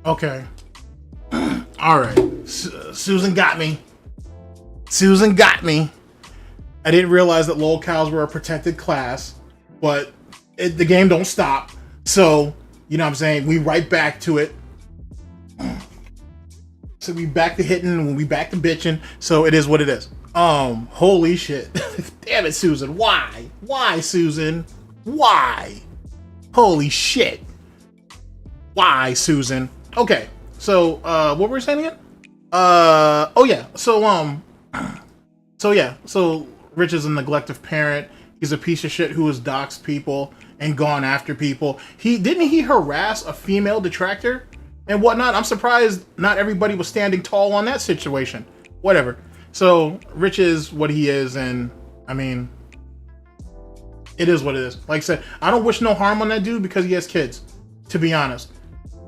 Okay. All right. Susan got me. Susan got me. I didn't realize that lolcows were a protected class, but the game don't stop. So, you know what I'm saying? We right back to it. So we back to hitting, we back to bitching. So it is what it is. Holy shit. Damn it, Susan. Why? Why, Susan? Why? Holy shit. Why, Susan? Okay. So, what were we saying again? Oh yeah. So Rich is a neglective parent. He's a piece of shit who has doxed people and gone after people. Didn't he harass a female detractor and whatnot? I'm surprised not everybody was standing tall on that situation. Whatever. So Rich is what he is, and I mean, it is what it is. Like I said, I don't wish no harm on that dude because he has kids, to be honest.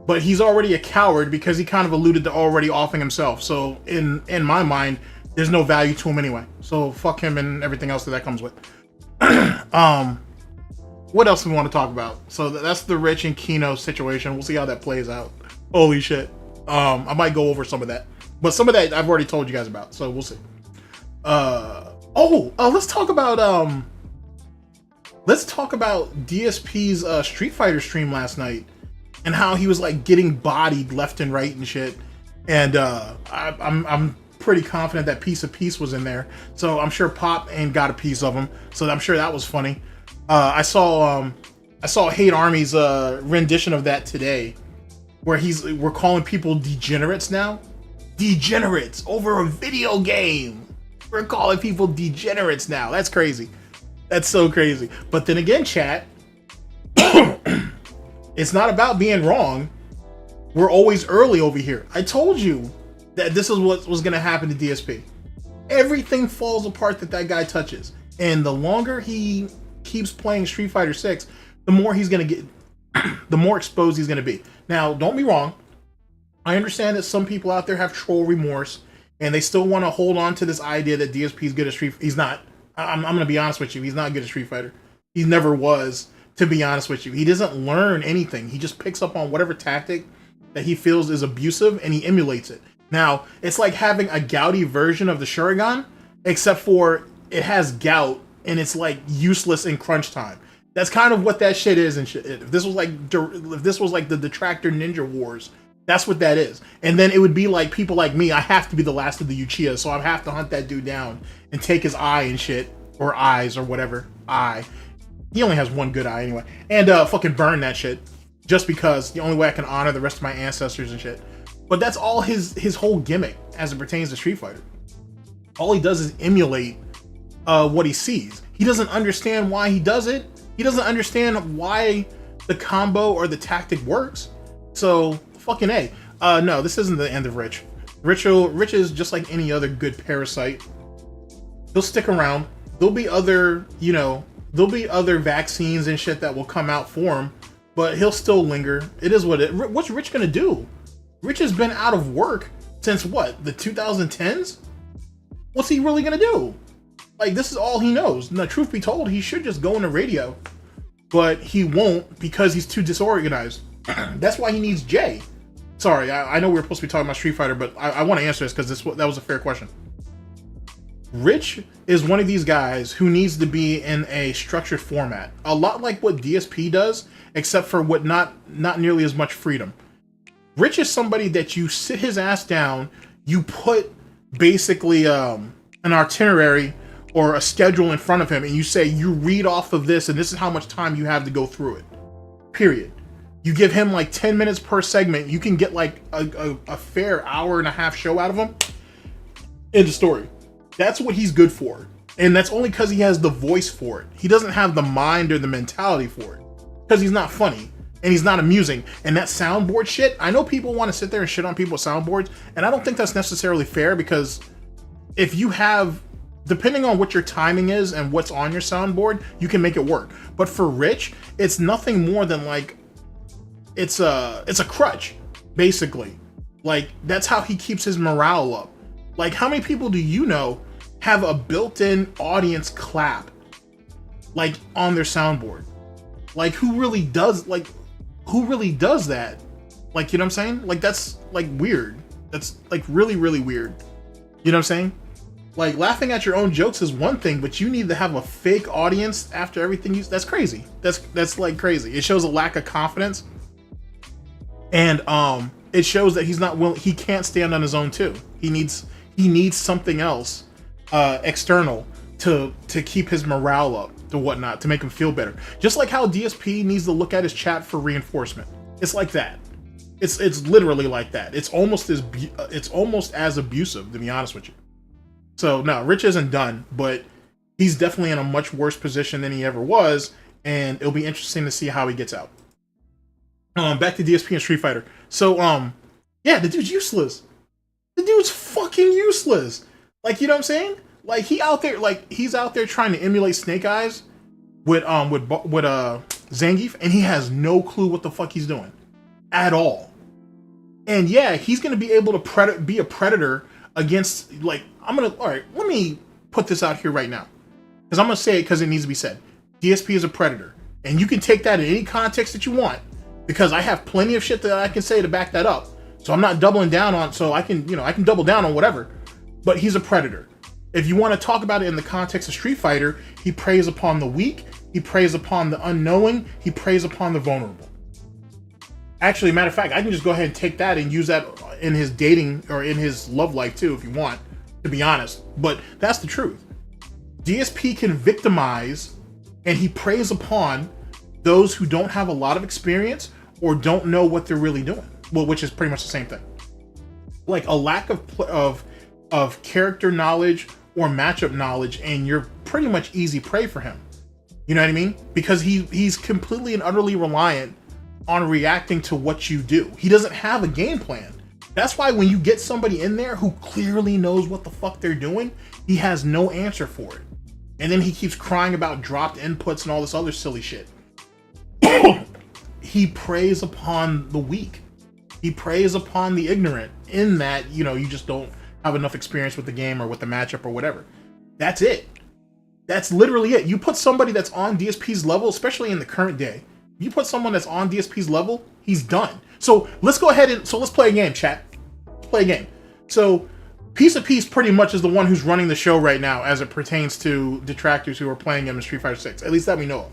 But he's already a coward because he kind of alluded to already offing himself. So in my mind, there's no value to him anyway. So fuck him and everything else that comes with. What else do we want to talk about? So that's the Rich and Keno situation. We'll see how that plays out. Holy shit. I might go over some of that. But some of that I've already told you guys about. So we'll see. Let's talk about DSP's Street Fighter stream last night. And how he was like getting bodied left and right and shit. And I'm pretty confident that Piece of Peace was in there. So I'm sure Pop ain't got a piece of him. So I'm sure that was funny. I saw Hate Army's rendition of that today, where we're calling people degenerates now. Degenerates over a video game. We're calling people degenerates now. That's crazy. That's so crazy. But then again, chat, it's not about being wrong. We're always early over here. I told you that this is what was going to happen to DSP. Everything falls apart that guy touches. And the longer he keeps playing Street Fighter 6, the more he's going to get, the more exposed he's going to be. Now, don't be wrong. I understand that some people out there have troll remorse and they still want to hold on to this idea that DSP is good at Street Fighter. He's not. I'm going to be honest with you. He's not good at Street Fighter. He never was, to be honest with you. He doesn't learn anything. He just picks up on whatever tactic that he feels is abusive and he emulates it. Now, it's like having a gouty version of the Shuriken, except for it has gout and it's like useless in crunch time. That's kind of what that shit is and shit. If this was like the Detractor Ninja Wars, that's what that is. And then it would be like people like me, I have to be the last of the Uchiha, so I have to hunt that dude down and take his eye and shit, or eyes or whatever. Eye. He only has one good eye anyway. And fucking burn that shit. Just because the only way I can honor the rest of my ancestors and shit. But that's all his whole gimmick as it pertains to Street Fighter. All he does is emulate what he sees. He doesn't understand why he does it. He doesn't understand why the combo or the tactic works. So, fucking A. No, this isn't the end of Rich. Rich is just like any other good parasite. He'll stick around. There'll be other, vaccines and shit that will come out for him, but he'll still linger. It is what's Rich gonna do? Rich has been out of work since what, the 2010s? What's he really gonna do? Like, this is all he knows. Now, truth be told, he should just go into radio, but he won't because he's too disorganized. That's why he needs Jay. Sorry, I know we were supposed to be talking about Street Fighter, but I want to answer this because that was a fair question. Rich is one of these guys who needs to be in a structured format, a lot like what DSP does, except for what not nearly as much freedom. Rich is somebody that you sit his ass down, you put basically an itinerary or a schedule in front of him, and you say, you read off of this, and this is how much time you have to go through it. Period. You give him like 10 minutes per segment, you can get like a fair hour and a half show out of him. End of story. That's what he's good for. And that's only because he has the voice for it. He doesn't have the mind or the mentality for it. Because he's not funny. And he's not amusing. And that soundboard shit, I know people want to sit there and shit on people with soundboards. And I don't think that's necessarily fair, because if you have, depending on what your timing is and what's on your soundboard, you can make it work. But for Rich, it's nothing more than like, it's a crutch, basically. Like, that's how he keeps his morale up. Like, how many people do you know have a built-in audience clap, like, on their soundboard? Like, who really does that? Like, you know what I'm saying? Like, that's like weird. That's like really, really weird. You know what I'm saying? Like, laughing at your own jokes is one thing, but you need to have a fake audience after everything that's crazy. That's like crazy. It shows a lack of confidence. And it shows that he's not willing, he can't stand on his own too. He needs something else external to keep his morale up, to whatnot, to make him feel better. Just like how DSP needs to look at his chat for reinforcement. It's like that. It's literally like that. It's almost as abusive, to be honest with you. So no, Rich isn't done, but he's definitely in a much worse position than he ever was, and it'll be interesting to see how he gets out. Back to DSP and Street Fighter. So yeah, the dude's useless. The dude's fucking useless. Like, you know what I'm saying? Like, he's out there trying to emulate Snake Eyes with Zangief, and he has no clue what the fuck he's doing at all. And yeah, he's gonna be able to be a predator against, like, alright, let me put this out here right now, because I'm gonna say it because it needs to be said. DSP is a predator, and you can take that in any context that you want, because I have plenty of shit that I can say to back that up. So I'm not doubling down on, so I can double down on whatever. But he's a predator. If you want to talk about it in the context of Street Fighter, he preys upon the weak, he preys upon the unknowing, he preys upon the vulnerable. Actually, matter of fact, I can just go ahead and take that and use that in his dating or in his love life too, if you want, to be honest. But that's the truth. DSP can victimize, and he preys upon those who don't have a lot of experience or don't know what they're really doing. Well, which is pretty much the same thing. Like, a lack of character knowledge or matchup knowledge, and you're pretty much easy prey for him. You know what I mean? Because he's completely and utterly reliant on reacting to what you do. He doesn't have a game plan. That's why when you get somebody in there who clearly knows what the fuck they're doing, he has no answer for it. And then he keeps crying about dropped inputs and all this other silly shit. He preys upon the weak. He preys upon the ignorant, in that, you know, you just don't have enough experience with the game or with the matchup or whatever. That's it. That's literally it. You put somebody that's on DSP's level, especially in the current day, you put someone that's on DSP's level, he's done. So let's go ahead and let's play a game, chat. Let's play a game. So Piece of Peace pretty much is the one who's running the show right now as it pertains to detractors who are playing him in Street Fighter 6. At least that we know of.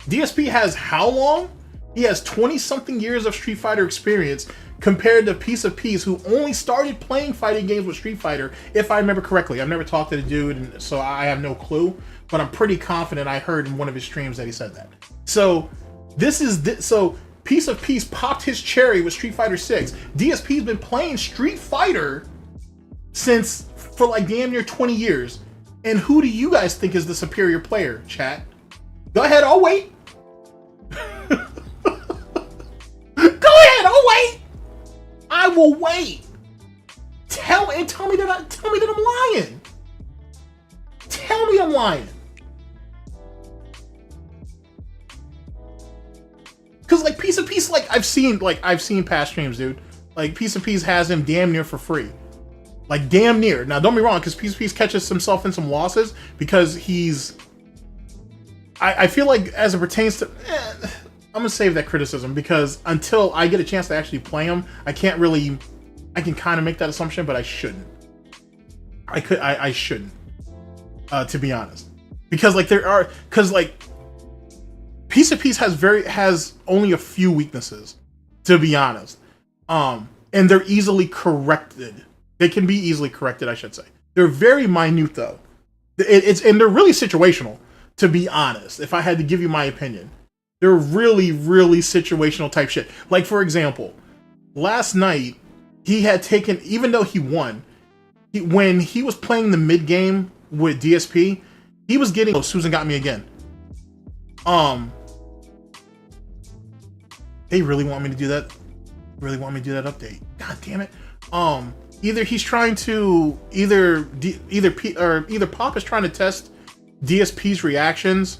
DSP has how long? He has 20-something years of Street Fighter experience compared to Piece of Peace, who only started playing fighting games with Street Fighter, if I remember correctly. I've never talked to the dude, and so I have no clue, but I'm pretty confident I heard in one of his streams that he said that. So so Piece of Peace popped his cherry with Street Fighter 6. DSP's been playing Street Fighter for like damn near 20 years. And who do you guys think is the superior player, chat? Go ahead, I'll wait. Go ahead, I'll wait. I will wait. Tell me that I'm lying. Tell me I'm lying. Cause like Piece of Peace, like I've seen past streams, dude. Like Piece of Peace has him damn near for free. Like damn near. Now don't be wrong, because Piece of Peace catches himself in some losses because he's I feel like as it pertains to I'm gonna save that criticism, because until I get a chance to actually play him, I can kind of make that assumption, but I shouldn't. I shouldn't, to be honest, because Piece of Peace has only a few weaknesses, to be honest, and they're easily corrected. They can be easily corrected, I should say. They're very minute though. And they're really situational, to be honest. If I had to give you my opinion. They're really, really situational type shit. Like, for example, last night, he had taken, even though he won, when he was playing the mid game with DSP, he was getting, oh, Susan got me again. They really want me to do that. Really want me to do that update. God damn it. Either he's trying to, either Pop is trying to test DSP's reactions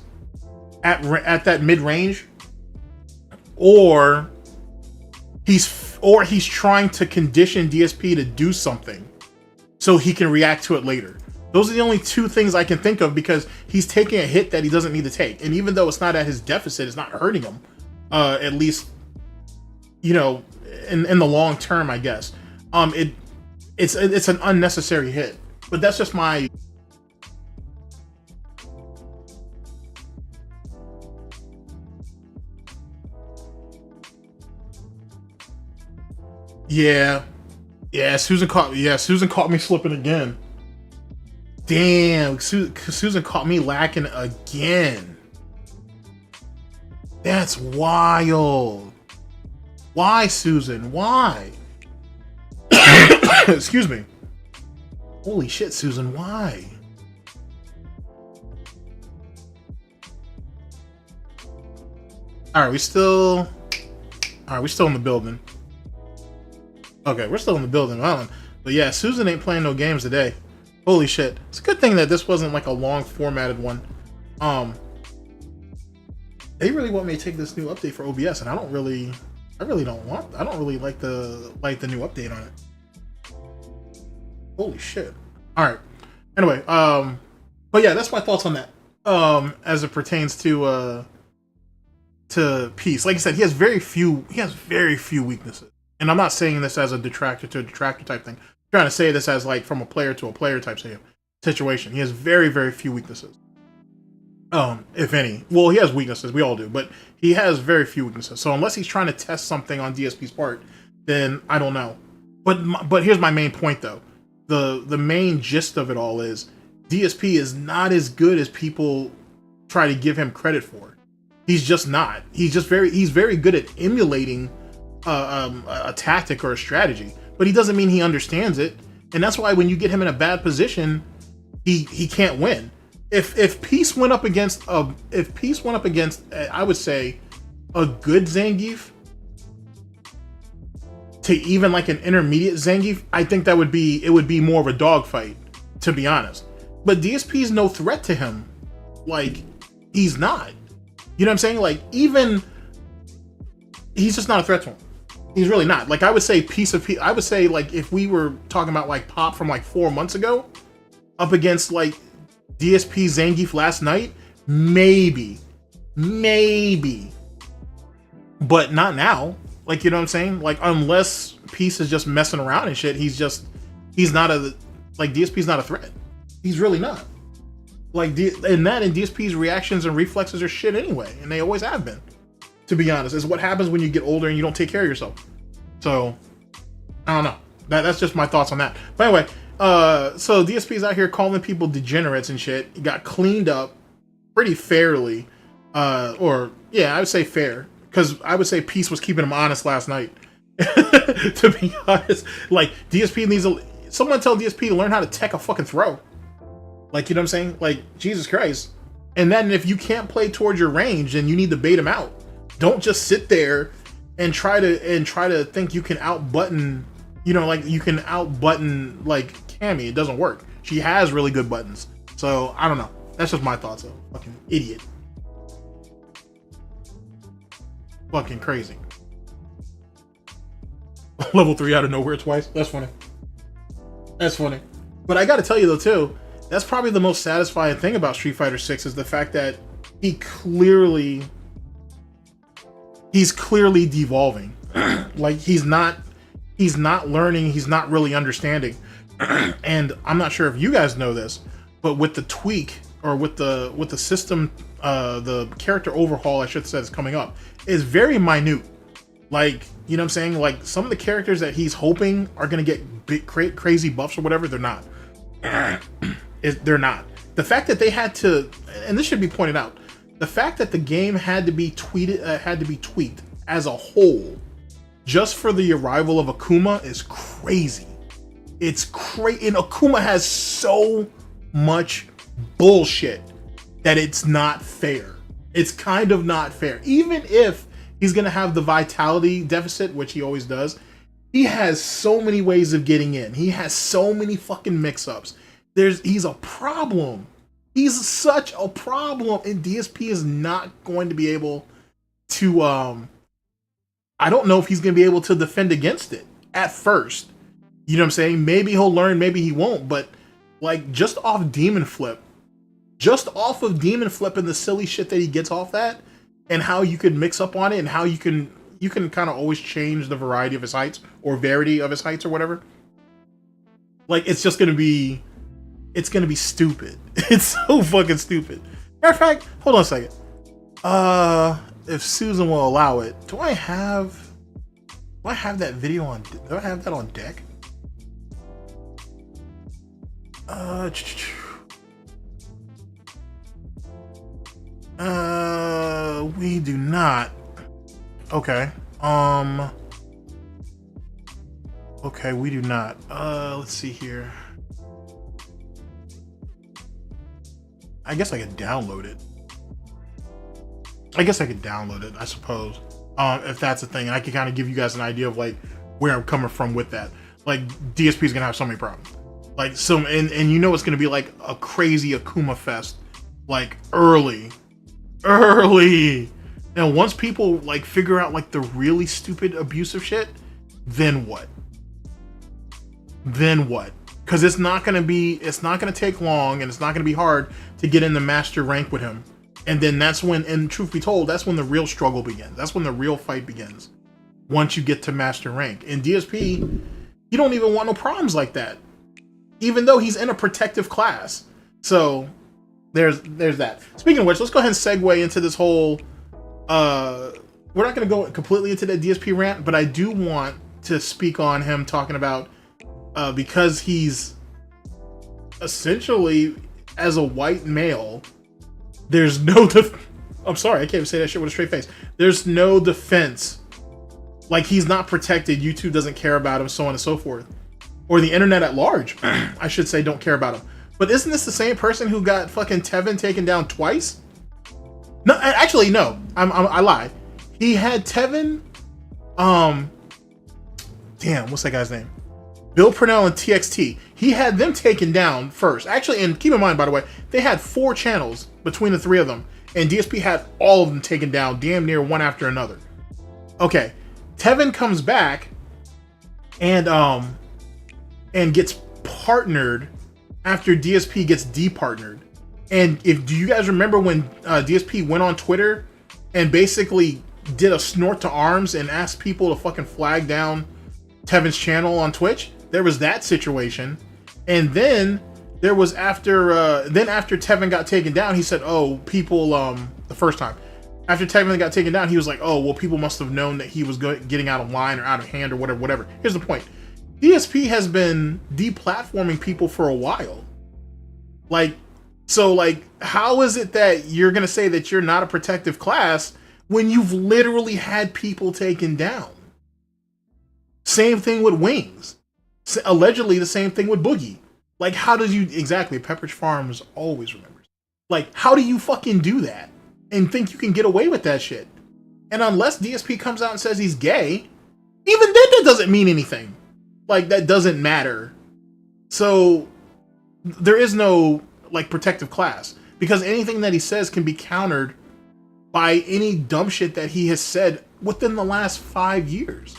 at that mid-range, or he's trying to condition DSP to do something so he can react to it later. Those are the only two things I can think of, because he's taking a hit that he doesn't need to take, and even though it's not at his deficit, it's not hurting him, at least, you know, in the long term, I guess. It's an unnecessary hit, but that's just my. Yeah, Susan caught me slipping again. Damn, Susan caught me lacking again. That's wild. Why, Susan? Why? Excuse me. Holy shit, Susan, why? Alright, we still in the building. Okay, we're still in the building. But yeah, Susan ain't playing no games today. Holy shit. It's a good thing that this wasn't like a long formatted one. They really want me to take this new update for OBS, and I don't really like the new update on it. Holy shit. Alright. Anyway, but yeah, that's my thoughts on that. As it pertains to Peace. Like I said, he has very few weaknesses. And I'm not saying this as a detractor to a detractor type thing. I'm trying to say this as like from a player to a player type situation. He has very, very few weaknesses. If any. Well, he has weaknesses, we all do, but he has very few weaknesses. So unless he's trying to test something on DSP's part, then I don't know. But here's my main point though. The main gist of it all is DSP is not as good as people try to give him credit for. He's just not. He's very good at emulating a tactic or a strategy, but he doesn't mean he understands it. And that's why when you get him in a bad position, he can't win. If Peace went up against I would say a good Zangief to even like an intermediate Zangief, I think it would be more of a dogfight, to be honest. But DSP is no threat to him. Like, he's not. You know what I'm saying? Like, even he's just not a threat to him. He's really not. Like, I would say I would say, like, if we were talking about like Pop from like 4 months ago up against like DSP Zangief last night, maybe, but not now. Like, you know what I'm saying? Like, unless Peace is just messing around and shit, he's not DSP's not a threat. He's really not. Like, and DSP's reactions and reflexes are shit anyway, and they always have been. To be honest, is what happens when you get older and you don't take care of yourself. So, I don't know. That's just my thoughts on that. But anyway, so DSP's out here calling people degenerates and shit. He got cleaned up pretty fairly. I would say fair. Because I would say Peace was keeping him honest last night. To be honest. Like, DSP needs someone tell DSP to learn how to tech a fucking throw. Like, you know what I'm saying? Like, Jesus Christ. And then if you can't play towards your range, then you need to bait him out. Don't just sit there and try to think you can out-button, like Cammy. It doesn't work. She has really good buttons. So, I don't know. That's just my thoughts, though. Fucking idiot. Fucking crazy. Level 3 out of nowhere twice. That's funny. But I gotta tell you, though, too, that's probably the most satisfying thing about Street Fighter 6 is the fact that he's clearly devolving. Like, he's not learning, he's not really understanding. And I'm not sure if you guys know this, but with the tweak or with the system, the character overhaul, I should say, is coming up, is very minute. Like, you know what I'm saying? Like, some of the characters that he's hoping are gonna get big, crazy buffs or whatever, they're not. They're not. The fact that they had to, and this should be pointed out, the fact that the game had to be tweaked as a whole just for the arrival of Akuma is crazy. It's crazy. And Akuma has so much bullshit that it's not fair. It's kind of not fair. Even if he's going to have the vitality deficit, which he always does, he has so many ways of getting in. He has so many fucking mix-ups. He's a problem. He's such a problem, and DSP is not going to be able to, I don't know if he's going to be able to defend against it at first. You know what I'm saying? Maybe he'll learn, maybe he won't, but like just off of Demon Flip and the silly shit that he gets off that, and how you can mix up on it, and how you can you can kind of always change the variety of his heights or verity of his heights or whatever. Like, it's just gonna be, it's gonna be stupid. It's so fucking stupid. Matter of fact, hold on a second. If Susan will allow it, do I have that video on, do I have that on deck? We do not. Okay. Okay, we do not. Let's see here. I guess I could download it. I suppose. If that's a thing. I can kind of give you guys an idea of like where I'm coming from with that. Like, DSP is gonna have so many problems. Like, so, and you know it's gonna be like a crazy Akuma fest. Like, early. And once people like figure out like the really stupid abusive shit, then what? Because it's not gonna take long, and it's not gonna be hard to get in the master rank with him. And then that's when, and truth be told, that's when the real struggle begins. That's when the real fight begins. Once you get to master rank. In DSP, you don't even want no problems like that. Even though he's in a protective class. So there's that. Speaking of which, let's go ahead and segue into this whole we're not gonna go completely into that DSP rant, but I do want to speak on him talking about because he's essentially, as a white male, there's no I'm sorry, I can't even say that shit with a straight face. There's no defense. Like, he's not protected. YouTube doesn't care about him, so on and so forth. Or the internet at large, I should say, don't care about him. But isn't this the same person who got fucking Tevin taken down twice? No, actually, no. I lied. He had Tevin. Damn, what's that guy's name? Bill Purnell and TXT. He had them taken down first. Actually, and keep in mind, by the way, they had 4 channels between the 3 of them, and DSP had all of them taken down, damn near one after another. Okay, Tevin comes back and gets partnered after DSP gets departnered. And do you guys remember when DSP went on Twitter and basically did a snort to arms and asked people to fucking flag down Tevin's channel on Twitch? There was that situation. And then there was after Tevin got taken down, he said, oh, people, the first time. After Tevin got taken down, he was like, oh, well, people must have known that he was getting out of line or out of hand or whatever. Here's the point. DSP has been deplatforming people for a while. Like, so, like, how is it that you're going to say that you're not a protective class when you've literally had people taken down? Same thing with Wings. Allegedly, the same thing with Boogie. Like, how did you... Exactly, Pepperidge Farms always remembers. Like, how do you fucking do that and think you can get away with that shit? And unless DSP comes out and says he's gay, even then that doesn't mean anything. Like, that doesn't matter. So, there is no, like, protective class. Because anything that he says can be countered by any dumb shit that he has said within the last 5 years.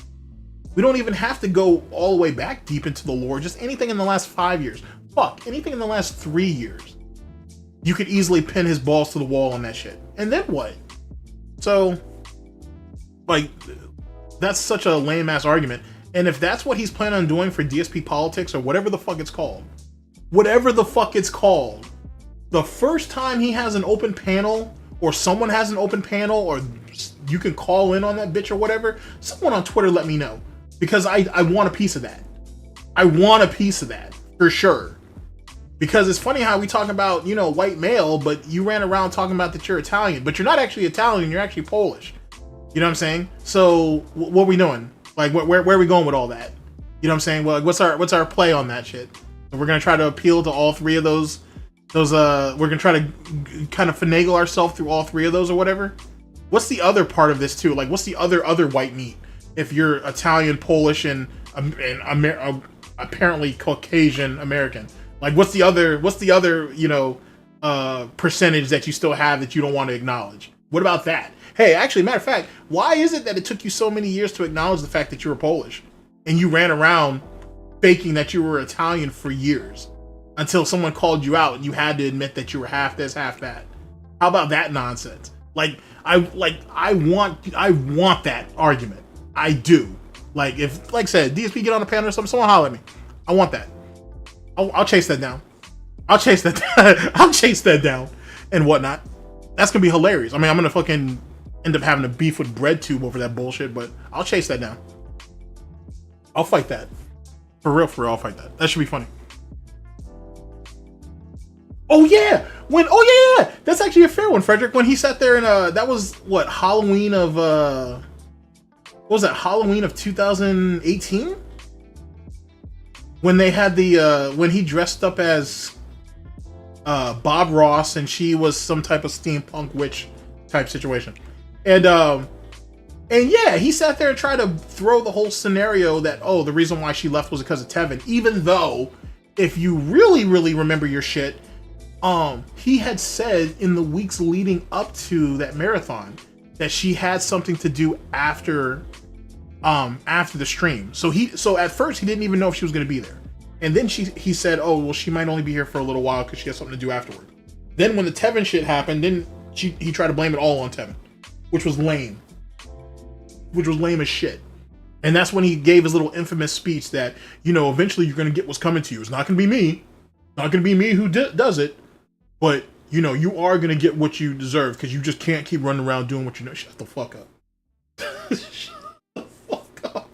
We don't even have to go all the way back deep into the lore. Just anything in the last 5 years. Fuck, anything in the last 3 years. You could easily pin his balls to the wall on that shit. And then what? So, like, that's such a lame-ass argument. And if that's what he's planning on doing for DSP politics or whatever the fuck it's called, the first time he has an open panel or someone has an open panel or you can call in on that bitch or whatever, someone on Twitter let me know. Because I want a piece of that. I want a piece of that, for sure. Because it's funny how we talk about, you know, white male, but you ran around talking about that you're Italian, but you're not actually Italian, you're actually Polish. You know what I'm saying? So, what are we doing? Like, where are we going with all that? You know what I'm saying? Well, like, what's our play on that shit? We're gonna try to appeal to all 3 of those. We're gonna try to kind of finagle ourselves through all 3 of those or whatever. What's the other part of this too? Like, what's the other white meat? If you're Italian, Polish, and apparently Caucasian American, like, what's the other you know percentage that you still have that you don't want to acknowledge? What about that? Hey, actually, matter of fact, why is it that it took you so many years to acknowledge the fact that you were Polish and you ran around faking that you were Italian for years until someone called you out and you had to admit that you were half this, half that? How about that nonsense? I want that argument. I do. Like if, like I said, DSP get on the panel or something, someone holler at me. I want that. I'll chase that down. I'll chase that. I'll chase that down and whatnot. That's gonna be hilarious. I mean, I'm gonna fucking end up having a beef with BreadTube over that bullshit, but I'll chase that down. I'll fight that. For real, I'll fight that. That should be funny. Oh yeah! Oh yeah! That's actually a fair one, Frederick. When he sat there and that was what, Halloween of what was that, Halloween of 2018? When they had the when he dressed up as Bob Ross and she was some type of steampunk witch type situation. And yeah, he sat there and tried to throw the whole scenario that, oh, the reason why she left was because of Tevin, even though if you really remember your shit, he had said in the weeks leading up to that marathon that she had something to do after the stream. So at first he didn't even know if she was going to be there. And then he said, oh, well, she might only be here for a little while because she has something to do afterward. Then when the Tevin shit happened, then he tried to blame it all on Tevin, which was lame. Which was lame as shit. And that's when he gave his little infamous speech that, you know, eventually you're going to get what's coming to you. It's not going to be me. Not going to be me who does it. But, you know, you are going to get what you deserve because you just can't keep running around doing what you know. Shut the fuck up. Shut the fuck up.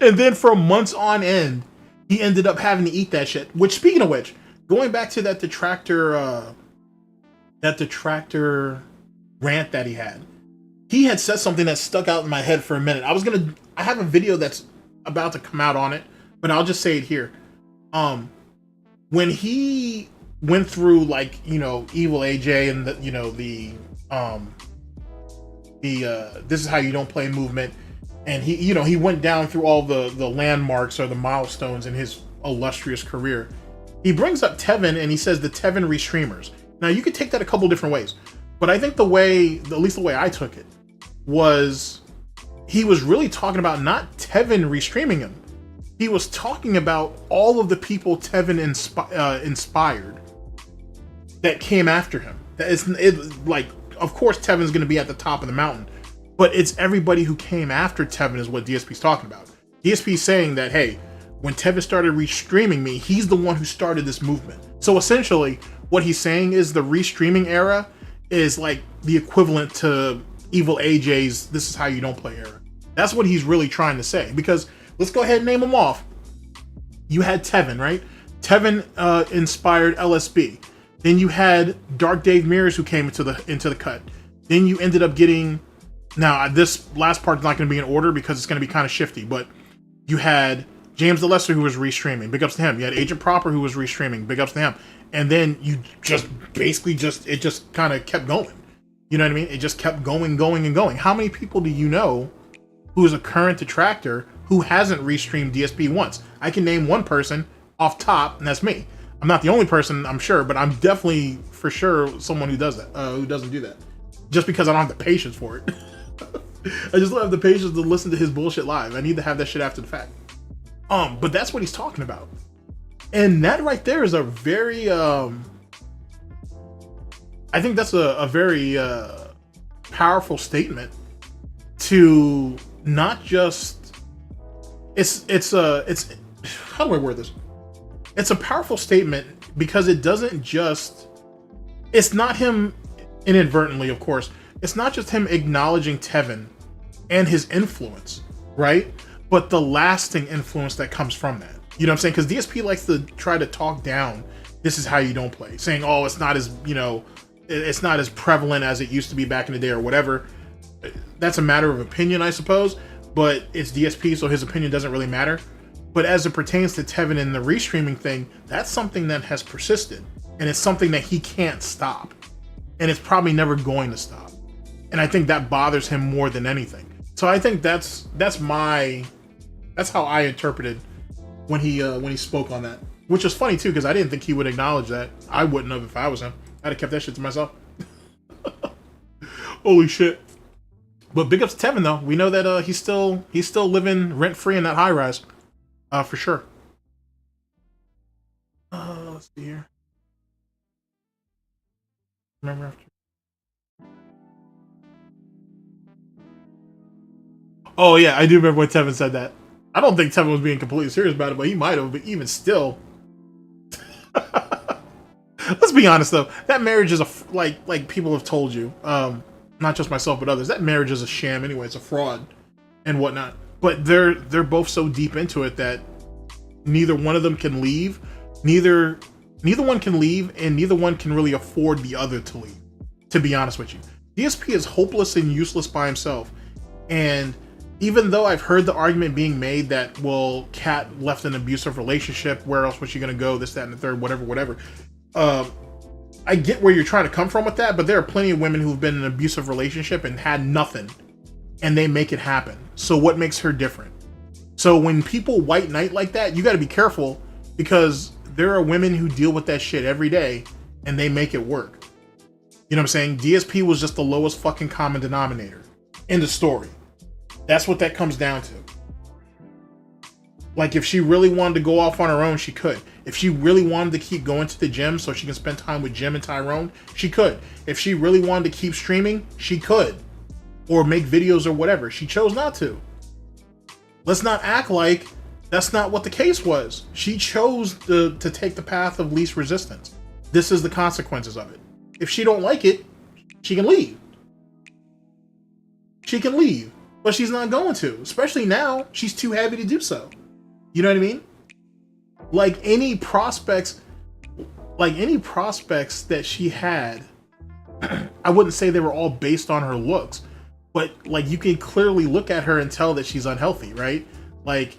And then for months on end, he ended up having to eat that shit. Which, speaking of which, going back to that detractor rant that he had said something that stuck out in my head for a minute. I have a video that's about to come out on it, but I'll just say it here. When he went through, like, you know, Evil AJ and the, you know, the this is how you don't play movement, and he went down through all the landmarks or the milestones in his illustrious career. He brings up Tevin and he says the Tevin restreamers. Now you could take that a couple different ways, but I think at least the way I took it was he was really talking about not Tevin restreaming him. He was talking about all of the people Tevin inspired that came after him. Like, of course Tevin's going to be at the top of the mountain, but it's everybody who came after Tevin is what DSP's talking about. DSP's saying that, hey, when Tevin started restreaming me, he's the one who started this movement. So essentially, what he's saying is the restreaming era is like the equivalent to Evil AJ's "This Is How You Don't Play" era. That's what he's really trying to say. Because let's go ahead and name them off. You had Tevin, right? Tevin inspired LSB. Then you had Dark Dave Mirrors who came into the cut. Then you ended up getting, now this last part is not going to be in order because it's going to be kind of shifty, but you had James the Lesser who was restreaming. Big ups to him. You had Agent Proper who was restreaming. Big ups to him. And then you just basically it just kind of kept going. You know what I mean? It just kept going and going. How many people do you know who is a current detractor who hasn't restreamed DSP once? I can name one person off top, and that's me. I'm not the only person, I'm sure, but I'm definitely for sure someone who does that, who doesn't do that. Just because I don't have the patience for it. I just don't have the patience to listen to his bullshit live. I need to have that shit after the fact. But that's what he's talking about. And that right there is a very, I think that's a very powerful statement to not just, it's how do I word this? It's a powerful statement because it doesn't just, it's not him inadvertently, of course. It's not just him acknowledging Tevin and his influence, right? But the lasting influence that comes from that. You know what I'm saying? Because DSP likes to try to talk down "This Is How You Don't Play," saying, oh, it's not as, you know, it's not as prevalent as it used to be back in the day or whatever. That's a matter of opinion, I suppose, but it's DSP, so his opinion doesn't really matter. But as it pertains to Tevin and the restreaming thing, that's something that has persisted, and it's something that he can't stop, and it's probably never going to stop. And I think that bothers him more than anything. So I think that's how I interpreted when he spoke on that, which is funny too, because I didn't think he would acknowledge that. I wouldn't have if I was him. I'd have kept that shit to myself. Holy shit. But big ups to Tevin though. We know that he's still living rent free in that high rise, for sure. Let's see here. Remember after. Oh yeah, I do remember when Tevin said that. I don't think Tevin was being completely serious about it, but he might have. But even still, let's be honest though. That marriage is like people have told you, not just myself but others. That marriage is a sham anyway. It's a fraud and whatnot. But they're both so deep into it that neither one of them can leave. Neither one can leave, and neither one can really afford the other to leave. To be honest with you, DSP is hopeless and useless by himself. And even though I've heard the argument being made that, well, Kat left an abusive relationship, where else was she gonna go? This, that, and the third, whatever. I get where you're trying to come from with that, but there are plenty of women who've been in an abusive relationship and had nothing, and they make it happen. So what makes her different? So when people white knight like that, you got to be careful, because there are women who deal with that shit every day and they make it work. You know what I'm saying? DSP was just the lowest fucking common denominator in the story. That's what that comes down to. Like, if she really wanted to go off on her own, she could. If she really wanted to keep going to the gym so she can spend time with Jim and Tyrone, she could. If she really wanted to keep streaming, she could. Or make videos or whatever. She chose not to. Let's not act like that's not what the case was. She chose to take the path of least resistance. This is the consequences of it. If she don't like it, she can leave. She can leave. But she's not going to. Especially now, she's too heavy to do so. You know what I mean? Like any prospects that she had, I wouldn't say they were all based on her looks, but like you can clearly look at her and tell that she's unhealthy, right? Like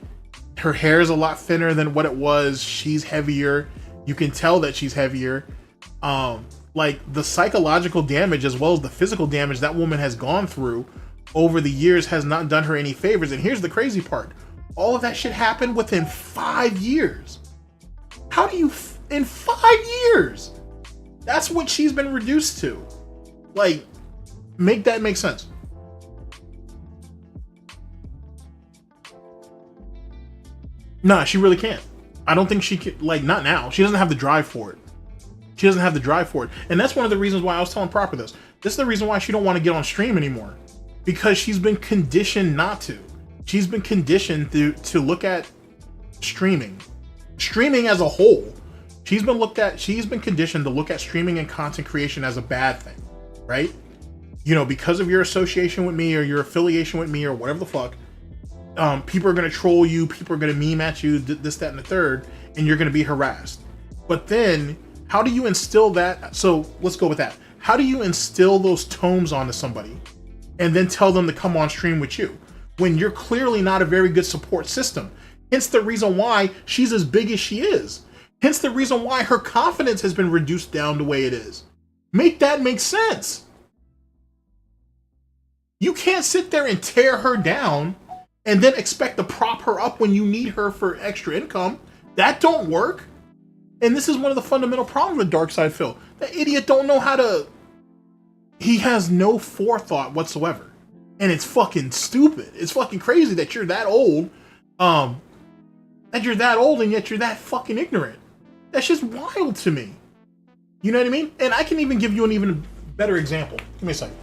her hair is a lot thinner than what it was. She's heavier. You can tell that she's heavier. Like the psychological damage as well as the physical damage that woman has gone through over the years has not done her any favors. And here's the crazy part. All of that shit happened within 5 years. How do you, in 5 years? That's what she's been reduced to. Like, make that make sense. Nah, she really can't. I don't think she can, like, not now. She doesn't have the drive for it. She doesn't have the drive for it. And that's one of the reasons why I was telling ProleteR this. This is the reason why she don't want to get on stream anymore. Because she's been conditioned not to. She's been conditioned to look at streaming as a whole. She's been conditioned to look at streaming and content creation as a bad thing, right? You know, because of your association with me or your affiliation with me or whatever the fuck, people are going to troll you, people are going to meme at you, this, that, and the third, and you're going to be harassed. But then, how do you instill that? So let's go with that. How do you instill those tomes onto somebody and then tell them to come on stream with you when you're clearly not a very good support system? Hence the reason why she's as big as she is. Hence the reason why her confidence has been reduced down the way it is. Make that make sense. You can't sit there and tear her down and then expect to prop her up when you need her for extra income. That don't work. And this is one of the fundamental problems with Darkside Phil. That idiot don't know how to... He has no forethought whatsoever. And it's fucking stupid. It's fucking crazy that you're that old. And yet you're that fucking ignorant. That's just wild to me. You know what I mean? And I can even give you an even better example. Give me a second.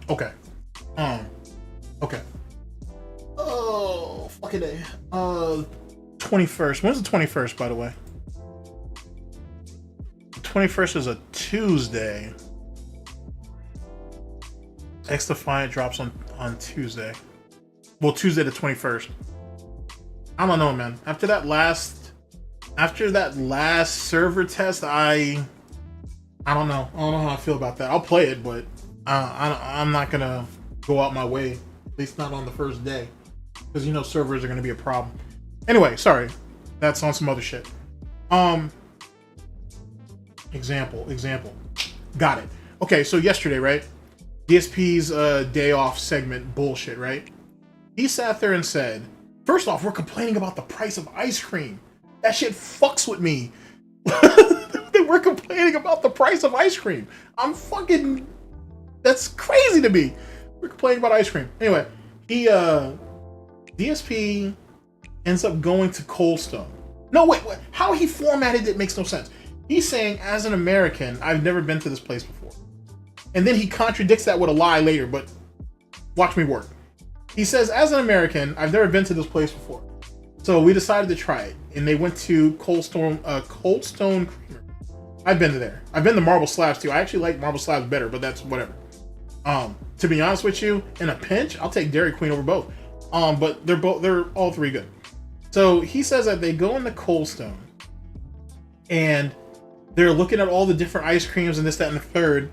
Okay. Okay. Oh, fucking day. 21st. When's the 21st, by the way? The 21st is a Tuesday. X Defiant drops on Tuesday. Well, Tuesday the 21st. I don't know, man. After that last server test, I don't know. I don't know how I feel about that. I'll play it, but I'm not gonna go out my way, at least not on the first day, because you know servers are gonna be a problem. Anyway, sorry, that's on some other shit. Example. Got it. Okay, so yesterday, right? DSP's day off segment bullshit, right? He sat there and said, first off, we're complaining about the price of ice cream. That shit fucks with me. We're complaining about the price of ice cream. I'm fucking... That's crazy to me. We're complaining about ice cream. Anyway, DSP ends up going to Cold Stone. No, wait, how he formatted it makes no sense. He's saying, as an American, I've never been to this place before. And then he contradicts that with a lie later, but watch me work. He says, as an American, I've never been to this place before. So we decided to try it. And they went to Cold Stone Creamery. I've been to there. I've been to Marble Slabs too. I actually like Marble Slabs better, but that's whatever. To be honest with you, in a pinch, I'll take Dairy Queen over both. But they're all three good. So he says that they go into Cold Stone and they're looking at all the different ice creams and this, that, and the third.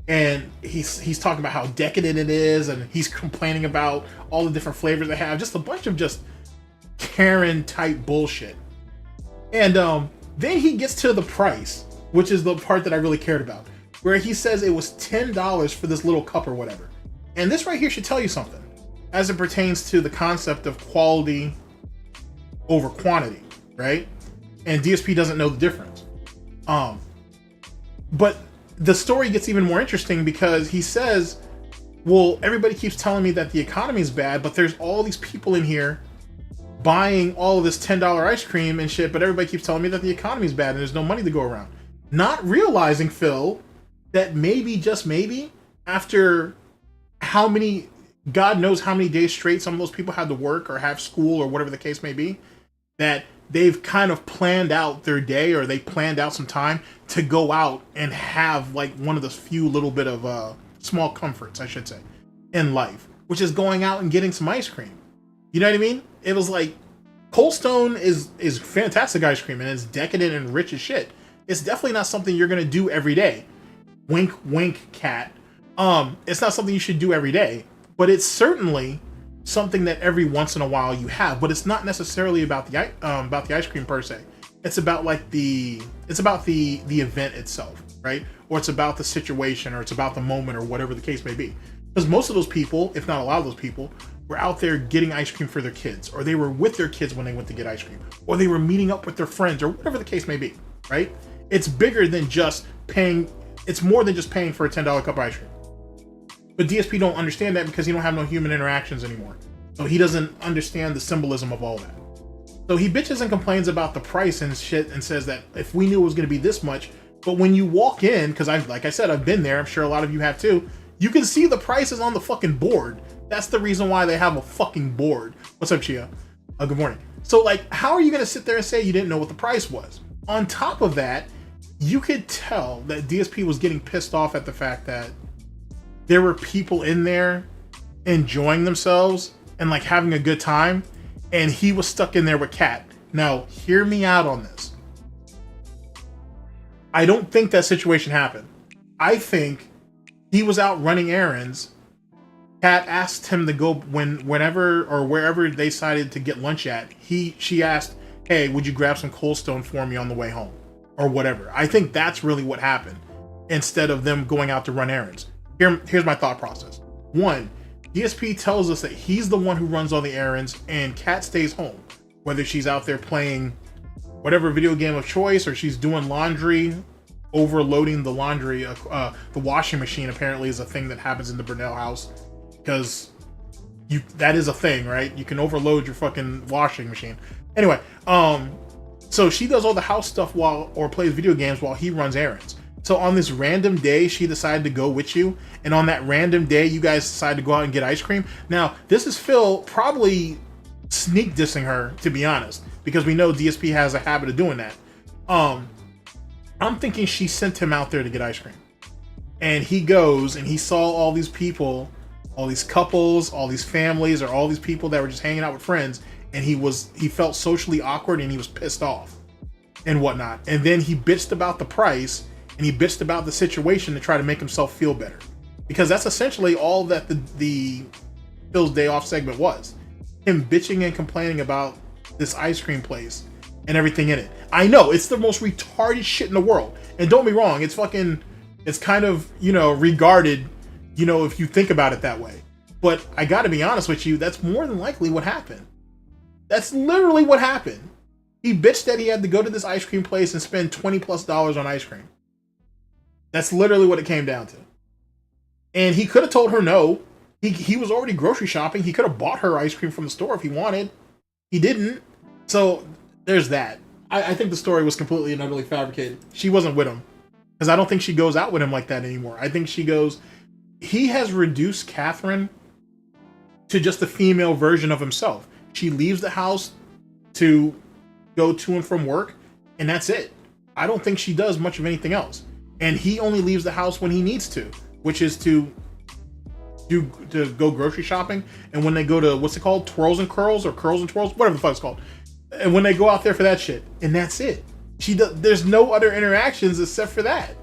And he's talking about how decadent it is, and he's complaining about all the different flavors they have. Just a bunch of just Karen type bullshit. And then he gets to the price, which is the part that I really cared about, where he says it was $10 for this little cup or whatever. And this right here should tell you something as it pertains to the concept of quality over quantity, right? And DSP doesn't know the difference. But the story gets even more interesting because he says, well, everybody keeps telling me that the economy is bad, but there's all these people in here buying all of this $10 ice cream and shit, but everybody keeps telling me that the economy is bad and there's no money to go around. Not realizing, Phil, that maybe, just maybe, after how many, God knows how many days straight some of those people had to work or have school or whatever the case may be, that they've kind of planned out their day, or they planned out some time to go out and have like one of the few little bit of small comforts, I should say, in life, which is going out and getting some ice cream. You know what I mean? It was like, Cold Stone is fantastic ice cream, and it's decadent and rich as shit. It's definitely not something you're gonna do every day. Wink, wink, cat. It's not something you should do every day, but it's certainly something that every once in a while you have. But it's not necessarily about the ice cream per se. It's about like the event itself, right? Or it's about the situation, or it's about the moment, or whatever the case may be. Because most of those people, if not a lot of those people, were out there getting ice cream for their kids, or they were with their kids when they went to get ice cream, or they were meeting up with their friends, or whatever the case may be, right? It's bigger than just paying. It's more than just paying for a $10 cup of ice cream. But DSP don't understand that because he don't have no human interactions anymore. So he doesn't understand the symbolism of all that. So he bitches and complains about the price and shit, and says that if we knew it was going to be this much, but when you walk in, because like I said, I've been there, I'm sure a lot of you have too, you can see the prices on the fucking board. That's the reason why they have a fucking board. What's up, Chiyo? Good morning. So like, how are you going to sit there and say you didn't know what the price was? On top of that, you could tell that DSP was getting pissed off at the fact that there were people in there enjoying themselves and like having a good time, and he was stuck in there with Cat. Now, hear me out on this. I don't think that situation happened. I think he was out running errands. Cat asked him to go whenever or wherever they decided to get lunch at. She asked, "Hey, would you grab some Cold Stone for me on the way home?" Or whatever. I think that's really what happened, instead of them going out to run errands. Here's my thought process. One, DSP tells us that he's the one who runs all the errands, and Kat stays home, whether she's out there playing whatever video game of choice, or she's doing laundry, overloading the laundry. The washing machine apparently is a thing that happens in the Burnell house, because that is a thing, right? You can overload your fucking washing machine. Anyway, so she does all the house stuff or plays video games while he runs errands. So on this random day, she decided to go with you, and on that random day, you guys decided to go out and get ice cream. Now, this is Phil probably sneak dissing her, to be honest, because we know DSP has a habit of doing that. I'm thinking she sent him out there to get ice cream, and he goes and he saw all these people, all these couples, all these families, or all these people that were just hanging out with friends, and he felt socially awkward, and he was pissed off and whatnot. And then he bitched about the price, and he bitched about the situation to try to make himself feel better, because that's essentially all that the Phil's Day Off segment was. Him bitching and complaining about this ice cream place and everything in it. I know it's the most retarded shit in the world, and don't be wrong, it's kind of, regarded, if you think about it that way. But I gotta be honest with you, that's more than likely what happened. That's literally what happened. He bitched that he had to go to this ice cream place and spend $20+ on ice cream. That's literally what it came down to. And he could have told her no. He was already grocery shopping. He could have bought her ice cream from the store if he wanted. He didn't. So there's that. I think the story was completely and utterly fabricated. She wasn't with him. Because I don't think she goes out with him like that anymore. I think she goes... He has reduced Catherine to just the female version of himself. She leaves the house to go to and from work, and that's it. I don't think she does much of anything else. And he only leaves the house when he needs to, which is to go grocery shopping. And when they go to, what's it called? Twirls and Curls or Curls and Twirls? Whatever the fuck it's called. And when they go out there for that shit. And that's it. There's no other interactions except for that.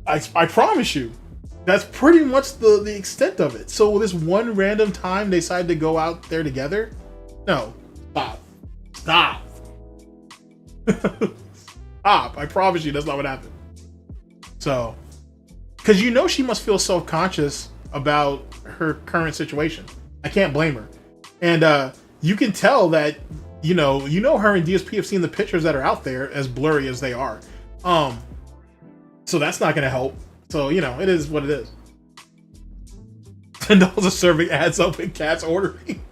I promise you. That's pretty much the extent of it. So this one random time they decided to go out there together? No. Stop. Stop. I promise you that's not what happened. So, because you know she must feel self-conscious about her current situation. I can't blame her. And you can tell that, you know her and DSP have seen the pictures that are out there, as blurry as they are. So that's not going to help. So, it is what it is. $10 a serving adds up in Cat's ordering.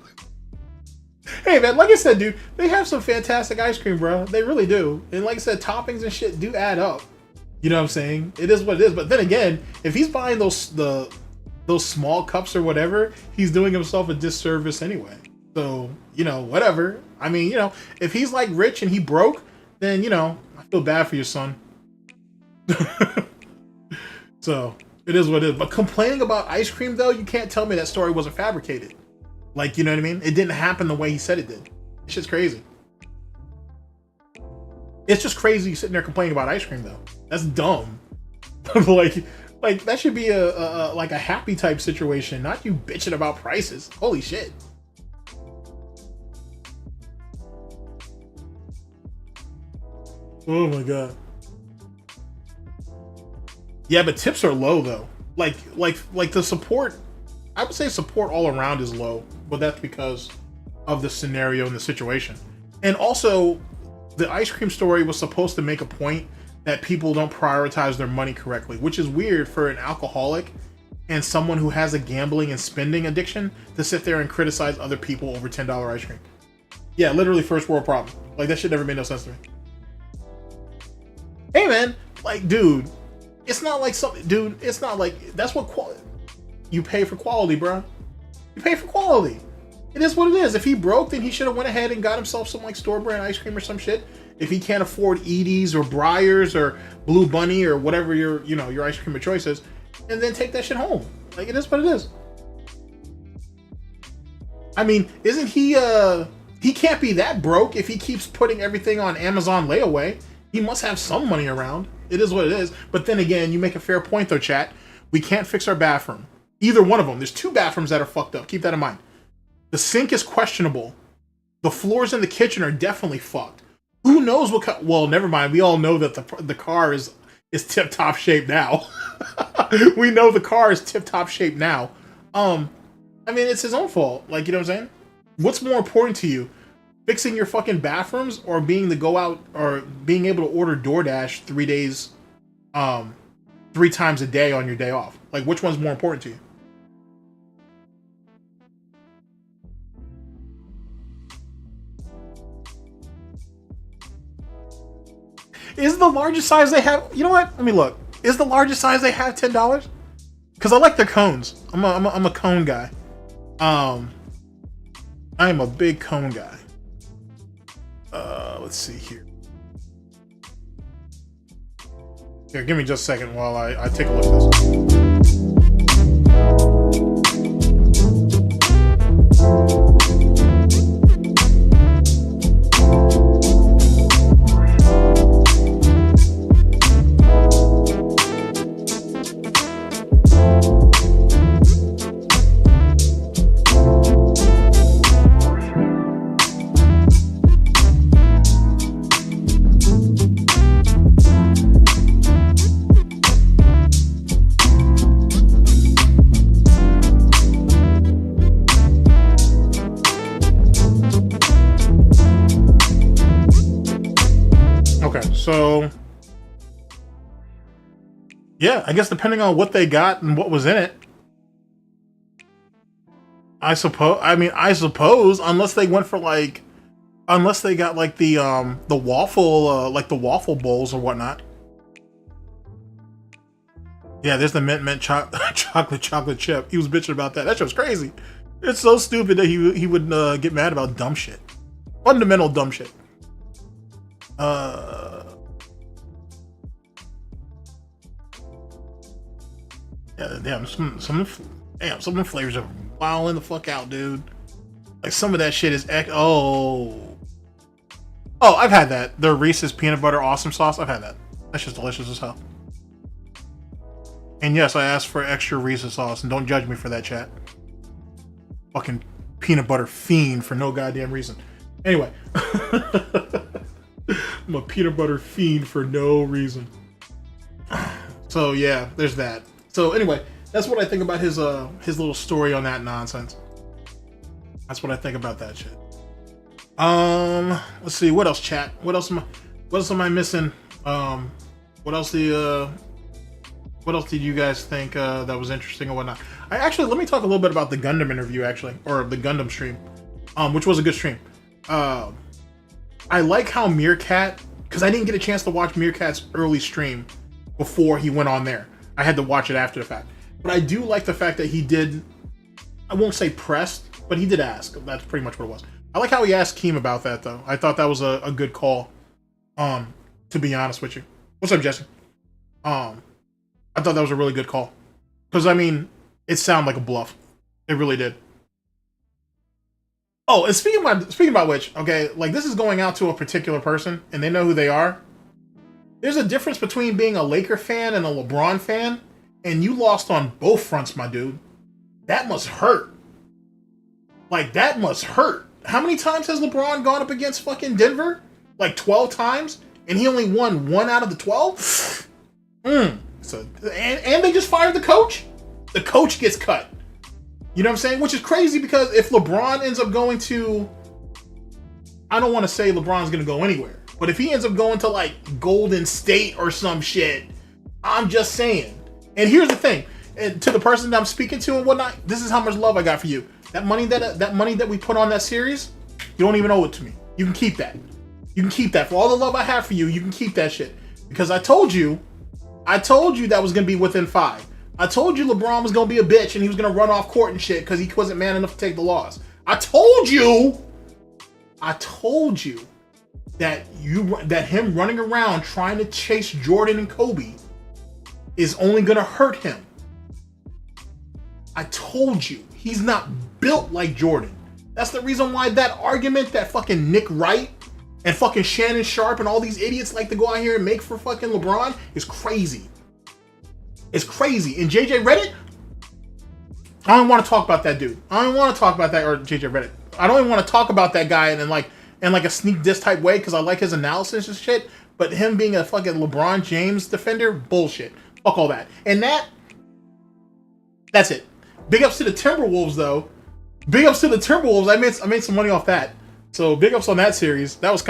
Hey, man, like I said, dude, they have some fantastic ice cream, bro. They really do. And like I said, toppings and shit do add up. You know what I'm saying? It is what it is. But then again, if he's buying those small cups or whatever, he's doing himself a disservice anyway. So, whatever. I mean, if he's like rich and he broke, then, I feel bad for your son. So it is what it is. But complaining about ice cream, though, you can't tell me that story wasn't fabricated. Like, you know what I mean? It didn't happen the way he said it did. It's just crazy. It's just crazy sitting there complaining about ice cream, though. That's dumb. like that should be a happy type situation, not you bitching about prices. Holy shit. Oh my god. Yeah, but tips are low though. Like the support, I would say support all around is low, but that's because of the scenario and the situation. And also, the ice cream story was supposed to make a point that people don't prioritize their money correctly, which is weird for an alcoholic and someone who has a gambling and spending addiction to sit there and criticize other people over $10 ice cream. Yeah, literally first world problem. Like, that shit never made no sense to me. Hey man, like, dude, it's not like something, dude, it's not like, that's what you pay for quality, bro. You pay for quality. It is what it is. If he broke, then he should have went ahead and got himself some like store brand ice cream or some shit. If he can't afford Edie's or Breyers or Blue Bunny or whatever your ice cream of choice is, and then take that shit home. Like, it is what it is. I mean, isn't he can't be that broke if he keeps putting everything on Amazon layaway. He must have some money around. It is what it is. But then again, you make a fair point though, chat. We can't fix our bathroom. Either one of them. There's two bathrooms that are fucked up. Keep that in mind. The sink is questionable. The floors in the kitchen are definitely fucked. Who knows what well, never mind. We all know that the car is tip-top shape now. We know the car is tip-top shape now. I mean, it's his own fault. Like, you know what I'm saying? What's more important to you? Fixing your fucking bathrooms or being able to order DoorDash 3 days, 3 times a day on your day off? Like, which one's more important to you? Is the largest size they have? You know what? Let me look. Is the largest size they have $10? Because I like their cones. I'm a cone guy. I am a big cone guy. Let's see here. Here, give me just a second while I take a look at this. Yeah, I guess depending on what they got and what was in it. I suppose, unless they went for like, unless they got like the waffle, like the waffle bowls or whatnot. Yeah, there's the mint chocolate chip. He was bitching about that. That shit was crazy. It's so stupid that he would get mad about dumb shit, fundamental dumb shit. Yeah, damn, some of the flavors are wilding the fuck out, dude. Like some of that shit is oh, I've had that. The Reese's peanut butter awesome sauce. I've had that. That's just delicious as hell. And yes, I asked for extra Reese's sauce, and don't judge me for that, chat. Fucking peanut butter fiend for no goddamn reason. Anyway, I'm a peanut butter fiend for no reason. So yeah, there's that. So anyway, that's what I think about his little story on that nonsense. That's what I think about that shit. Let's see, what else, chat? What else am I missing? What else did you guys think that was interesting or whatnot? Let me talk a little bit about the Gundam interview, actually, or the Gundam stream, which was a good stream. I like how Meerkat, because I didn't get a chance to watch Meerkat's early stream before he went on there. I had to watch it after the fact. But I do like the fact that he did, I won't say pressed, but he did ask. That's pretty much what it was. I like how he asked Keem about that, though. I thought that was a good call, to be honest with you. What's up, Jesse? I thought that was a really good call. Because, I mean, it sounded like a bluff. It really did. Oh, and speaking about which, okay, like, this is going out to a particular person, and they know who they are. There's a difference between being a Laker fan and a LeBron fan, and you lost on both fronts, my dude. That must hurt. Like, that must hurt. How many times has LeBron gone up against fucking Denver? Like 12 times? And he only won 1 out of the 12? So, and they just fired the coach? The coach gets cut. You know what I'm saying? Which is crazy because if LeBron ends up going to... I don't want to say LeBron's going to go anywhere. But if he ends up going to like Golden State or some shit, I'm just saying. And here's the thing, and to the person that I'm speaking to and whatnot, this is how much love I got for you. That money that we put on that series, you don't even owe it to me. You can keep that. You can keep that. For all the love I have for you, you can keep that shit. Because I told you that was gonna be within 5. I told you LeBron was gonna be a bitch and he was gonna run off court and shit because he wasn't man enough to take the loss. I told you that him running around trying to chase Jordan and Kobe is only gonna hurt him. I told you, he's not built like Jordan. That's the reason why that argument that fucking Nick Wright and fucking Shannon Sharp and all these idiots like to go out here and make for fucking LeBron is crazy. It's crazy. And JJ Reddit, I don't want to talk about that dude. I don't want to talk about that, or JJ Reddit. I don't even want to talk about that guy in like a sneak diss type way because I like his analysis and shit. But him being a fucking LeBron James defender, bullshit. Fuck all that. And that's it. Big ups to the Timberwolves though. Big ups to the Timberwolves. I made some money off that. So big ups on that series. That was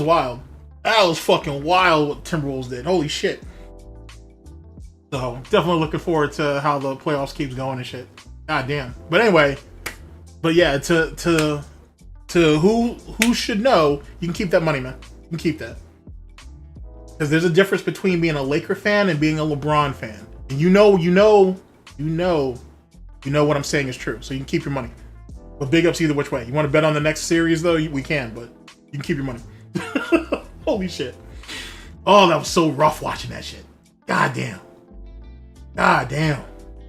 wild. That was fucking wild what Timberwolves did. Holy shit. So definitely looking forward to how the playoffs keeps going and shit. God damn. But anyway, yeah, to who should know, you can keep that money, man. You can keep that. Because there's a difference between being a Laker fan and being a LeBron fan. And you know what I'm saying is true. So you can keep your money. But big ups either which way. You want to bet on the next series though? We can, but you can keep your money. Holy shit. Oh, that was so rough watching that shit. God damn. God damn.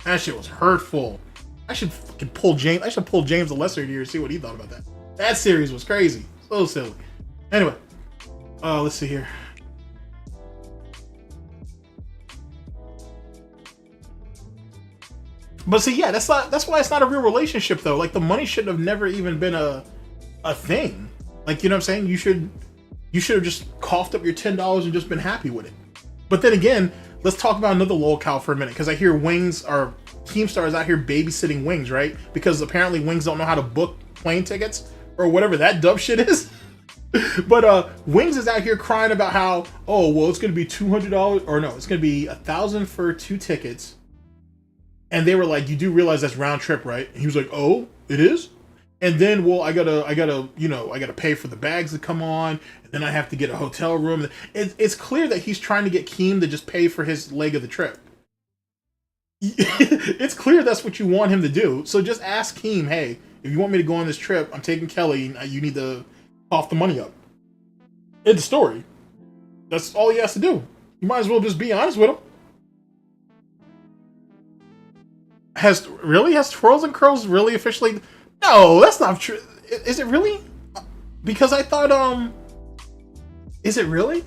That shit was hurtful. I should fucking pull James. I should pull James the Lesser here and see what he thought about that. That series was crazy. So silly. Anyway. Let's see here. But see, yeah, that's why it's not a real relationship though. Like the money should have never even been a thing. Like, you know what I'm saying? You should have just coughed up your $10 and just been happy with it. But then again, let's talk about another locale for a minute, because I hear Keemstar is out here babysitting Wings, right? Because apparently Wings don't know how to book plane tickets or whatever that dumb shit is. But Wings is out here crying about how, oh well, it's gonna be $200, or no, it's gonna be $1,000 for 2 tickets. And they were like, you do realize that's round trip, right? And he was like, oh, it is? And then, well, I gotta pay for the bags to come on, and then I have to get a hotel room. It's clear that he's trying to get Keem to just pay for his leg of the trip. It's clear that's what you want him to do. So just ask Keem, hey, if you want me to go on this trip, I'm taking Kelly, you need to cough the money up. It's the story. That's all he has to do. You might as well just be honest with him. Has Twirls and Curls really officially? No, that's not true. Is it really? Because I thought, is it really?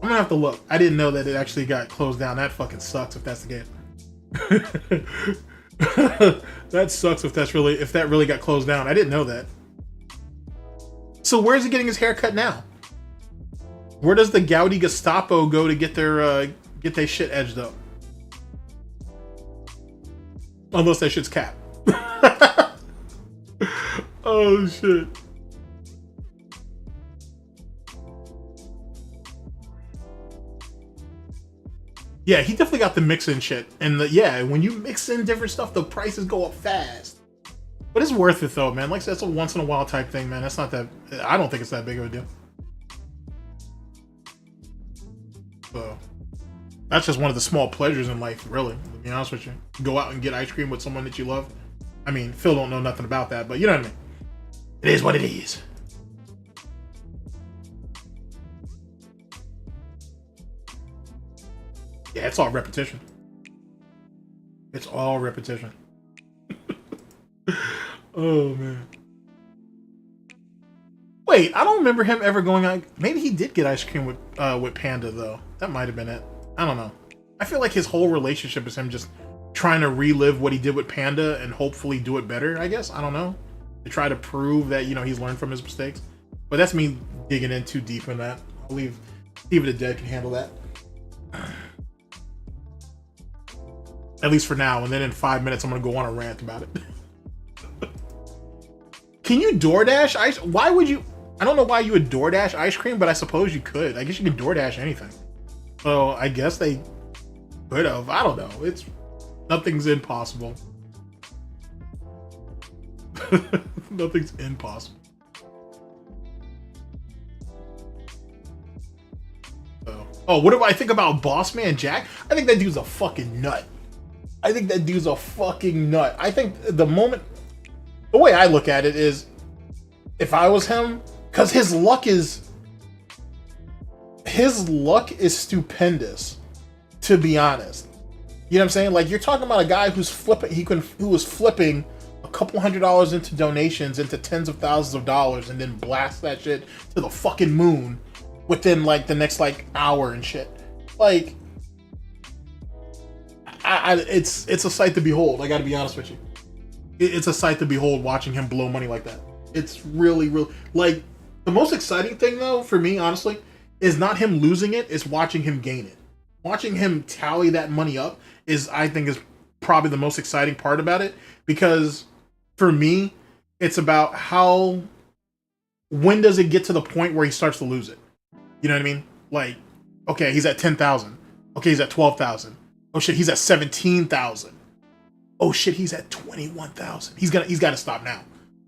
I'm gonna have to look. I didn't know that it actually got closed down. That fucking sucks if that's the case. That sucks if that really got closed down. I didn't know that. So where's he getting his hair cut now? Where does the Gaudi Gestapo go to get their shit edged up? Unless that shit's cap. Oh shit. Yeah, he definitely got the mix-in shit. And when you mix in different stuff, the prices go up fast. But it's worth it though, man. Like that's a once in a while type thing, man. That's not that, I don't think it's that big of a deal. So that's just one of the small pleasures in life, really, to be honest with you. Go out and get ice cream with someone that you love. I mean, Phil don't know nothing about that, but you know what I mean. It is what it is. Yeah, it's all repetition. It's all repetition. Oh, man. Wait, I don't remember him ever going on. Maybe he did get ice cream with Panda, though. That might have been it. I don't know. I feel like his whole relationship is him just trying to relive what he did with Panda and hopefully do it better, I guess. I don't know. To try to prove that, you know, he's learned from his mistakes. But that's me digging in too deep in that. I'll leave Steve the Dead can handle that. At least for now. And then in 5 minutes, I'm going to go on a rant about it. Can you DoorDash ice? Why would you? I don't know why you would DoorDash ice cream, but I suppose you could. I guess you can DoorDash anything. So I guess they could have. I don't know. Nothing's impossible. Nothing's impossible. So, oh, what do I think about Boss Man Jack? I think that dude's a fucking nut. I think the way I look at it is, if I was him, because his luck is stupendous, to be honest. You know what I'm saying? Like, you're talking about a guy who's who was flipping a couple $100s into donations into tens of thousands of dollars, and then blast that shit to the fucking moon within like the next like hour and shit. Like, it's a sight to behold. I got to be honest with you. It's a sight to behold watching him blow money like that. It's really, really, like, the most exciting thing though for me, honestly, is not him losing it. It's watching him gain it. Watching him tally that money up I think is probably the most exciting part about it, because for me, it's about when does it get to the point where he starts to lose it? You know what I mean? Like, okay, he's at 10,000. Okay, he's at 12,000. Oh shit, he's at 17,000. Oh shit, he's at 21,000. He's got to stop now.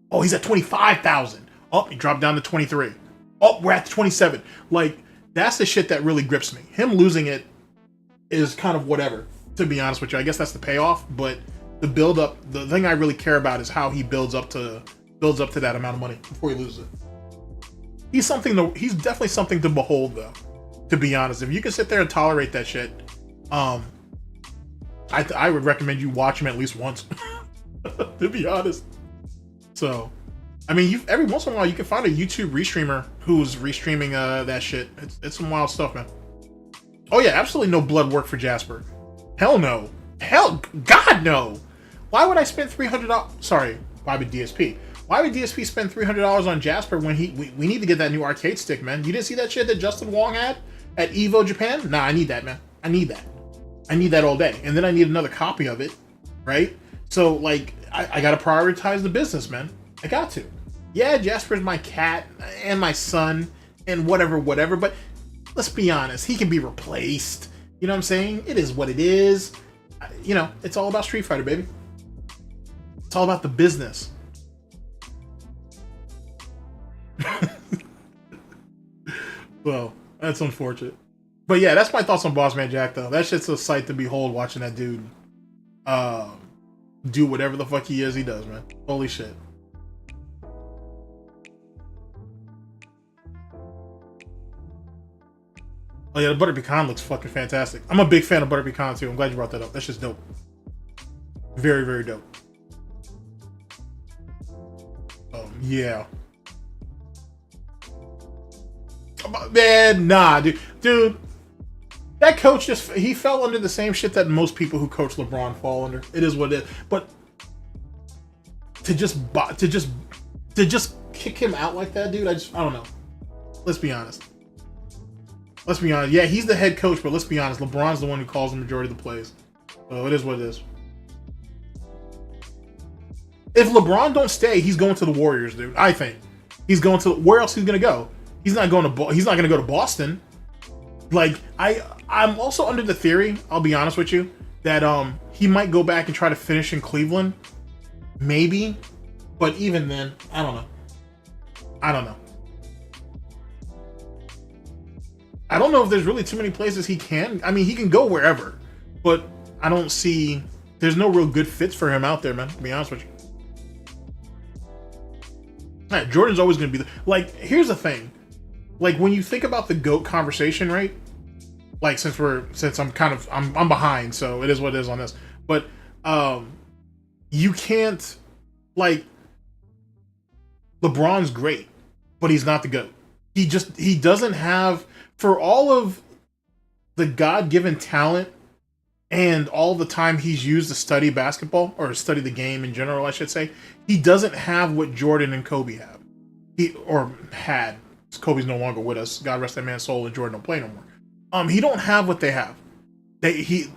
Oh, he's at 25,000. Oh, he dropped down to 23. Oh, we're at 27. Like, that's the shit that really grips me. Him losing it is kind of whatever, to be honest with you. I guess that's the payoff, but the build up, the thing I really care about is how he builds up to that amount of money before he loses it. He's definitely something to behold though, to be honest. If you can sit there and tolerate that shit, I would recommend you watch him at least once, to be honest. So, I mean, every once in a while you can find a YouTube restreamer who's restreaming that shit. It's some wild stuff, man. Oh yeah, absolutely no blood work for Jasper. Hell no. God no. Why would I spend $300? Sorry, why would DSP? Why would DSP spend $300 on Jasper when we need to get that new arcade stick, man? You didn't see that shit that Justin Wong had at Evo Japan? Nah, I need that, man. I need that all day. And then I need another copy of it, right? So, like, I gotta prioritize the business, man. I got to. yeah, Jasper's my cat and my son and whatever, but let's be honest, he can be replaced. You know what I'm saying? It is what it is. You know, it's all about Street Fighter, baby. It's all about the business. Well, that's unfortunate. But yeah, that's my thoughts on Boss Man Jack, though. That shit's a sight to behold watching that dude do whatever the fuck he does, man. Holy shit. Oh yeah, the butter pecan looks fucking fantastic. I'm a big fan of butter pecan too. I'm glad you brought that up. That's just dope. Very, very dope. Yeah. Man, nah, dude. That coach he fell under the same shit that most people who coach LeBron fall under. It is what it is. But to just kick him out like that, dude, I don't know. Let's be honest. Yeah, he's the head coach, but let's be honest. LeBron's the one who calls the majority of the plays. So it is what it is. If LeBron don't stay, he's going to the Warriors, dude. I think he's going to where else he's gonna go. He's not going to go to Boston. Like I'm also under the theory, I'll be honest with you, that he might go back and try to finish in Cleveland. Maybe. But even then, I don't know. I don't know if there's really too many places he can. I mean, he can go wherever, but I don't see there's no real good fits for him out there, man, to be honest with you. All right, Jordan's always going to be like, here's the thing. Like, when you think about the GOAT conversation, right? Like, since I'm behind, so it is what it is on this. But you can't, like, LeBron's great, but he's not the GOAT. He doesn't have, for all of the God-given talent and all the time he's used to study basketball, or study the game in general, I should say, he doesn't have what Jordan and Kobe have. Had. Kobe's no longer with us. God rest that man's soul, and Jordan don't play no more. He don't have what they have. He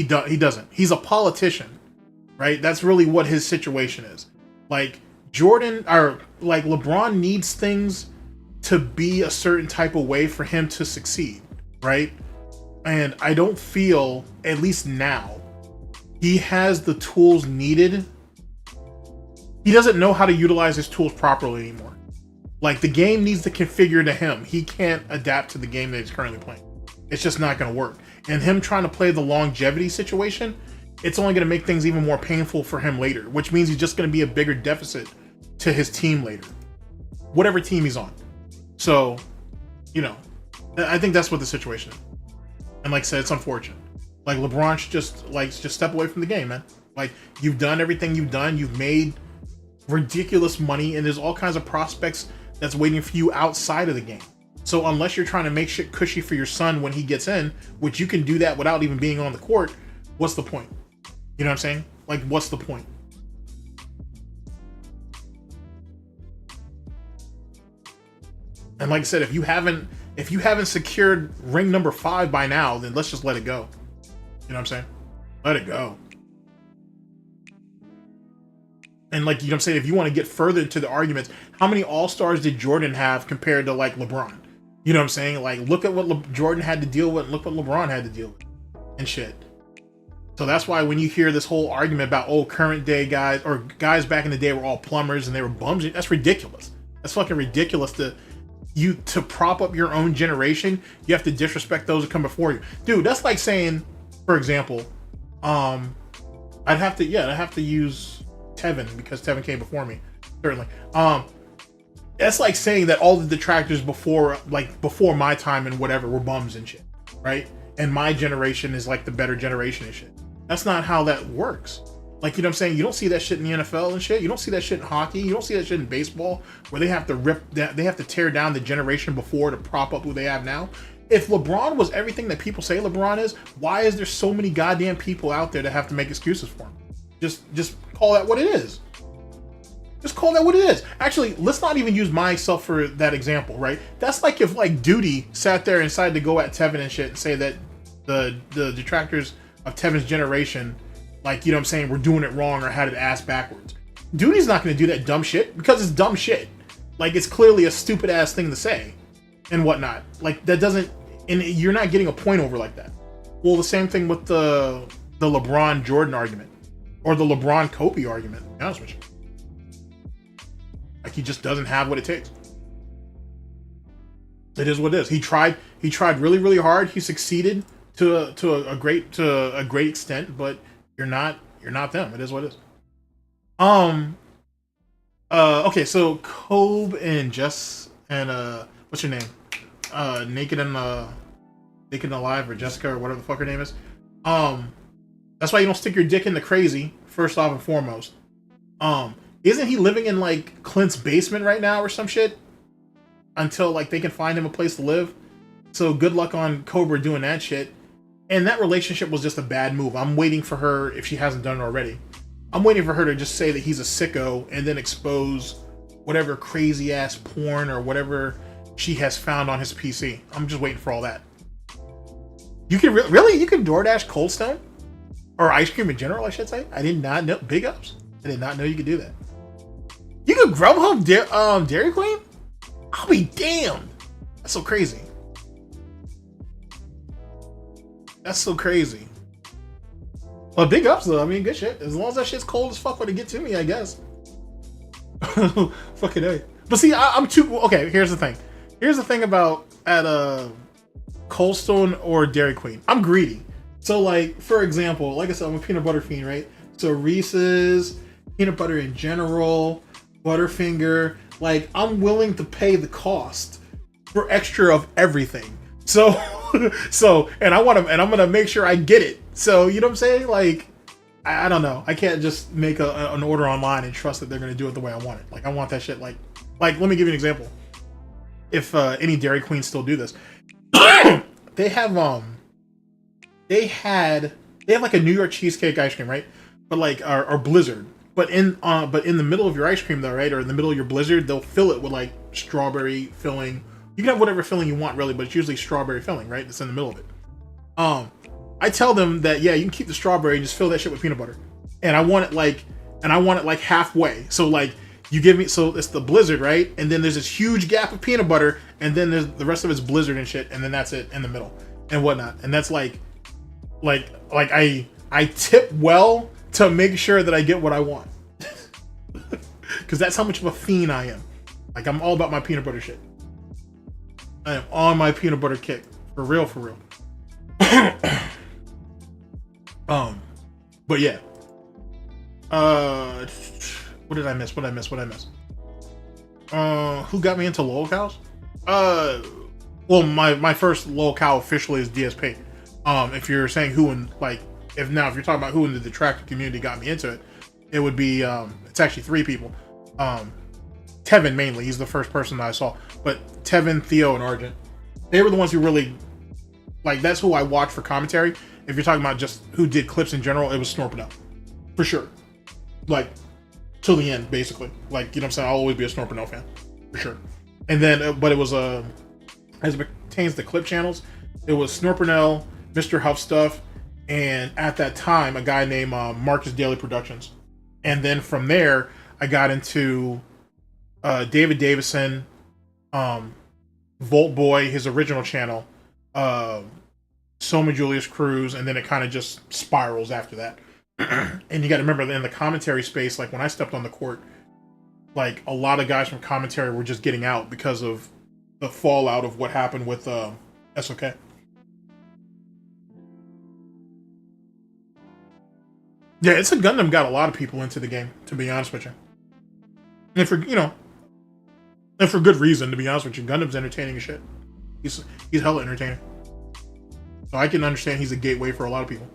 doesn't. He's a politician, right? That's really what his situation is. Like Jordan, or like LeBron needs things to be a certain type of way for him to succeed, right? And I don't feel, at least now, he has the tools needed. He doesn't know how to utilize his tools properly anymore. Like, the game needs to configure to him. He can't adapt to the game that he's currently playing. It's just not going to work. And him trying to play the longevity situation, it's only going to make things even more painful for him later, which means he's just going to be a bigger deficit to his team later. Whatever team he's on. So, you know, I think that's what the situation is. And like I said, it's unfortunate. Like, LeBron should just step away from the game, man. Like, you've done everything you've done. You've made ridiculous money, and there's all kinds of prospects that's waiting for you outside of the game. So unless you're trying to make shit cushy for your son when he gets in, which you can do that without even being on the court, what's the point? You know what I'm saying? Like, what's the point? And like I said, if you haven't secured ring number 5 by now, then let's just let it go. You know what I'm saying? Let it go. And like, you know what I'm saying, if you want to get further into the arguments, how many All-Stars did Jordan have compared to like LeBron? You know what I'm saying? Like, look at what Jordan had to deal with, and look what LeBron had to deal with and shit. So that's why when you hear this whole argument about, oh, current day guys, or guys back in the day were all plumbers and they were bums, that's ridiculous. That's fucking ridiculous to prop up your own generation. You have to disrespect those that come before you. Dude, that's like saying, for example, I'd have to use Tevin, because Tevin came before me, certainly. That's like saying that all the detractors before my time and whatever were bums and shit, right? And my generation is like the better generation and shit. That's not how that works. Like, you know what I'm saying? You don't see that shit in the NFL and shit. You don't see that shit in hockey. You don't see that shit in baseball, where they have to tear down the generation before to prop up who they have now. If LeBron was everything that people say LeBron is, why is there so many goddamn people out there that have to make excuses for him? Just call that what it is. Just call that what it is. Actually, let's not even use myself for that example, right? That's like if like Duty sat there and decided to go at Tevin and shit and say that the detractors of Tevin's generation, like, you know what I'm saying, were doing it wrong or had it ass backwards. Duty's not going to do that dumb shit because it's dumb shit. Like, it's clearly a stupid ass thing to say and whatnot. Like, that doesn't, and you're not getting a point over like that. Well, the same thing with the LeBron Jordan argument or the LeBron Kobe argument. To be honest with you, like, he just doesn't have what it takes. It is what it is. He tried really, really hard. He succeeded to a great extent, but you're not them. It is what it is. Okay, so Kobe and Jess and what's your name? Naked and Alive or Jessica or whatever the fuck her name is. That's why you don't stick your dick in the crazy, first off and foremost. Isn't he living in like Clint's basement right now or some shit? Until like they can find him a place to live. So good luck on Cobra doing that shit. And that relationship was just a bad move. I'm waiting for her, if she hasn't done it already, I'm waiting for her to just say that he's a sicko and then expose whatever crazy ass porn or whatever she has found on his PC. I'm just waiting for all that. You can really, you can DoorDash Cold Stone? Or ice cream in general, I should say. I did not know. Big ups. I did not know you could do that. You could Grubhub Dairy Queen? I'll be damned. That's so crazy. That's so crazy. Well, big ups though. I mean, good shit. As long as that shit's cold as fuck when it get to me, I guess. Fucking A. But see, I'm too... Okay, here's the thing. Here's the thing about at Cold Stone or Dairy Queen. I'm greedy. So, like, for example, like I said, I'm a peanut butter fiend, right? So Reese's, peanut butter in general, Butterfinger... Like, I'm willing to pay the cost for extra of everything. So, and I'm gonna make sure I get it. So, you know what I'm saying? Like, I don't know. I can't just make an order online and trust that they're gonna do it the way I want it. Like, I want that shit. Like, let me give you an example. If any Dairy Queens still do this, they have like a New York cheesecake ice cream, right? But like, or Blizzard. But in the middle of your ice cream though, right, or in the middle of your Blizzard, they'll fill it with like strawberry filling. You can have whatever filling you want, really, but it's usually strawberry filling, right? It's in the middle of it. I tell them that yeah, you can keep the strawberry and just fill that shit with peanut butter, and I want it like halfway. So like you give me, so it's the Blizzard, right, and then there's this huge gap of peanut butter, and then there's the rest of it's Blizzard and shit, and then that's it in the middle and whatnot, and that's like I tip well to make sure that I get what I want. Because that's how much of a fiend I am. Like, I'm all about my peanut butter shit. I am on my peanut butter kick. For real, for real. But yeah. What did I miss? Who got me into lolcows? Well, my first lolcow officially is DSP. If you're saying who in, like, if you're talking about who in the detractor community got me into it, it would be, it's actually 3 people. Tevin mainly, he's the first person that I saw. But Tevin, Theo, and Argent. They were the ones who really, like, that's who I watched for commentary. If you're talking about just who did clips in general, it was Snorpinel. For sure. Like, till the end, basically. Like, you know what I'm saying? I'll always be a Snorpinel fan. For sure. And then, but it was, as it pertains to clip channels, it was Snorpinel, Mr. Huff Stuff, and at that time, a guy named Marcus Daily Productions. And then from there, I got into David Davison, Volt Boy, his original channel, Soma Julius Cruz, and then it kind of just spirals after that. And you got to remember that in the commentary space, like when I stepped on the court, like a lot of guys from commentary were just getting out because of the fallout of what happened with SOK. Yeah, it's a Gundam got a lot of people into the game, to be honest with you. And for, you know, and for good reason, to be honest with you. Gundam's entertaining as shit. He's hella entertaining. So I can understand he's a gateway for a lot of people.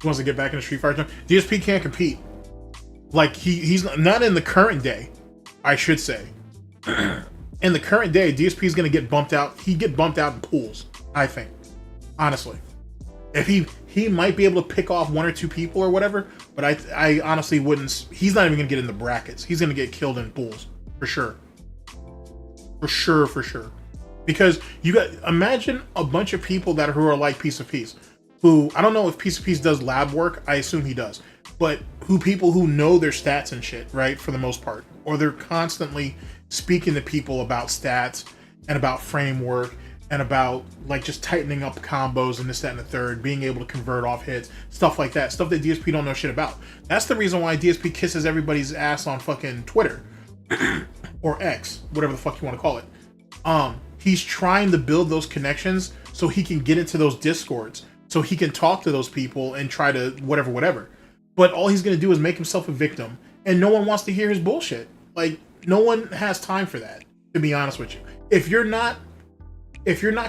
He wants to get back into Street Fighter. DSP can't compete. Like, he's not in the current day, I should say. In the current day, DSP is going to get bumped out. He'd get bumped out in pools, I think. Honestly. If he might be able to pick off 1 or 2 people or whatever, but I honestly wouldn't. He's not even going to get in the brackets. He's going to get killed in pools. For sure. For sure. Because you got, imagine a bunch of people who are like Piece of Peace. who, I don't know if Piece of Piece does lab work, I assume he does, but people who know their stats and shit, right, for the most part, or they're constantly speaking to people about stats and about framework and about like just tightening up combos and this, that, and the third, being able to convert off hits, stuff like that, stuff that DSP don't know shit about. That's the reason why DSP kisses everybody's ass on fucking Twitter or X, whatever the fuck you want to call it. He's trying to build those connections so he can get into those discords, so he can talk to those people and try to whatever. But all he's gonna do is make himself a victim, and no one wants to hear his bullshit. Like, no one has time for that, to be honest with you. If you're not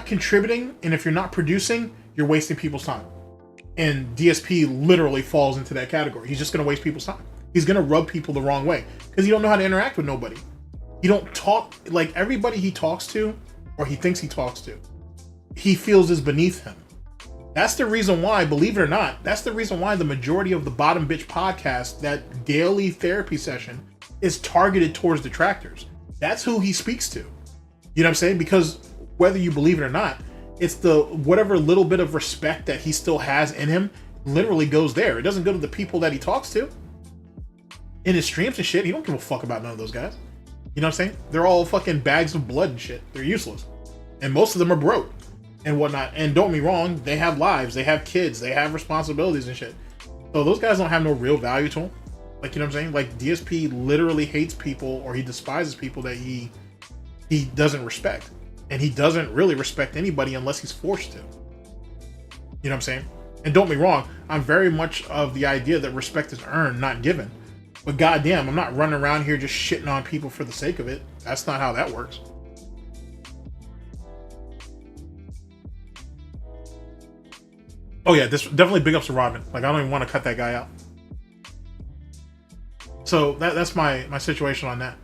contributing and if you're not producing, you're wasting people's time. And DSP literally falls into that category. He's just gonna waste people's time. He's gonna rub people the wrong way because he don't know how to interact with nobody. He don't talk, like, everybody he talks to, or he thinks he talks to, he feels is beneath him. That's the reason why, believe it or not, that's the reason why the majority of the Bottom Bitch podcast, that daily therapy session, is targeted towards detractors. That's who he speaks to. You know what I'm saying? Because whether you believe it or not, it's the whatever little bit of respect that he still has in him literally goes there. It doesn't go to the people that he talks to. In his streams and shit, he don't give a fuck about none of those guys. You know what I'm saying? They're all fucking bags of blood and shit. They're useless. And most of them are broke and whatnot. And don't get me wrong, they have lives, they have kids, they have responsibilities and shit. So those guys don't have no real value to them. Like, you know what I'm saying? Like, DSP literally hates people, or he despises people that he doesn't respect. And he doesn't really respect anybody unless he's forced to. You know what I'm saying? And don't get me wrong, I'm very much of the idea that respect is earned, not given. But goddamn, I'm not running around here just shitting on people for the sake of it. That's not how that works. Oh yeah, this definitely big ups to Rodman. Like, I don't even want to cut that guy out. So that's my situation on that.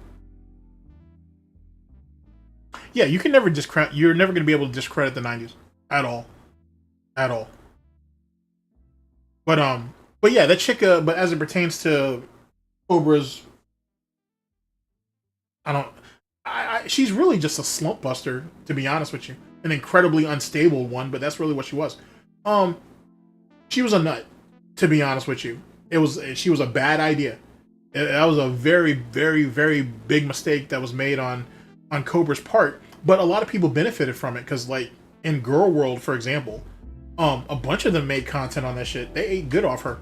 Yeah, you can never discredit. You're never going to be able to discredit the 90s at all. But yeah, that chick. But as it pertains to Cobra's, she's really just a slump buster, to be honest with you. An incredibly unstable one, but that's really what she was. She was a nut, to be honest with you. She was a bad idea. That was a very, very, very big mistake that was made on Cobra's part. But a lot of people benefited from it because, like, in Girl World, for example, a bunch of them made content on that shit. They ate good off her.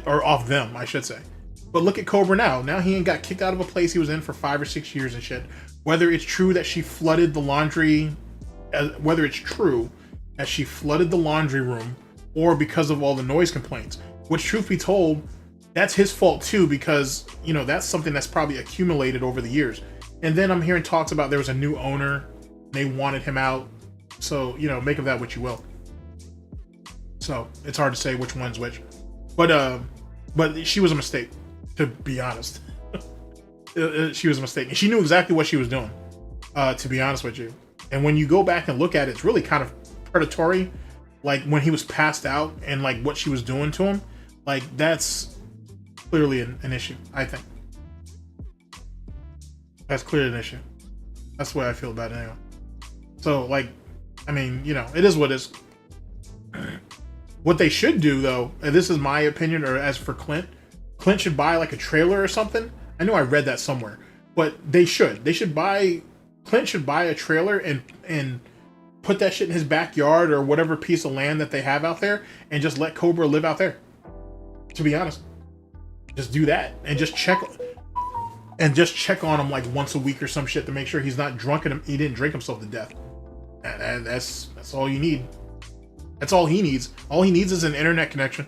Or off them, I should say. But look at Cobra now. Now he ain't got kicked out of a place he was in for 5 or 6 years and shit. Whether it's true that she flooded the laundry, whether it's true that she flooded the laundry room, or because of all the noise complaints, which, truth be told, that's his fault too, because, you know, that's something that's probably accumulated over the years. And then I'm hearing talks about there was a new owner, they wanted him out. So, you know, make of that what you will. So it's hard to say which one's which. But she was a mistake, to be honest. She was a mistake. And she knew exactly what she was doing, to be honest with you. And when you go back and look at it, it's really kind of predatory. Like, when he was passed out and, like, what she was doing to him, like, that's clearly an issue, I think. That's clearly an issue. That's the way I feel about it anyway. So, like, I mean, you know, it is what it is. What they should do, though, and this is my opinion, or as for Clint should buy, like, a trailer or something. I know I read that somewhere, but they should. Clint should buy a trailer and put that shit in his backyard or whatever piece of land that they have out there, and just let Cobra live out there. To be honest, just do that and just check on him like once a week or some shit to make sure he's not drunk and he didn't drink himself to death. And that's all you need. That's all he needs. All he needs is an internet connection,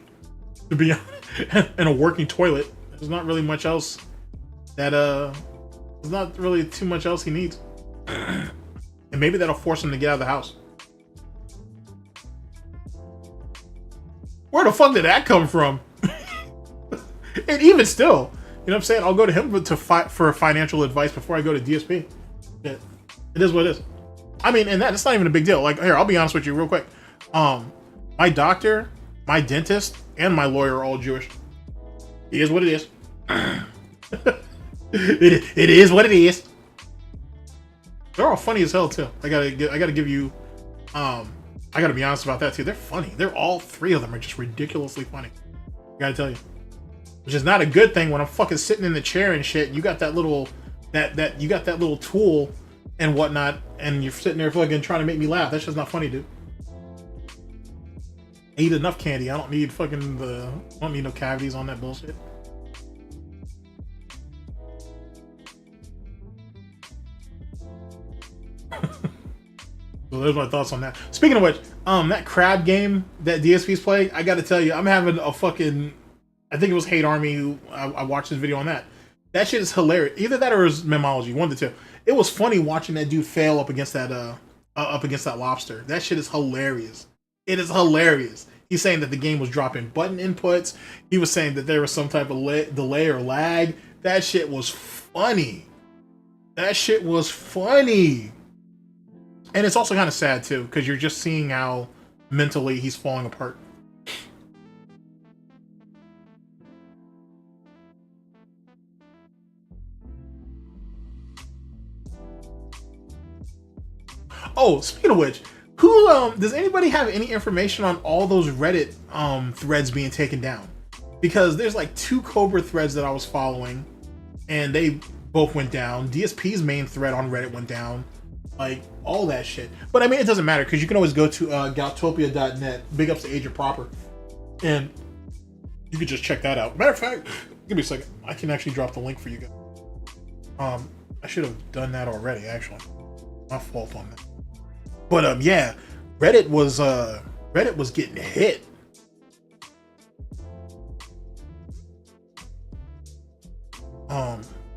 to be honest, and a working toilet. There's not really much else there's not really too much else he needs. And maybe that'll force him to get out of the house. Where the fuck did that come from? And even still, you know what I'm saying? I'll go to him for financial advice before I go to DSP. Yeah, it is what it is. I mean, and that's not even a big deal. Like, here, I'll be honest with you real quick. My doctor, my dentist, and my lawyer are all Jewish. It is what it is. It is what it is. They're all funny as hell too. I gotta give you I gotta be honest about that too. They're funny. They're all three of them are just ridiculously funny. Gotta tell you, which is not a good thing when I'm fucking sitting in the chair and shit. You got that little you got that little tool and whatnot, and you're sitting there fucking trying to make me laugh. That's just not funny, dude. I eat enough candy. I don't need fucking I don't need no cavities on that bullshit. So there's my thoughts on that. Speaking of which, that crab game that DSP's playing, I gotta tell you, I'm having a fucking, I think it was Hate Army who I watched his video on that. That shit is hilarious. Either that or it was Memology, one of the two. It was funny watching that dude fail up against that lobster. That shit is hilarious. It is hilarious. He's saying that the game was dropping button inputs. He was saying that there was some type of delay or lag. That shit was funny. That shit was funny. And it's also kind of sad too, because you're just seeing how mentally he's falling apart. Oh, speaking of which, who does anybody have any information on all those Reddit threads being taken down? Because there's like 2 Cobra threads that I was following, and they both went down. DSP's main thread on Reddit went down. Like, all that shit. But I mean, it doesn't matter, because you can always go to galtopia.net, big ups to Agent Proper, and you can just check that out. Matter of fact, give me a second. I can actually drop the link for you guys. I should have done that already, actually. My fault on that. But yeah, Reddit was getting hit.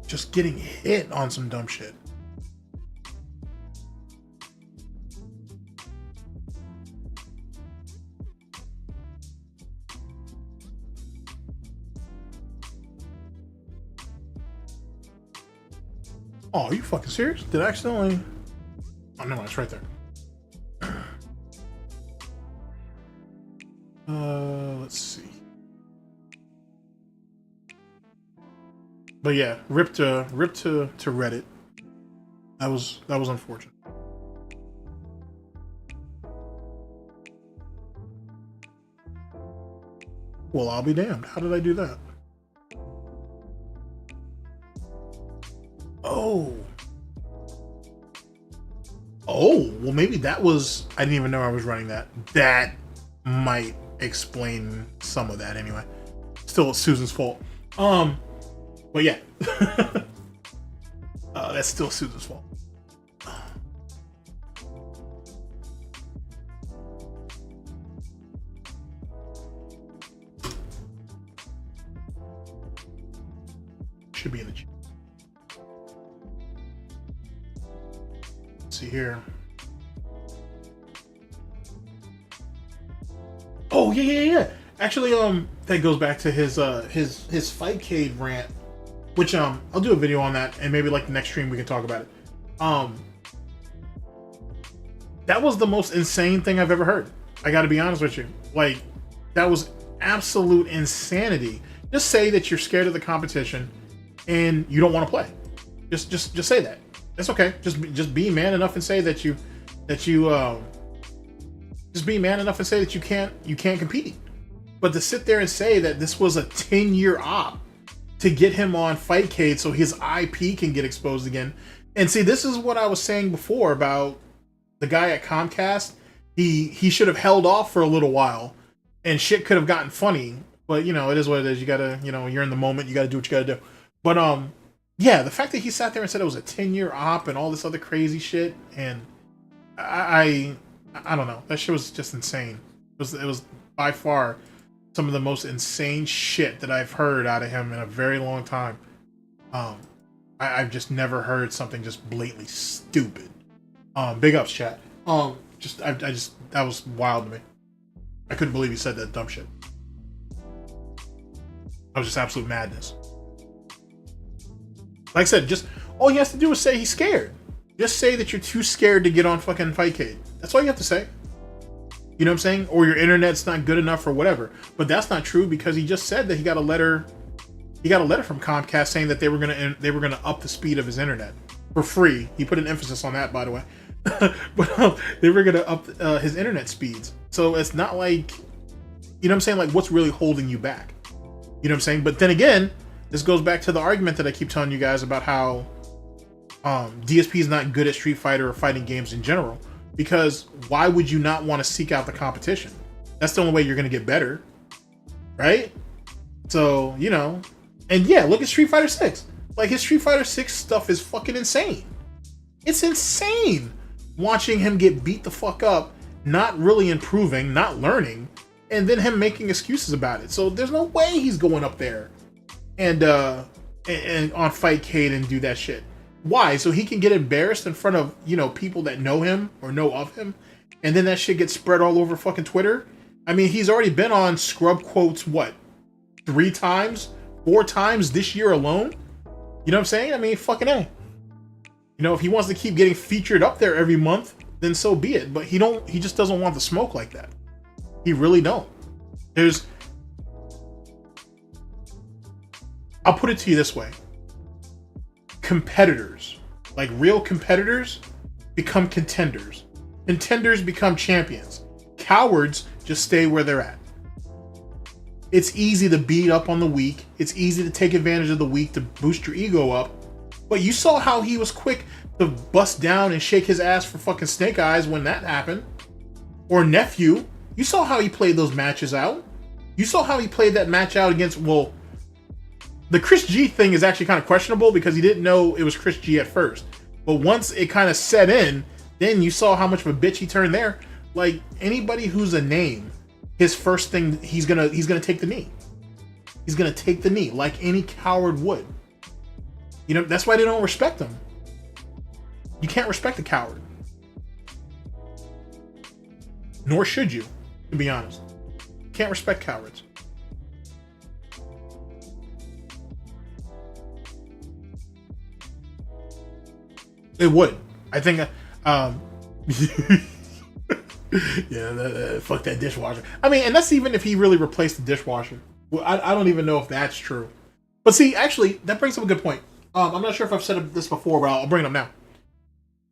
Just getting hit on some dumb shit. Oh, are you fucking serious? Did I accidentally? Oh no, it's right there. Let's see. But yeah, rip to Reddit. That was unfortunate. Well, I'll be damned. How did I do that? Oh, well, maybe that was, I didn't even know I was running that. That might explain some of that anyway. Still, it's Susan's fault. But yeah. That's still Susan's fault. Should be in the chat. See here. Oh yeah. Actually, that goes back to his Fightcade rant, which I'll do a video on that, and maybe like the next stream we can talk about it. That was the most insane thing I've ever heard. I got to be honest with you. Like, that was absolute insanity. Just say that you're scared of the competition and you don't want to play. Just say that. That's okay. Just be man enough and say that you just be man enough and say that you can't compete. But to sit there and say that this was a 10-year op to get him on Fightcade so his IP can get exposed again. And see, this is what I was saying before about the guy at Comcast. He should have held off for a little while and shit could have gotten funny. But, you know, it is what it is. You gotta, you know, you're in the moment. You gotta do what you gotta do. But, yeah, the fact that he sat there and said it was a 10-year op and all this other crazy shit, and I don't know. That shit was just insane. It was by far some of the most insane shit that I've heard out of him in a very long time. I've just never heard something just blatantly stupid. Big ups, chat. That was wild to me. I couldn't believe he said that dumb shit. That was just absolute madness. Like I said, just all he has to do is say he's scared. Just say that you're too scared to get on fucking Fightcade. That's all you have to say. You know what I'm saying? Or your internet's not good enough or whatever. But that's not true because he just said that he got a letter. He got a letter from Comcast saying that they were gonna up the speed of his internet for free. He put an emphasis on that, by the way. but they were gonna up his internet speeds. So it's not like, you know what I'm saying? Like, what's really holding you back? You know what I'm saying? But then again, this goes back to the argument that I keep telling you guys about how DSP is not good at Street Fighter or fighting games in general. Because why would you not want to seek out the competition? That's the only way you're going to get better, right? So, you know, and yeah, look at Street Fighter 6. Like, his Street Fighter 6 stuff is fucking insane. It's insane watching him get beat the fuck up, not really improving, not learning, and then him making excuses about it. So there's no way he's going up there and on falcxne and do that shit. Why? So he can get embarrassed in front of, you know, people that know him or know of him, and then that shit gets spread all over fucking Twitter. I mean, he's already been on scrub quotes, what, 3 times, 4 times this year alone? You know what I'm saying? I mean, fucking A. You know, if he wants to keep getting featured up there every month, then so be it. But he just doesn't want the smoke like that. He really don't. I'll put it to you this way. Competitors, like real competitors, become contenders. Contenders become champions. Cowards just stay where they're at. It's easy to beat up on the weak. It's easy to take advantage of the weak to boost your ego up. But you saw how he was quick to bust down and shake his ass for fucking Snake Eyes when that happened. Or Nephew. You saw how he played those matches out. You saw how he played that match out against, well, the Chris G thing is actually kind of questionable because he didn't know it was Chris G at first. But once it kind of set in, then you saw how much of a bitch he turned there. Like, anybody who's a name, his first thing, he's gonna take the knee. He's gonna take the knee like any coward would. You know, that's why they don't respect him. You can't respect a coward. Nor should you, to be honest. You can't respect cowards. It would. I think, yeah, fuck that dishwasher. I mean, and that's even if he really replaced the dishwasher. Well, I don't even know if that's true. But see, actually, that brings up a good point. I'm not sure if I've said this before, but I'll bring it up now.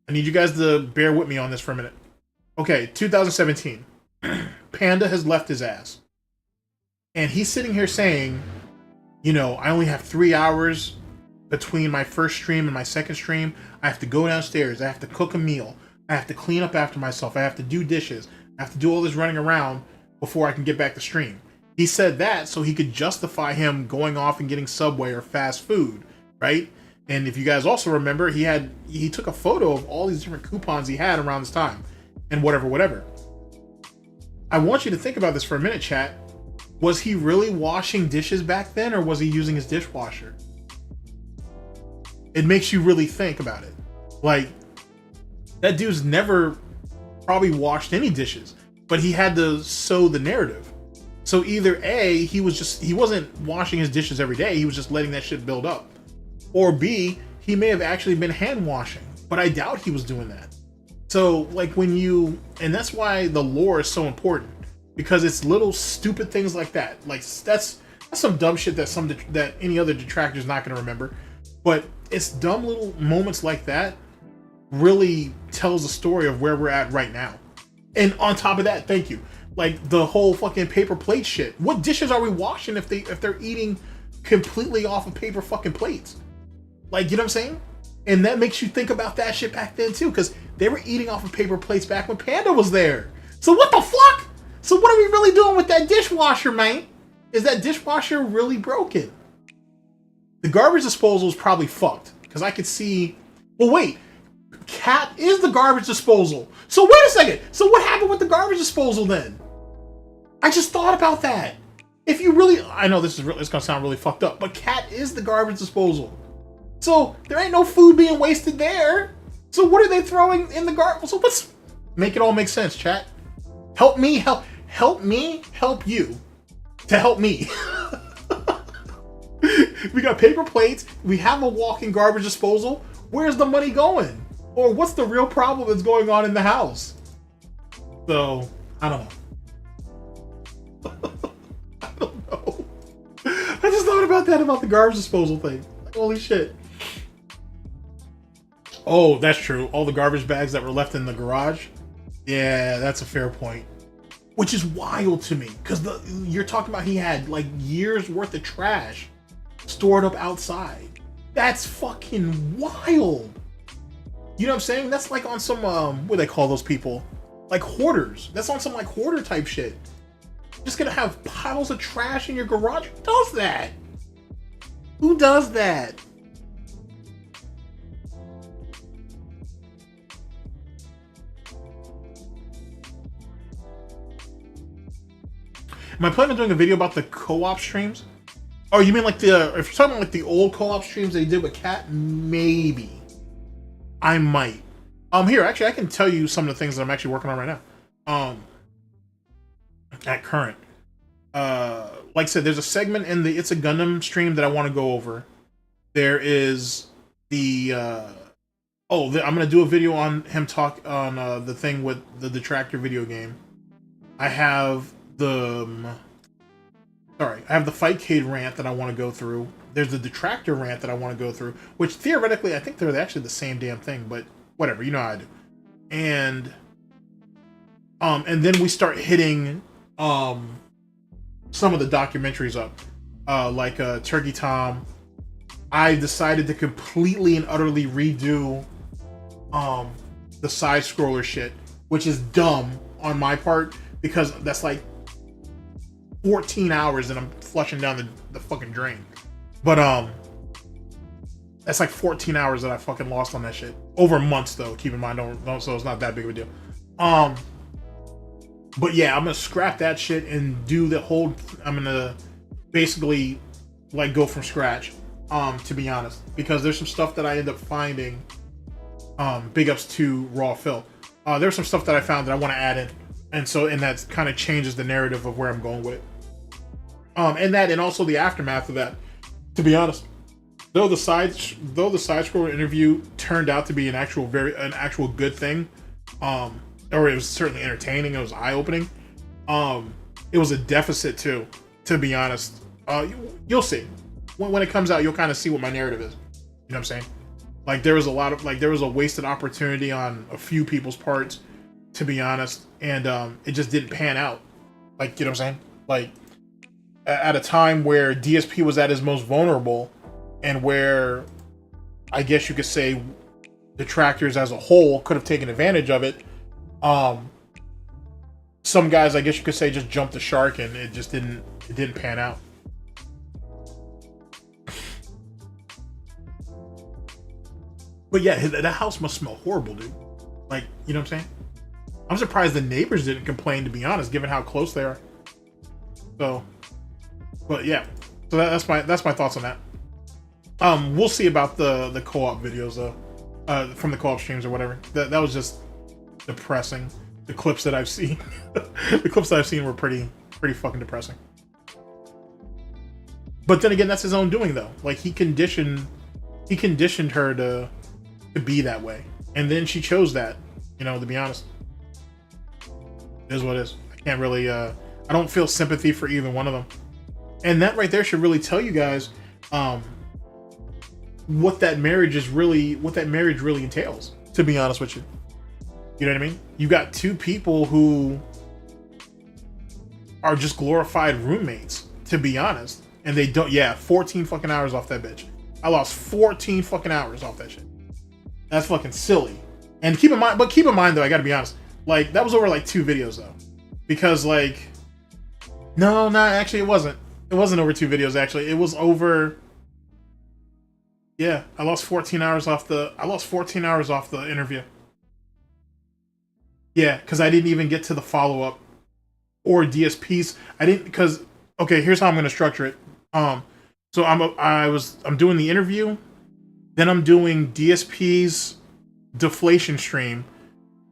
I need you guys to bear with me on this for a minute. Okay, 2017. Panda has left his ass. And he's sitting here saying, you know, I only have 3 hours between my first stream and my second stream. I have to go downstairs. I have to cook a meal. I have to clean up after myself. I have to do dishes. I have to do all this running around before I can get back to stream. He said that so he could justify him going off and getting Subway or fast food, right? And if you guys also remember, he took a photo of all these different coupons he had around this time and whatever. I want you to think about this for a minute, chat. Was he really washing dishes back then, or was he using his dishwasher? It makes you really think about it. Like, that dude's never probably washed any dishes, but he had to sew the narrative. So either A, he wasn't washing his dishes every day, he was just letting that shit build up. Or B, he may have actually been hand washing, but I doubt he was doing that. So, like, and that's why the lore is so important, because it's little stupid things like that. Like, that's some dumb shit that any other detractor's not going to remember. But it's dumb little moments like that really tells the story of where we're at right now. And on top of that, thank you. Like, the whole fucking paper plate shit. What dishes are we washing if they're eating completely off of paper fucking plates? Like, you know what I'm saying? And that makes you think about that shit back then too, because they were eating off of paper plates back when Panda was there. So what the fuck? So what are we really doing with that dishwasher, man? Is that dishwasher really broken? The garbage disposal is probably fucked, because I could see... Well, wait. Cat is the garbage disposal. So wait a second. So what happened with the garbage disposal then? I just thought about that. If you really... I know it's going to sound really fucked up, but Cat is the garbage disposal. So there ain't no food being wasted there. So what are they throwing in the garbage? So let's make it all make sense, chat. Help me help you to help me. We got paper plates. We have a walking garbage disposal. Where's the money going? Or what's the real problem that's going on in the house? So, I don't know. I don't know. I just thought about that, about the garbage disposal thing. Holy shit. Oh, that's true. All the garbage bags that were left in the garage. Yeah, that's a fair point. Which is wild to me, because you're talking about he had like years worth of trash stored up outside. That's fucking wild. You know what I'm saying? That's like on some what do they call those people? Like hoarders. That's on some like hoarder type shit. You're just gonna have piles of trash in your garage. Who does that? Who does that? Am I planning on doing a video about the co-op streams? Oh, you mean like if you're talking like the old co-op streams they did with Cat? Maybe. I might. Here, actually, I can tell you some of the things that I'm actually working on right now. At current. Like I said, there's a segment in the It's a Gundam stream that I want to go over. There is the, I'm going to do a video on him talk on the thing with the Detractor video game. I have I have the Fightcade rant that I want to go through. There's the Detractor rant that I want to go through, which theoretically I think they're actually the same damn thing, but whatever, you know how I do. And then we start hitting some of the documentaries up, like Turkey Tom. I decided to completely and utterly redo the side scroller shit, which is dumb on my part because that's like 14 hours and I'm flushing down the fucking drain. But that's like 14 hours that I fucking lost on that shit. Over months though, keep in mind, don't so it's not that big of a deal. But yeah, I'm gonna scrap that shit and do the whole, I'm gonna basically like go from scratch, to be honest. Because there's some stuff that I end up finding, big ups to Raw Phil. There's some stuff that I found that I want to add in. And that kind of changes the narrative of where I'm going with it. And also the aftermath of that, to be honest. Though the side scroller interview turned out to be an actual good thing, or it was certainly entertaining, it was eye-opening. It was a deficit too, to be honest. You'll see. When it comes out, you'll kind of see what my narrative is. You know what I'm saying? Like there was a wasted opportunity on a few people's parts, to be honest, and it just didn't pan out. Like, you know what I'm saying? Like at a time where DSP was at his most vulnerable, and where I guess you could say detractors as a whole could have taken advantage of it. Some guys, I guess you could say, just jumped the shark, and it didn't pan out. But yeah, that house must smell horrible, dude. Like, you know what I'm saying? I'm surprised the neighbors didn't complain, to be honest, given how close they are. So, but yeah, so that's my thoughts on that. We'll see about the co-op videos though, from the co-op streams or whatever. That was just depressing. The clips that I've seen, the clips that I've seen were pretty fucking depressing. But then again, that's his own doing though. Like he conditioned her to be that way, and then she chose that. You know, to be honest, it is what it is. I can't really. I don't feel sympathy for either one of them, and that right there should really tell you guys what that marriage really entails. To be honest with you. You know what I mean? You got two people who are just glorified roommates, to be honest. And they don't, 14 fucking hours off that bitch. I lost 14 fucking hours off that shit. That's fucking silly. And keep in mind though, I gotta be honest, like, that was over like 2 videos though. Because like, no, actually it wasn't. It wasn't over 2 videos actually. It was over, I lost 14 hours off the interview. Yeah, because I didn't even get to the follow-up or DSPs. I didn't, because, okay, here's how I'm going to structure it. So I'm doing the interview, then I'm doing DSP's deflation stream,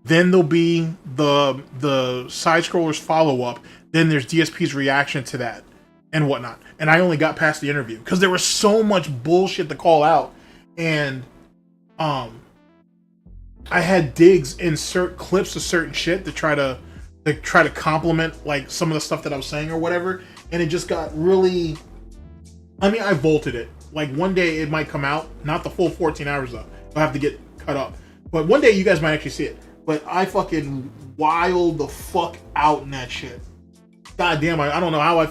then there'll be the side scrollers follow-up, then there's DSP's reaction to that and whatnot. And I only got past the interview because there was so much bullshit to call out, and I had Diggs insert clips of certain shit to try to compliment like some of the stuff that I was saying or whatever, and it just got really. I mean, I volted it. Like one day it might come out, not the full 14 hours though. I'll have to get cut up. But one day you guys might actually see it. But I fucking wild the fuck out in that shit. God damn, I don't know how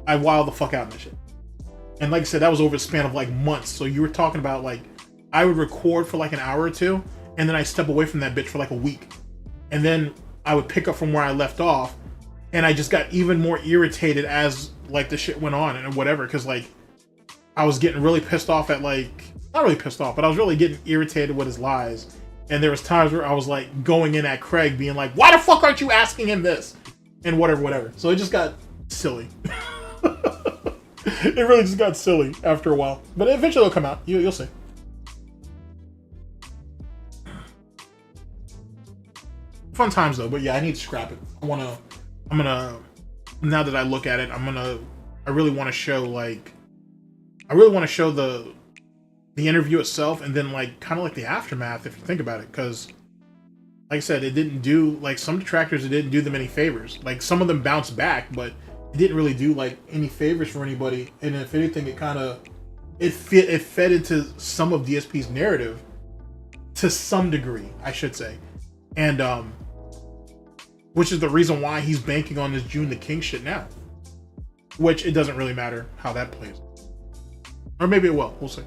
I wild the fuck out in that shit. And like I said, that was over a span of like months. So you were talking about like, I would record for like an hour or two, and then I step away from that bitch for like a week. And then I would pick up from where I left off, and I just got even more irritated as like the shit went on and whatever. Cause like, I was getting really pissed off at like, not really pissed off, but I was really getting irritated with his lies. And there was times where I was like going in at Craig being like, why the fuck aren't you asking him this? And whatever. So it just got silly. It really just got silly after a while. But eventually it'll come out. You'll see. Fun times though, but yeah, I need to scrap it. I'm gonna, now that I look at it, I really want to show like, the interview itself, and then like kind of like the aftermath if you think about it, because like I said, it didn't do, like some detractors, it didn't do them any favors. Like some of them bounced back, but it didn't really do like any favors for anybody. And if anything, it kind of it fed into some of DSP's narrative to some degree, I should say. And which is the reason why he's banking on this June the King shit now, which it doesn't really matter how that plays, or maybe it will, we'll see.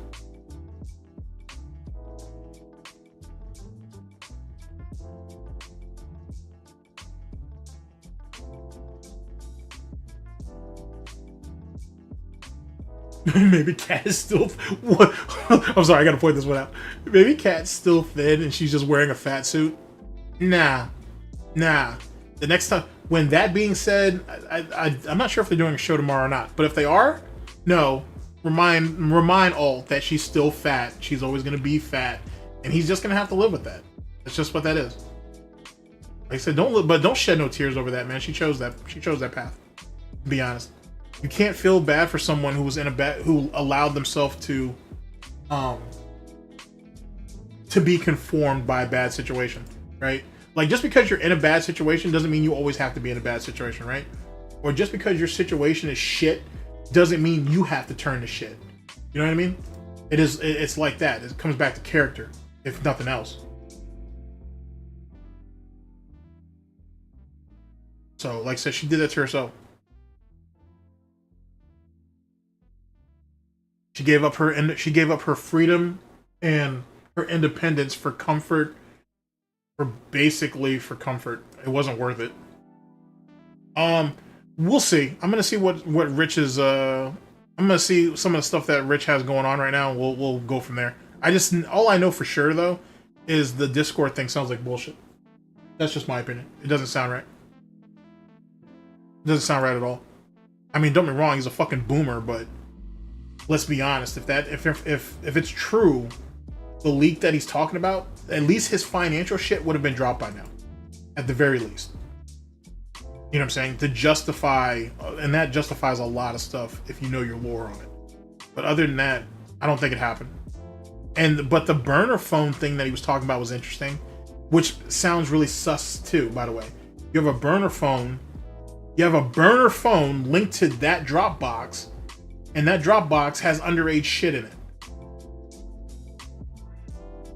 Maybe Cat is still what? I'm sorry, I gotta point this one out. Maybe Cat's still thin and she's just wearing a fat suit. Nah. The next time, when that being said, I'm not sure if they're doing a show tomorrow or not. But if they are, no, remind all that she's still fat. She's always gonna be fat, and he's just gonna have to live with that. That's just what that is. Like I said, don't shed no tears over that, man. She chose that path. To be honest. You can't feel bad for someone who was who allowed themselves to be conformed by a bad situation, right? Like, just because you're in a bad situation doesn't mean you always have to be in a bad situation, right? Or just because your situation is shit doesn't mean you have to turn to shit. You know what I mean? It's like that. It comes back to character, if nothing else. So, like I said, she did that to herself. She gave up her freedom and her independence for comfort, for comfort. It wasn't worth it. We'll see. I'm gonna see what Rich is. I'm gonna see some of the stuff that Rich has going on right now. And we'll go from there. All I know for sure though is the Discord thing sounds like bullshit. That's just my opinion. It doesn't sound right. It doesn't sound right at all. I mean, don't get me wrong. He's a fucking boomer, but let's be honest. If it's true, the leak that he's talking about, at least his financial shit would have been dropped by now, at the very least. You know what I'm saying? To justify, and that justifies a lot of stuff if you know your lore on it. But other than that, I don't think it happened. But the burner phone thing that he was talking about was interesting, which sounds really sus too, by the way. You have a burner phone linked to that Dropbox, and that Dropbox has underage shit in it.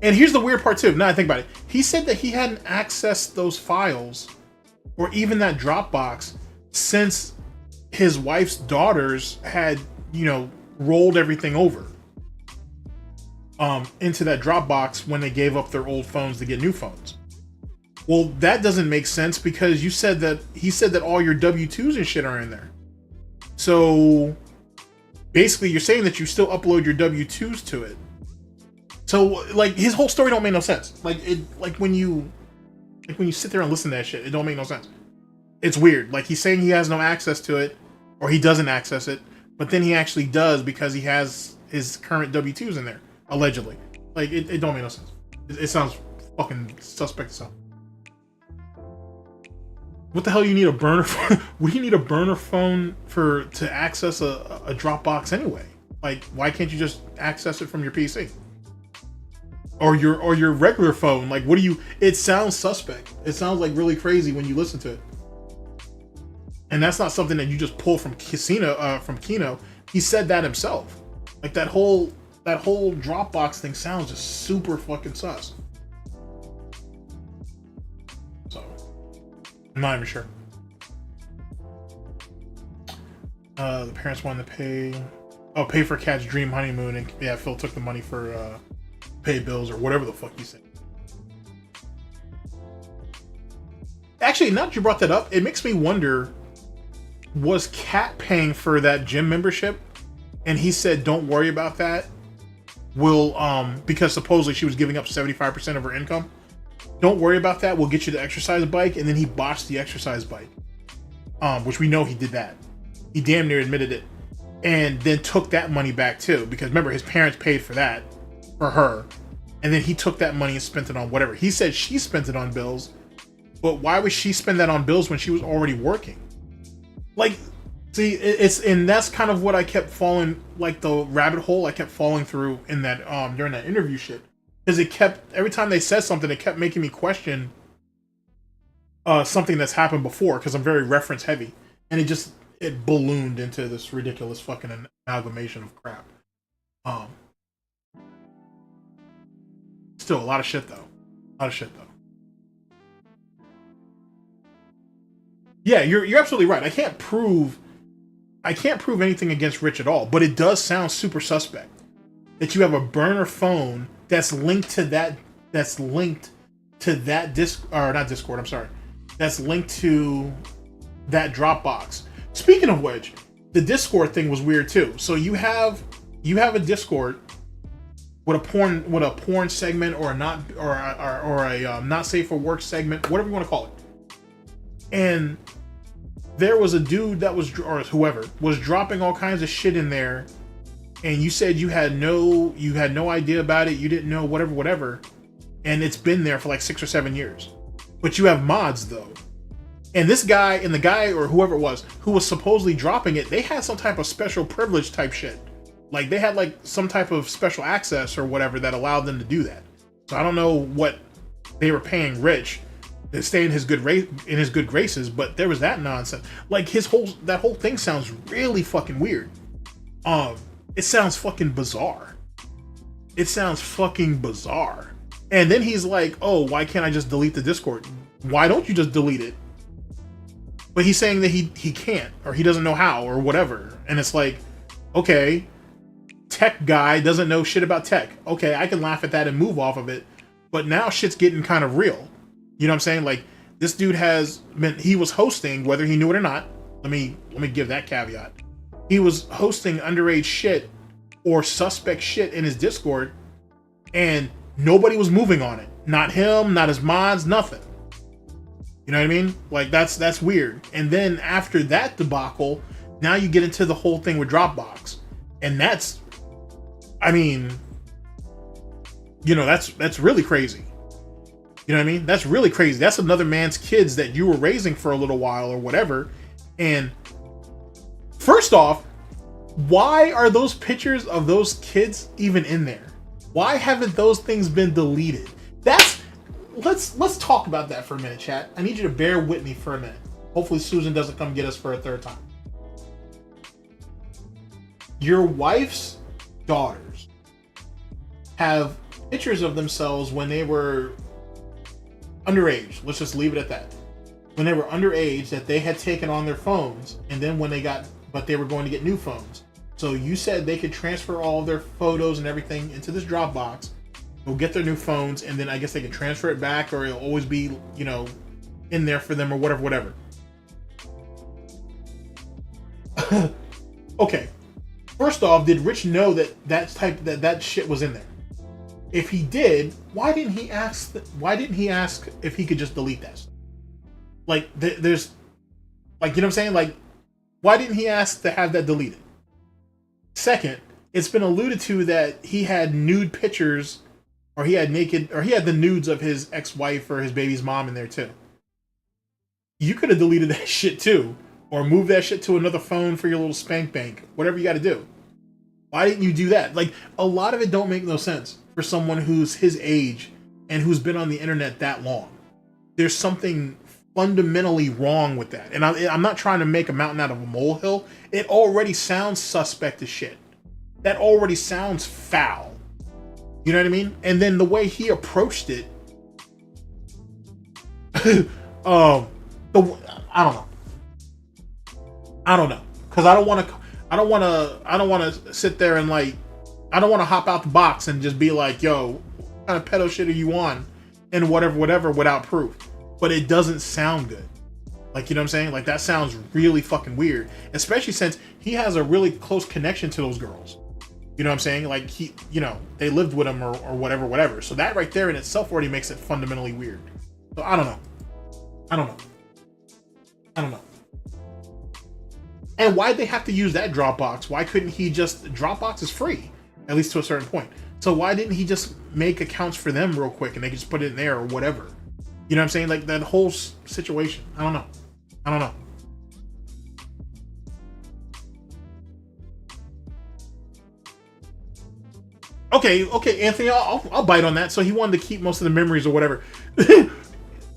And here's the weird part too, now I think about it. He said that he hadn't accessed those files, or even that Dropbox, since his wife's daughters had, rolled everything over into that Dropbox when they gave up their old phones to get new phones. Well, that doesn't make sense, because he said that all your W-2s and shit are in there. So basically you're saying that you still upload your W-2s to it. So like his whole story don't make no sense. Like when you sit there and listen to that shit, it don't make no sense. It's weird. Like he's saying he has no access to it, or he doesn't access it, but then he actually does because he has his current W-2s in there, allegedly. Like it don't make no sense. It sounds fucking suspect as hell. What the hell you need a burner phone? What do you need a burner phone to access a Dropbox anyway? Like, why can't you just access it from your PC? Or your regular phone? Like, it sounds suspect. It sounds like really crazy when you listen to it. And that's not something that you just pull from Kino. He said that himself. Like that whole that whole Dropbox thing sounds just super fucking sus. So, I'm not even sure. The parents wanted to pay for Cat's dream honeymoon, and yeah, Phil took the money for pay bills or whatever the fuck you said. Actually, now that you brought that up, it makes me wonder, was Cat paying for that gym membership? And he said, don't worry about that. We'll, because supposedly she was giving up 75% of her income. Don't worry about that. We'll get you the exercise bike. And then he botched the exercise bike. Which we know he did that. He damn near admitted it. And then took that money back too. Because remember, his parents paid for that. For her. And then he took that money and spent it on whatever. He said she spent it on bills. But why would she spend that on bills when she was already working? Like, see, and that's kind of what I kept falling, like the rabbit hole I kept falling through in that, during that interview shit. Because it kept, every time they said something, it kept making me question something that's happened before, because I'm very reference heavy. And it ballooned into this ridiculous fucking amalgamation of crap. Still, a lot of shit though. Yeah, you're absolutely right. I can't prove anything against Rich at all, but it does sound super suspect that you have a burner phone that's linked to that Discord, I'm sorry. That's linked to that Dropbox. Speaking of which, the Discord thing was weird too. So you have a Discord with a porn segment or a not safe for work segment, whatever you want to call it. And there was a dude that was, or whoever, was dropping all kinds of shit in there, and you said you had no idea about it, you didn't know whatever, and it's been there for like 6 or 7 years. But you have mods though. And this guy and the guy or whoever it was who was supposedly dropping it, they had some type of special privilege type shit. Like they had like some type of special access or whatever that allowed them to do that. So I don't know what they were paying Rich to stay in his good graces, but there was that nonsense. Like that whole thing sounds really fucking weird. It sounds fucking bizarre. And then he's like, "Oh, why can't I just delete the Discord? Why don't you just delete it?" But he's saying that he can't, or he doesn't know how, or whatever. And it's like, okay, tech guy doesn't know shit about tech. Okay, I can laugh at that and move off of it. But now shit's getting kind of real. You know what I'm saying? Like, this dude he was hosting, whether he knew it or not. Let me give that caveat. He was hosting underage shit or suspect shit in his Discord, and nobody was moving on it. Not him, not his mods, nothing. You know what I mean? Like, that's weird. And then after that debacle, now you get into the whole thing with Dropbox. And that's really crazy. You know what I mean? That's really crazy. That's another man's kids that you were raising for a little while or whatever. And first off, why are those pictures of those kids even in there? Why haven't those things been deleted? Let's talk about that for a minute, chat. I need you to bear with me for a minute. Hopefully Susan doesn't come get us for a third time. Your wife's daughters have pictures of themselves when they were underage. Let's just leave it at that. When they were underage, that they had taken on their phones, and then but they were going to get new phones. So you said they could transfer all of their photos and everything into this Dropbox. They'll get their new phones, and then I guess they can transfer it back, or it'll always be, in there for them or whatever. Okay. First off, did Rich know that shit was in there? If he did, why didn't he ask if he could just delete that stuff? Like, there's, like, you know what I'm saying? Like, why didn't he ask to have that deleted? Second, it's been alluded to that he had nude pictures, or he had the nudes of his ex-wife or his baby's mom in there too. You could have deleted that shit too, or moved that shit to another phone for your little spank bank, whatever you got to do. Why didn't you do that? Like, a lot of it don't make no sense for someone who's his age and who's been on the internet that long. There's something fundamentally wrong with that. And I'm not trying to make a mountain out of a molehill. It already sounds suspect as shit. that already sounds foul. You know what I mean? And then the way he approached it, I don't know, because I don't want to sit there and like, I don't want to hop out the box and just be like, yo, what kind of pedo shit are you on, and whatever without proof. But it doesn't sound good. Like, you know what I'm saying? Like, that sounds really fucking weird, especially since he has a really close connection to those girls. You know what I'm saying? Like, he, you know, they lived with him or whatever. So that right there in itself already makes it fundamentally weird. So I don't know. And why'd they have to use that Dropbox? Why couldn't he just... Dropbox is free, at least to a certain point. So why didn't he just make accounts for them real quick and they could just put it in there or whatever? You know what I'm saying? Like, that whole situation. I don't know. Okay, Anthony, I'll bite on that. So he wanted to keep most of the memories or whatever.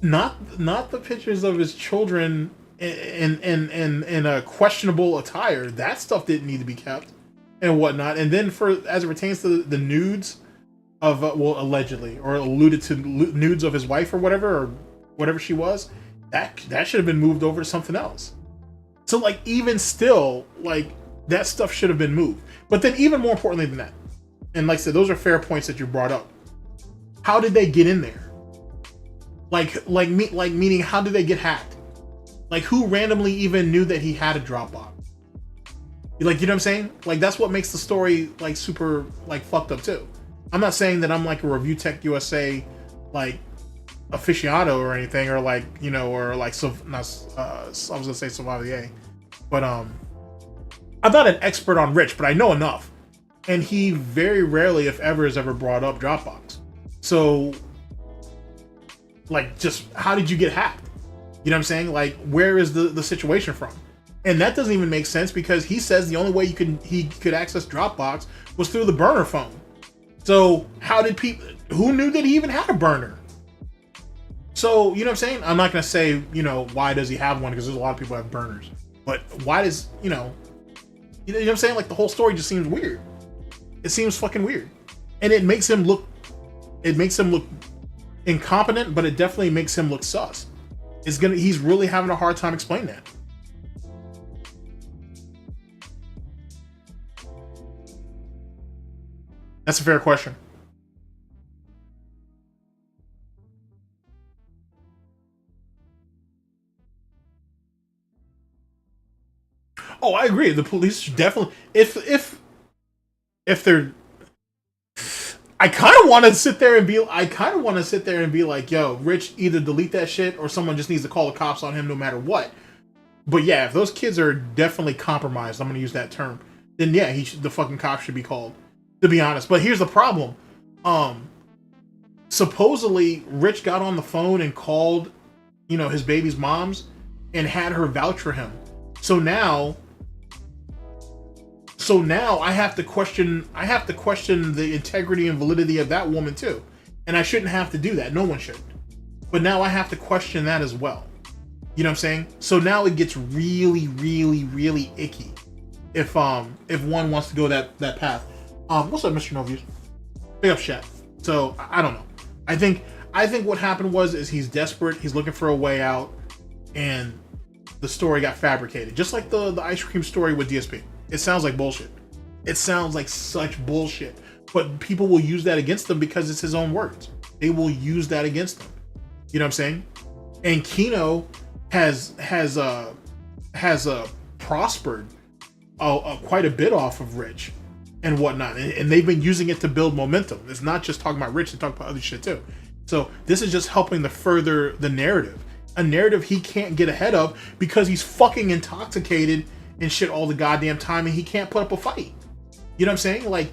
not the pictures of his children in a questionable attire. That stuff didn't need to be kept and whatnot. And then as it pertains to the nudes of allegedly or alluded to nudes of his wife or whatever she was, that should have been moved over to something else. So like, even still, like, that stuff should have been moved. But then even more importantly than that, and like I said, those are fair points that you brought up. How did they get in there? Meaning, how did they get hacked? Like, who randomly even knew that he had a Dropbox? Like, you know what I'm saying? Like, that's what makes the story like super like fucked up too. I'm not saying that I'm like a Review Tech USA like aficionado or anything, or like, you know, or like I was gonna say Sommelier, but I'm not an expert on Rich, but I know enough. And he very rarely, if ever, has ever brought up Dropbox. So, like, just how did you get hacked? You know what I'm saying? Like, where is the situation from? And that doesn't even make sense, because he says the only way he could access Dropbox was through the burner phone. So how did who knew that he even had a burner? So, you know what I'm saying? I'm not going to say, you know, why does he have one? Because there's a lot of people who have burners. But why does, you know what I'm saying? Like, the whole story just seems weird. It seems fucking weird. And it makes him look incompetent, but it definitely makes him look sus. He's really having a hard time explaining that. That's a fair question. Oh, I agree. The police should definitely, if they're, I kind of want to sit there and be like, yo, Rich, either delete that shit or someone just needs to call the cops on him no matter what. But yeah, if those kids are definitely compromised, I'm going to use that term, then yeah, the fucking cops should be called, to be honest. But here's the problem. Supposedly Rich got on the phone and called, you know, his baby's mom's and had her vouch for him. So now I have to question the integrity and validity of that woman too. And I shouldn't have to do that. No one should. But now I have to question that as well. You know what I'm saying? So now it gets really, really, really icky if one wants to go that path. What's up, Mr. Novius? Big up chat. So I don't know. I think what happened is he's desperate, he's looking for a way out, and the story got fabricated. Just like the ice cream story with DSP. It sounds like bullshit. It sounds like such bullshit. But people will use that against them because it's his own words. They will use that against them. You know what I'm saying? And Kino has prospered quite a bit off of Rich and whatnot. And they've been using it to build momentum. It's not just talking about Rich, they talk about other shit too. So this is just helping to further the narrative. A narrative he can't get ahead of because he's fucking intoxicated and shit all the goddamn time, and he can't put up a fight. You know what I'm saying? Like,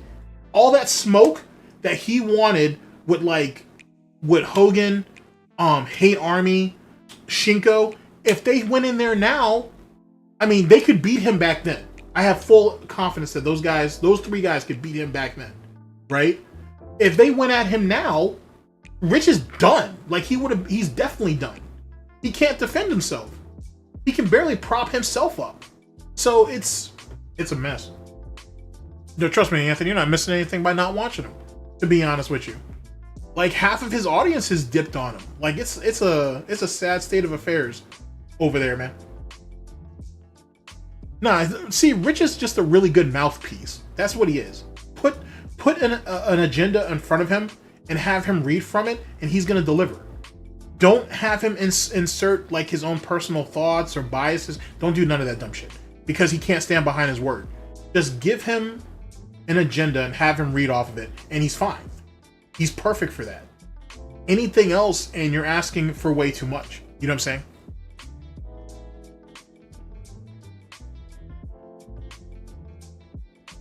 all that smoke that he wanted with Hogan, Hate Army, Shinko, if they went in there now, I mean, they could beat him back then. I have full confidence that those three guys could beat him back then, right? If they went at him now, Rich is done. Like, he's definitely done. He can't defend himself. He can barely prop himself up. So it's a mess. No, trust me, Anthony, you're not missing anything by not watching him. To be honest with you, like half of his audience has dipped on him. Like it's a sad state of affairs over there, man. Nah, see, Rich is just a really good mouthpiece. That's what he is. Put an agenda in front of him and have him read from it, and he's gonna deliver. Don't have him insert like his own personal thoughts or biases. Don't do none of that dumb shit because he can't stand behind his word. Just give him an agenda and have him read off of it, and he's fine. He's perfect for that. Anything else, and you're asking for way too much. You know what I'm saying?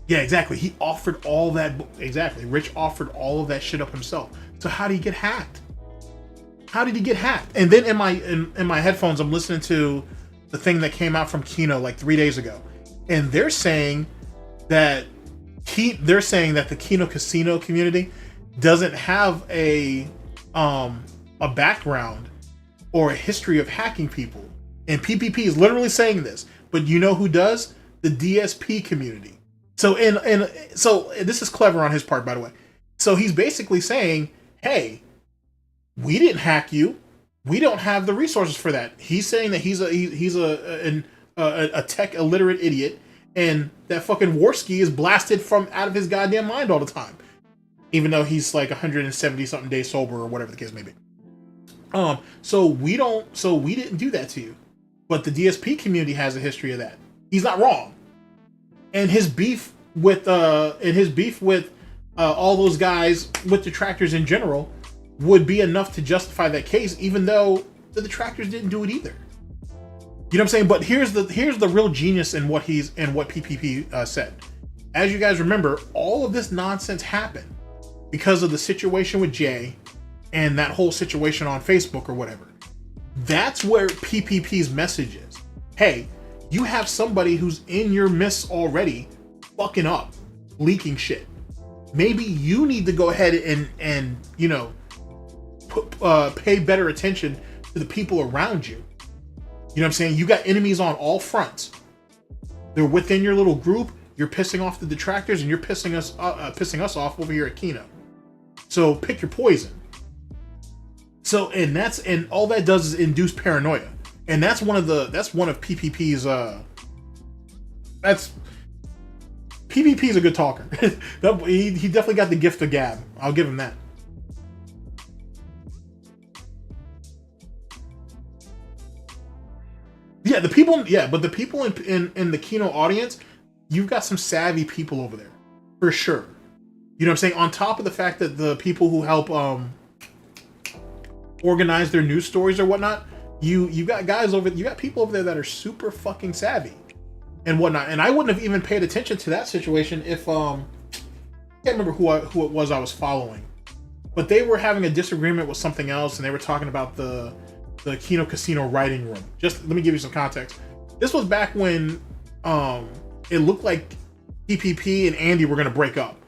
Yeah, exactly. He offered all that. Exactly. Rich offered all of that shit up himself. So how did he get hacked? How did he get hacked? And then in my headphones, I'm listening to the thing that came out from Kino like 3 days ago, and they're saying that the Kino Casino community doesn't have a background or a history of hacking people, and PPP is literally saying this. But you know who does? The DSP community. So so this is clever on his part, by the way. So he's basically saying, hey, we didn't hack you. We don't have the resources for that. He's saying that he's a tech illiterate idiot, and that fucking Warski is blasted from out of his goddamn mind all the time, even though he's like 170 something days sober or whatever the case may be. So we didn't do that to you, but the DSP community has a history of that. He's not wrong, and his beef with all those guys with detractors in general would be enough to justify that case, even though the detractors didn't do it either. You know what I'm saying? But here's the real genius in what PPP said. As you guys remember, all of this nonsense happened because of the situation with Jay and that whole situation on Facebook or whatever. That's where PPP's message is. Hey, you have somebody who's in your midst already fucking up, leaking shit. Maybe you need to go ahead and you know, pay better attention to the people around you. You know what I'm saying? You got enemies on all fronts. They're within your little group. You're pissing off the detractors, and you're pissing us off over here at Kino. So pick your poison. So and all that does is induce paranoia, and that's one of PPP's. PPP's a good talker. he definitely got the gift of gab. I'll give him that. Yeah, but the people in the Kino audience, you've got some savvy people over there, for sure. You know what I'm saying? On top of the fact that the people who help organize their news stories or whatnot, you got people over there that are super fucking savvy and whatnot. And I wouldn't have even paid attention to that situation if I can't remember who it was I was following, but they were having a disagreement with something else, and they were talking about the Kino Casino writing room. Just let me give you some context. This was back when it looked like PPP and Andy were going to break up,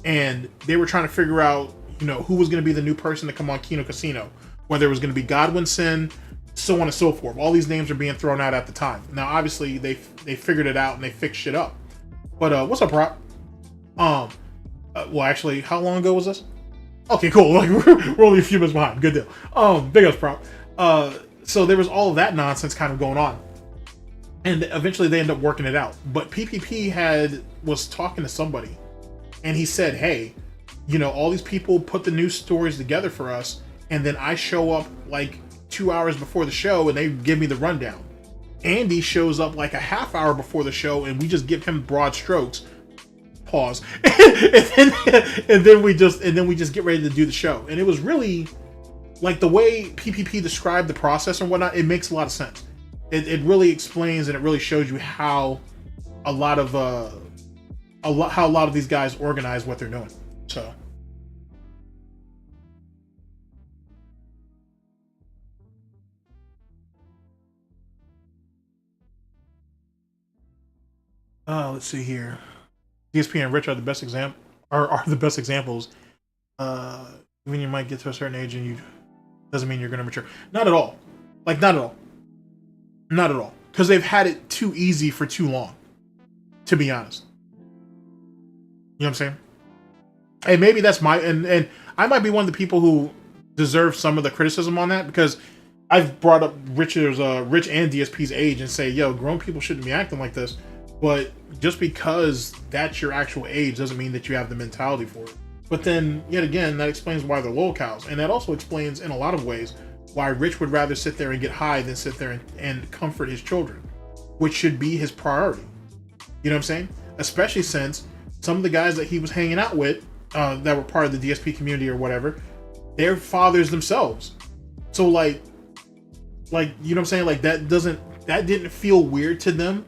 and they were trying to figure out, you know, who was going to be the new person to come on Kino Casino, whether it was going to be Godwinson, so on and so forth. All these names are being thrown out at the time. Now, obviously, they figured it out and they fixed shit up. But what's up, Prop? Well, actually, how long ago was this? Okay, cool. Like we're only a few minutes behind. Good deal. Big ups, Prop. So there was all of that nonsense kind of going on, and eventually they end up working it out. But PPP was talking to somebody, and he said, hey, you know, all these people put the news stories together for us, and then I show up like 2 hours before the show and they give me the rundown. Andy shows up like a half hour before the show and we just give him broad strokes. Pause. and then we just get ready to do the show. And it was really like the way PPP described the process and whatnot, it makes a lot of sense. It really explains and it really shows you how a lot of these guys organize what they're doing. So let's see here. DSP and Rich are the best examples. When you might get to a certain age and you doesn't mean you're going to mature. Not at all. Like, not at all. Not at all. Because they've had it too easy for too long, to be honest. You know what I'm saying? And maybe that's my and I might be one of the people who deserve some of the criticism on that, because I've brought up Rich and DSP's age and say, yo, grown people shouldn't be acting like this. But just because that's your actual age doesn't mean that you have the mentality for it. But then, yet again, that explains why they're lol cows. And that also explains, in a lot of ways, why Rich would rather sit there and get high than sit there and comfort his children, which should be his priority. You know what I'm saying? Especially since some of the guys that he was hanging out with, that were part of the DSP community or whatever, they're fathers themselves. So like, you know what I'm saying? Like, that didn't feel weird to them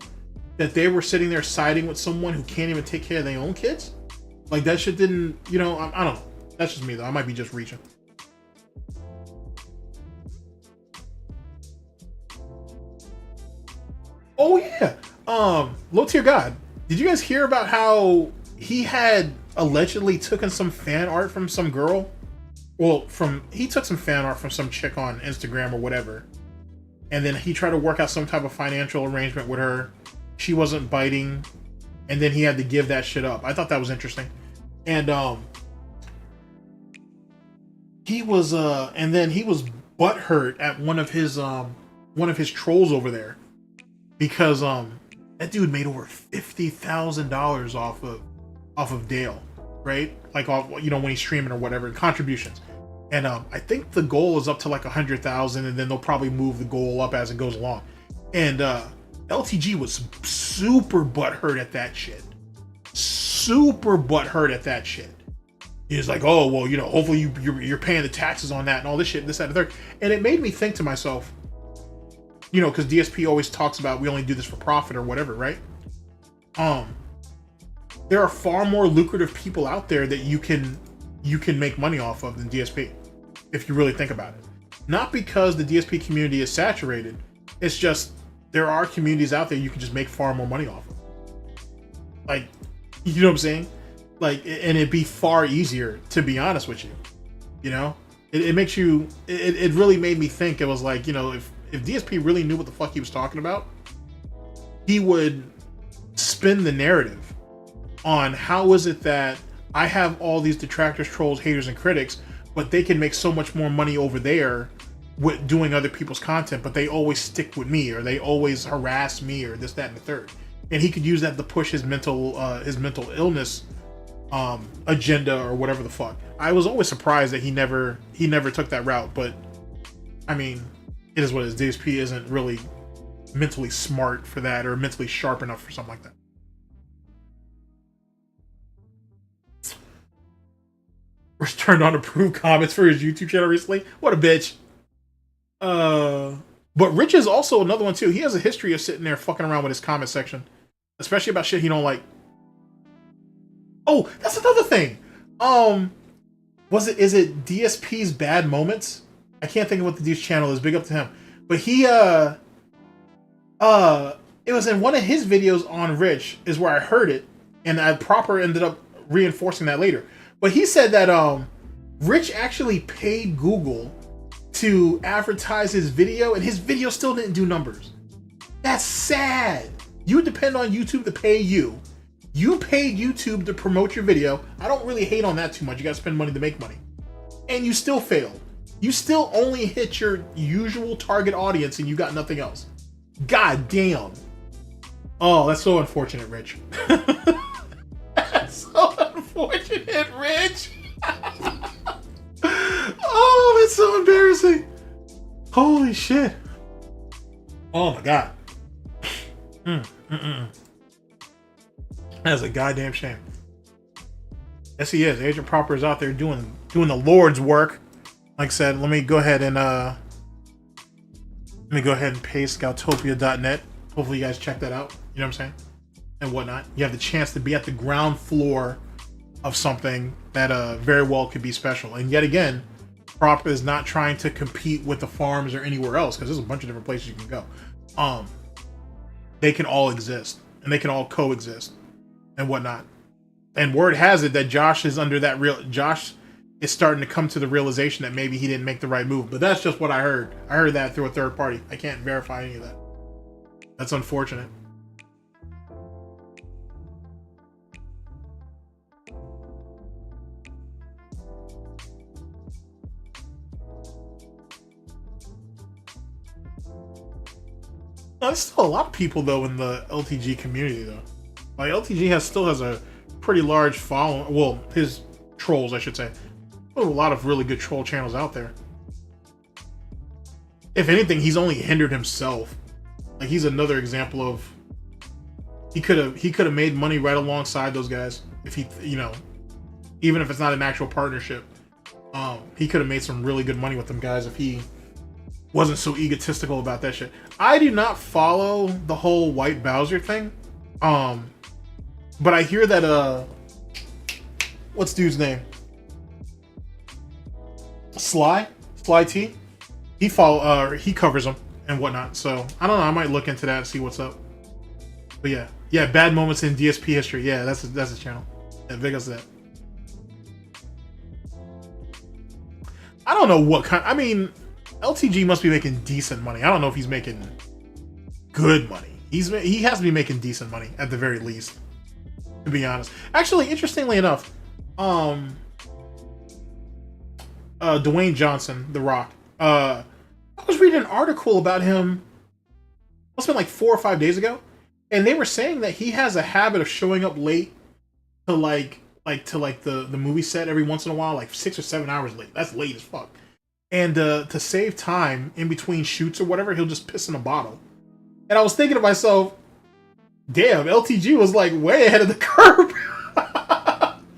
that they were sitting there siding with someone who can't even take care of their own kids. Like, that shit didn't, you know, I don't know. That's just me though. I might be just reaching. Oh yeah. Low tier God. Did you guys hear about how he had allegedly taken some fan art from some girl? Well, he took some fan art from some chick on Instagram or whatever. And then he tried to work out some type of financial arrangement with her. She wasn't biting. And then he had to give that shit up. I thought that was interesting. And he was butthurt at one of his trolls over there. Because that dude made over $50,000 off of Dale, right? Like, off, you know, when he's streaming or whatever, contributions. And I think the goal is up to like 100,000, and then they'll probably move the goal up as it goes along. And LTG was super butthurt at that shit. Super butthurt at that shit. He was like, oh, well, you know, hopefully you're paying the taxes on that and all this shit, this, that, and the third. And it made me think to myself, you know, because DSP always talks about we only do this for profit or whatever, right? There are far more lucrative people out there that you can make money off of than DSP, if you really think about it. Not because the DSP community is saturated, it's just there are communities out there you can just make far more money off of. Like, you know what I'm saying? Like, and it'd be far easier, to be honest with you. You know, it makes you. It really made me think. It was like, you know, if DSP really knew what the fuck he was talking about, he would spin the narrative on how is it that I have all these detractors, trolls, haters, and critics, but they can make so much more money over there with doing other people's content, but they always stick with me, or they always harass me, or this, that, and the third. And he could use that to push his mental illness agenda or whatever the fuck. I was always surprised that he never took that route, but I mean, it is what it is. DSP isn't really mentally smart for that, or mentally sharp enough for something like that. Rich turned on approved comments for his YouTube channel recently. What a bitch. But Rich is also another one too. He has a history of sitting there fucking around with his comment section, especially about shit he don't like. Oh, that's another thing. Is it DSP's Bad Moments? I can't think of what the dude's channel is. Big up to him. But he it was in one of his videos on Rich is where I heard it, and I proper ended up reinforcing that later. But he said that Rich actually paid Google to advertise his video, and his video still didn't do numbers. That's sad. You depend on YouTube to pay you. You paid YouTube to promote your video. I don't really hate on that too much. You gotta spend money to make money. And you still failed. You still only hit your usual target audience and you got nothing else. God damn. Oh, that's so unfortunate, Rich. That's so unfortunate, Rich. Oh, that's so embarrassing. Holy shit. Oh my god. That's a goddamn shame. Yes, he is. Agent Proper is out there doing the Lord's work. Like I said, let me go ahead and paste Galtopia.net. Hopefully you guys check that out. You know what I'm saying? And whatnot. You have the chance to be at the ground floor of something that very well could be special. And yet again, Proper is not trying to compete with the farms or anywhere else, because there's a bunch of different places you can go. They can all exist and they can all coexist and whatnot. And word has it that Josh is Josh is starting to come to the realization that maybe he didn't make the right move. But that's just what I heard. I heard that through a third party. I can't verify any of that. That's unfortunate. No, there's still a lot of people though in the LTG community though. Like LTG still has a pretty large following. Well, his trolls, I should say. There's a lot of really good troll channels out there. If anything, he's only hindered himself. Like he's another example of he could have made money right alongside those guys if he, you know, even if it's not an actual partnership. He could have made some really good money with them guys if he wasn't so egotistical about that shit. I do not follow the whole White Bowser thing. But I hear that what's dude's name? Sly T. He covers them and whatnot. So I don't know. I might look into that and see what's up. But yeah, bad moments in DSP history. Yeah, that's his channel. Yeah, big as that. I don't know what kind. I mean, LTG must be making decent money. I don't know if he's making good money. He has to be making decent money at the very least, to be honest. Actually, interestingly enough, Dwayne Johnson, The Rock. I was reading an article about him. Must have been like 4 or 5 days ago, and they were saying that he has a habit of showing up late to the movie set every once in a while, like 6 or 7 hours late. That's late as fuck. And to save time in between shoots or whatever, he'll just piss in a bottle. And I was thinking to myself, damn, LTG was like way ahead of the curve.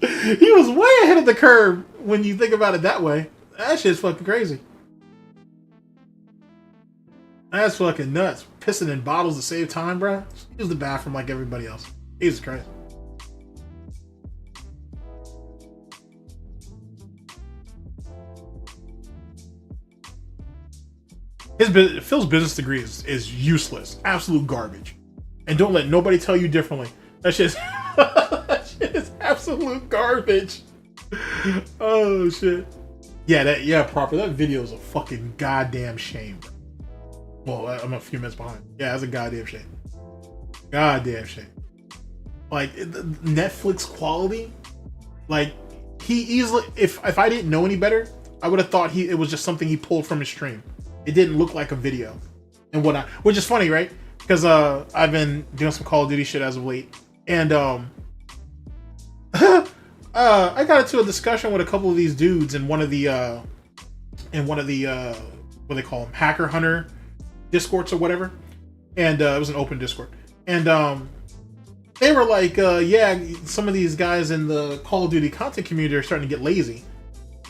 He was way ahead of the curve when you think about it that way. That shit's fucking crazy. That's fucking nuts. Pissing in bottles to save time, bro. Use the bathroom like everybody else. Jesus Christ. Phil's business degree is useless. Absolute garbage. And don't let nobody tell you differently. That shit is absolute garbage. Oh shit. Yeah, proper. That video is a fucking goddamn shame. Well, I'm a few minutes behind. Yeah, that's a goddamn shame. Goddamn shame. Like Netflix quality. Like he easily, if I didn't know any better, I would have thought it was just something he pulled from his stream. It didn't look like a video and whatnot, which is funny, right? Because I've been doing some Call of Duty shit as of late, and I got into a discussion with a couple of these dudes in one of the what they call them, Hacker Hunter Discords or whatever, and it was an open Discord, and they were like, yeah, some of these guys in the Call of Duty content community are starting to get lazy.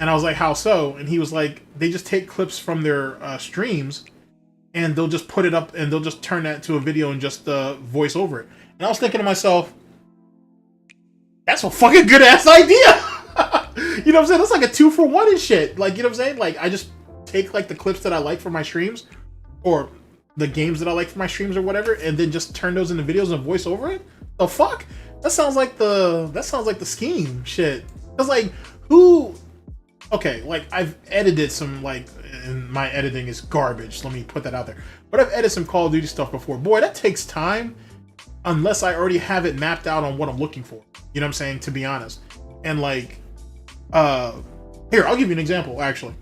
And I was like, how so? And he was like, they just take clips from their streams and they'll just put it up and they'll just turn that into a video and just voice over it. And I was thinking to myself, that's a fucking good ass idea. You know what I'm saying? That's like a 2-for-1 and shit. Like, you know what I'm saying? Like, I just take like the clips that I like for my streams or the games that I like for my streams or whatever, and then just turn those into videos and voice over it. The fuck? That sounds like the scheme shit. Cause like who? Okay, like I've edited some, like, and my editing is garbage. Let me put that out there. But I've edited some Call of Duty stuff before. Boy, that takes time unless I already have it mapped out on what I'm looking for. You know what I'm saying? To be honest. And like, here, I'll give you an example, actually.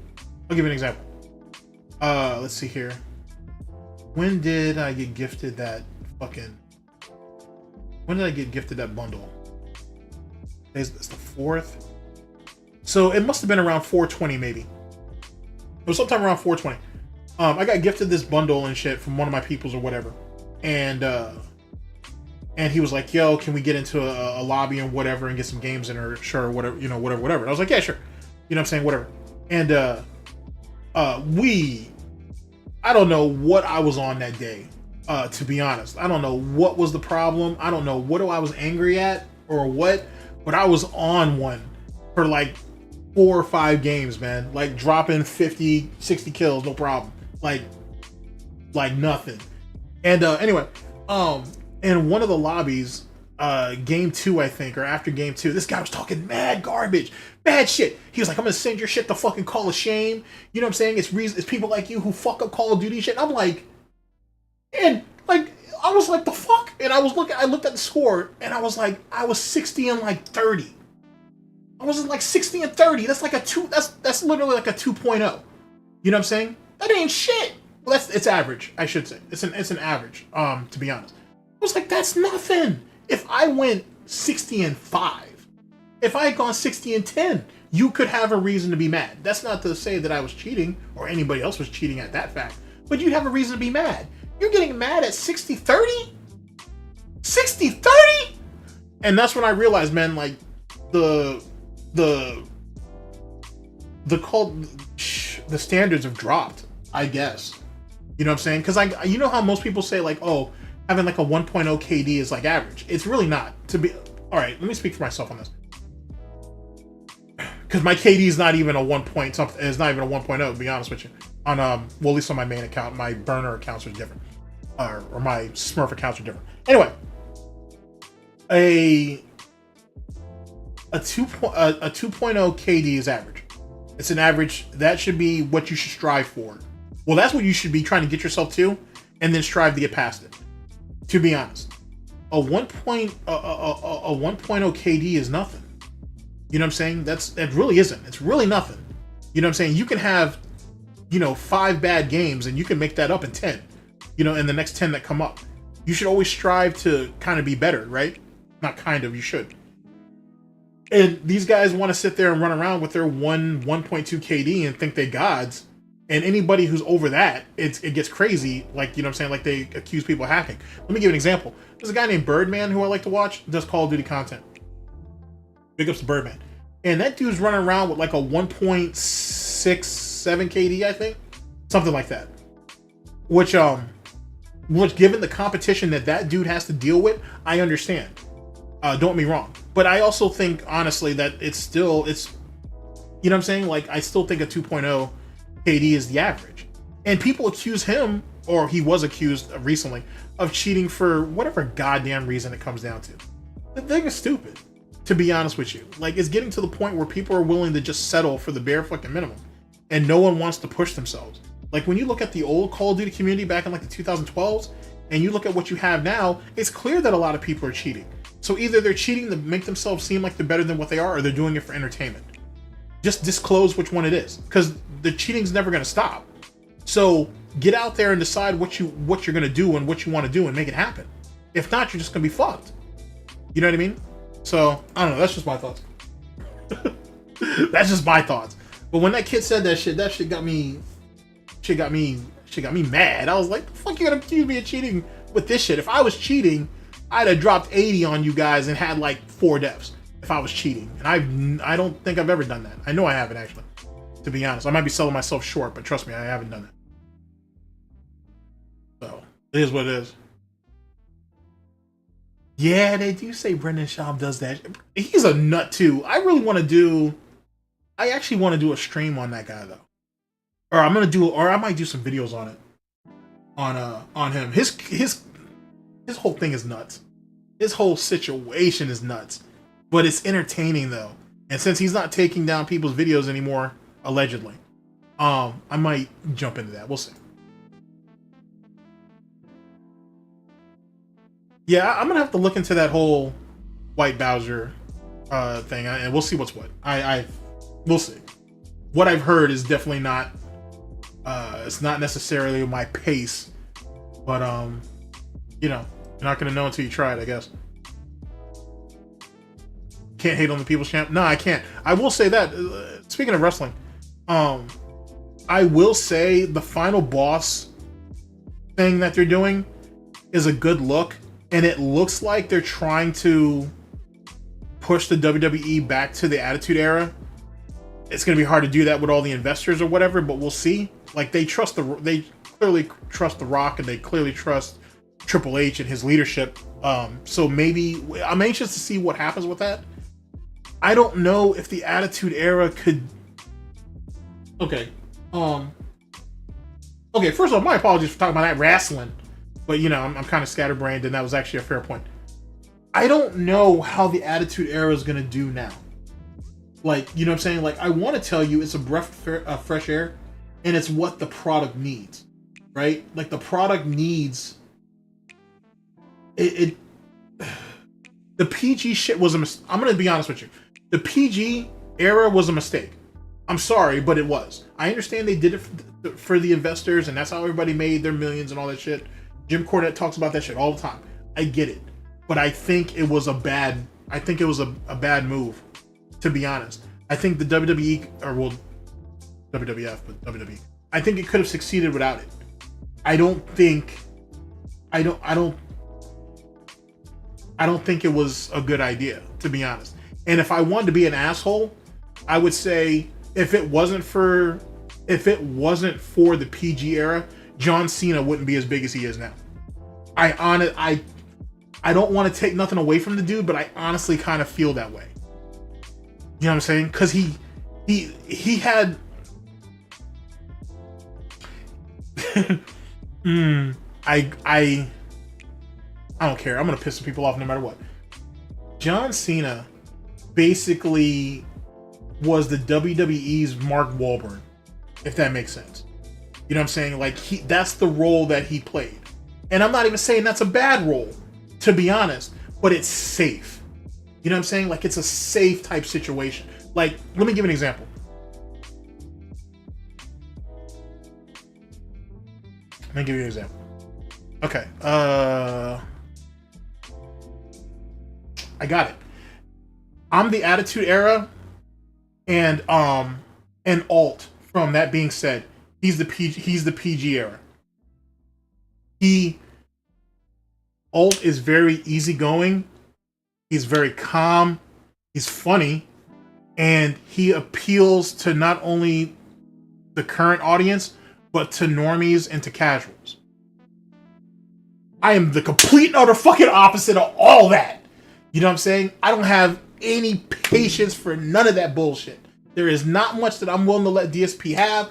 I'll give you an example. Let's see here. When did I get gifted that bundle? It's the 4th. So it must have been around 420 maybe. It was sometime around 420. I got gifted this bundle and shit from one of my peoples or whatever. And he was like, yo, can we get into a lobby and whatever and get some games in, or sure, whatever, you know, whatever. And I was like, yeah, sure. You know what I'm saying? Whatever. And I don't know what I was on that day, to be honest. I don't know what was the problem. I don't know what I was angry at or what, but I was on one for like 4 or 5 games, man. Like dropping 50, 60 kills, no problem. Like nothing. And anyway, in one of the lobbies, game 2, I think, or after game 2, this guy was talking mad garbage, bad shit. He was like, I'm gonna send your shit to fucking Call of Shame. You know what I'm saying? It's people like you who fuck up Call of Duty shit. And I'm like, and like, I was like, the fuck? And I looked at the score, and I was like, I was 60 and like 30. I was like 60 and 30. That's like that's literally like a 2.0. You know what I'm saying? That ain't shit. Well, it's average, I should say. It's an average, to be honest. I was like, that's nothing. If I went 60-5, if I had gone 60-10, you could have a reason to be mad. That's not to say that I was cheating or anybody else was cheating at that fact, but you'd have a reason to be mad. You're getting mad at 60-30? 60-30? And that's when I realized, man, like the standards have dropped, I guess. You know what I'm saying? Because you know how most people say like, oh, having like a 1.0 KD is like average. It's really not. To be all right, let me speak for myself on this. Because my KD is not even a 1 point something. It's not even a 1.0, to be honest with you. On well, at least on my main account, my burner accounts are different, or my Smurf accounts are different. Anyway, a 2.0 KD is average. It's an average. That should be what you should strive for. Well, that's what you should be trying to get yourself to, and then strive to get past it. To be honest, a 1.0 KD is nothing. You know what I'm saying? That really isn't. It's really nothing. You know what I'm saying? You can have, 5 bad games and you can make that up in 10. In the next 10 that come up. You should always strive to kind of be better, right? Not kind of, you should. And these guys want to sit there and run around with their 1.2 KD and think they gods. And anybody who's over that, it gets crazy. Like, you know what I'm saying? Like they accuse people of hacking. Let me give you an example. There's a guy named Birdman who I like to watch. Does Call of Duty content. Big ups to Birdman. And that dude's running around with like a 1.67 KD, I think. Something like that. Which given the competition that dude has to deal with, I understand. Don't get me wrong. But I also think, honestly, that it's you know what I'm saying? Like, I still think a 2.0 KD is the average. And people accuse him, or he was accused recently, of cheating for whatever goddamn reason it comes down to. The thing is stupid, to be honest with you. Like, it's getting to the point where people are willing to just settle for the bare fucking minimum. And no one wants to push themselves. Like, when you look at the old Call of Duty community back in like the 2012s, and you look at what you have now, it's clear that a lot of people are cheating. So either they're cheating to make themselves seem like they're better than what they are, or they're doing it for entertainment. Just disclose which one it is, because the cheating's never going to stop. So get out there and decide what you're going to do and what you want to do and make it happen. If not, you're just going to be fucked. You know what I mean? So I don't know. That's just my thoughts. That's just my thoughts. But when that kid said that shit got me. Shit got me mad. I was like, the fuck you gonna accuse me of cheating with this shit? If I was cheating, I'd have dropped 80 on you guys and had like 4 deaths if I was cheating. And I don't think I've ever done that. I know I haven't, actually. To be honest, I might be selling myself short, but trust me, I haven't done that. So it is what it is. Yeah, they do say Brendan Schaub does that. He's a nut too. I actually want to do a stream on that guy though. Or I might do some videos on it. On him. His whole thing is nuts. His whole situation is nuts. But it's entertaining though. And since he's not taking down people's videos anymore, allegedly, I might jump into that. We'll see. Yeah, I'm gonna have to look into that whole White Bowser thing, and we'll see what's what. We'll see. What I've heard is definitely not. It's not necessarily my pace, but you're not gonna know until you try it, I guess. Can't hate on the People's Champ. No, I can't. I will say that. Speaking of wrestling, I will say the final boss thing that they're doing is a good look, and it looks like they're trying to push the WWE back to the Attitude Era. It's gonna be hard to do that with all the investors or whatever, but we'll see. Like they clearly trust The Rock, and they clearly trust Triple H and his leadership. So maybe I'm anxious to see what happens with that. I don't know if the Attitude Era could. Okay. Okay. First of all, my apologies for talking about that wrestling, but I'm kind of scatterbrained, and that was actually a fair point. I don't know how the Attitude Era is gonna do now. Like, you know what I'm saying? Like, I want to tell you it's a breath of fresh air, and it's what the product needs, right? Like, the product needs it. The PG shit was a mistake. I'm gonna be honest with you. The PG era was a mistake. I'm sorry, but it was. I understand they did it for the investors, and that's how everybody made their millions and all that shit. Jim Cornette talks about that shit all the time. I get it, but I think it was a bad. I think it was a bad move, to be honest. I think the WWE, or well, WWF, but WWE. I think it could have succeeded without it. I don't think it was a good idea, to be honest. And if I wanted to be an asshole, I would say if it wasn't for the PG era, John Cena wouldn't be as big as he is now. I don't want to take nothing away from the dude, but I honestly kind of feel that way. You know what I'm saying? Because he had I don't care. I'm gonna piss some people off no matter what. John Cena basically was the WWE's Mark Wahlberg, if that makes sense. You know what I'm saying? Like that's the role that he played. And I'm not even saying that's a bad role, to be honest, but it's safe. You know what I'm saying? Like it's a safe type situation. Like, let me give an example. Let me give you an example. Okay. I got it. I'm the Attitude Era, and Alt. From that being said, he's the PG era. Alt is very easygoing. He's very calm. He's funny, and he appeals to not only the current audience but to normies and to casuals. I am the complete and utter fucking opposite of all that. You know what I'm saying? I don't have any patience for none of that bullshit. There is not much that I'm willing to let DSP have.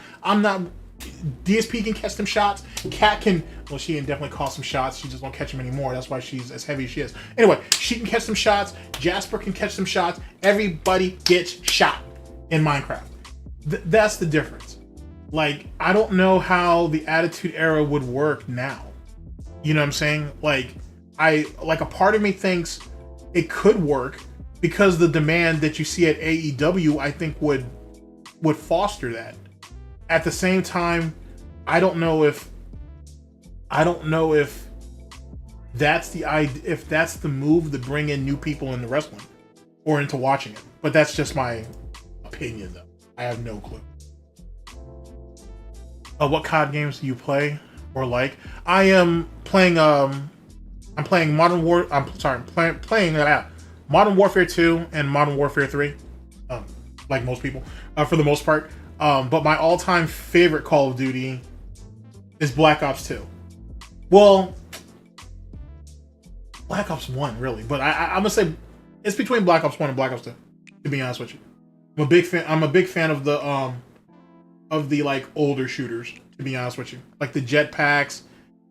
DSP can catch them shots. Kat can, well, she can definitely call some shots. She just won't catch them anymore. That's why she's as heavy as she is. Anyway, she can catch some shots. Jasper can catch some shots. Everybody gets shot in Minecraft. That's the difference. Like, I don't know how the Attitude Era would work now. You know what I'm saying? Like a part of me thinks it could work because the demand that you see at AEW, I think would foster that. At the same time, I don't know if that's the move to bring in new people into wrestling or into watching it. But that's just my opinion, though. I have no clue. What COD games do you play or like? I am playing. I'm playing Modern Warfare 2 and Modern Warfare 3. Like most people, for the most part. But my all-time favorite Call of Duty is Black Ops 2. Well, Black Ops 1, really. But I'm gonna say it's between Black Ops 1 and Black Ops 2, to be honest with you. I'm a big fan of the like older shooters, to be honest with you. Like the jetpacks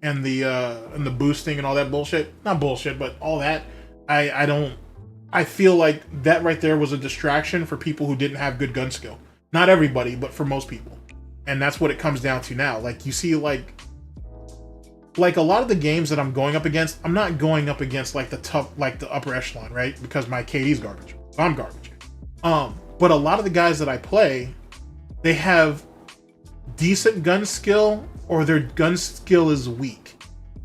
and the boosting and all that bullshit. Not bullshit, but all that. I feel like that right there was a distraction for people who didn't have good gun skill. Not everybody, but for most people. And that's what it comes down to now. Like, you see, like a lot of the games that I'm going up against, I'm not going up against, like, the upper echelon, right? Because my KD's garbage. I'm garbage. But a lot of the guys that I play, they have decent gun skill, or their gun skill is weak.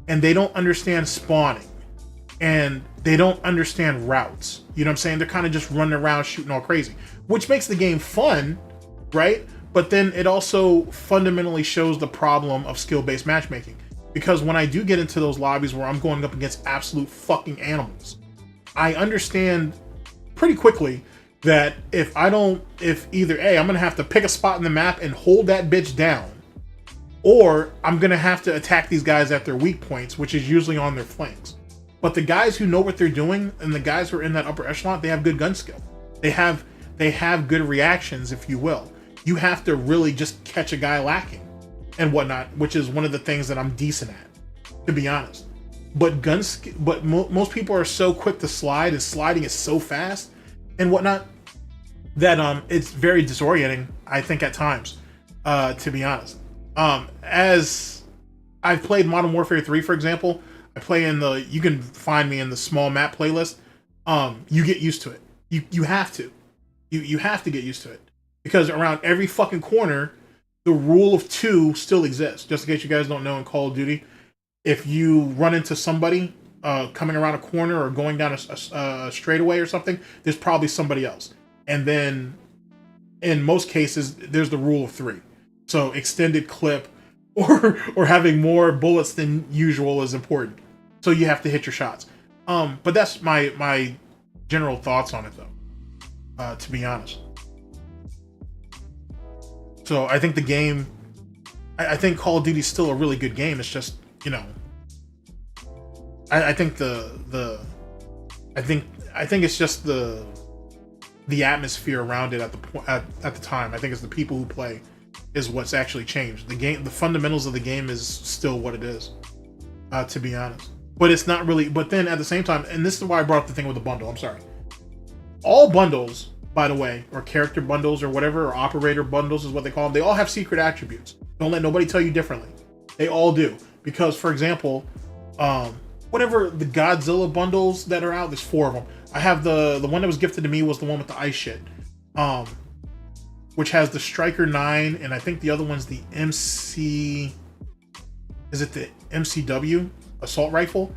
And they don't understand spawning. And they don't understand routes. You know what I'm saying? They're kind of just running around shooting all crazy. Which makes the game fun, right? But then it also fundamentally shows the problem of skill-based matchmaking. Because when I do get into those lobbies where I'm going up against absolute fucking animals, I understand pretty quickly that if either A, I'm going to have to pick a spot in the map and hold that bitch down, or I'm going to have to attack these guys at their weak points, which is usually on their flanks. But the guys who know what they're doing, and the guys who are in that upper echelon, they have good gun skill. They have good reactions, if you will. You have to really just catch a guy lacking and whatnot, which is one of the things that I'm decent at, to be honest. But most people are so quick to slide, and sliding is so fast and whatnot that it's very disorienting, I think, at times, to be honest. As I've played Modern Warfare 3, for example, I play you can find me in the small map playlist. You get used to it. You have to. You have to get used to it. because around every fucking corner, the rule of 2 still exists. Just in case you guys don't know, in Call of Duty, if you run into somebody coming around a corner or going down a straightaway or something, there's probably somebody else. And then in most cases, there's the rule of 3. So extended clip or having more bullets than usual is important. So you have to hit your shots. But that's my general thoughts on it, though, to be honest. So I think the game, I think Call of Duty is still a really good game. It's just, you know, I think I think it's just the atmosphere around it at the time. I think it's the people who play is what's actually changed. The game, the fundamentals of the game is still what it is, to be honest. But it's not really. But then at the same time, and this is why I brought up the thing with the bundle. I'm sorry. All bundles, by the way, or character bundles or whatever, or operator bundles is what they call them. They all have secret attributes. Don't let nobody tell you differently. They all do. Because, for example, whatever the Godzilla bundles that are out, there's 4 of them. I have the one that was gifted to me was the one with the ice shit, which has the Striker 9, and I think the other one's the MC. Is it the MCW assault rifle?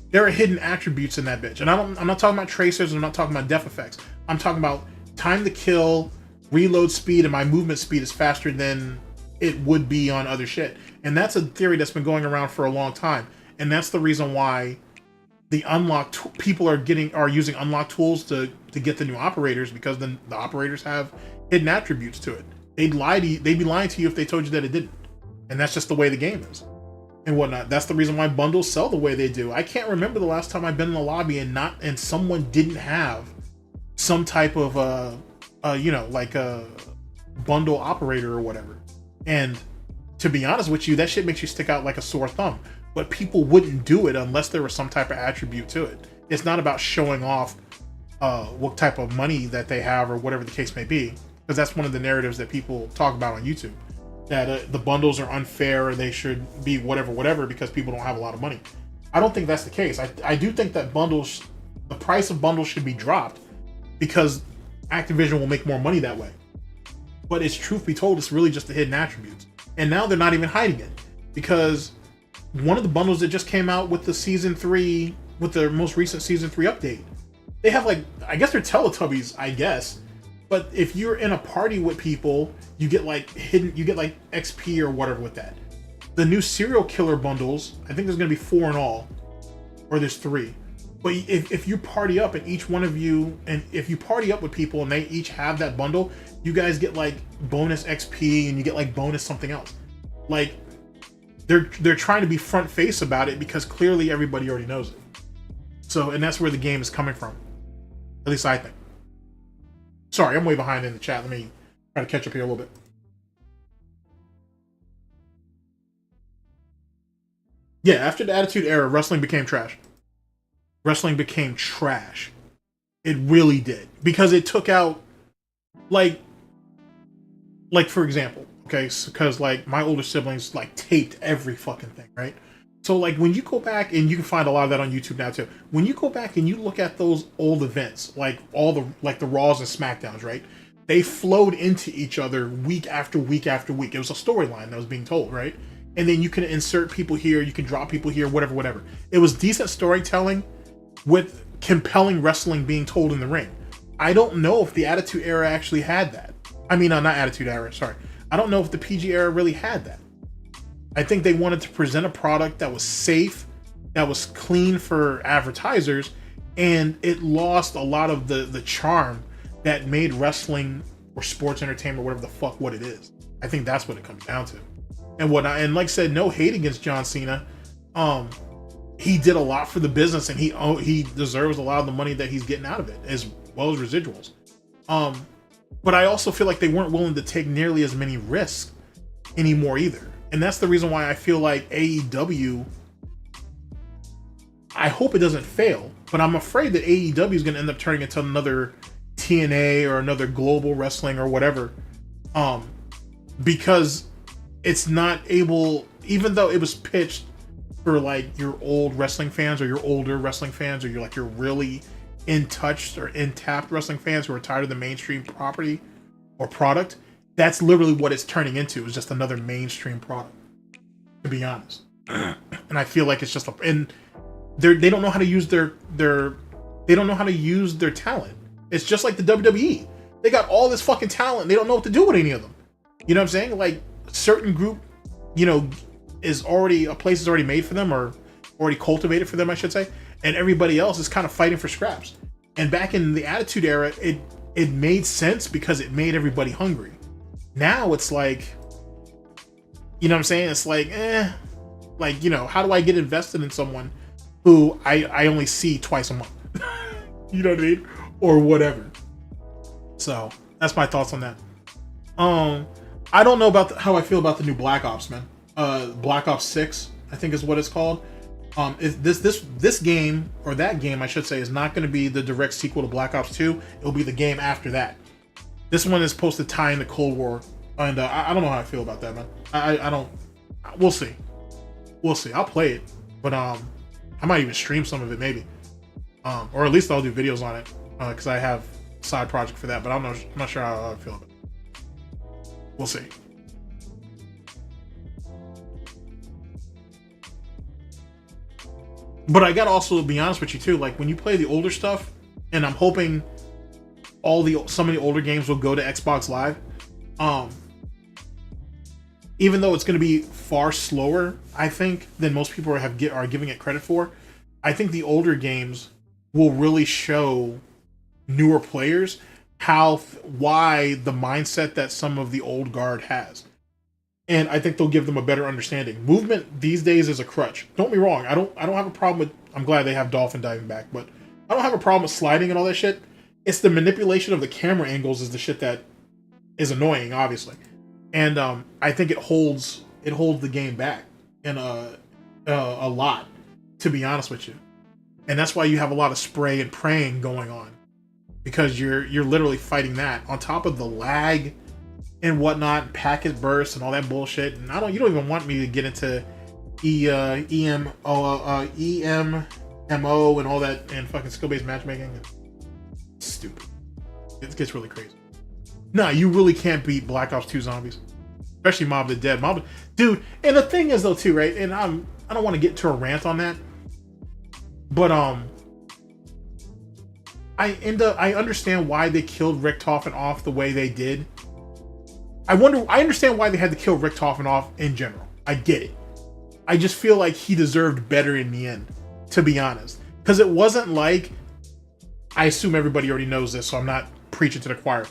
There are hidden attributes in that bitch, and I'm not talking about tracers. I'm not talking about def effects. I'm talking about time to kill, reload speed, and my movement speed is faster than it would be on other shit. And that's a theory that's been going around for a long time. And that's the reason why the people are using unlock tools to get the new operators, because then the operators have hidden attributes to it. They'd be lying to you if they told you that it didn't. And that's just the way the game is and whatnot. That's the reason why bundles sell the way they do. I can't remember the last time I've been in the lobby and someone didn't have some type of like a bundle operator or whatever. And to be honest with you, that shit makes you stick out like a sore thumb. But people wouldn't do it unless there was some type of attribute to it. It's not about showing off what type of money that they have or whatever the case may be, because that's one of the narratives that people talk about on YouTube, that the bundles are unfair or they should be whatever because people don't have a lot of money. I don't think that's the case. I do think that the price of bundles should be dropped because Activision will make more money that way. But it's, truth be told, it's really just the hidden attributes. And now they're not even hiding it, because one of the bundles that just came out with the season 3, with the most recent season 3 update, they have like, I guess they're Teletubbies, I guess. But if you're in a party with people, you get like XP or whatever with that. The new serial killer bundles, I think there's gonna be 4 in all, or there's 3. But if you party up and each one of you, and if you party up with people and they each have that bundle, you guys get like bonus XP and you get like bonus something else. Like, they're trying to be front face about it because clearly everybody already knows it. So, and that's where the game is coming from. At least I think. Sorry, I'm way behind in the chat. Let me try to catch up here a little bit. Yeah, after the Attitude Era, wrestling became trash. Wrestling became trash. It really did. Because it took out, like for example, okay, because like my older siblings like taped every fucking thing, right? So like when you go back, and you can find a lot of that on YouTube now too. When you go back and you look at those old events, like all the Raws and SmackDowns, right? They flowed into each other week after week after week. It was a storyline that was being told, right? And then you can insert people here, you can drop people here, whatever. It was decent storytelling with compelling wrestling being told in the ring. I don't know if the Attitude Era actually had that. I mean, not Attitude Era, sorry. I don't know if the PG era really had that. I think they wanted to present a product that was safe, that was clean for advertisers, and it lost a lot of the charm that made wrestling or sports entertainment, whatever the fuck what it is. I think that's what it comes down to. And like I said, no hate against John Cena. He did a lot for the business, and he deserves a lot of the money that he's getting out of it, as well as residuals. But I also feel like they weren't willing to take nearly as many risks anymore either. And that's the reason why I feel like AEW, I hope it doesn't fail, but I'm afraid that AEW is going to end up turning into another TNA or another Global Wrestling or whatever. Because it's not able, even though it was pitched for like your old wrestling fans or your older wrestling fans, or your really in touch or in tapped wrestling fans who are tired of the mainstream property or product, that's literally what it's turning into. Is just another mainstream product, to be honest. And I feel like it's just and they don't know how to use their they don't know how to use their talent. It's just like the WWE. They got all this fucking talent. They don't know what to do with any of them. You know what I'm saying? Like, a certain group, you know, is already, a place is already made for them, or already cultivated for them, I should say. And everybody else is kind of fighting for scraps. And back in the Attitude Era, it made sense because it made everybody hungry. Now it's like, you know what I'm saying? It's like, like, you know, how do I get invested in someone who I only see twice a month? You know what I mean? Or whatever. So that's my thoughts on that. I don't know about how I feel about the new Black Ops, man. Black Ops 6, I think is what it's called. This game, or that game, I should say, is not going to be the direct sequel to Black Ops 2. It'll be the game after that. This one is supposed to tie in the Cold War, and I don't know how I feel about that, man. I don't. We'll see. We'll see. I'll play it, but I might even stream some of it, maybe, or at least I'll do videos on it, because I have a side project for that. But I'm not sure how I feel about it. We'll see. But I gotta also be honest with you too. Like, when you play the older stuff, and I'm hoping some of the older games will go to Xbox Live. Even though it's going to be far slower, I think, than most people are giving it credit for, I think the older games will really show newer players why the mindset that some of the old guard has. And I think they'll give them a better understanding. Movement these days is a crutch. Don't be wrong. I don't have a problem with, I'm glad they have dolphin diving back, but I don't have a problem with sliding and all that shit. It's the manipulation of the camera angles is the shit that is annoying, obviously. And I think it holds the game back in a lot, to be honest with you. And that's why you have a lot of spray and praying going on, because you're literally fighting that on top of the lag and whatnot, packet bursts and all that bullshit. And you don't even want me to get into EMMO and all that, and fucking skill-based matchmaking. It's stupid. It gets really crazy. Nah, you really can't beat Black Ops 2 zombies, especially Mob of the Dead. Dude, and the thing is though too, right? And I don't want to get to a rant on that, but I understand why they killed Richtofen off the way they did. I understand why they had to kill Richtofen off in general. I get it. I just feel like he deserved better in the end, to be honest. Because it wasn't like, I assume everybody already knows this, so I'm not preaching to the choir.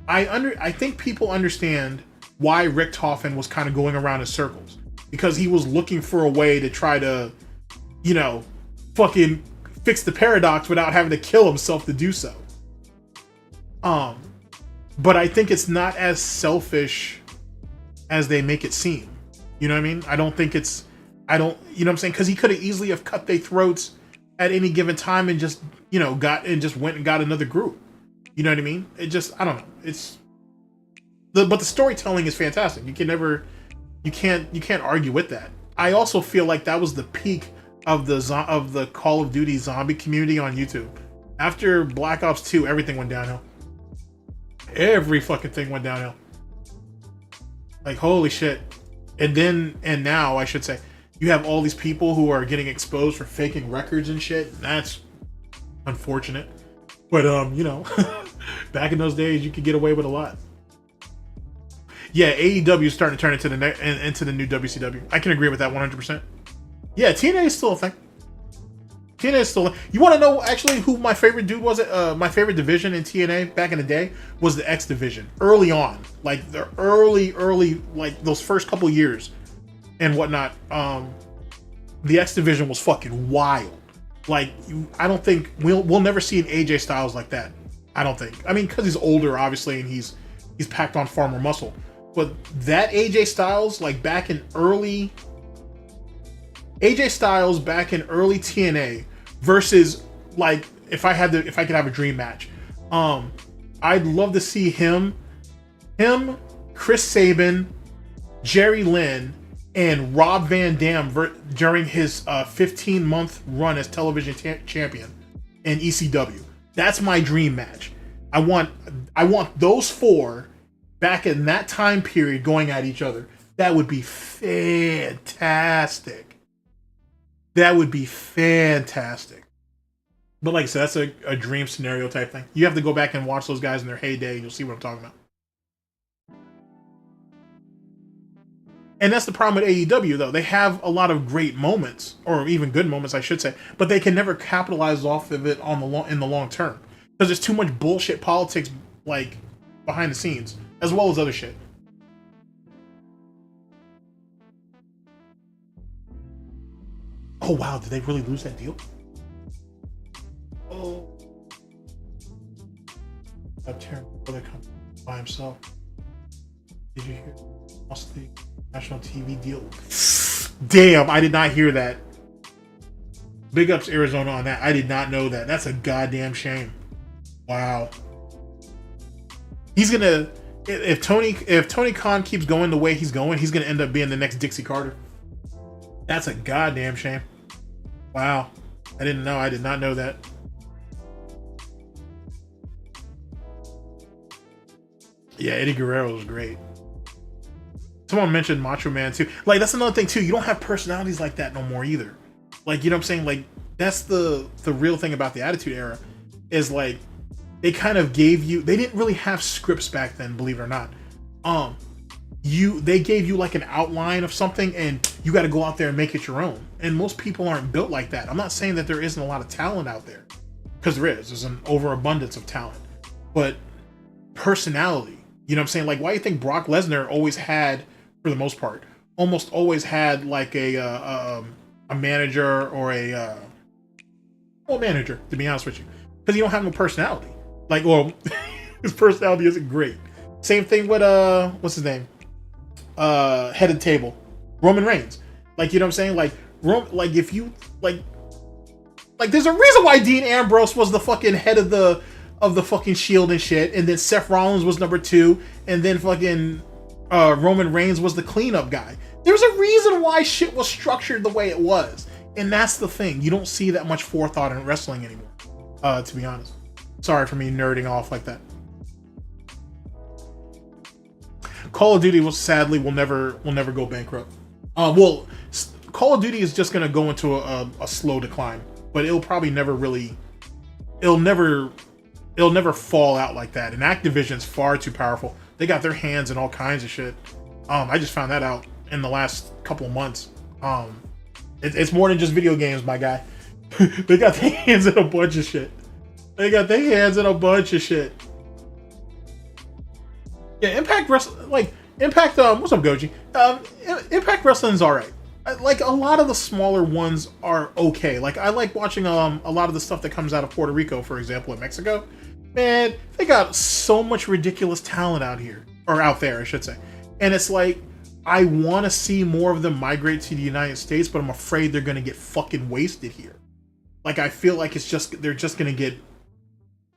I think people understand why Richtofen was kind of going around in circles, because he was looking for a way to try to, you know, fucking fix the paradox without having to kill himself to do so. But I think it's not as selfish as they make it seem. You know what I mean? You know what I'm saying? Because he could have easily have cut their throats at any given time and just, you know, went and got another group. You know what I mean? It just, I don't know. But the storytelling is fantastic. You can't argue with that. I also feel like that was the peak of the Call of Duty zombie community on YouTube. After Black Ops 2, everything went downhill. Every fucking thing went downhill. Like, holy shit. And now, I should say, you have all these people who are getting exposed for faking records and shit. That's unfortunate. But, you know, back in those days, you could get away with a lot. Yeah, AEW is starting to turn into the new WCW. I can agree with that 100%. Yeah, TNA is still a thing. TNA is still. You want to know actually who my favorite dude was? My favorite division in TNA back in the day was the X division. Early on, like the early, like those first couple years and whatnot. The X division was fucking wild. Like, I don't think we'll never see an AJ Styles like that. I don't think. I mean, because he's older, obviously, and he's packed on far more muscle. But that AJ Styles, like back in early TNA versus, like, if I could have a dream match, I'd love to see him, Chris Sabin, Jerry Lynn, and Rob Van Dam during his 15-month run as television champion in ECW. That's my dream match. I want those four back in that time period going at each other. That would be fantastic. That would be fantastic. But like I said, that's a dream scenario type thing. You have to go back and watch those guys in their heyday and you'll see what I'm talking about. And that's the problem with AEW, though. They have a lot of great moments, or even good moments, I should say, but they can never capitalize off of it in the long term. Because there's too much bullshit politics, like, behind the scenes, as well as other shit. Oh, wow, did they really lose that deal? Oh. A terrible brother comes by himself. Did you hear? Lost the national TV deal. Damn, I did not hear that. Big ups Arizona on that. I did not know that. That's a goddamn shame. Wow. He's gonna, if Tony Khan keeps going the way he's going, he's gonna end up being the next Dixie Carter. That's a goddamn shame. Wow. I didn't know. I did not know that. Yeah, Eddie Guerrero was great. Someone mentioned Macho Man too. Like, that's another thing too. You don't have personalities like that no more either. Like, you know what I'm saying? Like, that's the real thing about the Attitude Era, is like, they kind of gave you, they didn't really have scripts back then, believe it or not. They gave you like an outline of something and you got to go out there and make it your own. And most people aren't built like that. I'm not saying that there isn't a lot of talent out there, because there's an overabundance of talent, but personality, you know what I'm saying? Like, why do you think Brock Lesnar always had, for the most part, almost always had like a manager or a manager, to be honest with you, because he don't have no personality. Like, well, his personality isn't great. Same thing with what's his name? Head of the table, Roman Reigns. Like, you know what I'm saying? Like, if you like there's a reason why Dean Ambrose was the fucking head of the fucking Shield and shit, and then Seth Rollins was number 2, and then fucking Roman Reigns was the cleanup guy. There's a reason why shit was structured the way it was, and that's the thing. You don't see that much forethought in wrestling anymore. To be honest, sorry for me nerding off like that. Call of Duty will never go bankrupt. Well, Call of Duty is just gonna go into a slow decline, but it'll probably never really, it'll never fall out like that. And Activision's far too powerful. They got their hands in all kinds of shit. I just found that out in the last couple of months. It's more than just video games, my guy. They got their hands in a bunch of shit. Yeah, Impact Wrestling, what's up, Goji? Impact Wrestling's alright. Like, a lot of the smaller ones are okay. Like, I like watching a lot of the stuff that comes out of Puerto Rico, for example, in Mexico. Man, they got so much ridiculous talent out here. Or out there, I should say. And it's like, I want to see more of them migrate to the United States, but I'm afraid they're going to get fucking wasted here. Like, I feel like they're just going to get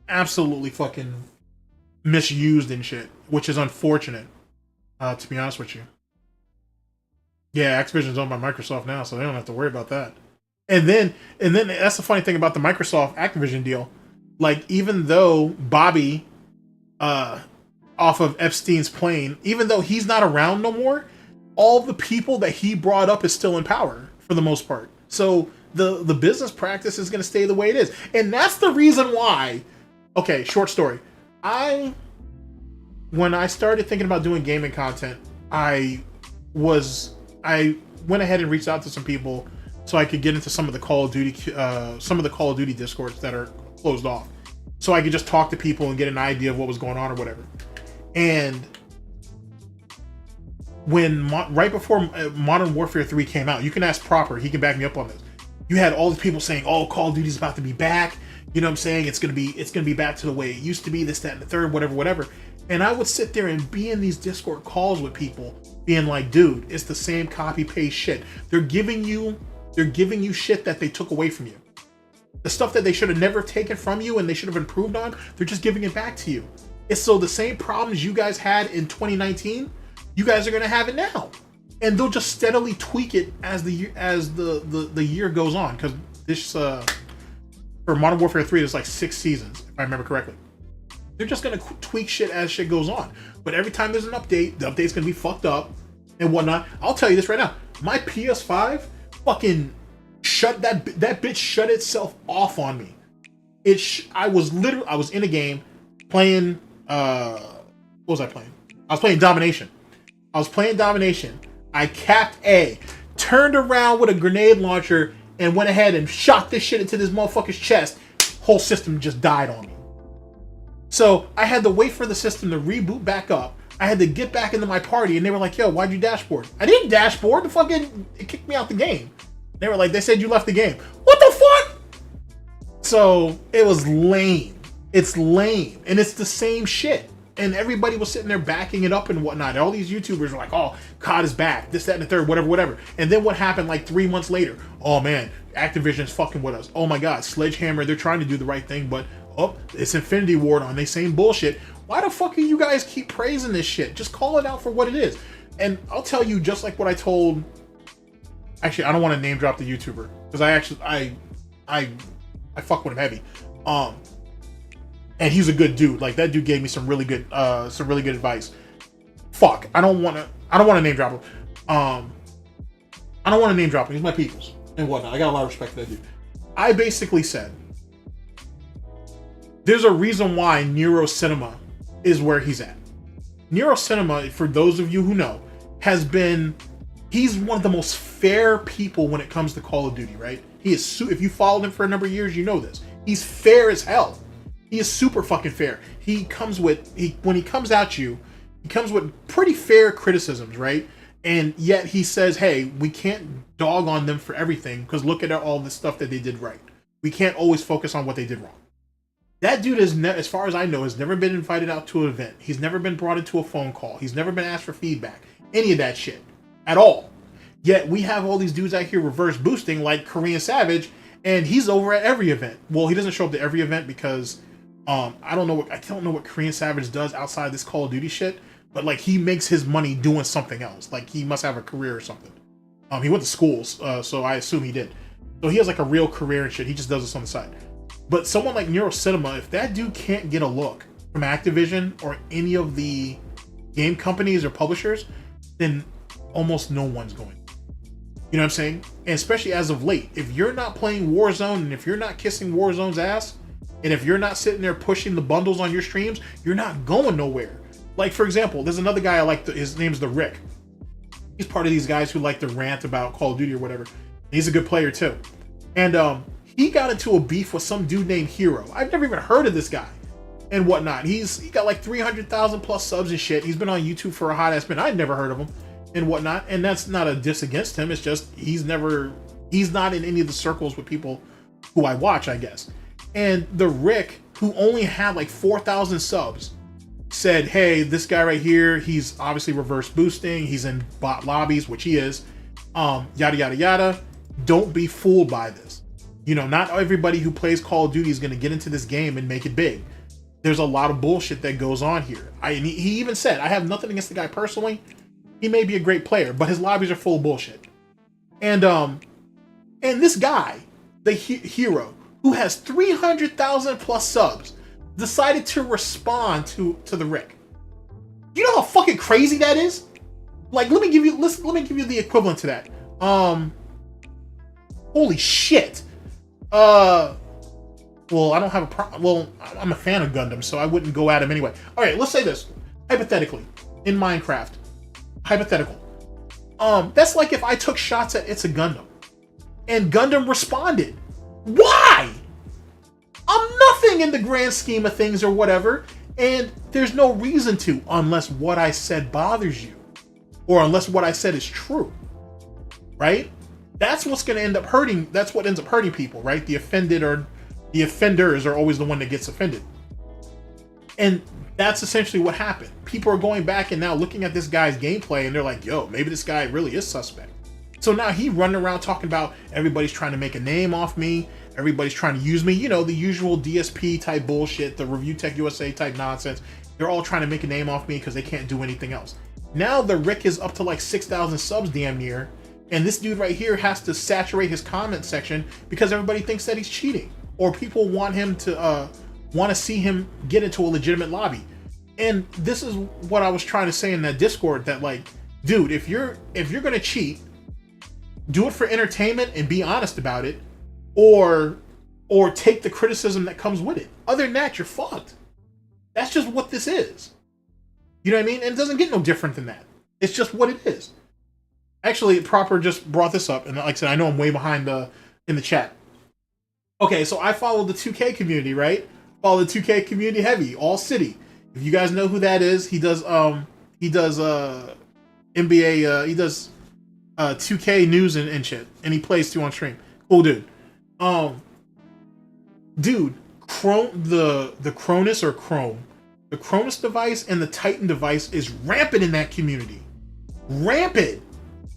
absolutely fucking misused and shit, which is unfortunate, to be honest with you. Yeah, Activision's owned by Microsoft now, so they don't have to worry about that. And then that's the funny thing about the Microsoft Activision deal. Like, even though Bobby, off of Epstein's plane, even though he's not around no more, all the people that he brought up is still in power for the most part. So the business practice is going to stay the way it is. And that's the reason why. Okay, short story. When I started thinking about doing gaming content, I went ahead and reached out to some people so I could get into some of the Call of Duty discords that are closed off, so I could just talk to people and get an idea of what was going on or whatever. And right before Modern Warfare 3 came out, you can ask Proper, he can back me up on this. You had all these people saying, "Oh, Call of Duty's about to be back." You know what I'm saying? It's gonna be back to the way it used to be. This, that, and the third, whatever. And I would sit there and be in these Discord calls with people, being like, "Dude, it's the same copy paste shit. They're giving you shit that they took away from you. The stuff that they should have never taken from you and they should have improved on, they're just giving it back to you. It's so the same problems you guys had in 2019, you guys are gonna have it now, and they'll just steadily tweak it as the year goes on. Because this for Modern Warfare 3, there's like 6 seasons, if I remember correctly. They're just gonna tweak shit as shit goes on. But every time there's an update, the update's gonna be fucked up and whatnot. I'll tell you this right now. My PS5 fucking shut that bitch shut itself off on me. I was in a game playing what was I playing? I was playing Domination. I capped A, turned around with a grenade launcher and went ahead and shot this shit into this motherfucker's chest. Whole system just died on me. So I had to wait for the system to reboot back up. I had to get back into my party, and they were like, "Yo, why'd you dashboard?" I didn't dashboard. It kicked me out the game. They were like, "They said you left the game." What the fuck? So it was lame. It's lame, and it's the same shit. And everybody was sitting there backing it up and whatnot. All these YouTubers were like, "Oh, COD is back. This, that, and the third, whatever." And then what happened like 3 months later? Oh man, Activision's fucking with us. Oh my God, Sledgehammer, they're trying to do the right thing, but oh, it's Infinity Ward on. They same bullshit. Why the fuck do you guys keep praising this shit? Just call it out for what it is. And I'll tell you, just like what I told. Actually, I don't want to name drop the YouTuber because I fuck with him heavy. And he's a good dude. Like that dude gave me some really good advice. Fuck, I don't want to name drop him. I don't want to name drop him. He's my peoples and whatnot. I got a lot of respect for that dude. I basically said there's a reason why Nero Cinema is where he's at. Nero Cinema, for those of you who know, he's one of the most fair people when it comes to Call of Duty, right? He is if you followed him for a number of years, you know this. He's fair as hell. He is super fucking fair. When he comes at you, he comes with pretty fair criticisms, right? And yet he says, hey, we can't dog on them for everything because look at all the stuff that they did right. We can't always focus on what they did wrong. That dude as far as I know, has never been invited out to an event. He's never been brought into a phone call. He's never been asked for feedback. Any of that shit. At all. Yet we have all these dudes out here reverse boosting like Korean Savage, and he's over at every event. Well, he doesn't show up to every event because I don't know what Korean Savage does outside this Call of Duty shit, but like he makes his money doing something else. Like he must have a career or something. He went to schools, so I assume he did. So he has like a real career and shit. He just does this on the side. But someone like Nero Cinema, if that dude can't get a look from Activision or any of the game companies or publishers, then almost no one's going. You know what I'm saying? And especially as of late, if you're not playing Warzone and if you're not kissing Warzone's ass, and if you're not sitting there pushing the bundles on your streams, you're not going nowhere. Like, for example, there's another guy I like, his name's The Rick. He's part of these guys who like to rant about Call of Duty or whatever. He's a good player too. And he got into a beef with some dude named Hero. I've never even heard of this guy and whatnot. He got like 300,000 plus subs and shit. He's been on YouTube for a hot ass minute. I'd never heard of him and whatnot. And that's not a diss against him. It's just he's not in any of the circles with people who I watch, I guess. And the Rick, who only had like 4,000 subs, said, hey, this guy right here, he's obviously reverse boosting. He's in bot lobbies, which he is. Yada, yada, yada. Don't be fooled by this. You know, not everybody who plays Call of Duty is going to get into this game and make it big. There's a lot of bullshit that goes on here. He even said, I have nothing against the guy personally. He may be a great player, but his lobbies are full of bullshit. And this guy, the Hero, who has 300,000 plus subs, decided to respond to the Rick. You know how fucking crazy that is? Like, let me give you the equivalent to that. Holy shit. Well, I don't have a problem. Well, I'm a fan of Gundam, so I wouldn't go at him anyway. All right, let's say this. Hypothetically, in Minecraft. Hypothetical. That's like if I took shots at It's a Gundam and Gundam responded. Why? I'm nothing in the grand scheme of things or whatever, and there's no reason to unless what I said bothers you or unless what I said is true, right? That's what's going to end up hurting. That's what ends up hurting people, right? The offended or the offenders are always the one that gets offended. And that's essentially what happened. People are going back and now looking at this guy's gameplay and they're like, yo, maybe this guy really is suspect. So now he running around talking about everybody's trying to make a name off me. Everybody's trying to use me. You know, the usual DSP type bullshit, the Review Tech USA type nonsense. They're all trying to make a name off me because they can't do anything else. Now the Rick is up to like 6,000 subs damn near. And this dude right here has to saturate his comment section because everybody thinks that he's cheating. Or people want him to want to see him get into a legitimate lobby. And this is what I was trying to say in that Discord, that like, dude, if you're gonna cheat, do it for entertainment and be honest about it, or take the criticism that comes with it. Other than that, you're fucked. That's just what this is. You know what I mean? And it doesn't get no different than that. It's just what it is. Actually, ProleteR just brought this up, and like I said, I know I'm way behind in the chat. Okay, so I follow the 2K community, right? Follow the 2K community heavy, all city. If you guys know who that is, he does NBA, he does 2K news and shit, and he plays too on stream. Cool dude. Dude, the Cronus or Chrome, the Cronus device and the Titan device is rampant in that community. Rampant.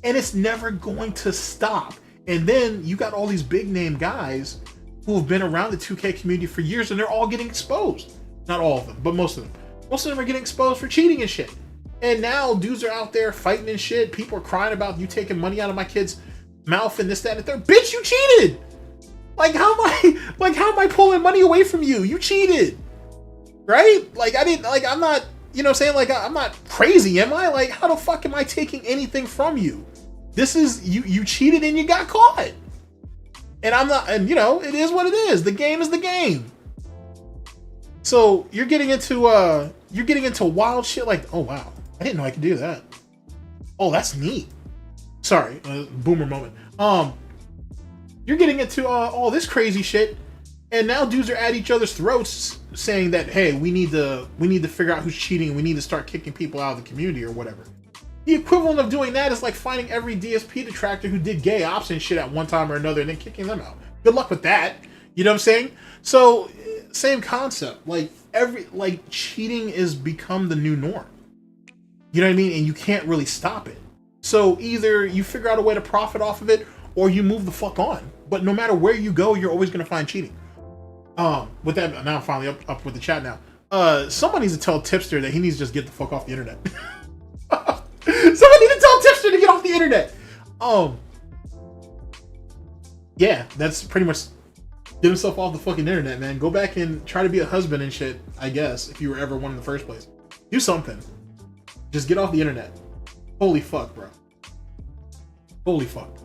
And it's never going to stop. And then you got all these big name guys who have been around the 2K community for years, and they're all getting exposed. Not all of them, but most of them. Most of them are getting exposed for cheating and shit. And now dudes are out there fighting and shit. People are crying about you taking money out of my kid's mouth and this, that, and the third. Bitch, you cheated! Like how am I pulling money away from you? You cheated. Right? Like I'm not, you know what I'm saying? Like I'm not crazy, am I? Like how the fuck am I taking anything from you? This is you cheated and you got caught. And I'm not, and you know, it is what it is. The game is the game. So you're getting into wild shit like, oh wow, I didn't know I could do that. Oh, that's neat. Sorry, boomer moment. You're getting into all this crazy shit, and now dudes are at each other's throats saying that, hey, we need to figure out who's cheating. We need to start kicking people out of the community or whatever. The equivalent of doing that is like finding every DSP detractor who did gay ops and shit at one time or another and then kicking them out. Good luck with that. You know what I'm saying? So same concept. Like cheating is become the new norm. You know what I mean? And you can't really stop it. So either you figure out a way to profit off of it or you move the fuck on. But no matter where you go, you're always going to find cheating. With that, now I'm finally up with the chat now. Someone needs to tell Tipster that he needs to just get the fuck off the internet. Someone needs to tell Tipster to get off the internet. Yeah, that's pretty much get himself off the fucking internet, man. Go back and try to be a husband and shit, I guess, if you were ever one in the first place. Do something. Just get off the internet. Holy fuck, bro. Holy fuck.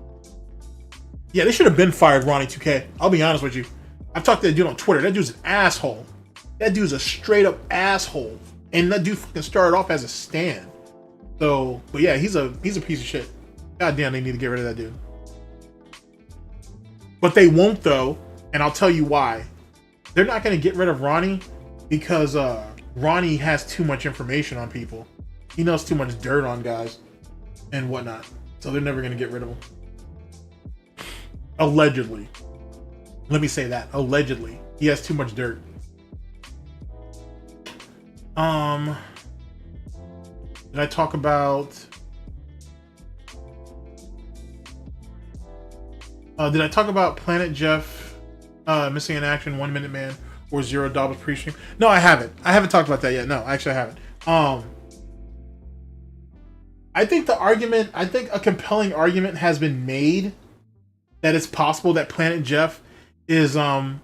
Yeah, they should have been fired Ronnie 2K. I'll be honest with you. I've talked to that dude on Twitter. That dude's an asshole. That dude's a straight up asshole. And that dude fucking started off as a stan. So, but yeah, he's a piece of shit. God damn, they need to get rid of that dude. But they won't though, and I'll tell you why. They're not gonna get rid of Ronnie because Ronnie has too much information on people. He knows too much dirt on guys and whatnot. So they're never gonna get rid of him. Allegedly. Let me say that. Allegedly. He has too much dirt. Did I talk about... did I talk about Planet Jeff missing in action, 1 Minute Man, or $0 pre-stream? No, I haven't. I haven't talked about that yet. No, actually I haven't. I think a compelling argument has been made that it's possible that Planet Jeff is 1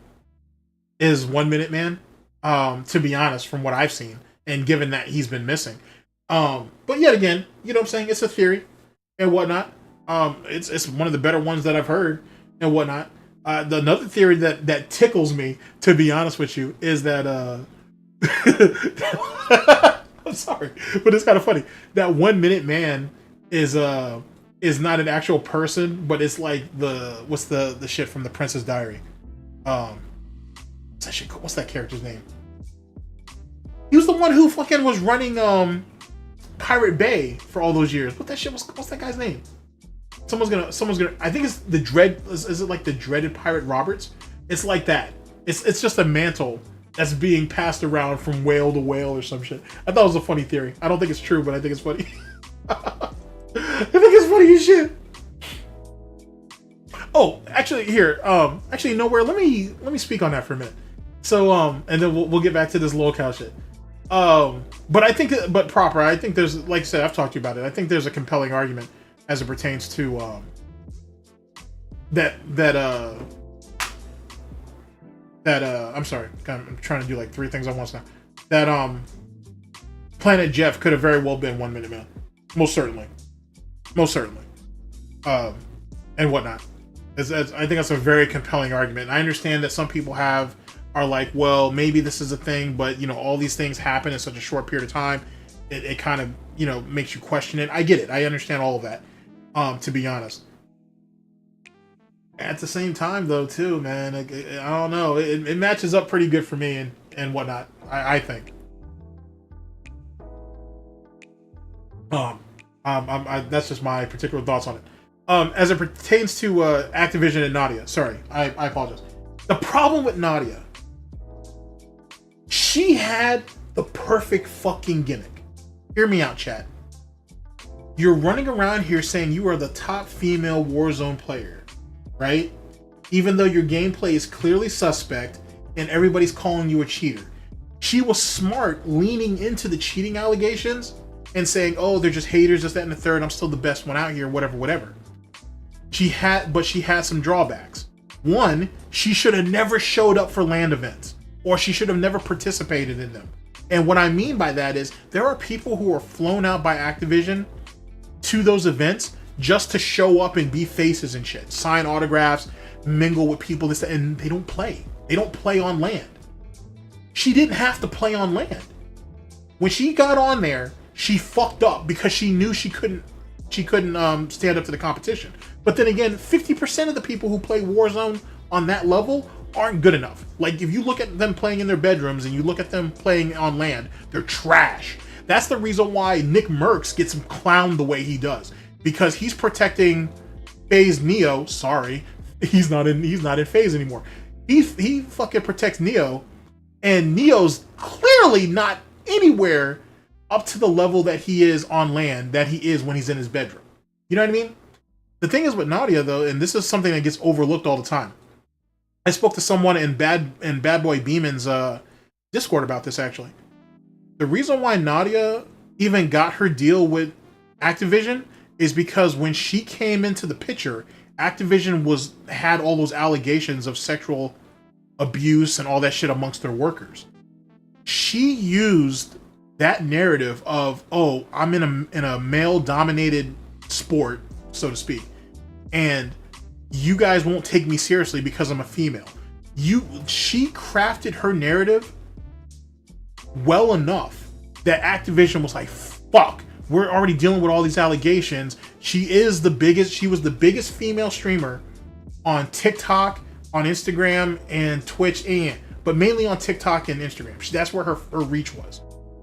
Minute Man. To be honest, from what I've seen, and given that he's been missing. But yet again, you know what I'm saying? It's a theory and whatnot. It's one of the better ones that I've heard and whatnot. Another theory that tickles me, to be honest with you, is that I'm sorry, but it's kind of funny that 1 Minute Man is not an actual person, but it's like what's the shit from the Princess Diary. What's that shit called? What's that character's name? He was the one who fucking was running Pirate Bay for all those years. What that shit was? What's that guy's name? Someone's gonna. I think it's the dread. Is it like the dreaded Pirate Roberts? It's like that. It's just a mantle that's being passed around from whale to whale or some shit. I thought it was a funny theory. I don't think it's true, but I think it's funny. I think it's funny as shit. Oh, actually, here. Actually, nowhere. Let me speak on that for a minute. So, and then we'll get back to this locale shit. But I think, ProleteR, I think there's, like I said, I've talked to you about it. I think there's a compelling argument as it pertains to, that that I'm sorry, I'm trying to do like 3 things at once now. That Planet Jeff could have very well been 1 Minute Man, most certainly, and whatnot. I think that's a very compelling argument. I understand that some people are like, well, maybe this is a thing, but you know, all these things happen in such a short period of time. It kind of, you know, makes you question it. I get it. I understand all of that. To be honest. At the same time, though, too, man, I don't know. It matches up pretty good for me and whatnot. I think. That's just my particular thoughts on it. As it pertains to Activision and Nadia. Sorry, I apologize. The problem with Nadia, she had the perfect fucking gimmick. Hear me out, chat. You're running around here saying you are the top female Warzone player, right? Even though your gameplay is clearly suspect and everybody's calling you a cheater. She was smart leaning into the cheating allegations and saying, oh, they're just haters, this, that, and the third. I'm still the best one out here, whatever. But she had some drawbacks. One, she should have never showed up for LAN events, or she should have never participated in them. And what I mean by that is there are people who are flown out by Activision to those events just to show up and be faces and shit, sign autographs, mingle with people, and they don't play. They don't play on land. She didn't have to play on land. When she got on there, she fucked up because she knew she couldn't stand up to the competition. But then again, 50% of the people who play Warzone on that level aren't good enough. Like, if you look at them playing in their bedrooms and you look at them playing on land, they're trash. That's the reason why Nick Merckx gets him clowned the way he does, because he's protecting FaZe Neo. Sorry, he's not in FaZe anymore. He fucking protects Neo, and Neo's clearly not anywhere up to the level that he is on land, that he is when he's in his bedroom. You know what I mean? The thing is with Nadia, though, and this is something that gets overlooked all the time. I spoke to someone in Bad Boy Beeman's Discord about this, actually. The reason why Nadia even got her deal with Activision is because when she came into the picture, Activision had all those allegations of sexual abuse and all that shit amongst their workers. She used that narrative of, oh, I'm in a male-dominated sport, so to speak, and you guys won't take me seriously because I'm a female. She crafted her narrative well enough that Activision was like, fuck, we're already dealing with all these allegations. She was the biggest female streamer on TikTok, on Instagram, and Twitch, but mainly on TikTok and Instagram. That's where her reach was.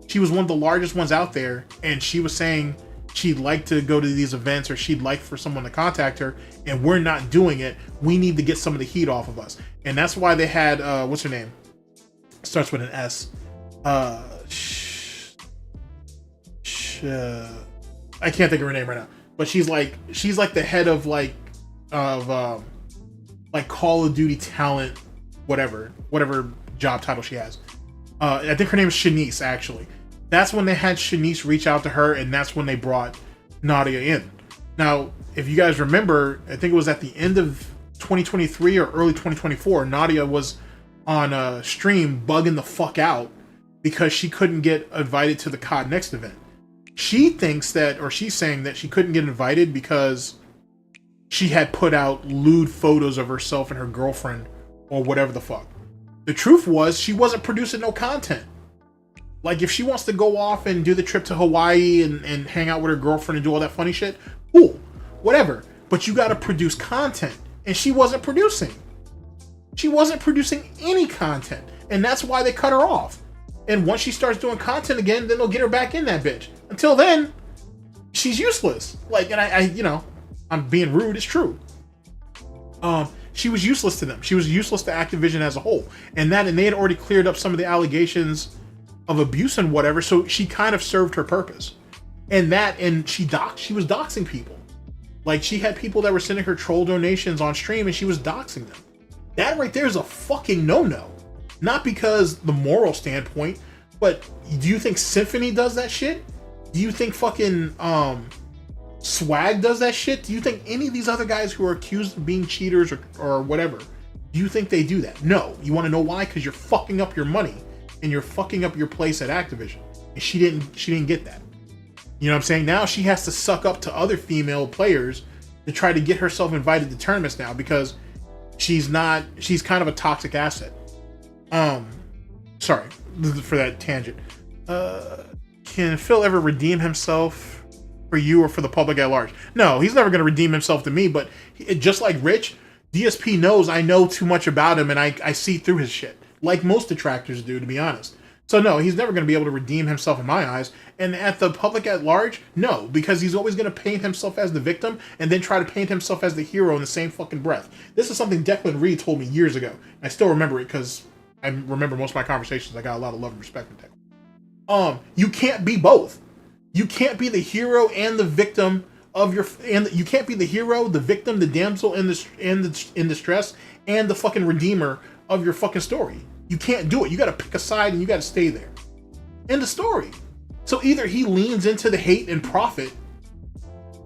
She was one of the largest ones out there, and she was saying she'd like to go to these events, or she'd like for someone to contact her, and we're not doing it. We need to get some of the heat off of us. And that's why they had, what's her name? Starts with an S. I can't think of her name right now. But she's like the head of like Call of Duty talent, whatever job title she has. I think her name is Shanice, actually. That's when they had Shanice reach out to her, and that's when they brought Nadia in. Now, if you guys remember, I think it was at the end of 2023 or early 2024, Nadia was on a stream bugging the fuck out because she couldn't get invited to the COD Next event. She's saying that she couldn't get invited because she had put out lewd photos of herself and her girlfriend or whatever the fuck. The truth was, she wasn't producing no content. Like, if she wants to go off and do the trip to Hawaii and hang out with her girlfriend and do all that funny shit, cool, whatever. But you gotta produce content. And she wasn't producing. She wasn't producing any content. And that's why they cut her off. And once she starts doing content again, then they'll get her back in that bitch. Until then, she's useless. Like, and I I'm being rude, it's true. She was useless to them. She was useless to Activision as a whole. And they had already cleared up some of the allegations of abuse and whatever, so she kind of served her purpose. And she was doxing people. Like, she had people that were sending her troll donations on stream, and she was doxing them. That right there is a fucking no-no. Not because the moral standpoint, but do you think Symphony does that shit? Do you think fucking Swag does that shit? Do you think any of these other guys who are accused of being cheaters or whatever Do you think they do that? No. You want to know why? Because you're fucking up your money and you're fucking up your place at Activision. And she didn't get that. You know what I'm saying? Now she has to suck up to other female players to try to get herself invited to tournaments now because she's kind of a toxic asset. Sorry for that tangent. Can Phil ever redeem himself for you or for the public at large? No, he's never going to redeem himself to me, but just like Rich, DSP knows I know too much about him and I see through his shit. Like most detractors do, to be honest. So no, he's never going to be able to redeem himself in my eyes. And at the public at large, no, because he's always going to paint himself as the victim and then try to paint himself as the hero in the same fucking breath. This is something Declan Reed told me years ago. I still remember it because I remember most of my conversations. I got a lot of love and respect from Declan. You can't be both. You can't be the hero and the victim of your, and you can't be the hero, the victim, the damsel in distress, and the fucking redeemer of your fucking story. You can't do it. You got to pick a side and you got to stay there. End of story. So either he leans into the hate and profit,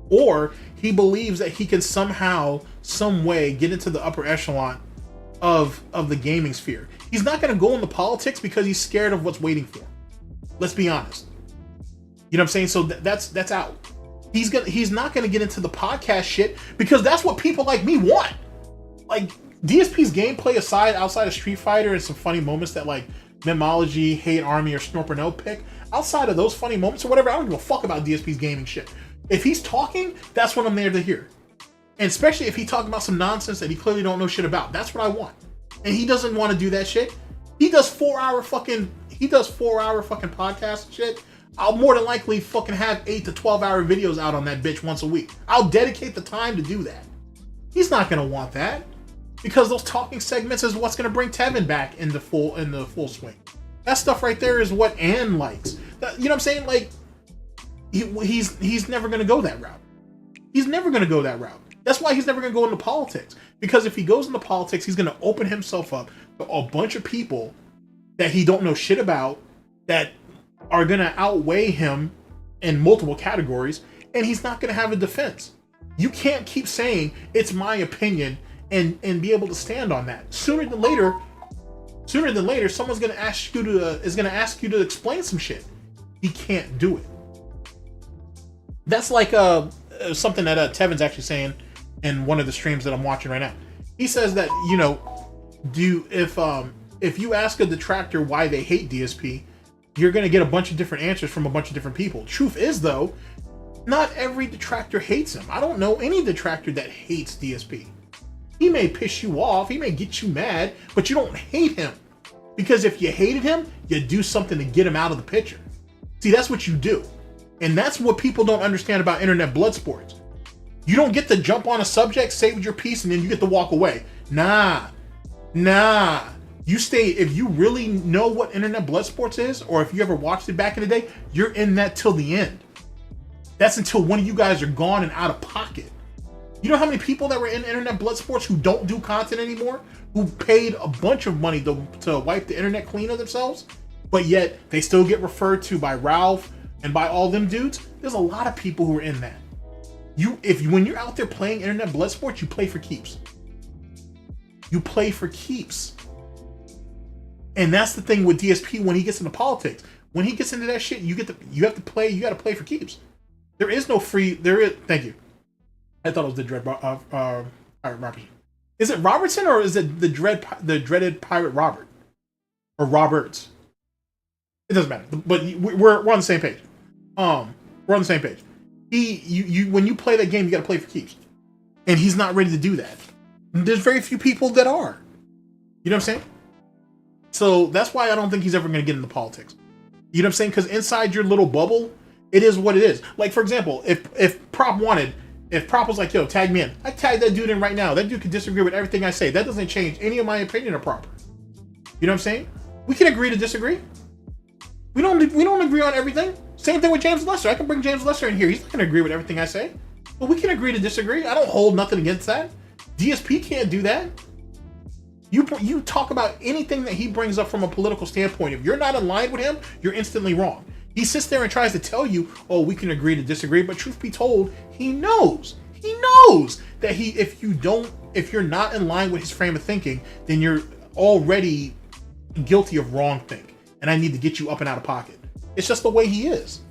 or he believes that he can somehow, some way, get into the upper echelon of the gaming sphere. He's not going to go into politics because he's scared of what's waiting for him. Let's be honest. You know what I'm saying? So that's out. He's not going to get into the podcast shit because that's what people like me want. Like, DSP's gameplay aside, outside of Street Fighter and some funny moments that like Memology, Hate Army, or Snorper pick, outside of those funny moments or whatever, I don't give a fuck about DSP's gaming shit. If he's talking, that's what I'm there to hear. And especially if he's talking about some nonsense that he clearly don't know shit about. That's what I want. And he doesn't want to do that shit. He does 4 hour fucking podcast shit. I'll more than likely fucking have 8 to 12 hour videos out on that bitch once a week. I'll dedicate the time to do that. He's not going to want that. Because those talking segments is what's going to bring Tevin back in the full swing. That stuff right there is what Ann likes. You know what I'm saying? Like, he's never going to go that route. He's never going to go that route. That's why he's never going to go into politics. Because if he goes into politics, he's going to open himself up to a bunch of people that he don't know shit about that are going to outweigh him in multiple categories, and he's not going to have a defense. You can't keep saying, it's my opinion, and be able to stand on that. Sooner than later, someone's gonna ask you to explain some shit. He can't do it. That's like something that Tevin's actually saying in one of the streams that I'm watching right now. He says that, you know, if you ask a detractor why they hate DSP, you're gonna get a bunch of different answers from a bunch of different people. Truth is though, not every detractor hates him. I don't know any detractor that hates DSP. He may piss you off, he may get you mad, but you don't hate him. Because if you hated him, you do something to get him out of the picture. See, that's what you do. And that's what people don't understand about internet blood sports. You don't get to jump on a subject, say your piece, and then you get to walk away. Nah. You stay, if you really know what internet blood sports is, or if you ever watched it back in the day, you're in that till the end. That's until one of you guys are gone and out of pocket. You know how many people that were in internet blood sports who don't do content anymore, who paid a bunch of money to wipe the internet clean of themselves, but yet they still get referred to by Ralph and by all them dudes? There's a lot of people who are in that. When you're out there playing internet blood sports, you play for keeps. You play for keeps. And that's the thing with DSP when he gets into politics. When he gets into that shit, you gotta play for keeps. There is no free, thank you. I thought it was the Pirate Robertson. Is it Robertson or is it the dreaded Pirate Robert? Or Roberts? It doesn't matter. But we're on the same page. We're on the same page. When you play that game, you got to play for keeps, and he's not ready to do that. There's very few people that are. You know what I'm saying? So that's why I don't think he's ever going to get into politics. You know what I'm saying? Because inside your little bubble, it is what it is. Like, for example, if Prop was like, yo, tag me in, I tag that dude in right now. That dude could disagree with everything I say. That doesn't change any of my opinion of Prop. You know what I'm saying? We can agree to disagree. We don't agree on everything. Same thing with James Lester. I can bring James Lester in here. He's not going to agree with everything I say. But we can agree to disagree. I don't hold nothing against that. DSP can't do that. You talk about anything that he brings up from a political standpoint. If you're not aligned with him, you're instantly wrong. He sits there and tries to tell you, oh, we can agree to disagree. But truth be told, he knows that if you don't if you're not in line with his frame of thinking, then you're already guilty of wrong think, and I need to get you up and out of pocket. It's just the way he is.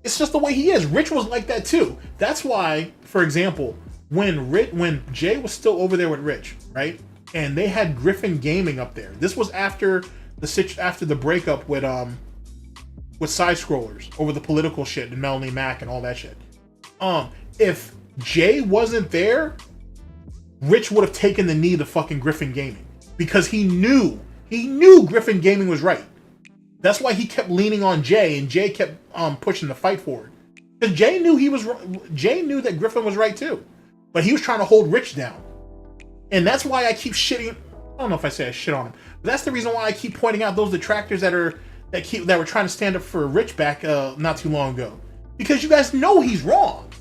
It's just the way he is. Rich was like that too. That's why, for example, when Jay was still over there with Rich, right, and they had Griffin Gaming up there. This was after the breakup with side scrollers over the political shit and Melanie Mac and all that shit. If Jay wasn't there, Rich would have taken the knee to fucking Griffin Gaming, because he knew Griffin Gaming was right. That's why he kept leaning on Jay, and Jay kept pushing the fight forward. Because Jay knew that Griffin was right too, but he was trying to hold Rich down. And that's why I keep shitting. I don't know if I say I shit on him, but that's the reason why I keep pointing out those detractors that were trying to stand up for Rich back not too long ago. Because you guys know he's wrong.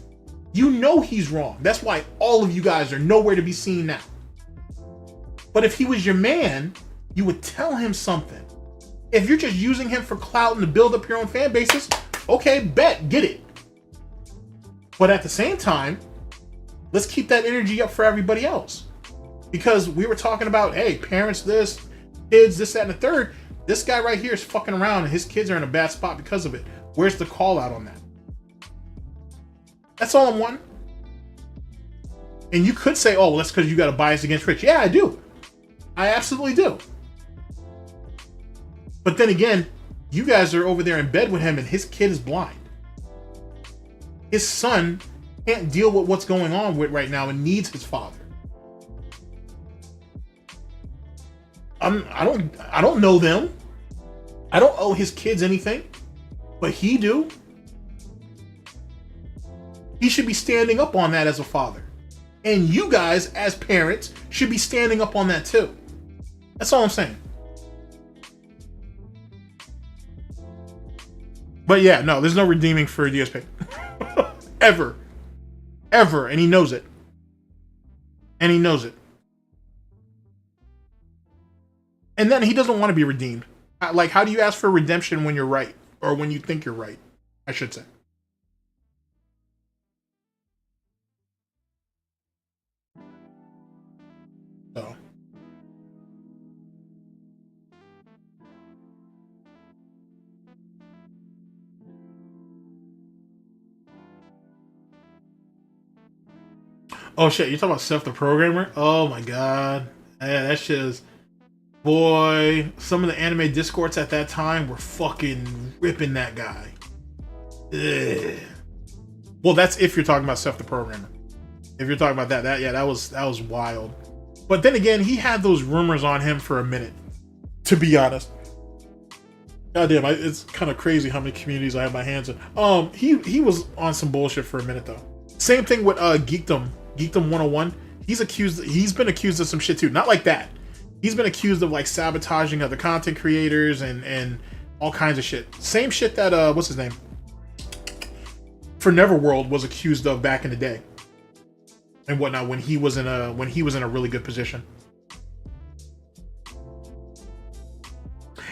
You know he's wrong. That's why all of you guys are nowhere to be seen now. But if he was your man, you would tell him something. If you're just using him for clout and to build up your own fan bases, okay, bet, get it. But at the same time, let's keep that energy up for everybody else. Because we were talking about, hey, parents this, kids this, that, and the third. This guy right here is fucking around and his kids are in a bad spot because of it. Where's the call out on that? That's all I'm wanting. And you could say, oh, well, that's because you got a bias against Rich. Yeah, I do. I absolutely do. But then again, you guys are over there in bed with him and his kid is blind. His son can't deal with what's going on with right now and needs his father. I don't know them. I don't owe his kids anything, but he do. He should be standing up on that as a father. And you guys, as parents, should be standing up on that too. That's all I'm saying. But yeah, no, there's no redeeming for DSP. Ever. Ever. And he knows it. And he knows it. And then he doesn't want to be redeemed. Like, how do you ask for redemption when you're right? Or when you think you're right, I should say. So. Oh shit, you're talking about Seth the Programmer? Oh my god. Yeah, that shit is... Boy, some of the anime discords at that time were fucking ripping that guy. Ugh. Well, that's if you're talking about Seth the Programmer. If you're talking about that was wild. But then again, he had those rumors on him for a minute, to be honest. Goddamn, it's kind of crazy how many communities I have my hands in. He was on some bullshit for a minute though. Same thing with Geekdom 101. He's been accused of some shit too. Not like that. He's been accused of like sabotaging other content creators and all kinds of shit. Same shit that what's his name? For Neverworld was accused of back in the day. And whatnot when he was in a really good position.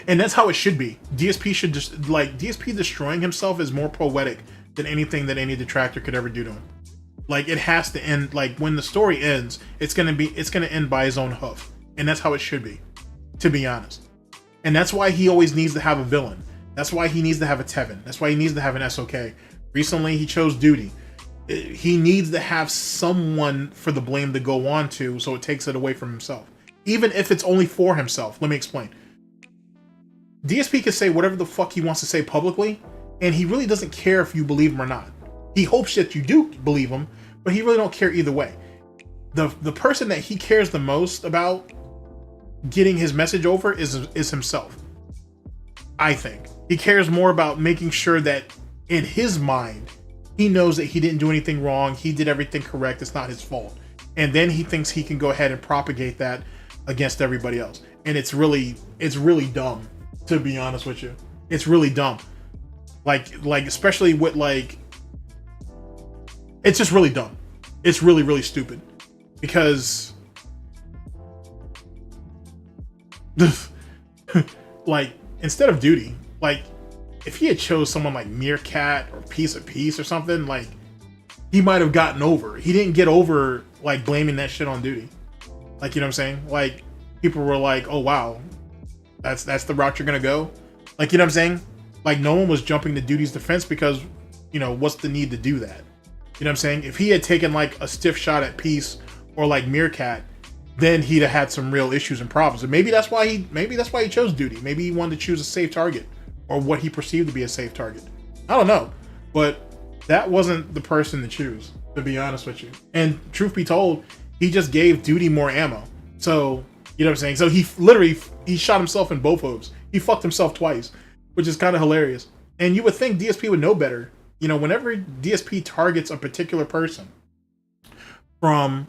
And that's how it should be. DSP should just like DSP destroying himself is more poetic than anything that any detractor could ever do to him. Like it has to end, like when the story ends, it's gonna end by his own hoof. And that's how it should be, to be honest. And that's why he always needs to have a villain. That's why he needs to have a Tevin. That's why he needs to have an SOK. Recently, he chose Duty. He needs to have someone for the blame to go on to, so it takes it away from himself. Even if it's only for himself. Let me explain. DSP can say whatever the fuck he wants to say publicly, and he really doesn't care if you believe him or not. He hopes that you do believe him, but he really don't care either way. The person that he cares the most about getting his message over is himself. I think. He cares more about making sure that in his mind, he knows that he didn't do anything wrong, he did everything correct, it's not his fault. And then he thinks he can go ahead and propagate that against everybody else. And it's really dumb, to be honest with you. It's really dumb. Like especially with like, it's just really dumb. It's really, really stupid. Because like, instead of Duty, like, if he had chose someone like Meerkat or Piece of Peace or something, like, he might have gotten over. He didn't get over like blaming that shit on Duty. Like, you know what I'm saying? Like, people were like, oh wow, that's the route you're gonna go. Like, you know what I'm saying? Like, no one was jumping to Duty's defense because, you know, what's the need to do that? You know what I'm saying? If he had taken like a stiff shot at Peace or like Meerkat, then he'd have had some real issues and problems. And maybe that's why he chose Duty. Maybe he wanted to choose a safe target, or what he perceived to be a safe target. I don't know, but that wasn't the person to choose, to be honest with you. And truth be told, he just gave Duty more ammo. So, you know what I'm saying? So he shot himself in both hooves. He fucked himself twice, which is kind of hilarious. And you would think DSP would know better. You know, whenever DSP targets a particular person, from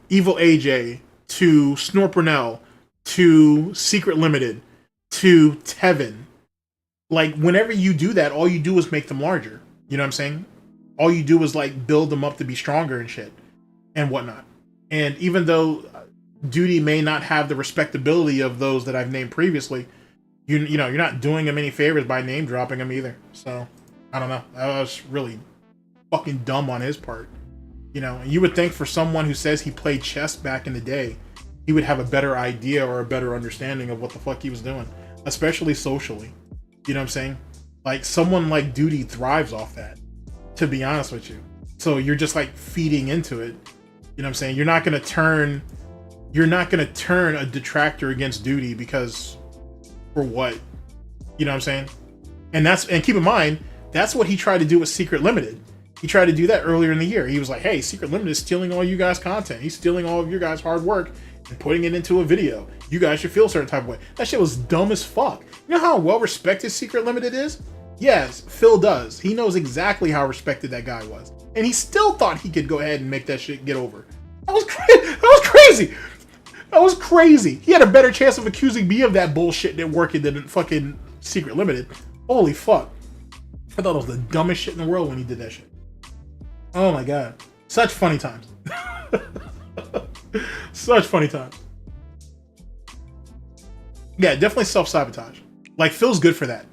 Evil AJ to Snorpernell to Secret Limited to Tevin, like, whenever you do that, all you do is make them larger. You know what I'm saying? All you do is like build them up to be stronger and shit and whatnot. And even though Duty may not have the respectability of those that I've named previously, you know, you're not doing him any favors by name dropping him either. So I don't know. That was really fucking dumb on his part. You know, and you would think for someone who says he played chess back in the day, he would have a better idea or a better understanding of what the fuck he was doing, especially socially. You know what I'm saying? Like, someone like Duty thrives off that, to be honest with you. So you're just like feeding into it. You know what I'm saying? You're not gonna turn a detractor against Duty because, for what? You know what I'm saying? And keep in mind, that's what he tried to do with Secret Limited. He tried to do that earlier in the year. He was like, hey, Secret Limited is stealing all you guys' content. He's stealing all of your guys' hard work and putting it into a video. You guys should feel a certain type of way. That shit was dumb as fuck. You know how well respected Secret Limited is? Yes, Phil does. He knows exactly how respected that guy was. And he still thought he could go ahead and make that shit get over. That was crazy. That was crazy. He had a better chance of accusing me of that bullshit than working than fucking Secret Limited. Holy fuck. I thought it was the dumbest shit in the world when he did that shit. Oh my god. Such funny times. Such funny times. Yeah, definitely self-sabotage. Like, Phil's good for that.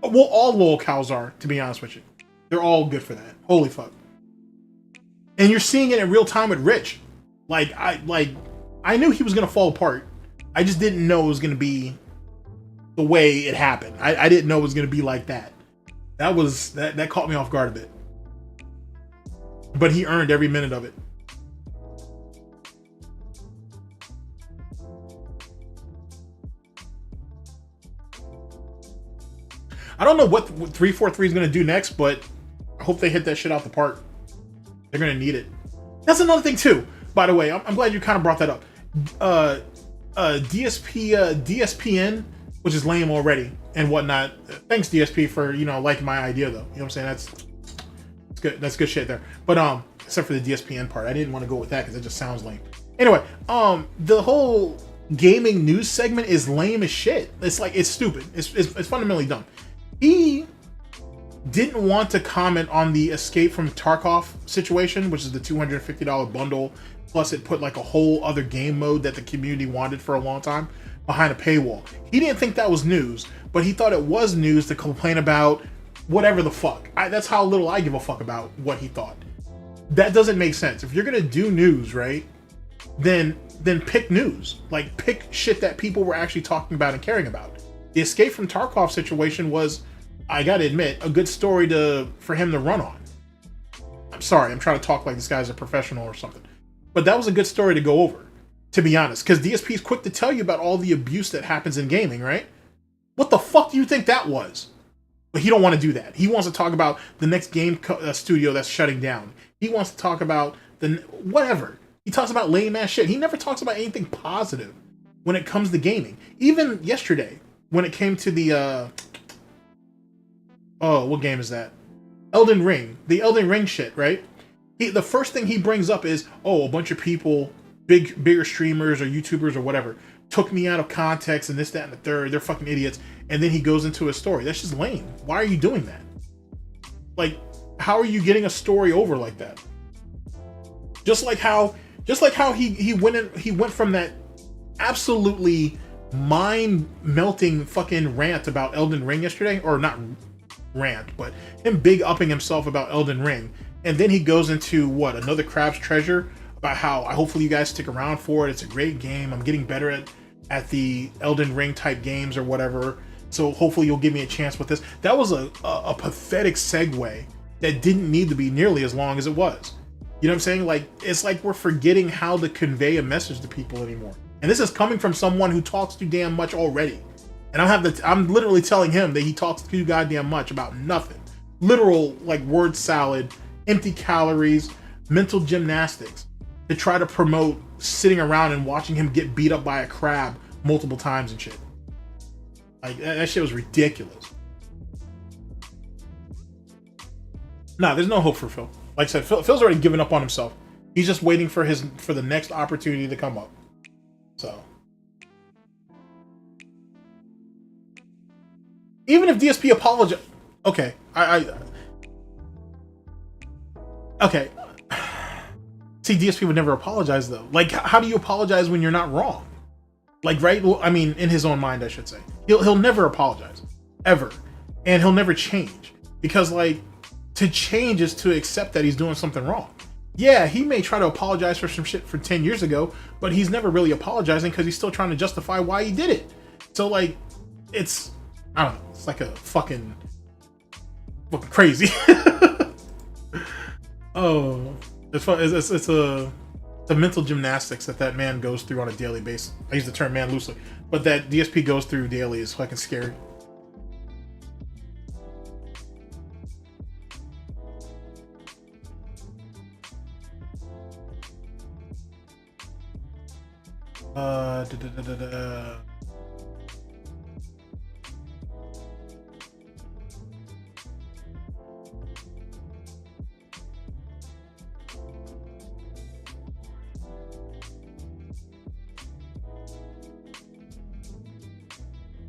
Well, all lol cows are, to be honest with you. They're all good for that. Holy fuck. And you're seeing it in real time with Rich. I knew he was gonna fall apart. I just didn't know it was gonna be the way it happened. I didn't know it was gonna be like that. That caught me off guard a bit. But he earned every minute of it. I don't know what 343 is going to do next, but I hope they hit that shit out the park. They're going to need it. That's another thing too, by the way. I'm glad you kind of brought that up. DSPN, which is lame already and whatnot. Thanks DSP for, you know, liking my idea though. You know what I'm saying? That's good. That's good shit there. But except for the DSPN part, I didn't want to go with that because it just sounds lame. Anyway, the whole gaming news segment is lame as shit. It's like, it's stupid. It's fundamentally dumb. He didn't want to comment on the Escape from Tarkov situation, which is the $250 bundle. Plus, it put like a whole other game mode that the community wanted for a long time behind a paywall. He didn't think that was news, but he thought it was news to complain about whatever the fuck. That's how little I give a fuck about what he thought. That doesn't make sense. If you're gonna do news, right, then pick news. Like, pick shit that people were actually talking about and caring about. The Escape from Tarkov situation was, I gotta admit, a good story for him to run on. I'm sorry, I'm trying to talk like this guy's a professional or something. But that was a good story to go over, to be honest. Because DSP is quick to tell you about all the abuse that happens in gaming, right? What the fuck do you think that was? But he don't want to do that. He wants to talk about the next game studio that's shutting down. He wants to talk about whatever. He talks about lame ass shit. He never talks about anything positive when it comes to gaming. Even yesterday, when it came to the what game is that? Elden Ring. The Elden Ring shit, right? The first thing he brings up is, a bunch of people, bigger streamers or YouTubers or whatever, took me out of context and this, that, and the third. They're fucking idiots. And then he goes into a story. That's just lame. Why are you doing that? Like, how are you getting a story over like that? Just like how he went from that absolutely mind-melting fucking rant about Elden Ring yesterday, or not rant, but him big upping himself about Elden Ring, and then he goes into what, another Crab's Treasure, about how hopefully you guys stick around for it. It's a great game. I'm getting better at the Elden Ring type games or whatever. So hopefully you'll give me a chance with this. That was a pathetic segue that didn't need to be nearly as long as it was. You know what I'm saying? Like, it's like we're forgetting how to convey a message to people anymore. And this is coming from someone who talks too damn much already. And I'm literally telling him that he talks too goddamn much about nothing. Literal, like, word salad, empty calories, mental gymnastics to try to promote sitting around and watching him get beat up by a crab multiple times and shit. Like, that shit was ridiculous. Nah, there's no hope for Phil. Like I said, Phil's already given up on himself. He's just waiting for the next opportunity to come up. So, even if DSP apologized, okay, okay. See, DSP would never apologize though. Like, how do you apologize when you're not wrong? Like, right? Well, I mean, in his own mind, I should say. He'll never apologize, ever, and he'll never change, because like, to change is to accept that he's doing something wrong. Yeah, he may try to apologize for some shit from 10 years ago, but he's never really apologizing because he's still trying to justify why he did it. So like, it's, I don't know, it's like a fucking crazy. Oh, it's fun. It's the mental gymnastics that man goes through on a daily basis. I use the term man loosely, but that DSP goes through daily is fucking scary.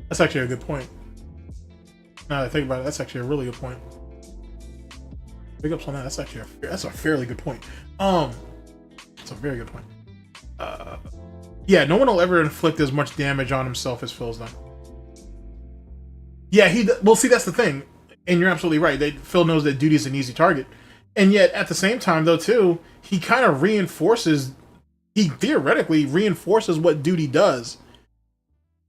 That's actually a good point. Now that I think about it, that's actually a really good point. Big ups on that. That's a fairly good point. It's a very good point. Yeah, no one will ever inflict as much damage on himself as Phil's done. Yeah, well, see, that's the thing, and you're absolutely right. Phil knows that Duty's an easy target, and yet at the same time, though, too, he kind of theoretically reinforces what Duty does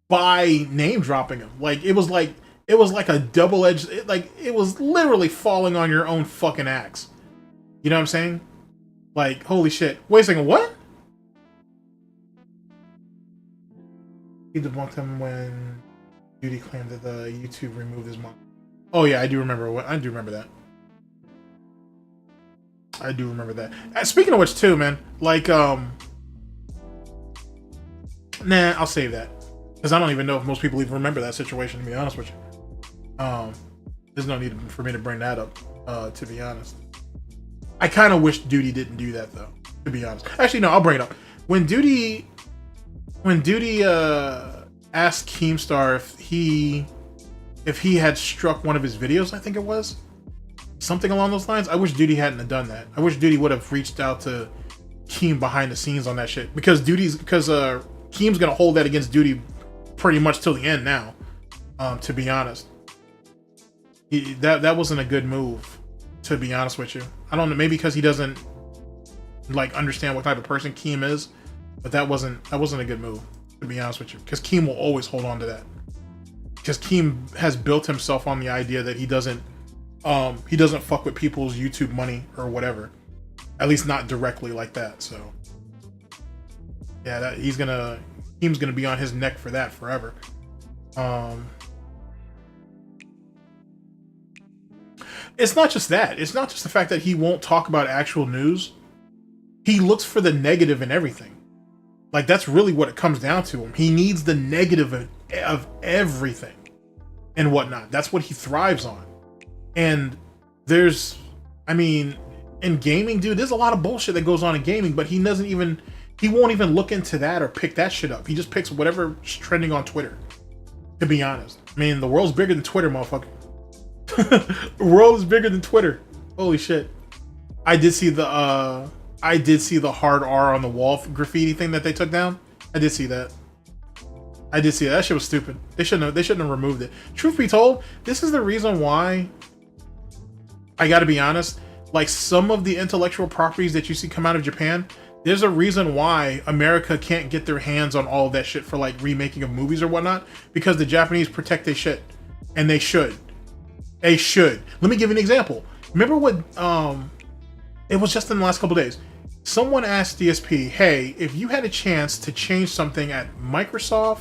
by name dropping him. Like, it was like a double-edged, it was literally falling on your own fucking axe. You know what I'm saying? Like, holy shit. Wait a second, what? He debunked him when Duty claimed that the YouTube removed his mom. Oh yeah, I do remember that. I do remember that. Speaking of which, too, man, like, nah, I'll save that, because I don't even know if most people even remember that situation, to be honest with you. There's no need for me to bring that up, to be honest. I kind of wish Duty didn't do that, though, to be honest. Actually, no, I'll bring it up. When Duty asked Keemstar if he had struck one of his videos, I think it was something along those lines. I wish Duty hadn't have done that. I wish Duty would have reached out to Keem behind the scenes on that shit, because Keem's gonna hold that against Duty pretty much till the end now. To be honest, that wasn't a good move, to be honest with you. I don't know, maybe because he doesn't like understand what type of person Keem is. But that wasn't a good move, to be honest with you, because Keem will always hold on to that. Because Keem has built himself on the idea that he doesn't fuck with people's YouTube money or whatever, at least not directly like that. So yeah, Keem's gonna be on his neck for that forever. It's not just that. It's not just the fact that he won't talk about actual news. He looks for the negative in everything. Like, that's really what it comes down to him. He needs the negative of everything and whatnot. That's what he thrives on. And I mean, in gaming, dude, there's a lot of bullshit that goes on in gaming, but he won't even look into that or pick that shit up. He just picks whatever's trending on Twitter, to be honest. I mean, the world's bigger than Twitter, motherfucker. The world is bigger than Twitter. Holy shit. I did see the hard R on the wall graffiti thing that they took down. I did see that. I did see that. That shit was stupid. They shouldn't have removed it. Truth be told, this is the reason why, I gotta be honest, like some of the intellectual properties that you see come out of Japan, there's a reason why America can't get their hands on all of that shit for like remaking of movies or whatnot, because the Japanese protect their shit. And they should. They should. Let me give you an example. Remember what, it was just in the last couple days. Someone asked DSP, hey, if you had a chance to change something at Microsoft,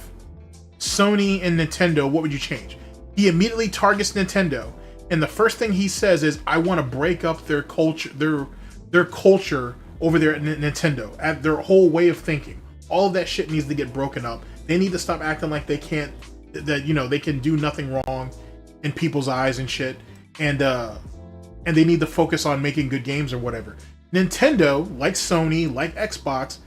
Sony, and Nintendo, what would you change? He immediately targets Nintendo. And the first thing he says is, I want to break up their culture, their culture over there at Nintendo, at their whole way of thinking. All of that shit needs to get broken up. They need to stop acting like they can't, that, you know, they can do nothing wrong in people's eyes and shit. And they need to focus on making good games or whatever. Nintendo, like Sony, like Xbox,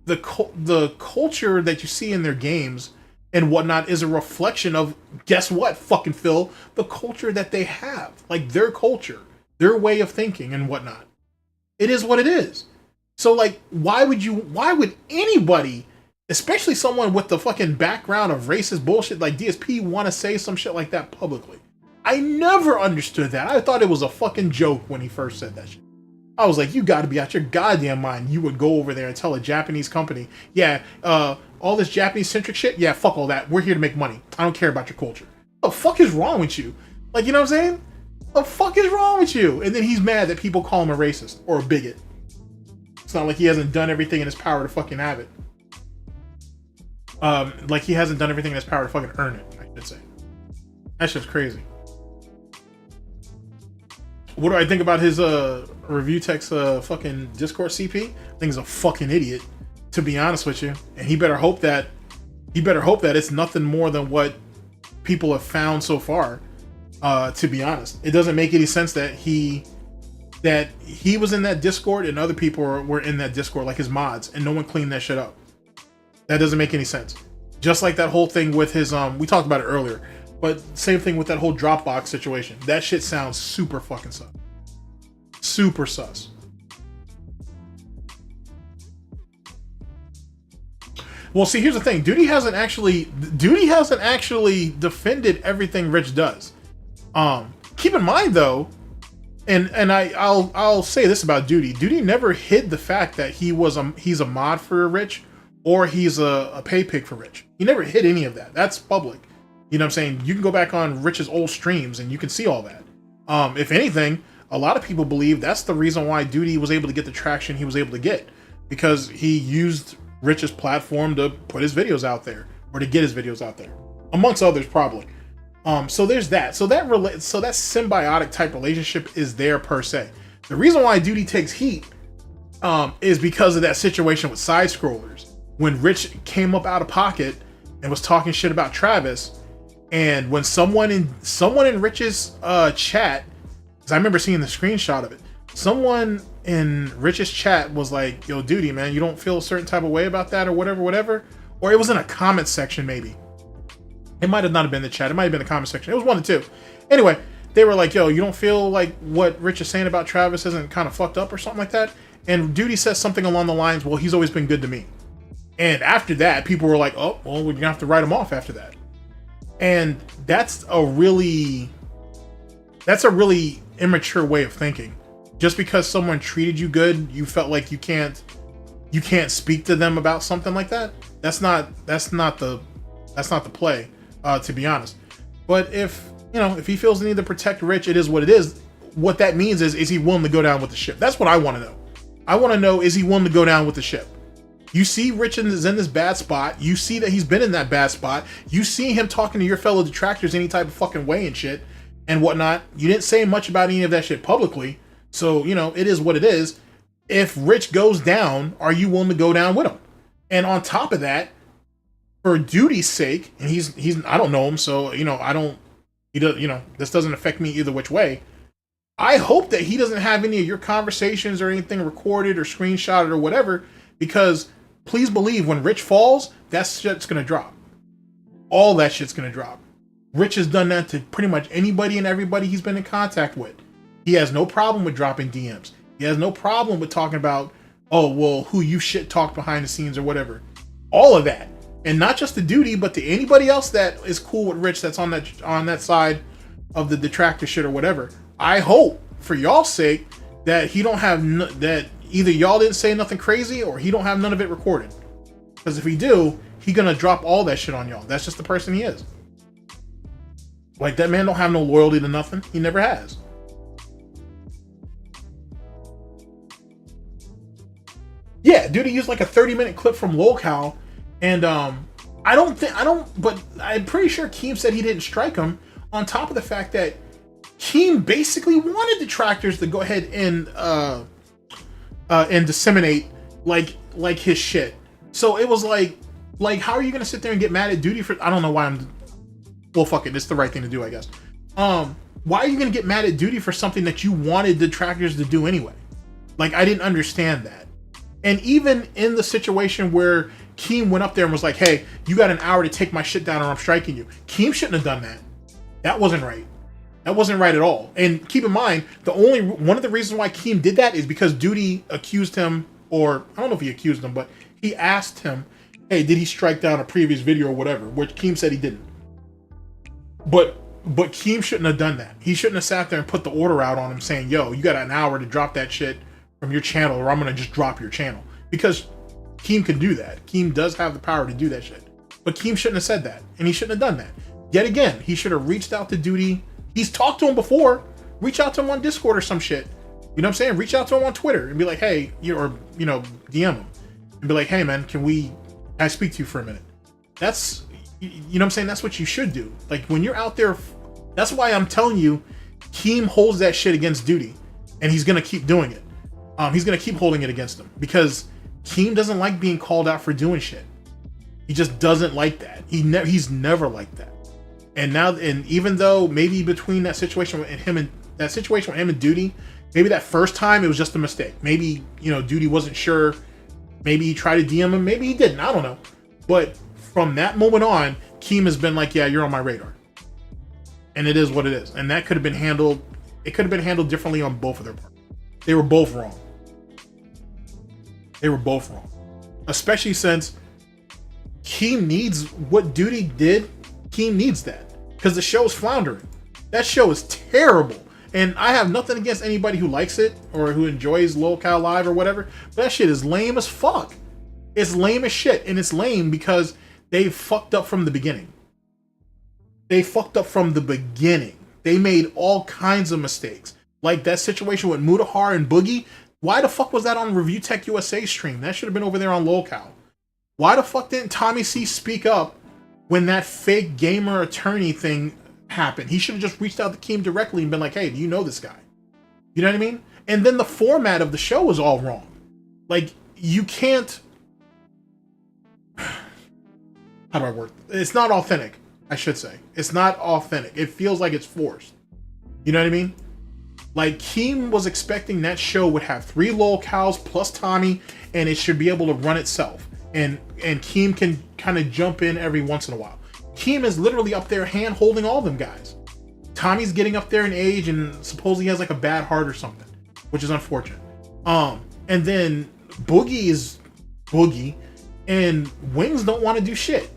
the culture that you see in their games and whatnot is a reflection of, guess what, fucking Phil, the culture that they have. Like their culture, their way of thinking and whatnot. It is what it is. So like, why would anybody, especially someone with the fucking background of racist bullshit like DSP, want to say some shit like that publicly? I never understood that. I thought it was a fucking joke when he first said that shit. I was like, you gotta be out your goddamn mind. You would go over there and tell a Japanese company, yeah, all this Japanese-centric shit, yeah, fuck all that. We're here to make money. I don't care about your culture. What the fuck is wrong with you? Like, you know what I'm saying? What the fuck is wrong with you? And then he's mad that people call him a racist or a bigot. It's not like he hasn't done everything in his power to fucking have it. Like he hasn't done everything in his power to fucking earn it, I should say. That's just crazy. What do I think about his review text fucking Discord CP? I think he's a fucking idiot, to be honest with you. And he better hope that it's nothing more than what people have found so far. To be honest, it doesn't make any sense that he was in that Discord and other people were in that Discord, like his mods, and no one cleaned that shit up. That doesn't make any sense. Just like that whole thing with his we talked about it earlier. But same thing with that whole Dropbox situation. That shit sounds super fucking sus. Super sus. Well, see, here's the thing. Duty hasn't actually defended everything Rich does. Keep in mind though, and I'll say this about Duty. Duty never hid the fact that he's a mod for Rich, or he's a pay pig for Rich. He never hid any of that. That's public. You know what I'm saying? You can go back on Rich's old streams and you can see all that. If anything, a lot of people believe that's the reason why Duty was able to get the traction he was able to get, because he used Rich's platform to put his videos out there, or to get his videos out there, amongst others probably. So there's that. So that symbiotic type relationship is there per se. The reason why Duty takes heat is because of that situation with side scrollers, when Rich came up out of pocket and was talking shit about Travis. And when someone in Rich's chat, because I remember seeing the screenshot of it, someone in Rich's chat was like, yo, Duty, man, you don't feel a certain type of way about that or whatever. Or it was in a comment section, maybe. It might have not been the chat. It might have been the comment section. It was one of two. Anyway, they were like, yo, you don't feel like what Rich is saying about Travis isn't kind of fucked up or something like that? And Duty says something along the lines, well, he's always been good to me. And after that, people were like, oh, well, we're going to have to write him off after that. And that's a really immature way of thinking. Just because someone treated you good, you felt like you can't speak to them about something like that. That's not the play, to be honest. But if he feels the need to protect Rich, it is what it is. What that means is he willing to go down with the ship? That's what I want to know. I want to know, is he willing to go down with the ship? You see Rich is in this bad spot. You see that he's been in that bad spot. You see him talking to your fellow detractors any type of fucking way and shit and whatnot. You didn't say much about any of that shit publicly. So, it is what it is. If Rich goes down, are you willing to go down with him? And on top of that, for Duty's sake, and he's I don't know him, so, this doesn't affect me either which way. I hope that he doesn't have any of your conversations or anything recorded or screenshotted or whatever, because please believe when Rich falls, that shit's gonna drop. All that shit's gonna drop. Rich has done that to pretty much anybody and everybody he's been in contact with. He has no problem with dropping DMs. He has no problem with talking about, oh, well, who you shit talked behind the scenes or whatever. All of that. And not just to Duty, but to anybody else that is cool with Rich that's on that side of the detractor shit or whatever. I hope, for y'all's sake, that he don't have that either y'all didn't say nothing crazy or he don't have none of it recorded. Because if he do, he gonna drop all that shit on y'all. That's just the person he is. Like, that man don't have no loyalty to nothing. He never has. Yeah, Duty used like a 30-minute clip from Lolcow, and but I'm pretty sure Keem said he didn't strike him, on top of the fact that Keem basically wanted detractors to go ahead and disseminate like his shit. So it was like how are you gonna sit there and get mad at Duty for, I don't know why well, fuck it, it's the right thing to do, I guess. Why are you gonna get mad at Duty for something that you wanted detractors to do anyway? Like, I didn't understand that. And even in the situation where Keem went up there and was like, hey, you got an hour to take my shit down or I'm striking you. Keem shouldn't have done that. That wasn't right. That wasn't right at all. And keep in mind, one of the reasons why Keem did that is because Duty accused him, or I don't know if he accused him, but he asked him, hey, did he strike down a previous video or whatever, which Keem said he didn't. But Keem shouldn't have done that. He shouldn't have sat there and put the order out on him saying, yo, you got an hour to drop that shit from your channel or I'm going to just drop your channel. Because Keem can do that. Keem does have the power to do that shit. But Keem shouldn't have said that. And he shouldn't have done that. Yet again, he should have reached out to Duty. He's talked to him before. Reach out to him on Discord or some shit. You know what I'm saying? Reach out to him on Twitter and be like, hey, DM him. And be like, hey man, can I speak to you for a minute? That's, you know what I'm saying? That's what you should do. Like, when you're out there, that's why I'm telling you, Keem holds that shit against Duty. And he's going to keep doing it. He's going to keep holding it against him because Keem doesn't like being called out for doing shit. He just doesn't like that. He's never liked that. And even though maybe between that situation with him and Duty, maybe that first time it was just a mistake. Maybe, Duty wasn't sure. Maybe he tried to DM him. Maybe he didn't. I don't know. But from that moment on, Keem has been like, yeah, you're on my radar. And it is what it is. And that could have been handled. It could have been handled differently on both of their parts. They were both wrong. Especially since Keem needs what Duty did. Keem needs that. Because the show is floundering. That show is terrible. And I have nothing against anybody who likes it or who enjoys Lolcow Live or whatever. But that shit is lame as fuck. It's lame as shit. And it's lame because they fucked up from the beginning. They made all kinds of mistakes. Like that situation with Mutahar and Boogie. Why the fuck was that on Review Tech USA stream? That should have been over there on Lolcow. Why the fuck didn't Tommy C speak up when that fake gamer attorney thing happened? He should have just reached out to Keem directly and been like, hey, do you know this guy? You know what I mean? And then the format of the show was all wrong. Like, you can't... How do I word it? It's not authentic, I should say. It's not authentic. It feels like it's forced. You know what I mean? Like, Keem was expecting that show would have 3 Lolcows plus Tommy, and it should be able to run itself. And Keem can kind of jump in every once in a while. Keem is literally up there hand holding all them guys. Tommy's getting up there in age and supposedly has like a bad heart or something, which is unfortunate. And then Boogie is Boogie, and Wings don't want to do shit.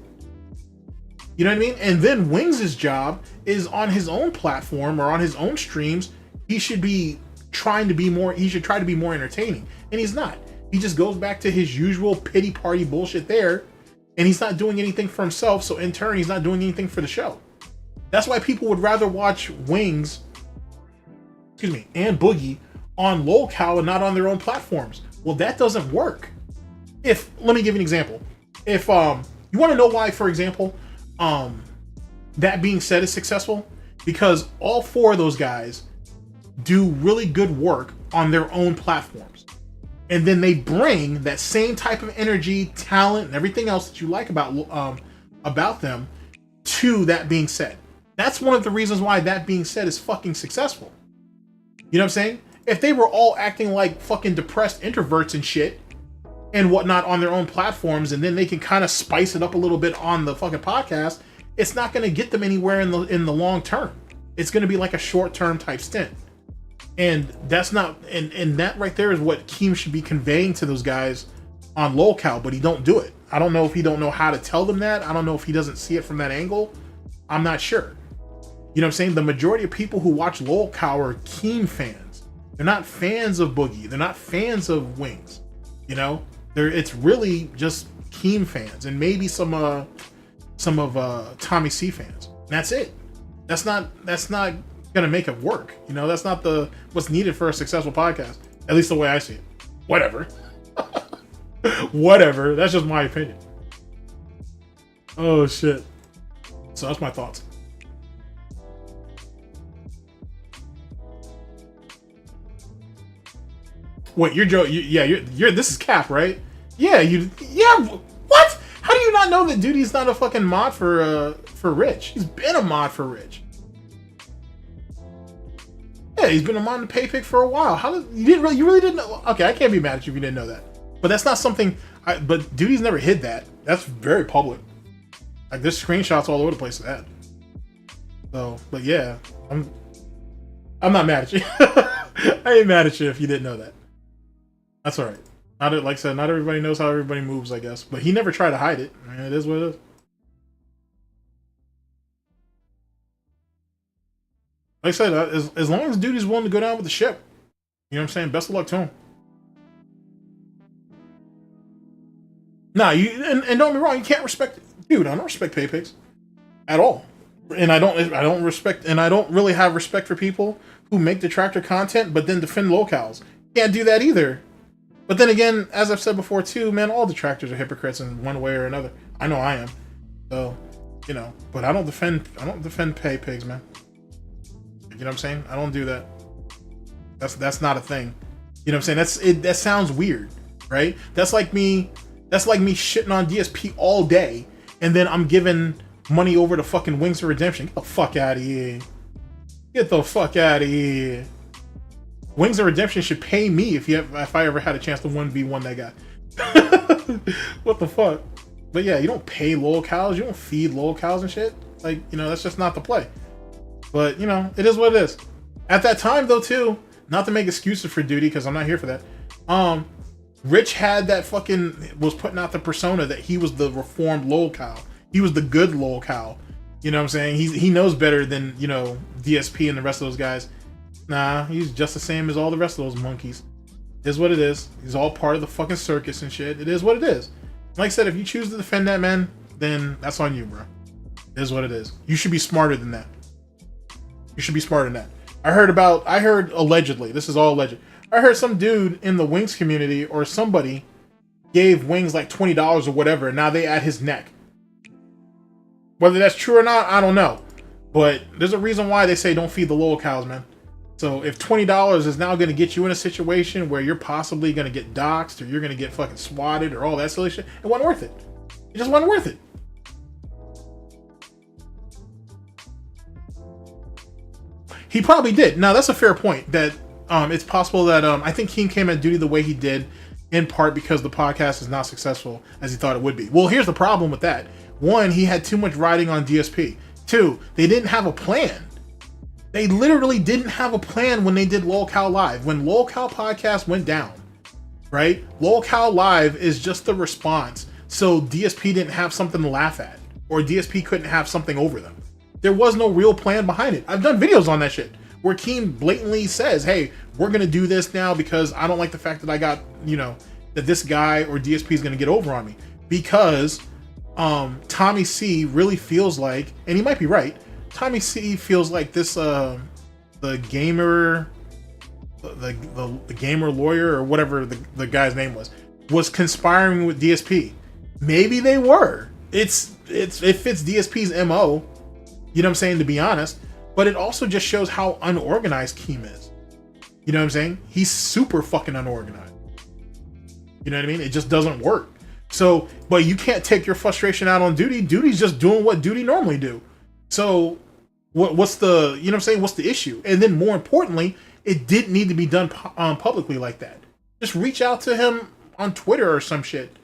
You know what I mean? And then Wings' job is on his own platform or on his own streams. He should be trying to be more, he should try to be more entertaining. And he's not. He just goes back to his usual pity party bullshit there. And he's not doing anything for himself. So in turn, he's not doing anything for the show. That's why people would rather watch Wings, and Boogie on Lolcow and not on their own platforms. Well, that doesn't work. Let me give you an example. If you want to know why, for example, that being said is successful, because all 4 of those guys do really good work on their own platforms. And then they bring that same type of energy, talent, and everything else that you like about them to That Being Said. That's one of the reasons why That Being Said is fucking successful. You know what I'm saying? If they were all acting like fucking depressed introverts and shit and whatnot on their own platforms, and then they can kind of spice it up a little bit on the fucking podcast, it's not going to get them anywhere in the long term. It's going to be like a short-term type stint. And that's not, and that right there is what Keem should be conveying to those guys on lolcow, but he don't do it. I don't know if he don't know how to tell them that. I don't know if he doesn't see it from that angle. I'm not sure. You know what I'm saying? The majority of people who watch lolcow are Keem fans. They're not fans of Boogie. They're not fans of Wings. You know, it's really just Keem fans and maybe some of Tommy C fans. And that's it. That's not gonna make it work. You know, that's not what's needed for a successful podcast. At least the way I see it. Whatever. Whatever. That's just my opinion. Oh shit. So that's my thoughts. Wait, you're Joe? You're. This is Cap, right? Yeah, What? How do you not know that Duty's not a fucking mod for Rich? He's been a mod for Rich. Yeah, he's been a mod in PayPig for a while. You really didn't know? Okay, I can't be mad at you if you didn't know that. But that's not something. But Duty's never hid that. That's very public. Like there's screenshots all over the place of that. So, but yeah, I'm not mad at you. I ain't mad at you if you didn't know that. That's all right. Like I said, not everybody knows how everybody moves, I guess. But he never tried to hide it. I mean, it is what it is. Like I said, as long as Duty's willing to go down with the ship, you know what I'm saying? Best of luck to him. Nah, and don't get me wrong, you can't respect. Dude, I don't respect PayPigs at all, and I don't respect, and I don't really have respect for people who make detractor content but then defend locals. Can't do that either. But then again, as I've said before too, man, all detractors are hypocrites in one way or another. I know I am. So, you know, but I don't defend PayPigs, man. You know what I'm saying? I don't do that. That's not a thing. You know what I'm saying? That sounds weird, right? That's like me shitting on DSP all day, and then I'm giving money over to fucking Wings of Redemption. Get the fuck out of here. Get the fuck out of here. Wings of Redemption should pay me if I ever had a chance to 1v1 that guy. What the fuck? But yeah, you don't pay lol cows. You don't feed lol cows and shit. Like, you know, that's just not the play. But, you know, it is what it is. At that time, though, too, not to make excuses for Duty, because I'm not here for that. Rich had that was putting out the persona that he was the reformed lol cow. He was the good lol cow. You know what I'm saying? He knows better than, you know, DSP and the rest of those guys. Nah, he's just the same as all the rest of those monkeys. It is what it is. He's all part of the fucking circus and shit. It is what it is. Like I said, if you choose to defend that man, then that's on you, bro. It is what it is. You should be smarter than that. You should be smarter than that. I heard allegedly, this is all alleged. I heard some dude in the Wings community or somebody gave Wings like $20 or whatever, and now they at his neck. Whether that's true or not, I don't know. But there's a reason why they say don't feed the lol cows, man. So if $20 is now going to get you in a situation where you're possibly going to get doxxed or you're going to get fucking swatted or all that silly shit, it wasn't worth it. It just wasn't worth it. He probably did. Now, that's a fair point that it's possible that I think King came at Duty the way he did in part because the podcast is not successful as he thought it would be. Well, here's the problem with that. One, he had too much riding on DSP. Two, they didn't have a plan. They literally didn't have a plan when they did lolcow Live. When lolcow podcast went down, right? lolcow Live is just the response. So DSP didn't have something to laugh at, or DSP couldn't have something over them. There was no real plan behind it. I've done videos on that shit where Keem blatantly says, hey, we're going to do this now because I don't like the fact that I got, you know, that this guy or DSP is going to get over on me. Because Tommy C really feels like, and he might be right, Tommy C feels like this the gamer lawyer or whatever the guy's name was conspiring with DSP. Maybe they were. It fits DSP's MO, you know what I'm saying, to be honest, but it also just shows how unorganized Keem is. You know what I'm saying? He's super fucking unorganized. You know what I mean? It just doesn't work. So, but you can't take your frustration out on Duty. Duty's just doing what Duty normally do. So what's the, you know what I'm saying? What's the issue? And then more importantly, it didn't need to be done publicly like that. Just reach out to him on Twitter or some shit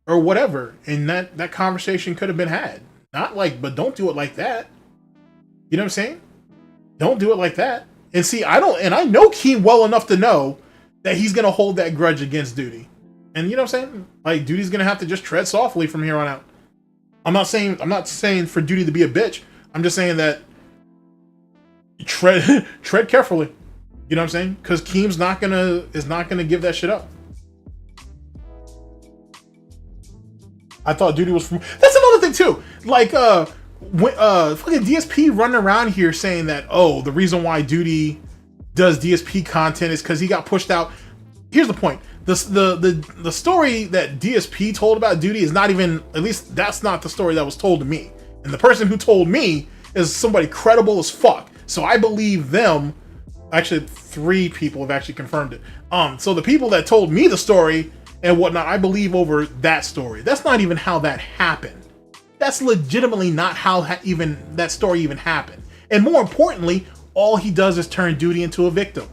or whatever. And that conversation could have been had. Not like, but don't do it like that. You know what I'm saying? Don't do it like that. And see, I know Keem well enough to know that he's going to hold that grudge against Duty. And you know what I'm saying? Like, Duty's gonna have to just tread softly from here on out. I'm not saying for Duty to be a bitch. I'm just saying that tread carefully. You know what I'm saying? Because Keem's is not gonna give that shit up. I thought Duty was from. That's another thing too. Like fucking DSP running around here saying that, oh, the reason why Duty does DSP content is because he got pushed out. Here's the point. The story that DSP told about Duty is not even, at least that's not the story that was told to me. And the person who told me is somebody credible as fuck. So I believe them. Actually, 3 people have actually confirmed it. So the people that told me the story and whatnot, I believe over that story. That's not even how that happened. That's legitimately not how that story even happened. And more importantly, all he does is turn Duty into a victim.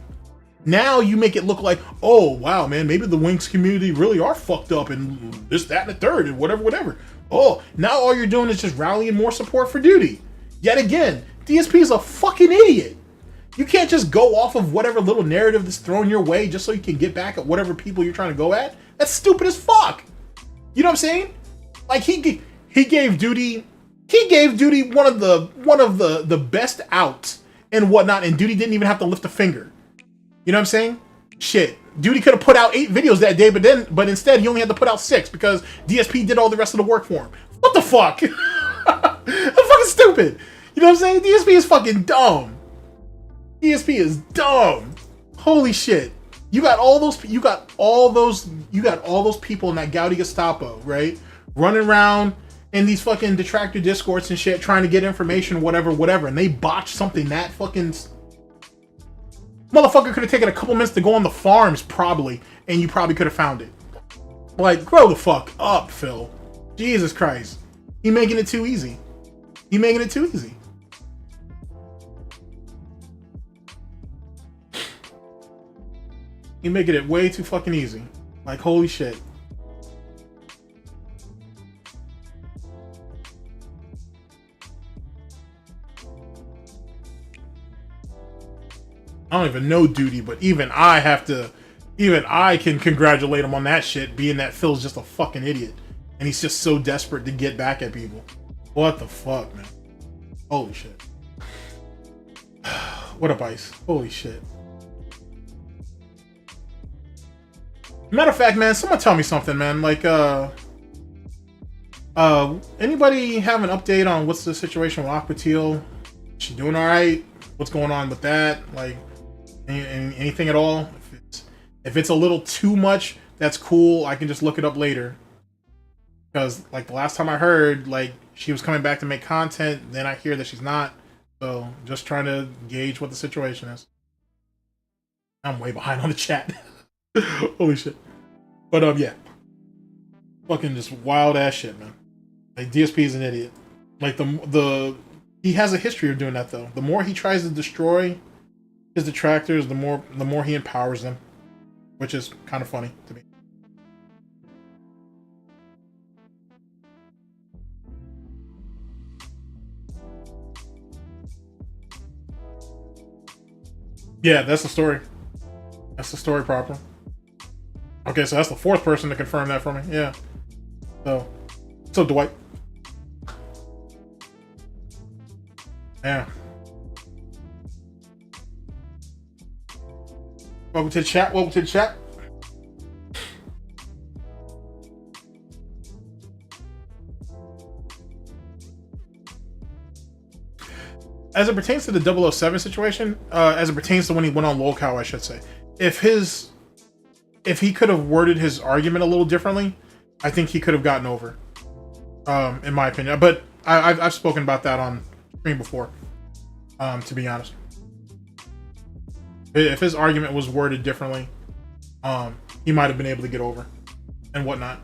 Now you make it look like, oh wow, man, maybe the Wings community really are fucked up and this, that, and the third, and whatever. Oh, now all you're doing is just rallying more support for Duty. Yet again, DSP is a fucking idiot. You can't just go off of whatever little narrative that's thrown your way just so you can get back at whatever people you're trying to go at. That's stupid as fuck. You know what I'm saying? Like he gave Duty one of the best outs and whatnot, and Duty didn't even have to lift a finger. You know what I'm saying? Shit. Duty could have put out 8 videos that day, but instead he only had to put out 6 because DSP did all the rest of the work for him. What the fuck? That's fucking stupid. You know what I'm saying? DSP is fucking dumb. DSP is dumb. Holy shit. You got all those people in that Gaudi Gestapo, right? Running around in these fucking detractor discords and shit, trying to get information, whatever, and they botched something that fucking motherfucker could have taken a couple minutes to go on the farms, probably, and you probably could have found it. Like, grow the fuck up, Phil. Jesus Christ. He making it too easy. He making it too easy. He making it way too fucking easy. Like, holy shit. I don't even know Duty, but even I can congratulate him on that shit, being that Phil's just a fucking idiot. And he's just so desperate to get back at people. What the fuck, man? Holy shit. What up, Ice? Holy shit. Matter of fact, man, someone tell me something, man. Like, anybody have an update on what's the situation with Aquateal? She doing all right? What's going on with that? Like, anything at all? If it's a little too much, that's cool. I can just look it up later. Because, like, the last time I heard, like, she was coming back to make content, then I hear that she's not. So, just trying to gauge what the situation is. I'm way behind on the chat. Holy shit. But, yeah. Fucking just wild ass shit, man. Like, DSP is an idiot. Like, he has a history of doing that, though. The more he tries to destroy his detractors, the more he empowers them. Which is kind of funny to me. Yeah, that's the story. That's the story proper. Okay, so that's the 4th person to confirm that for me. Yeah. So Dwight. Yeah. Welcome to the chat. Welcome to the chat. As it pertains to the 007 situation, as it pertains to when he went on Lolcow, I should say, if he could have worded his argument a little differently, I think he could have gotten over, in my opinion. But I've spoken about that on stream before, to be honest. If his argument was worded differently, he might have been able to get over and whatnot.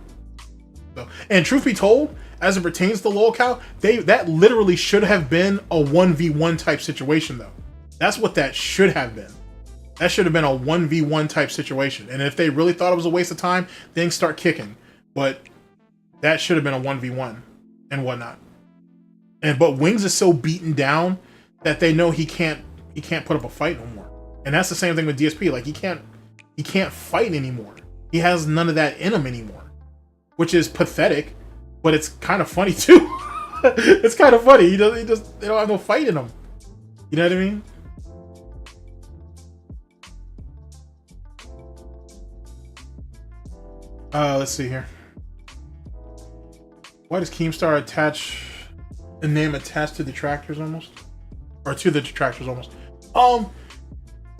So, and truth be told, as it pertains to Lolcow, that literally should have been a 1v1 type situation, though. That's what that should have been. That should have been a 1v1 type situation. And if they really thought it was a waste of time, things start kicking. But that should have been a 1v1 and whatnot. But Wings is so beaten down that they know he can't put up a fight no more. And that's the same thing with DSP. Like, he can't fight anymore. He has none of that in him anymore, which is pathetic, but it's kind of funny too. It's kind of funny. They don't have no fight in him. You know what I mean? Let's see here. Why does Keemstar attach a name attached to detractors almost? Or to the detractors almost?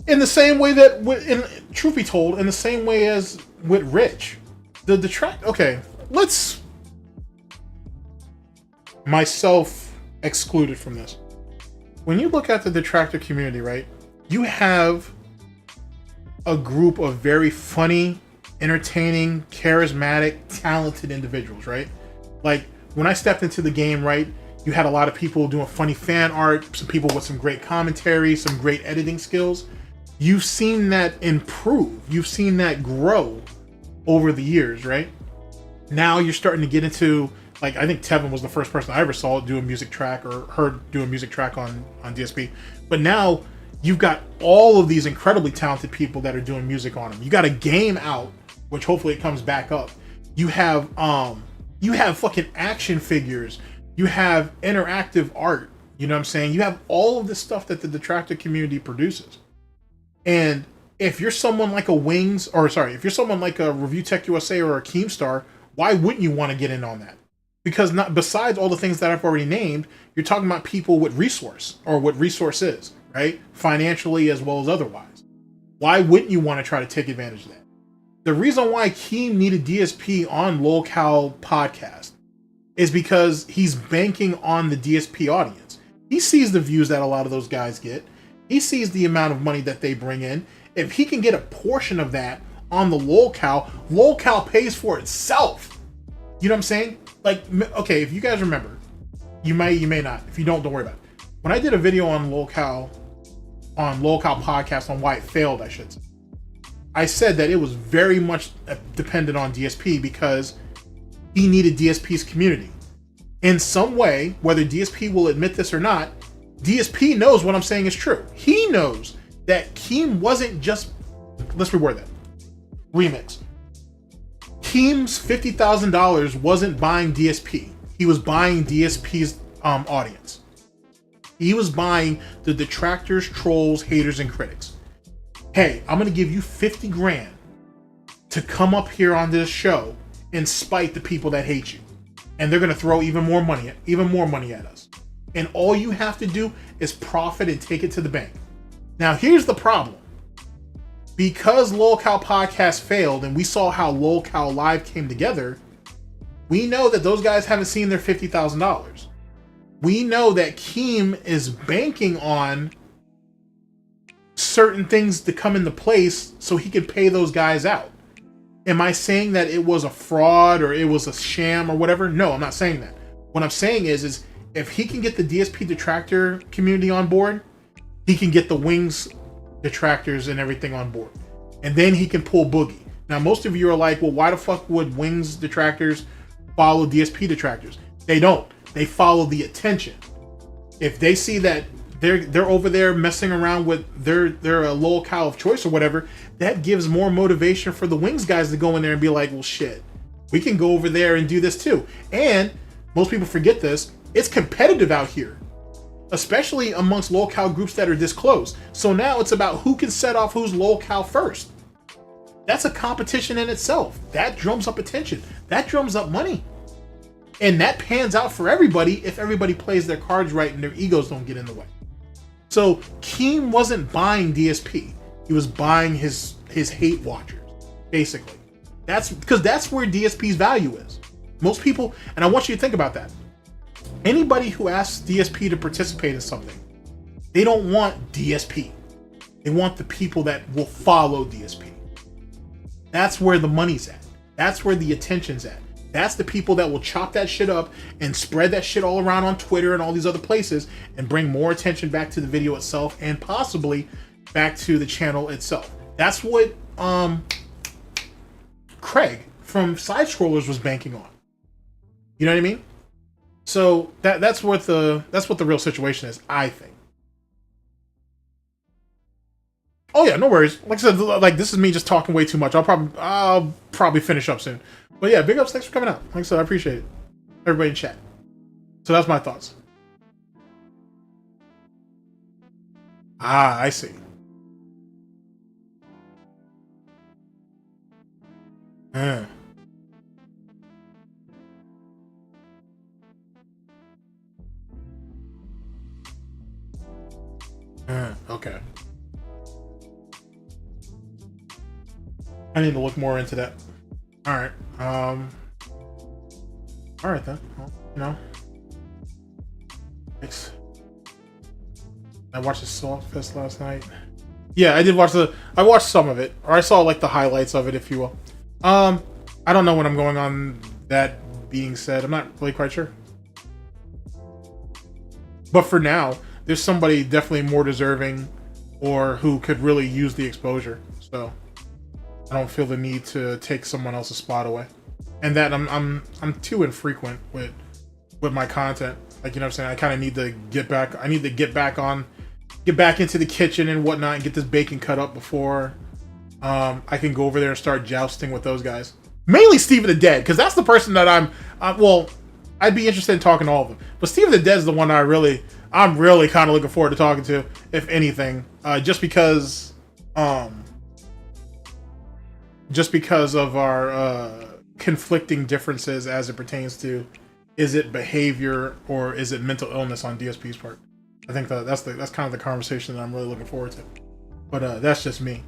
In the same way that, truth be told, in the same way as with Rich. The detract... Okay, let's... Myself excluded from this. When you look at the detractor community, right? You have a group of very funny, entertaining, charismatic, talented individuals, right? Like, when I stepped into the game, right, you had a lot of people doing funny fan art, some people with some great commentary, some great editing skills. You've seen that improve. You've seen that grow over the years, right? Now you're starting to get into, like, I think Tevin was the first person I ever saw do a music track or heard do a music track on DSP. But now you've got all of these incredibly talented people that are doing music on them. You got a game out, which hopefully it comes back up. You have fucking action figures. You have interactive art. You know what I'm saying? You have all of this stuff that the detractor community produces. And if you're someone like a if you're someone like a Review Tech USA or a Keemstar, why wouldn't you want to get in on that? Because besides all the things that I've already named, you're talking about people with resource, or what resource is, right? Financially as well as otherwise. Why wouldn't you want to try to take advantage of that? The reason why Keem needed DSP on LolCal podcast is because he's banking on the DSP audience. He sees the views that a lot of those guys get. He sees the amount of money that they bring in. If he can get a portion of that on the LolCal pays for itself. You know what I'm saying? Like, okay, if you guys remember, you may not. If you don't worry about it. When I did a video on LolCal podcast on why it failed, I should say, I said that it was very much dependent on DSP because he needed DSP's community. In some way, whether DSP will admit this or not, DSP knows what I'm saying is true. He knows that Keem wasn't just... Let's reword that. Remix. Keem's $50,000 wasn't buying DSP. He was buying DSP's audience. He was buying the detractors, trolls, haters, and critics. Hey, I'm going to give you 50 grand to come up here on this show and spite the people that hate you. And they're going to throw even more money at us. And all you have to do is profit and take it to the bank. Now, here's the problem. Because LolCal podcast failed and we saw how LolCal Live came together, we know that those guys haven't seen their $50,000. We know that Keem is banking on certain things to come into place so he can pay those guys out. Am I saying that it was a fraud or it was a sham or whatever? No, I'm not saying that. What I'm saying is if he can get the DSP detractor community on board, he can get the Wings detractors and everything on board. And then he can pull Boogie. Now, most of you are like, well, why the fuck would Wings detractors follow DSP detractors? They don't. They follow the attention. If they see that they're over there messing around with they're a LolCal of choice or whatever, that gives more motivation for the Wings guys to go in there and be like, well, shit, we can go over there and do this too. And most people forget this. It's competitive out here, especially amongst LolCal groups that are this close. So now it's about who can set off who's LolCal first. That's a competition in itself. That drums up attention. That drums up money. And that pans out for everybody if everybody plays their cards right and their egos don't get in the way. So Keem wasn't buying DSP. He was buying his hate watchers, basically. That's because that's where DSP's value is. Most people, and I want you to think about that. Anybody who asks DSP to participate in something, they don't want DSP. They want the people that will follow DSP. That's where the money's at. That's where the attention's at. That's the people that will chop that shit up and spread that shit all around on Twitter and all these other places and bring more attention back to the video itself and possibly back to the channel itself. That's what Craig from Side Scrollers was banking on. You know what I mean? So that's what the real situation is, I think. Oh yeah, no worries. Like I said, like this is me just talking way too much. I'll probably finish up soon. But yeah, big ups. Thanks for coming out. Like I said, I appreciate it. Everybody in chat. So that's my thoughts. Ah, I see. Okay. I need to look more into that. All right. All right then. Well, you know. Thanks. I watched the Salt Fest last night. Yeah, I did watch I watched some of it, or I saw like the highlights of it, if you will. I don't know when I'm going on. That being said, I'm not really quite sure. But for now, there's somebody definitely more deserving, or who could really use the exposure. So I don't feel the need to take someone else's spot away. And that I'm too infrequent with my content. Like, you know what I'm saying? I kind of need to get back. I need to get back into the kitchen and whatnot and get this bacon cut up before I can go over there and start jousting with those guys. Mainly Steve of the Dead, because that's the person that well, I'd be interested in talking to all of them. But Steve of the Dead is the one I'm really kind of looking forward to talking to, if anything. Just because of our conflicting differences as it pertains to, is it behavior or is it mental illness on DSP's part? I think that's kind of the conversation that I'm really looking forward to. But that's just me.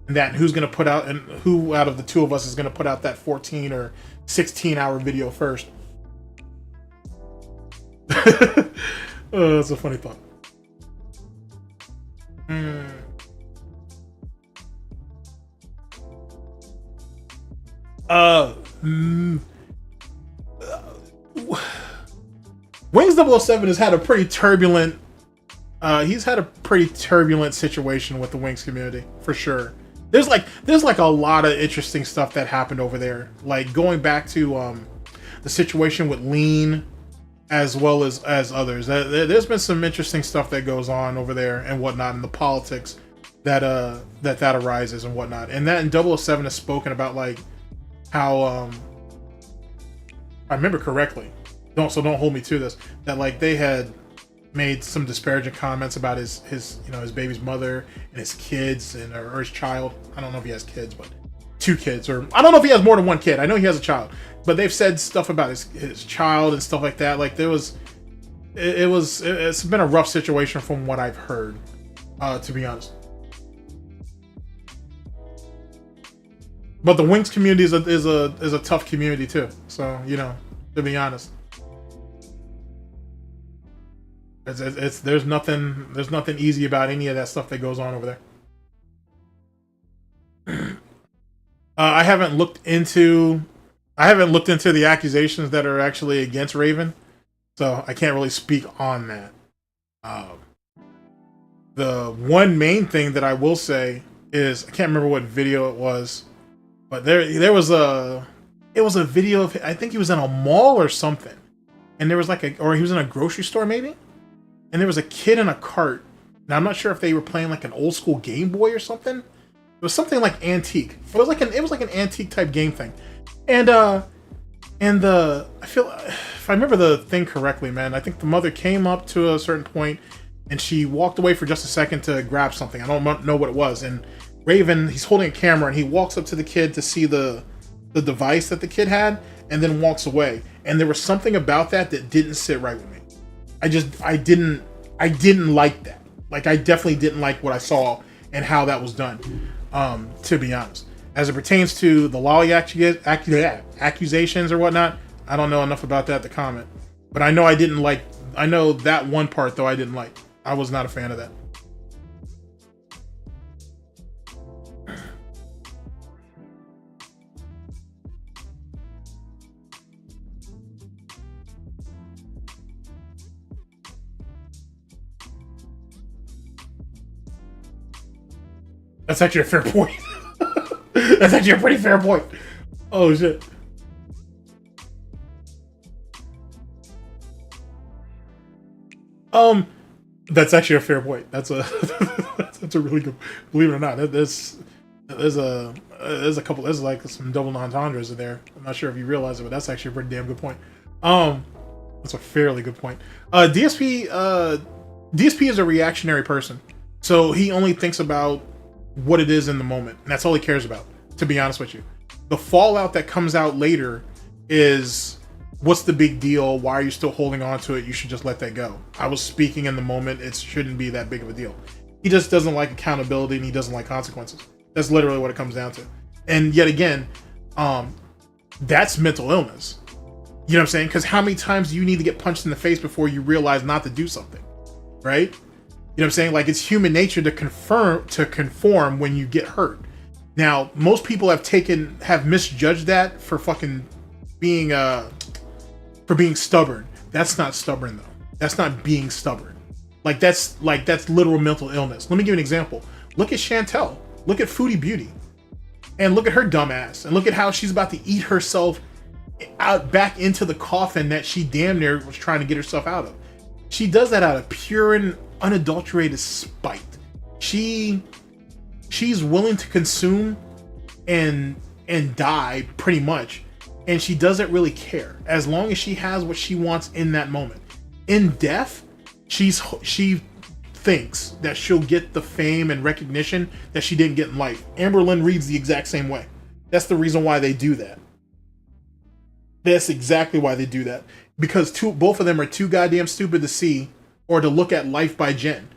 And that who's gonna put out, and who out of the two of us is gonna put out that 14 or 16-hour video first? That's a funny thought. Wings 007 has had a pretty turbulent. He's had a pretty turbulent situation with the Wings community, for sure. There's like a lot of interesting stuff that happened over there. Like going back to the situation with Lean, as well as others. There's been some interesting stuff that goes on over there and whatnot, and the politics that arises and whatnot. And that in 007 has spoken about like how I remember correctly. Don't hold me to this. That like they had made some disparaging comments about his baby's mother and his kids or his child. I don't know if he has kids, but 2 kids, or I don't know if he has more than 1 kid. I know he has a child, but they've said stuff about his child and stuff like that. Like it's been a rough situation from what I've heard, to be honest. But the Wings community is a tough community too. So, you know, to be honest. There's nothing easy about any of that stuff that goes on over there. I haven't looked into the accusations that are actually against Raven, so I can't really speak on that. The one main thing that I will say is, I can't remember what video it was, but there was a video of, I think he was in a mall or something, and there was or he was in a grocery store maybe. And there was a kid in a cart. Now I'm not sure if they were playing like an old school Game Boy or something. It was something like antique. It was like an antique type game thing. And I feel, if I remember the thing correctly, man, I think the mother came up to a certain point and she walked away for just a second to grab something. I don't know what it was. And Raven, he's holding a camera and he walks up to the kid to see the device that the kid had, and then walks away. And there was something about that didn't sit right with me. I didn't like that. Like, I definitely didn't like what I saw and how that was done, to be honest. As it pertains to the lolly accusations or whatnot, I don't know enough about that to comment. But I know I know that one part, though, I didn't like. I was not a fan of that. That's actually a fair point. That's actually a pretty fair point. Oh shit. That's actually a fair point. That's a That's a really good. Believe it or not, there's a couple. There's like some double entendres in there. I'm not sure if you realize it, but that's actually a pretty damn good point. That's a fairly good point. DSP is a reactionary person, so he only thinks about what it is in the moment, and that's all he cares about. To be honest with you, the fallout that comes out later is, what's the big deal? Why are you still holding on to it? You should just let that go. I was speaking in the moment. It shouldn't be that big of a deal. He just doesn't like accountability, and he doesn't like consequences. That's literally what it comes down to. And yet again, that's mental illness. You know what I'm saying? Because how many times do you need to get punched in the face before you realize not to do something? Right? You know what I'm saying? Like, it's human nature to conform when you get hurt. Now, most people have misjudged that for fucking being stubborn. That's not stubborn though. That's not being stubborn. That's literal mental illness. Let me give you an example. Look at Chantel. Look at Foodie Beauty. And look at her dumbass. And look at how she's about to eat herself out back into the coffin that she damn near was trying to get herself out of. She does that out of pure and unadulterated spite. She's willing to consume and die pretty much, and she doesn't really care as long as she has what she wants in that moment. In death, she thinks that she'll get the fame and recognition that she didn't get in life. Amber Lynn reads the exact same way. That's the reason why they do that. That's exactly why they do that. Because both of them are too goddamn stupid to see or to look at life by Jen.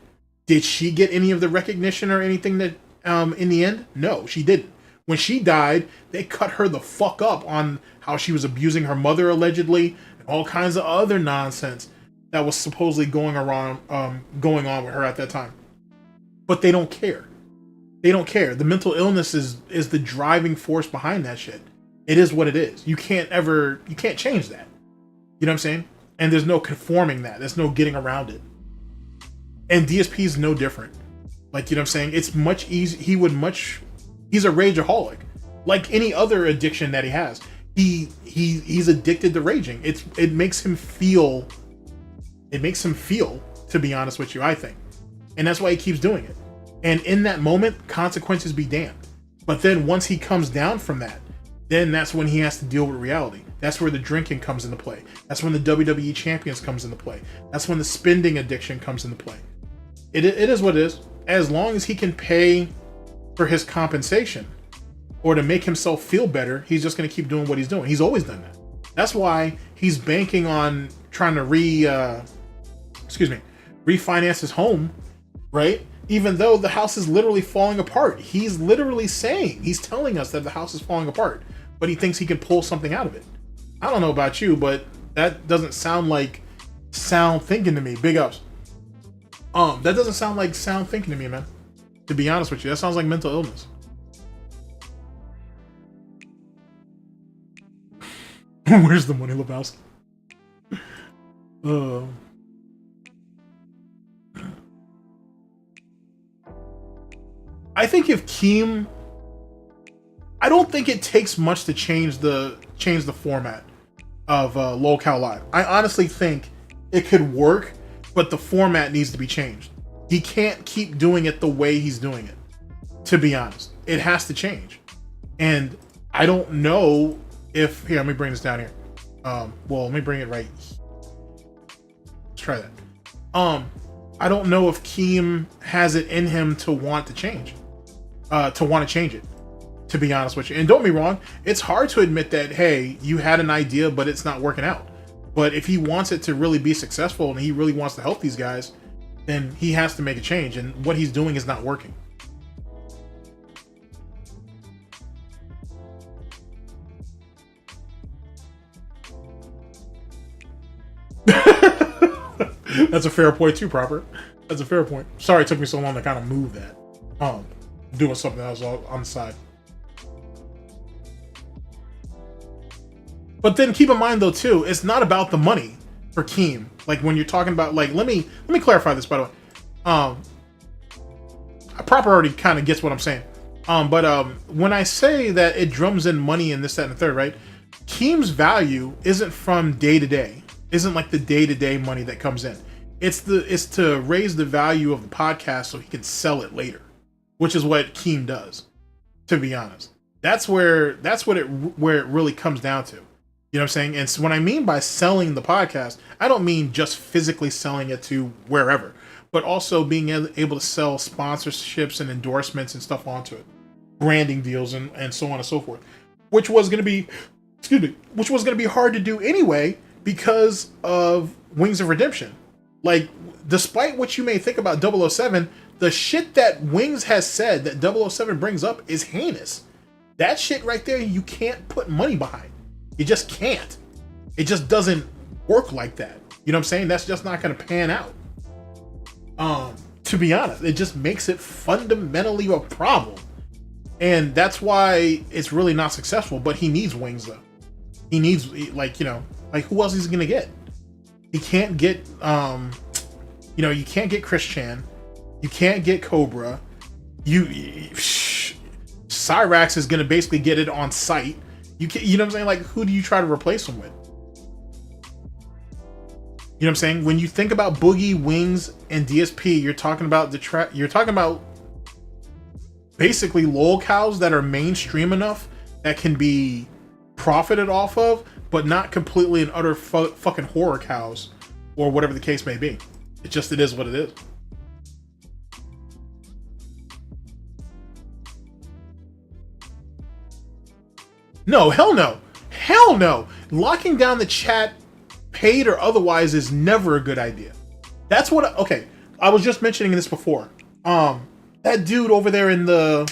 Did she get any of the recognition or anything that in the end? No, she didn't. When she died, they cut her the fuck up on how she was abusing her mother allegedly and all kinds of other nonsense that was supposedly going on with her at that time. But they don't care. They don't care. The mental illness is the driving force behind that shit. It is what it is. You can't change that. You know what I'm saying? And there's no conforming that. There's no getting around it. And DSP is no different. Like, you know what I'm saying? It's much easier. He's a rageaholic. Like any other addiction that he has. He's addicted to raging. It makes him feel, to be honest with you, I think. And that's why he keeps doing it. And in that moment, consequences be damned. But then once he comes down from that, then that's when he has to deal with reality. That's where the drinking comes into play. That's when the WWE Champions comes into play. That's when the spending addiction comes into play. It is what it is. As long as he can pay for his compensation or to make himself feel better, he's just going to keep doing what he's doing. He's always done that. That's why he's banking on trying to refinance his home, right? Even though the house is literally falling apart. He's telling us that the house is falling apart, but he thinks he can pull something out of it. I don't know about you, but that doesn't sound like sound thinking to me. Big ups. That doesn't sound like sound thinking to me, man. To be honest with you, that sounds like mental illness. Where's the money, Lebowski? I think if Keem, I don't think it takes much to change the format of Lol Live. I honestly think it could work, but the format needs to be changed. He can't keep doing it the way he's doing it. To be honest, it has to change. And I don't know if here. Let me bring this down here. Let me bring it right. Let's try that. I don't know if Keem has it in him to want to change. To want to change it, to be honest with you. And don't be wrong, it's hard to admit that, hey, you had an idea, but it's not working out. But if he wants it to really be successful and he really wants to help these guys, then he has to make a change. And what he's doing is not working. That's a fair point too, Proper. That's a fair point. Sorry it took me so long to kind of move that. Doing something else on the side. But then keep in mind though too, it's not about the money for Keem. Like when you're talking about, like, let me clarify this, by the way. Proper already kind of gets what I'm saying. But when I say that it drums in money and this, that, and the third, right? Keem's value isn't from day to day. Isn't like the day-to-day money that comes in. It's to raise the value of the podcast so he can sell it later. which is what Keem does. To be honest, that's where it really comes down to. You know what I'm saying? And so when I mean by selling the podcast, I don't mean just physically selling it to wherever, but also being able to sell sponsorships and endorsements and stuff onto it, branding deals and so on and so forth, which was going to be, hard to do anyway because of Wings of Redemption. Like, despite what you may think about 007, the shit that Wings has said that 007 brings up is heinous. That shit right there, you can't put money behind. You just can't. It just doesn't work like that. You know what I'm saying? That's just not going to pan out. To be honest, it just makes it fundamentally a problem. And that's why it's really not successful. But he needs Wings, though. He needs, like, you know, like, who else is he going to get? He can't get, you know, you can't get Chris Chan. You can't get Cobra. Cyrax is going to basically get it on site. You know what I'm saying? Like, who do you try to replace him with? You know what I'm saying? When you think about Boogie, Wings, and DSP, you're talking about basically lol cows that are mainstream enough that can be profited off of, but not completely and utter fucking horror cows or whatever the case may be. It is what it is. No, hell no. Hell no. Locking down the chat, paid or otherwise, is never a good idea. That's what, okay, I was just mentioning this before. That dude over there in the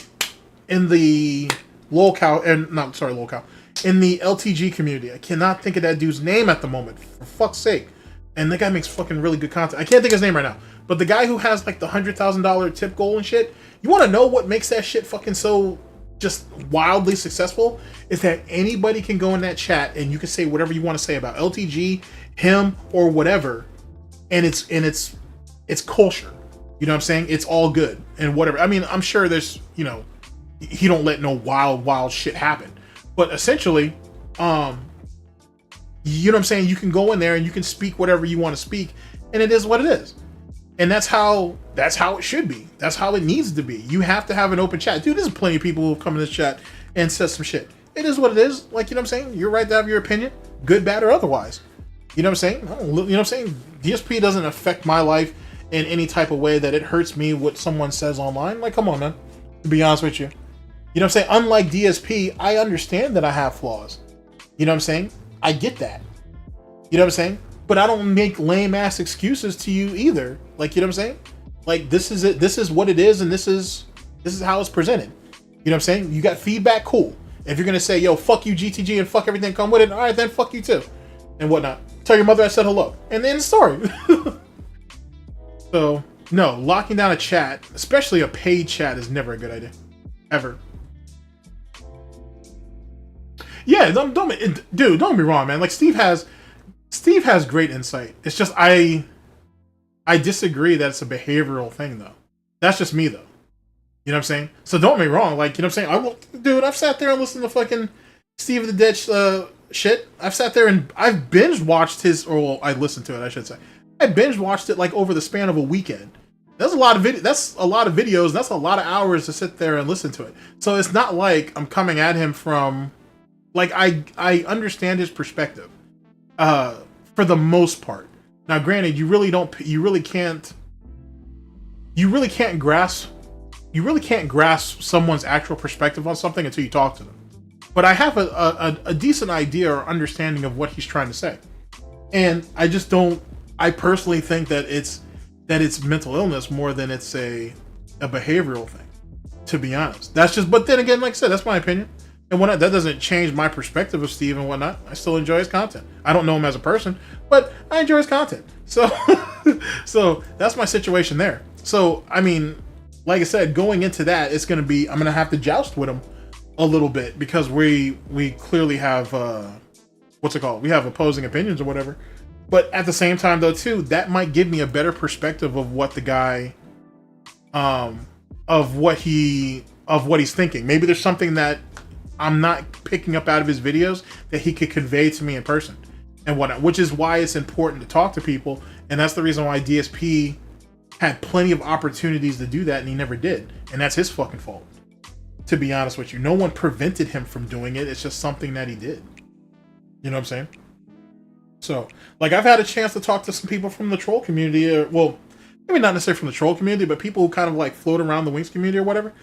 lolcow, in the LTG community, I cannot think of that dude's name at the moment, for fuck's sake. And that guy makes fucking really good content. I can't think of his name right now. But the guy who has like the $100,000 tip goal and shit, you want to know what makes that shit fucking so just wildly successful? Is that anybody can go in that chat and you can say whatever you want to say about LTG, him, or whatever, and it's kosher. You know what I'm saying? It's all good and whatever. I mean, I'm sure there's, you know, he don't let no wild shit happen. But essentially, you know what I'm saying? You can go in there and you can speak whatever you want to speak, and it is what it is. And that's how it should be. That's how it needs to be. You have to have an open chat. Dude, there's plenty of people who come in this chat and said some shit. It is what it is. Like, you know what I'm saying? You're right to have your opinion, good, bad, or otherwise. You know what I'm saying? You know what I'm saying? DSP doesn't affect my life in any type of way that it hurts me what someone says online. Like, come on, man. To be honest with you. You know what I'm saying? Unlike DSP, I understand that I have flaws. You know what I'm saying? I get that. You know what I'm saying? But I don't make lame ass excuses to you either. Like, you know what I'm saying? Like, this is it. This is what it is, and this is how it's presented. You know what I'm saying? You got feedback, cool. If you're gonna say, yo, fuck you, GTG, and fuck everything come with it, all right, then fuck you too, and whatnot. Tell your mother I said hello, and then the story. So, no, locking down a chat, especially a paid chat, is never a good idea, ever. Yeah, don't dude, don't be wrong, man. Like, Steve has great insight. It's just I disagree that it's a behavioral thing, though. That's just me, though. You know what I'm saying? So don't get me wrong. Like, you know what I'm saying? Dude, I've sat there and listened to fucking Steve of the Dead shit. I've sat there and I've binge watched his, or well, I listened to it, I should say. I binge watched it like over the span of a weekend. That's a lot of videos. That's a lot of hours to sit there and listen to it. So it's not like I'm coming at him from, like, I understand his perspective. For the most part. Now, granted, you really can't grasp someone's actual perspective on something until you talk to them. But I have a decent idea or understanding of what he's trying to say. And I personally think that it's mental illness more than it's a behavioral thing, to be honest. But then again, like I said, that's my opinion. And that doesn't change my perspective of Steve and whatnot. I still enjoy his content. I don't know him as a person, but I enjoy his content. So, so that's my situation there. So, I mean, like I said, going into that, I'm going to have to joust with him a little bit because we clearly have, what's it called? We have opposing opinions or whatever. But at the same time, though, too, that might give me a better perspective of what the guy, of what he's thinking. Maybe there's something that I'm not picking up out of his videos that he could convey to me in person and whatnot, which is why it's important to talk to people. And that's the reason why DSP had plenty of opportunities to do that, and he never did. And that's his fucking fault, to be honest with you. No one prevented him from doing it. It's just something that he did. You know what I'm saying? So, like, I've had a chance to talk to some people from the troll community, or, well, maybe not necessarily from the troll community, but people who kind of like float around the Wings community or whatever.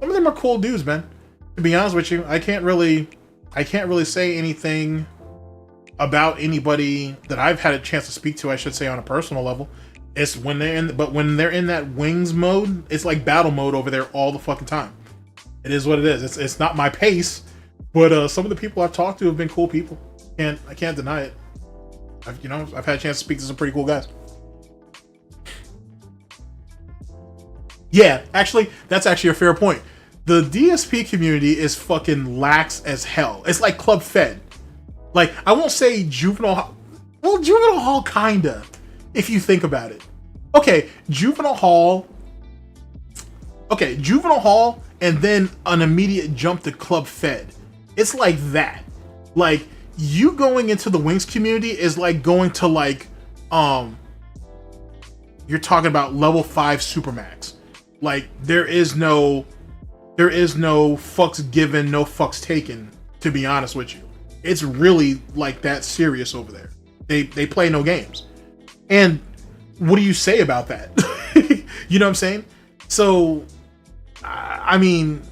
Some of them are cool dudes, man. To be honest with you, I can't really say anything about anybody that I've had a chance to speak to, I should say, on a personal level. It's when they're in, but when they're in that Wings mode, it's like battle mode over there all the fucking time. It is what it is. It's not my pace, but some of the people I've talked to have been cool people, and I can't deny it. I've had a chance to speak to some pretty cool guys. Yeah, actually, that's actually a fair point. The DSP community is fucking lax as hell. It's like Club Fed. Like, I won't say Juvenile... Well, Juvenile Hall kinda, if you think about it. Okay, Juvenile Hall, and then an immediate jump to Club Fed. It's like that. Like, you going into the Wings community is like going to, like, you're talking about level 5 Supermax. Like, there is no fucks given, no fucks taken, to be honest with you. It's really like that serious over there. They play no games. And what do you say about that? You know what I'm saying? So, I mean,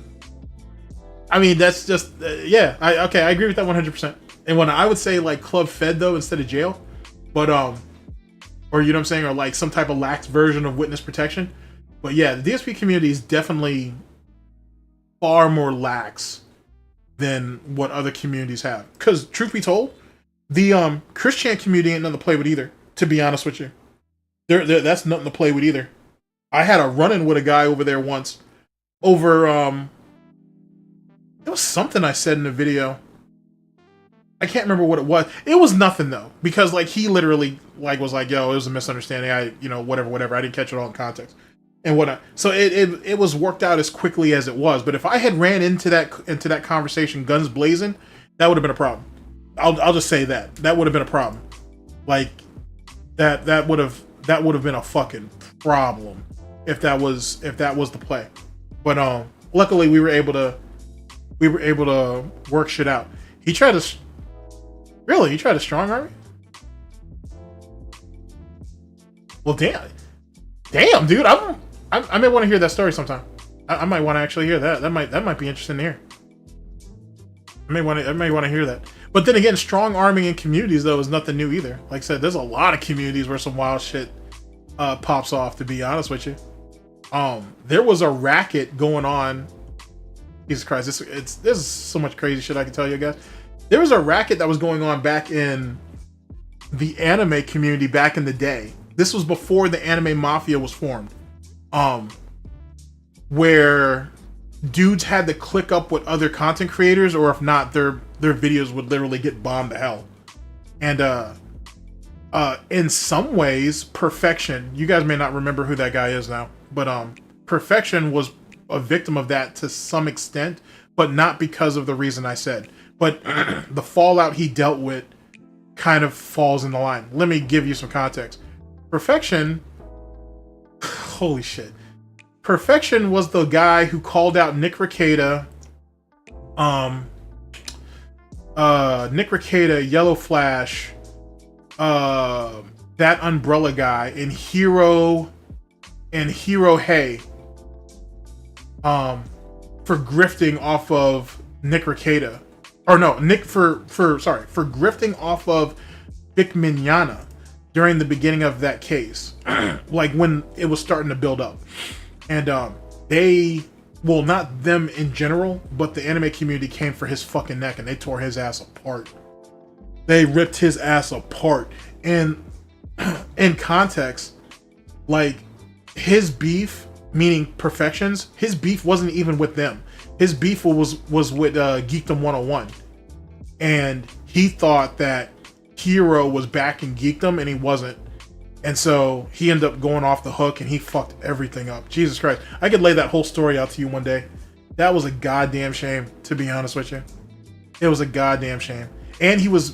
that's just, yeah. I agree with that 100%. And when I would say like Club Fed though, instead of jail, but, or you know what I'm saying? Or like some type of lax version of witness protection. But yeah, the DSP community is definitely far more lax than what other communities have. Because truth be told, the Christian community ain't nothing to play with either, to be honest with you. That's nothing to play with either. I had a run-in with a guy over there once over it was something I said in the video. I can't remember what it was. It was nothing though, because like he literally like was like, yo, it was a misunderstanding. Whatever. I didn't catch it all in context. And whatnot. So it was worked out as quickly as it was. But if I had ran into that conversation guns blazing, that would have been a problem. I'll just say that would have been a problem. Like that would have been a fucking problem if that was the play. But luckily we were able to work shit out. He tried to strong arm me? Well, damn, dude. I may want to hear that story sometime. I might want to actually hear that. That might be interesting to hear. I may want to hear that. But then again, strong arming in communities though is nothing new either. Like I said, there's a lot of communities where some wild shit pops off. To be honest with you, there was a racket going on. Jesus Christ, there's so much crazy shit I can tell you guys. There was a racket that was going on back in the anime community back in the day. This was before the anime mafia was formed. Where dudes had to click up with other content creators, or if not, their videos would literally get bombed to hell. And in some ways, Perfection, you guys may not remember who that guy is now, but Perfection was a victim of that to some extent, but not because of the reason I said. But the fallout he dealt with kind of falls in the line. Let me give you some context. Perfection, holy shit. Perfection was the guy who called out Nick Rekieta, Yellow Flash, that Umbrella guy, and Hero Hey, for grifting off of Nick Rekieta. Or no, for grifting off of Vic Mignogna during the beginning of that case. Like when it was starting to build up. And well, not them in general, but the anime community came for his fucking neck and they tore his ass apart. They ripped his ass apart. And in context, like his beef, meaning Perfections, his beef wasn't even with them. His beef was with Geekdom 101. And he thought that Hero was back in Geekdom and he wasn't. And so he ended up going off the hook and he fucked everything up. Jesus Christ. I could lay that whole story out to you one day. That was a goddamn shame, to be honest with you. It was a goddamn shame. And he was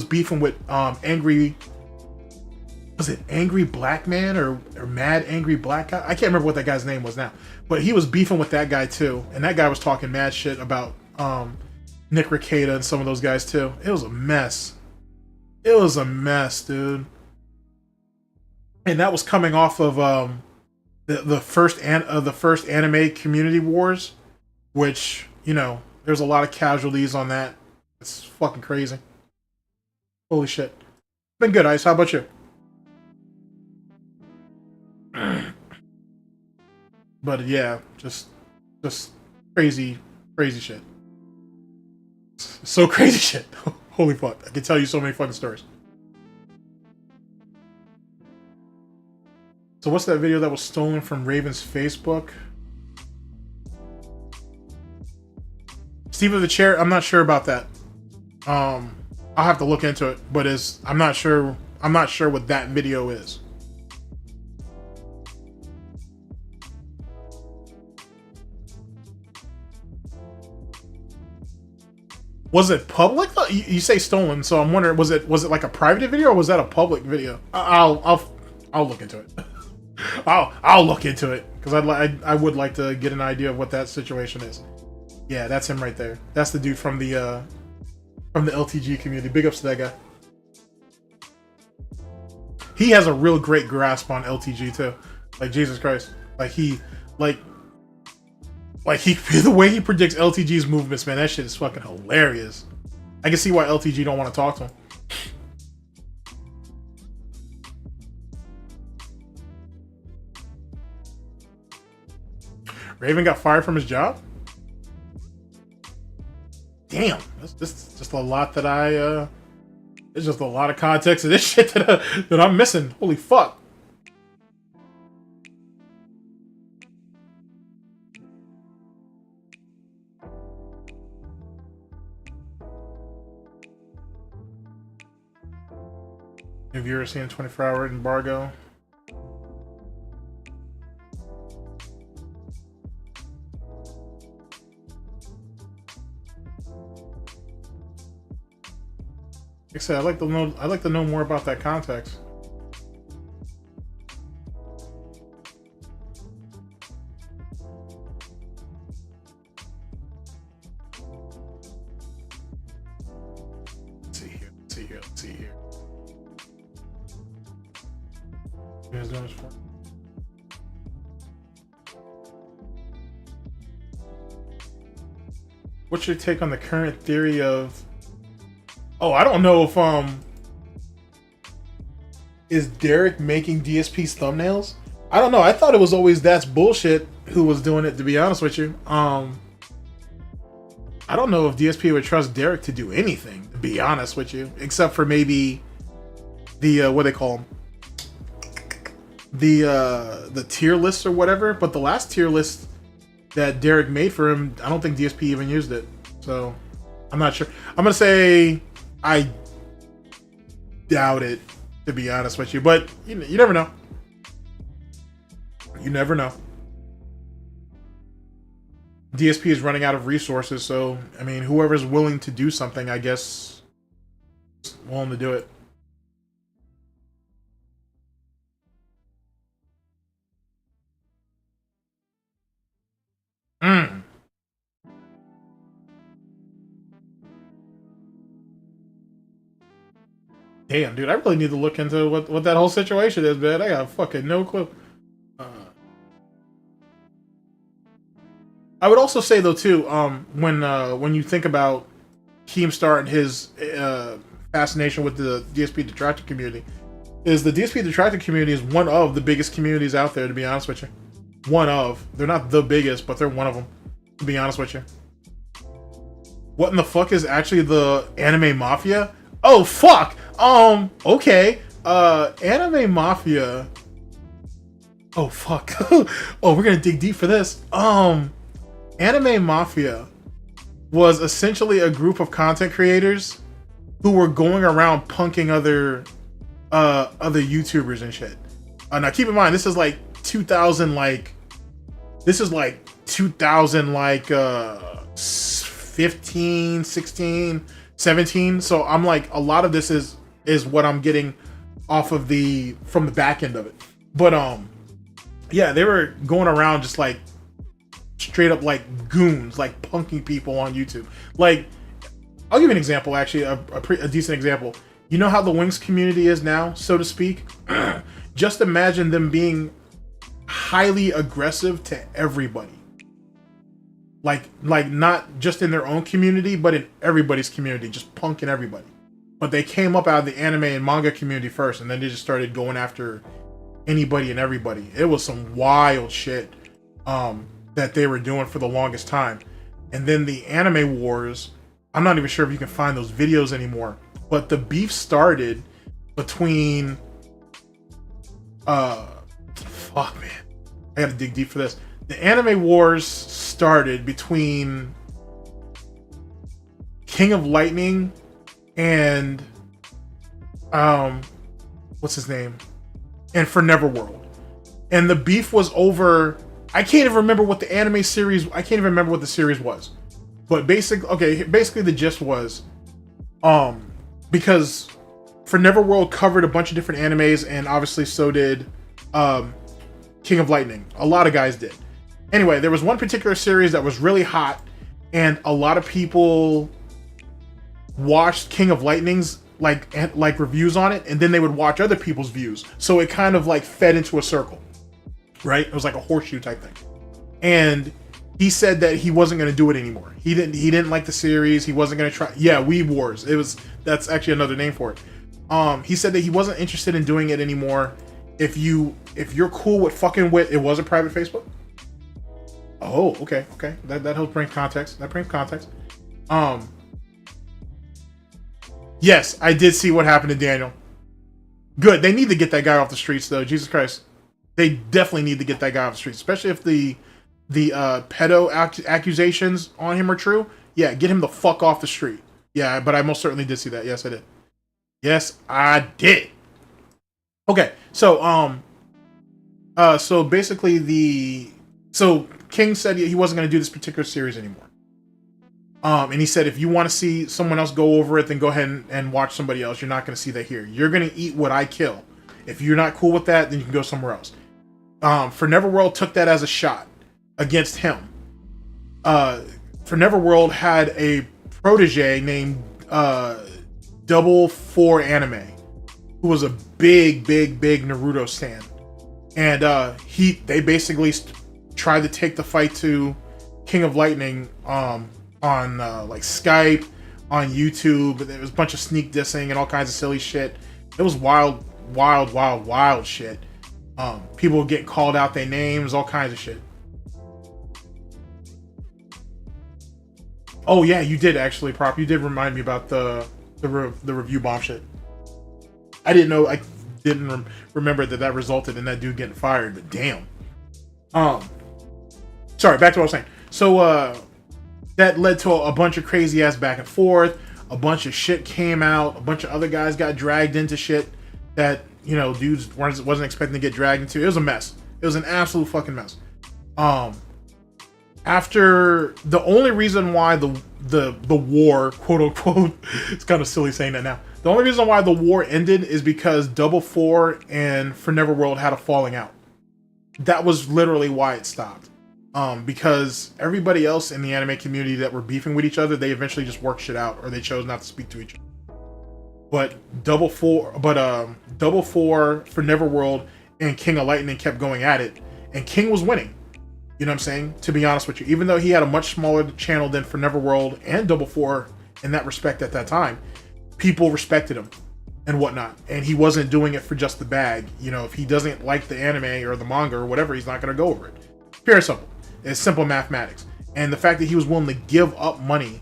beefing with Angry was it Angry Black Man or Mad Angry Black Guy? I can't remember what that guy's name was now, but he was beefing with that guy too, and that guy was talking mad shit about Nick Rekieta and some of those guys too. It was a mess. It was a mess, dude. And that was coming off of the first anime community wars, which, you know, there's a lot of casualties on that. It's fucking crazy. Holy shit. Been good, Ice. How about you? But yeah, just crazy shit. So crazy shit. Holy fuck. I can tell you so many fucking stories. So what's that video that was stolen from Raven's Facebook? Steve of the Chair, I'm not sure about that. I'll have to look into it, but I'm not sure what that video is. Was it public? You say stolen, so I'm wondering, was it like a private video or was that a public video? I'll look into it. I'll look into it because I would like to get an idea of what that situation is. Yeah, that's him right there. That's the dude from the LTG community. Big ups to that guy. He has a real great grasp on LTG too. Like, Jesus Christ. The way he predicts LTG's movements, man, that shit is fucking hilarious. I can see why LTG don't want to talk to him. Raven got fired from his job? Damn, that's just a lot that it's just a lot of context of this shit that I'm missing. Holy fuck. Have you ever seen a 24-hour embargo? Like I said, I'd like to know more about that context. Let's see here. You guys doing this for? What's your take on the current theory of... Oh, I don't know if is Derek making DSP's thumbnails? I don't know. I thought it was always That's Bullshit who was doing it, to be honest with you. I don't know if DSP would trust Derek to do anything, to be honest with you, except for maybe the what they call them, the tier list or whatever. But the last tier list that Derek made for him, I don't think DSP even used it. So I'm not sure. I'm gonna say I doubt it, to be honest with you. But you never know. You never know. DSP is running out of resources, so I mean, whoever's willing to do something, I guess, is willing to do it. Damn, dude, I really need to look into what that whole situation is, man. I got fucking no clue. I would also say though too, when you think about Keemstar and his fascination with the DSP detractor community, is the DSP detractor community is one of the biggest communities out there, to be honest with you. One of. They're not the biggest, but they're one of them, to be honest with you. What in the fuck is actually the Anime Mafia? Oh fuck! Okay. Anime Mafia. Oh fuck. Oh, we're gonna dig deep for this. Anime Mafia was essentially a group of content creators who were going around punking other YouTubers and shit. Now keep in mind, this is like 2000, this is like 2000, 15, 16, 17. So I'm like, a lot of this is what I'm getting from the back end of it. But yeah, they were going around just like straight up like goons, like punking people on YouTube. Like, I'll give you an example, actually, a decent example. You know how the Wings community is now, so to speak? Just imagine them being highly aggressive to everybody. Like not just in their own community, but in everybody's community, just punking everybody. But they came up out of the anime and manga community first, and then they just started going after anybody and everybody. It was some wild shit that they were doing for the longest time. And then the anime wars, I'm not even sure if you can find those videos anymore, but the beef started between fuck, man, I gotta dig deep for this. The anime wars started between King of Lightning and what's his name? And for Neverworld. And the beef was over, I can't even remember what the anime series, I can't even remember what the series was. But basically the gist was, because for Neverworld covered a bunch of different animes, and obviously so did King of Lightning. A lot of guys did. Anyway, there was one particular series that was really hot, and a lot of people watched King of Lightning's like reviews on it, and then they would watch other people's views. So it kind of like fed into a circle, right? It was like a horseshoe type thing. And he said that he wasn't going to do it anymore. He didn't like the series. He wasn't going to try. Yeah, Weeb Wars. That's actually another name for it. He said that he wasn't interested in doing it anymore. If you're cool with fucking with, it was a private Facebook. Oh, okay. That helps bring context. That brings context. Yes, I did see what happened to Daniel. Good. They need to get that guy off the streets, though. Jesus Christ. They definitely need to get that guy off the streets, especially if the pedo accusations on him are true. Yeah, get him the fuck off the street. Yeah, but I most certainly did see that. Yes, I did. Yes, I did. Okay, so so basically so King said he wasn't going to do this particular series anymore. And he said, if you want to see someone else go over it, then go ahead and watch somebody else. You're not going to see that here. You're going to eat what I kill. If you're not cool with that, then you can go somewhere else. For Neverworld took that as a shot against him. For Neverworld had a protege named Double Four Anime, who was a big Naruto stan. And they basically tried to take the fight to King of Lightning on like Skype, on YouTube. There was a bunch of sneak dissing and all kinds of silly shit. It was wild shit. People would get called out their names, all kinds of shit. Oh yeah, you did actually, Prop. You did remind me about the review bomb shit. I didn't know. I didn't remember that resulted in that dude getting fired. But damn. Sorry. Back to what I was saying. So that led to a bunch of crazy ass back and forth. A bunch of shit came out. A bunch of other guys got dragged into shit that, you know, dudes wasn't expecting to get dragged into. It was a mess. It was an absolute fucking mess. After the only reason why the war, quote unquote, it's kind of silly saying that now. The only reason why the war ended is because Double Four and For Neverworld had a falling out. That was literally why it stopped. Because everybody else in the anime community that were beefing with each other, they eventually just worked shit out, or they chose not to speak to each other. But Double Four, For Neverworld, and King of Lightning kept going at it, and King was winning. You know what I'm saying? To be honest with you, even though he had a much smaller channel than For Neverworld and Double Four in that respect at that time, people respected him and whatnot. And he wasn't doing it for just the bag. You know, if he doesn't like the anime or the manga or whatever, he's not going to go over it. Pure and simple. It's simple mathematics. And the fact that he was willing to give up money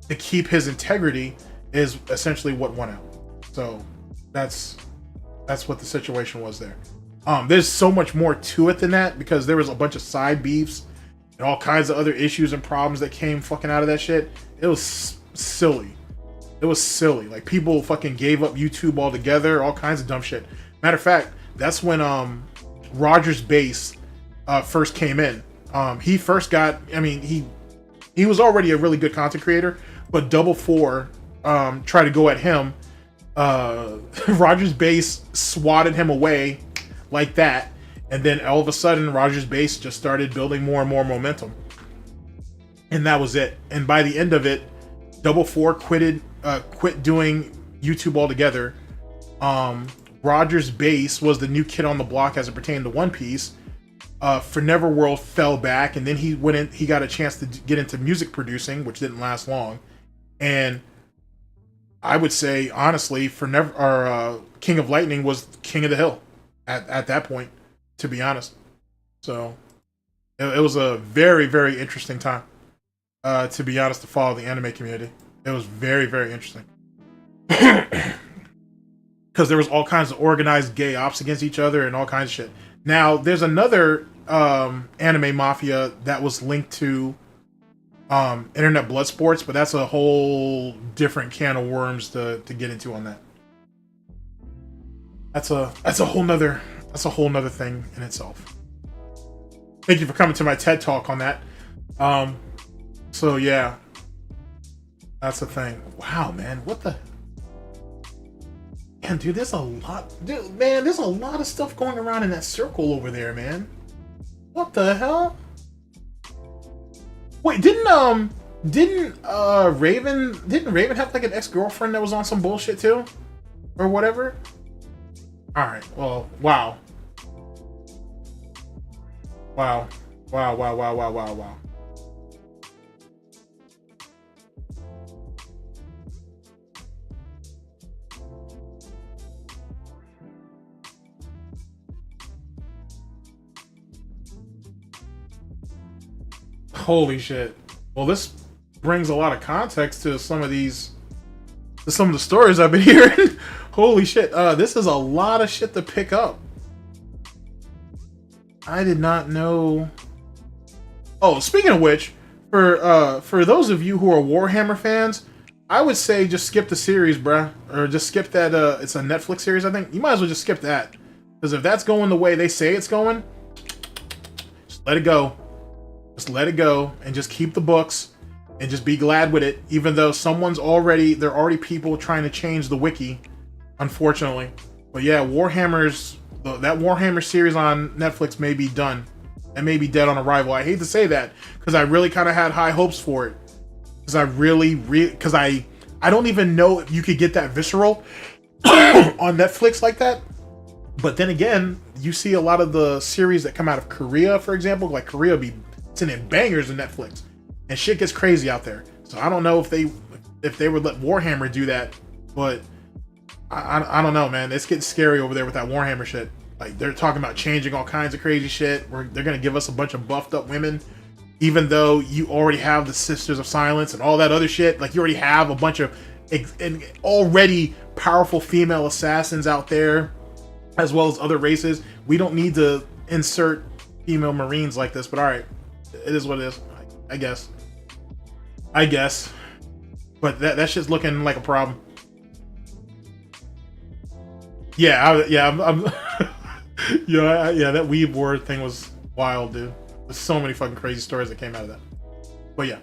to keep his integrity is essentially what won out. So that's what the situation was there. There's so much more to it than that, because there was a bunch of side beefs and all kinds of other issues and problems that came fucking out of that shit. It was silly. It was silly. Like, people fucking gave up YouTube altogether, all kinds of dumb shit. Matter of fact, that's when Roger's Base first came in. He first got, I mean, he was already a really good content creator, but Double Four tried to go at him Roger's base swatted him away like that, and then all of a sudden Roger's base just started building more and more momentum, and that was it. And by the end of it, Double Four quit doing YouTube altogether. Roger's base was the new kid on the block as it pertained to One Piece. For Neverworld fell back, and then he got a chance to get into music producing, which didn't last long. And I would say, honestly, King of Lightning was King of the Hill at that point, to be honest. So it was a very, very interesting time, to be honest, to follow the anime community. It was very, very interesting. Because there was all kinds of organized gay ops against each other and all kinds of shit. Now, there's another anime mafia that was linked to internet blood sports, but that's a whole different can of worms to get into on that. That's a whole nother thing in itself. Thank you for coming to my TED talk on that. So yeah, that's the thing. Wow, man, what the? Man, dude, there's a lot. Dude, man, there's a lot of stuff going around in that circle over there, man. What the hell? Wait, didn't Raven have like an ex-girlfriend that was on some bullshit too? Or whatever? Alright, well, wow. Wow. Wow, wow, wow, wow, wow, wow. Holy shit. Well, this brings a lot of context to some of the stories I've been hearing. Holy shit. This is a lot of shit to pick up. I did not know. Oh, speaking of which, for those of you who are Warhammer fans, I would say just skip the series, bruh. Or just skip that, it's a Netflix series, I think. You might as well just skip that. Because if that's going the way they say it's going, just let it go. Just let it go and just keep the books and just be glad with it, even though there are already people trying to change the wiki, unfortunately. But yeah, that Warhammer series on Netflix may be done. It may be dead on arrival. I hate to say that because I really kind of had high hopes for it. Because I don't even know if you could get that visceral on Netflix like that. But then again, you see a lot of the series that come out of Korea, for example, like Korea be sending bangers to Netflix, and shit gets crazy out there. So I don't know if they would let Warhammer do that, but I don't know, man. It's getting scary over there with that Warhammer shit. Like, they're talking about changing all kinds of crazy shit. They're gonna give us a bunch of buffed up women, even though you already have the Sisters of Silence and all that other shit. Like, you already have a bunch of already powerful female assassins out there, as well as other races. We don't need to insert female Marines like this, but all right. It is what it is, I guess. But that shit's looking like a problem. Yeah, I'm yeah, that weeb word thing was wild, dude. There's so many fucking crazy stories that came out of that. But yeah.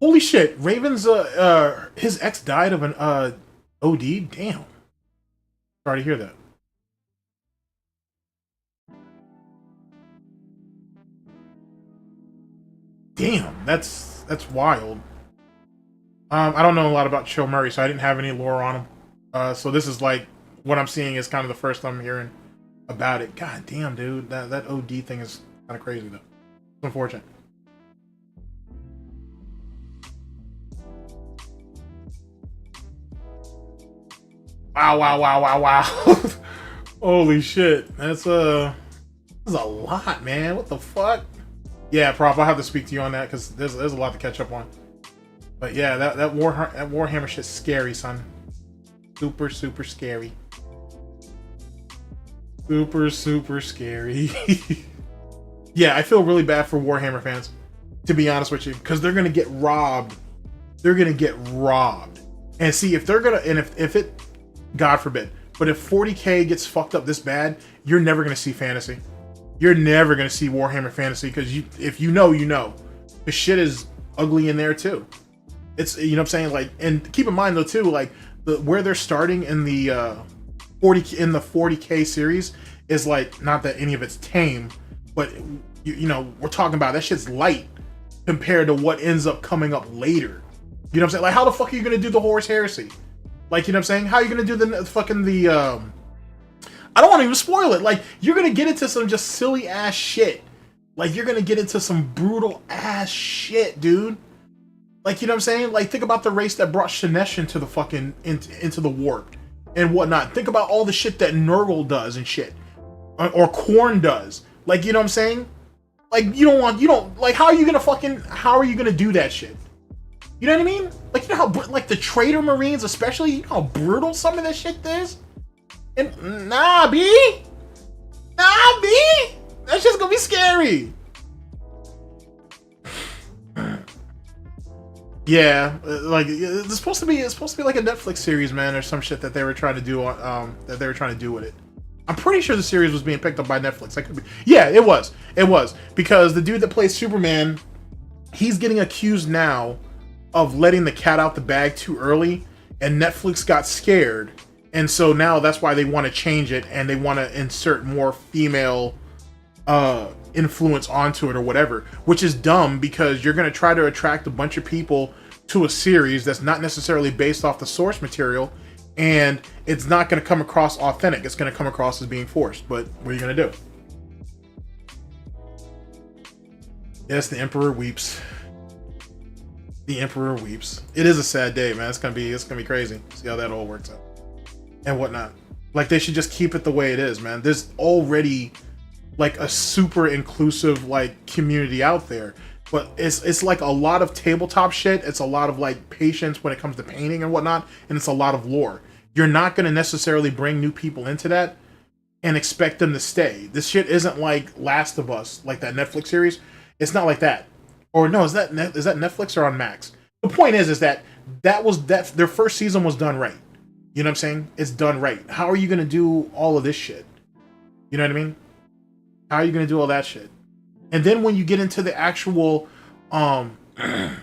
Holy shit, Raven's his ex died of an OD? Damn. Sorry to hear that. Damn, that's wild. I don't know a lot about Chill Murray, so I didn't have any lore on him. So this is like what I'm seeing is kind of the first I'm hearing about it. God damn, dude, that OD thing is kind of crazy though. It's unfortunate. Wow. Holy shit. That's a lot, man. What the fuck? Yeah, Prop, I'll have to speak to you on that because there's a lot to catch up on. But yeah, that Warhammer shit's scary, son. Super scary. Super scary. Yeah, I feel really bad for Warhammer fans, to be honest with you, because they're gonna get robbed. They're gonna get robbed. And see, if they're gonna, and if it God forbid. But if 40K gets fucked up this bad, you're never gonna see fantasy. You're never gonna see Warhammer Fantasy, because if you know, you know. The shit is ugly in there too. It's, you know what I'm saying? Like, and keep in mind though too, like where they're starting in the 40K series is like, not that any of it's tame, but you know, we're talking about that shit's light compared to what ends up coming up later. You know what I'm saying? Like, how the fuck are you gonna do the Horus Heresy? Like, you know what I'm saying? How are you gonna do the fucking I don't want to even spoil it. Like, you're gonna get into some just silly ass shit. Like, you're gonna get into some brutal ass shit, dude. Like, you know what I'm saying? Like, think about the race that brought Shinesh into the fucking into the warp and whatnot. Think about all the shit that Nurgle does and shit, or Khorne does. Like, you know what I'm saying? Like, you don't like, how are you gonna do that shit? You know what I mean? Like, you know how, like, the Traitor Marines especially, you know how brutal some of this shit is? And nah, B, that shit's gonna be scary. Yeah, like, it's supposed to be like a Netflix series, man, or some shit that they were trying to do with it. I'm pretty sure the series was being picked up by Netflix. I could be. Yeah, it was because the dude that plays Superman, he's getting accused now of letting the cat out the bag too early, and Netflix got scared, and so now that's why they want to change it, and they want to insert more female influence onto it or whatever, which is dumb, because you're going to try to attract a bunch of people to a series that's not necessarily based off the source material, and it's not going to come across authentic. It's going to come across as being forced. But what are you going to do? Yes, the Emperor weeps. The Emperor weeps. It is a sad day, man. It's gonna be crazy. See how that all works out and whatnot. Like, they should just keep it the way it is, man. There's already like a super inclusive like community out there, but it's like a lot of tabletop shit. It's a lot of like patience when it comes to painting and whatnot, and it's a lot of lore. You're not going to necessarily bring new people into that and expect them to stay. This shit isn't like Last of Us, like that Netflix series. It's not like that. Or no, is that Netflix or on Max? The point is that their first season was done right. You know what I'm saying? It's done right. How are you going to do all of this shit? You know what I mean? How are you going to do all that shit? And then when you get into the actual, when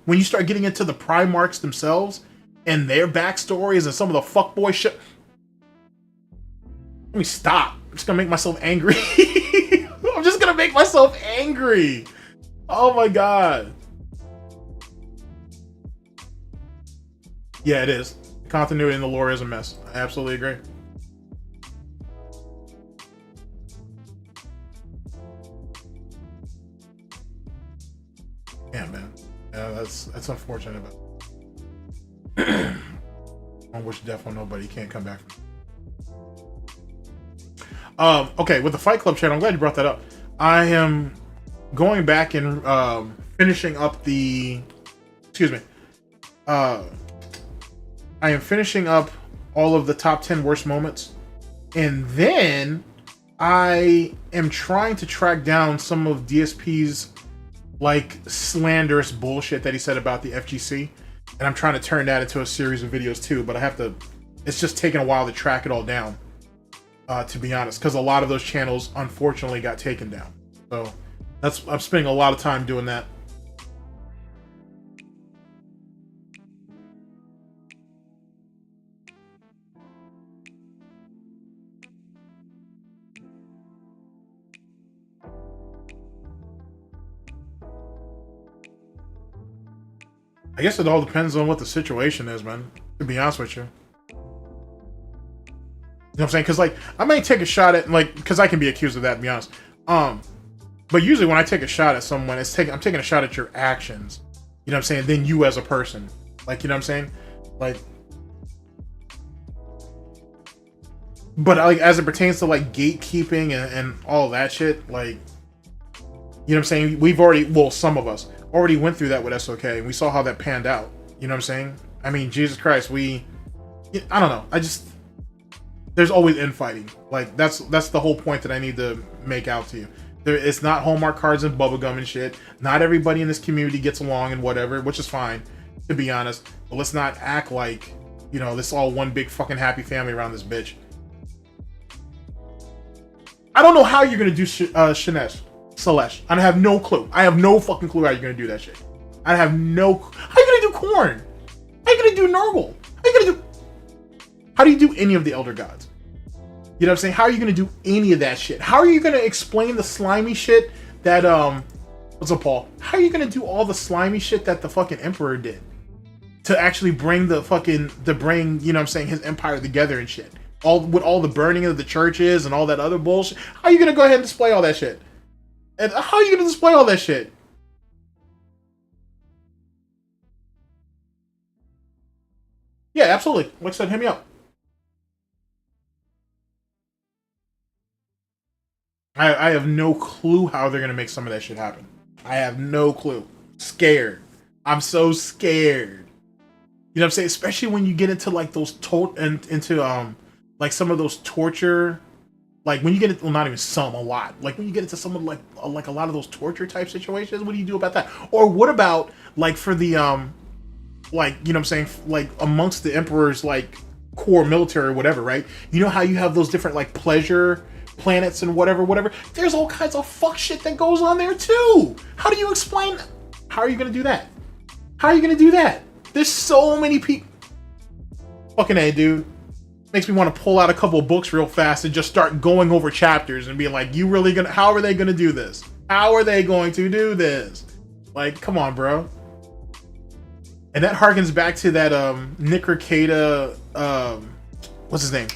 you start getting into the Primarchs themselves and their backstories and some of the fuckboy shit. Let me stop. I'm just going to make myself angry. I'm just going to make myself angry. Oh my god. Yeah, it is. Continuity in the lore is a mess. I absolutely agree. Yeah, man. Yeah, that's unfortunate. But I wish death on nobody. You can't come back from. Okay, with the Fight Club channel, I'm glad you brought that up. I am going back and finishing up the. Excuse me. I am finishing up all of the top 10 worst moments, and then I am trying to track down some of DSP's like slanderous bullshit that he said about the FGC, and I'm trying to turn that into a series of videos too. But I have to. It's just taking a while to track it all down, to be honest, because a lot of those channels unfortunately got taken down. So I'm spending a lot of time doing that. I guess it all depends on what the situation is, man. To be honest with you. You know what I'm saying? Because, like, I might take a shot at, like, because I can be accused of that, to be honest. But usually when I take a shot at someone, I'm taking a shot at your actions. You know what I'm saying? Then you as a person. Like, you know what I'm saying? Like, but, like, as it pertains to, like, gatekeeping and all that shit, like, you know what I'm saying? We've already, well, some of us already went through that with SOK, and we saw how that panned out. You know what I'm saying? I mean, Jesus Christ, I don't know. There's always infighting. Like, that's the whole point that I need to make out to you. It's not Hallmark cards and bubblegum and shit. Not everybody in this community gets along and whatever, which is fine, to be honest. But let's not act like You know, this is all one big fucking happy family around this bitch. I don't know how you're gonna do Celeste. I have no clue. I have no fucking clue how you're gonna do that shit. I have no. How are you gonna do Corn? How are you gonna do Nurgle? How do you do any of the Elder Gods? You know what I'm saying? How are you gonna do any of that shit? How are you gonna explain the slimy shit that what's up, Paul? How are you gonna do all the slimy shit that the fucking Emperor did to actually bring you know what I'm saying, his empire together and shit? With all the burning of the churches and all that other bullshit. How are you gonna go ahead and display all that shit? And how are you gonna display all that shit? Yeah, absolutely. Like I said, hit me up. I have no clue how they're gonna make some of that shit happen. I have no clue. Scared. I'm so scared. You know what I'm saying? Especially when you get into like those like some of those torture, like when you get into, well, not even some, a lot. Like when you get into some of like a lot of those torture type situations, what do you do about that? Or what about like for the like, you know what I'm saying, like amongst the Emperor's like core military or whatever, right? You know how you have those different like pleasure planets and whatever. There's all kinds of fuck shit that goes on there too. How do you explain? How are you gonna do that? How are you gonna do that? There's so many people. Fucking A, dude. Makes me want to pull out a couple of books real fast and just start going over chapters and being like, you really gonna, how are they gonna do this? How are they going to do this? Like, come on, bro. And that harkens back to that Nick Rekieta, what's his name?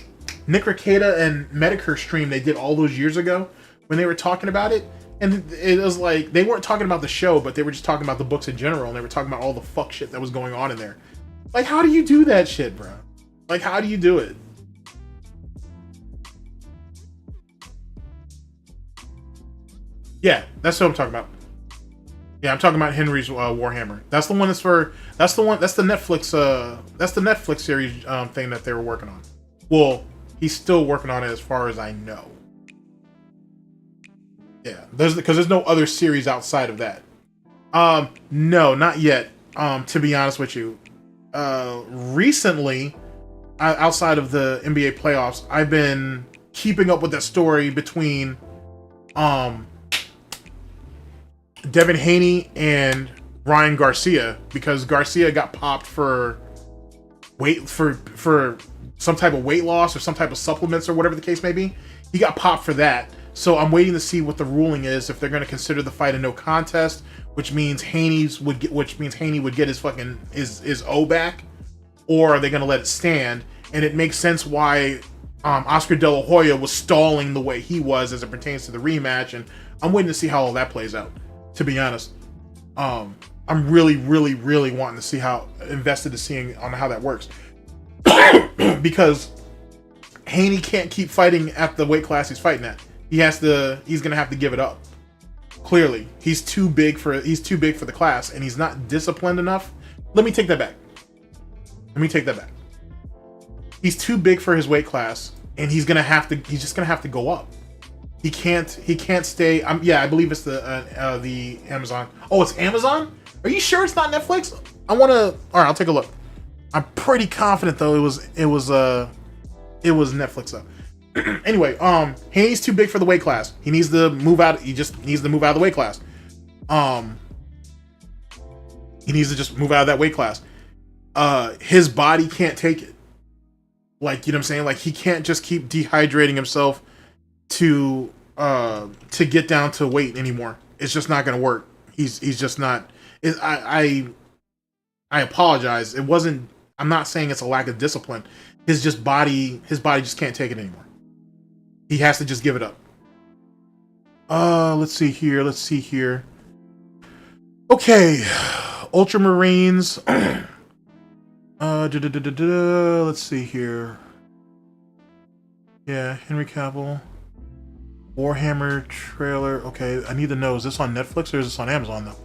Nick Rekieta and HeatMakerz stream they did all those years ago when they were talking about it. And it was like, they weren't talking about the show, but they were just talking about the books in general. And they were talking about all the fuck shit that was going on in there. Like, how do you do that shit, bro? Like, how do you do it? Yeah, that's what I'm talking about. Yeah, I'm talking about Henry's Warhammer. That's the one that's for, that's the Netflix series thing that they were working on. Well, he's still working on it as far as I know. Yeah, because there's no other series outside of that. No, not yet. To be honest with you, recently, outside of the NBA playoffs, I've been keeping up with that story between Devin Haney and Ryan Garcia, because Garcia got popped for some type of weight loss or some type of supplements or whatever the case may be. He got popped for that. So I'm waiting to see what the ruling is, if they're going to consider the fight a no contest, which means Haney would get his fucking his O back, or are they going to let it stand? And it makes sense why Oscar De La Hoya was stalling the way he was as it pertains to the rematch, and I'm waiting to see how all that plays out. To be honest, I'm really wanting to see how invested in seeing on how that works, because Haney can't keep fighting at the weight class he's fighting at. He's gonna have to give it up. Clearly, he's too big for the class, and he's not disciplined enough. Let me take that back. He's too big for his weight class, and he's just gonna have to go up. He can't stay. I believe it's the Amazon. Oh, it's Amazon? Are you sure it's not Netflix? All right, I'll take a look. I'm pretty confident though it was Netflix though. Anyway, Haney's too big for the weight class. He needs to move out. He just needs to move out of the weight class. He needs to just move out of that weight class. His body can't take it. Like, you know what I'm saying? Like, he can't just keep dehydrating himself to get down to weight anymore. It's just not going to work. He's just not. I apologize. It wasn't. I'm not saying it's a lack of discipline. His body just can't take it anymore. He has to just give it up. Let's see here. Okay, Ultramarines. Let's see here. Yeah, Henry Cavill. Warhammer trailer. Okay, I need to know, is this on Netflix or is this on Amazon though?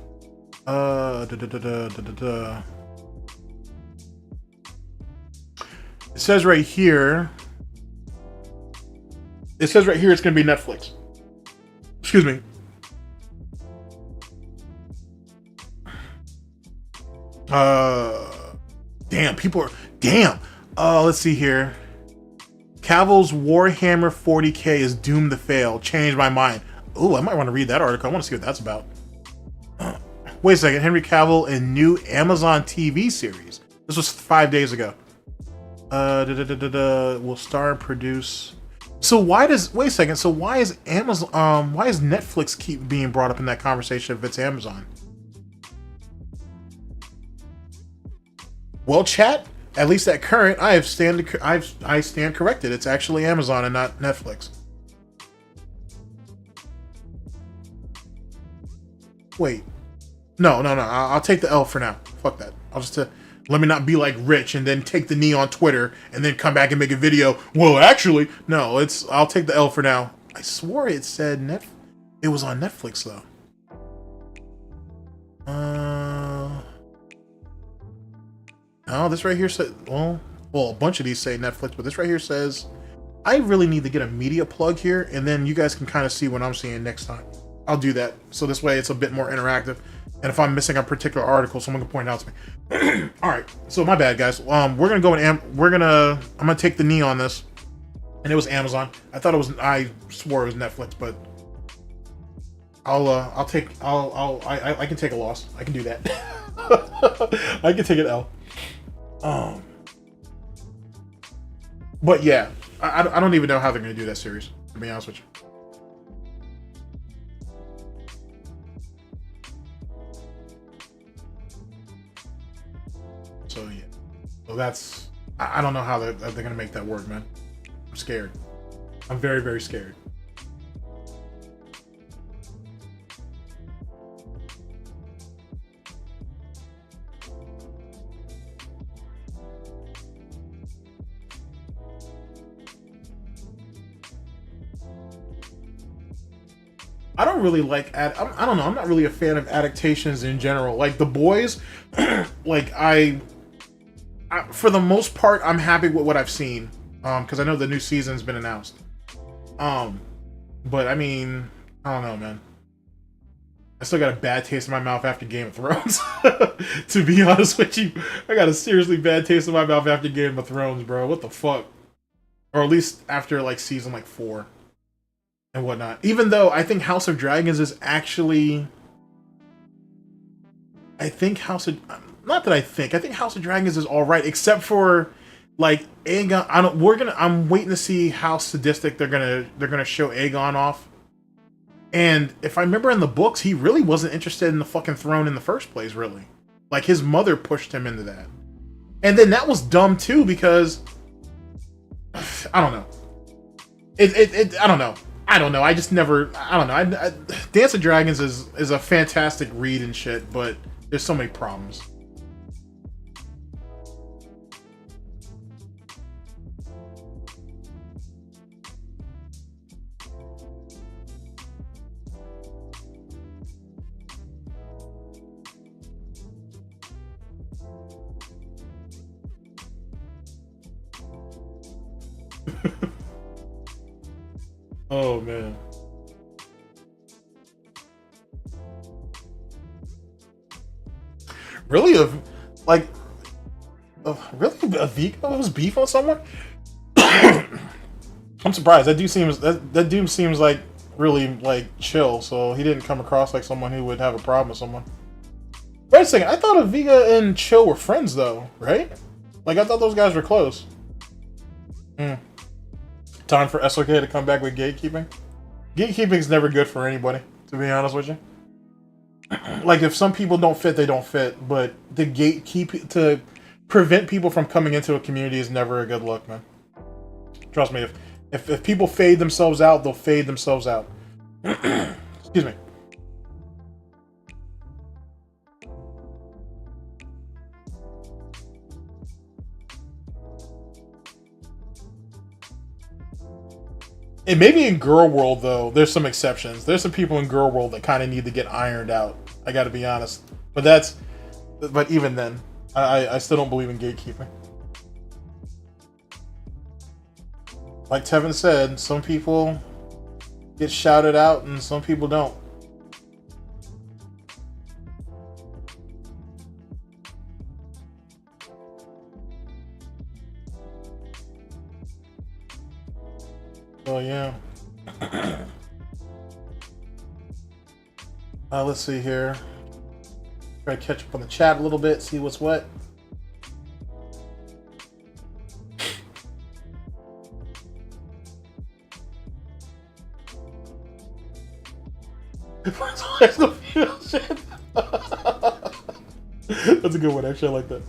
It says right here. It's going to be Netflix. Excuse me. Damn, Oh, let's see here. Cavill's Warhammer 40k is doomed to fail. Changed my mind. Ooh, I might want to read that article. I want to see what that's about. Wait a second. Henry Cavill in new Amazon TV series. This was 5 days ago. Will star and produce. So why does wait a second? So why is Amazon? Why is Netflix keep being brought up in that conversation if it's Amazon? Well, chat. At least at current, I stand corrected. It's actually Amazon and not Netflix. Wait. No. I'll take the L for now. Fuck that. I'll just let me not be like Rich and then take the knee on Twitter and then come back and make a video. Well, actually, no. I'll take the L for now. I swore it said it was on Netflix though. No, this right here said well, a bunch of these say Netflix, but this right here says I really need to get a media plug here, and then you guys can kind of see what I'm seeing next time. I'll do that so this way it's a bit more interactive. And if I'm missing a particular article, someone can point it out to me. All right, so my bad, guys. We're gonna go I'm gonna take the knee on this, and it was Amazon. I swore it was Netflix, but I can take a loss. I can do that. I can take an L. But yeah, I don't even know how they're gonna do that series, to be honest with you. So yeah, so that's I don't know how they're gonna make that work, man. I'm scared. I'm very, very scared. I don't really like I don't know. I'm not really a fan of adaptations in general. Like The Boys, like I for the most part, I'm happy with what I've seen. Because I know the new season's been announced. But I mean, I don't know, man. I still got a bad taste in my mouth after Game of Thrones. To be honest with you, I got a seriously bad taste in my mouth after Game of Thrones, bro. What the fuck? Or at least after like season 4. And whatnot. Even though I think House of Dragons is actually, I think House of Dragons is all right, except for like Aegon. I'm waiting to see how sadistic they're gonna show Aegon off. And if I remember in the books, he really wasn't interested in the fucking throne in the first place. Really, like his mother pushed him into that, and then that was dumb too because I don't know. I don't know. I don't know. I just never. I don't know. Dance of Dragons is a fantastic read and shit, but there's so many problems. Oh man. Really? Really? A Vigo was beef on someone? I'm surprised. That dude seems like really like chill, so he didn't come across like someone who would have a problem with someone. Wait a second, I thought Aviga and Chill were friends though, right? Like I thought those guys were close. Time for SOK to come back with gatekeeping. Gatekeeping's never good for anybody, to be honest with you. Like if some people don't fit, they don't fit. But the to prevent people from coming into a community is never a good look, man. Trust me, if people fade themselves out, they'll fade themselves out. Excuse me. And maybe in Girl World, though, there's some exceptions. There's some people in Girl World that kind of need to get ironed out. I gotta be honest. But even then, I still don't believe in gatekeeping. Like Tevin said, some people get shouted out and some people don't. Oh yeah. Let's see here. Try to catch up on the chat a little bit, see what's what. That's a good one, actually. I like that.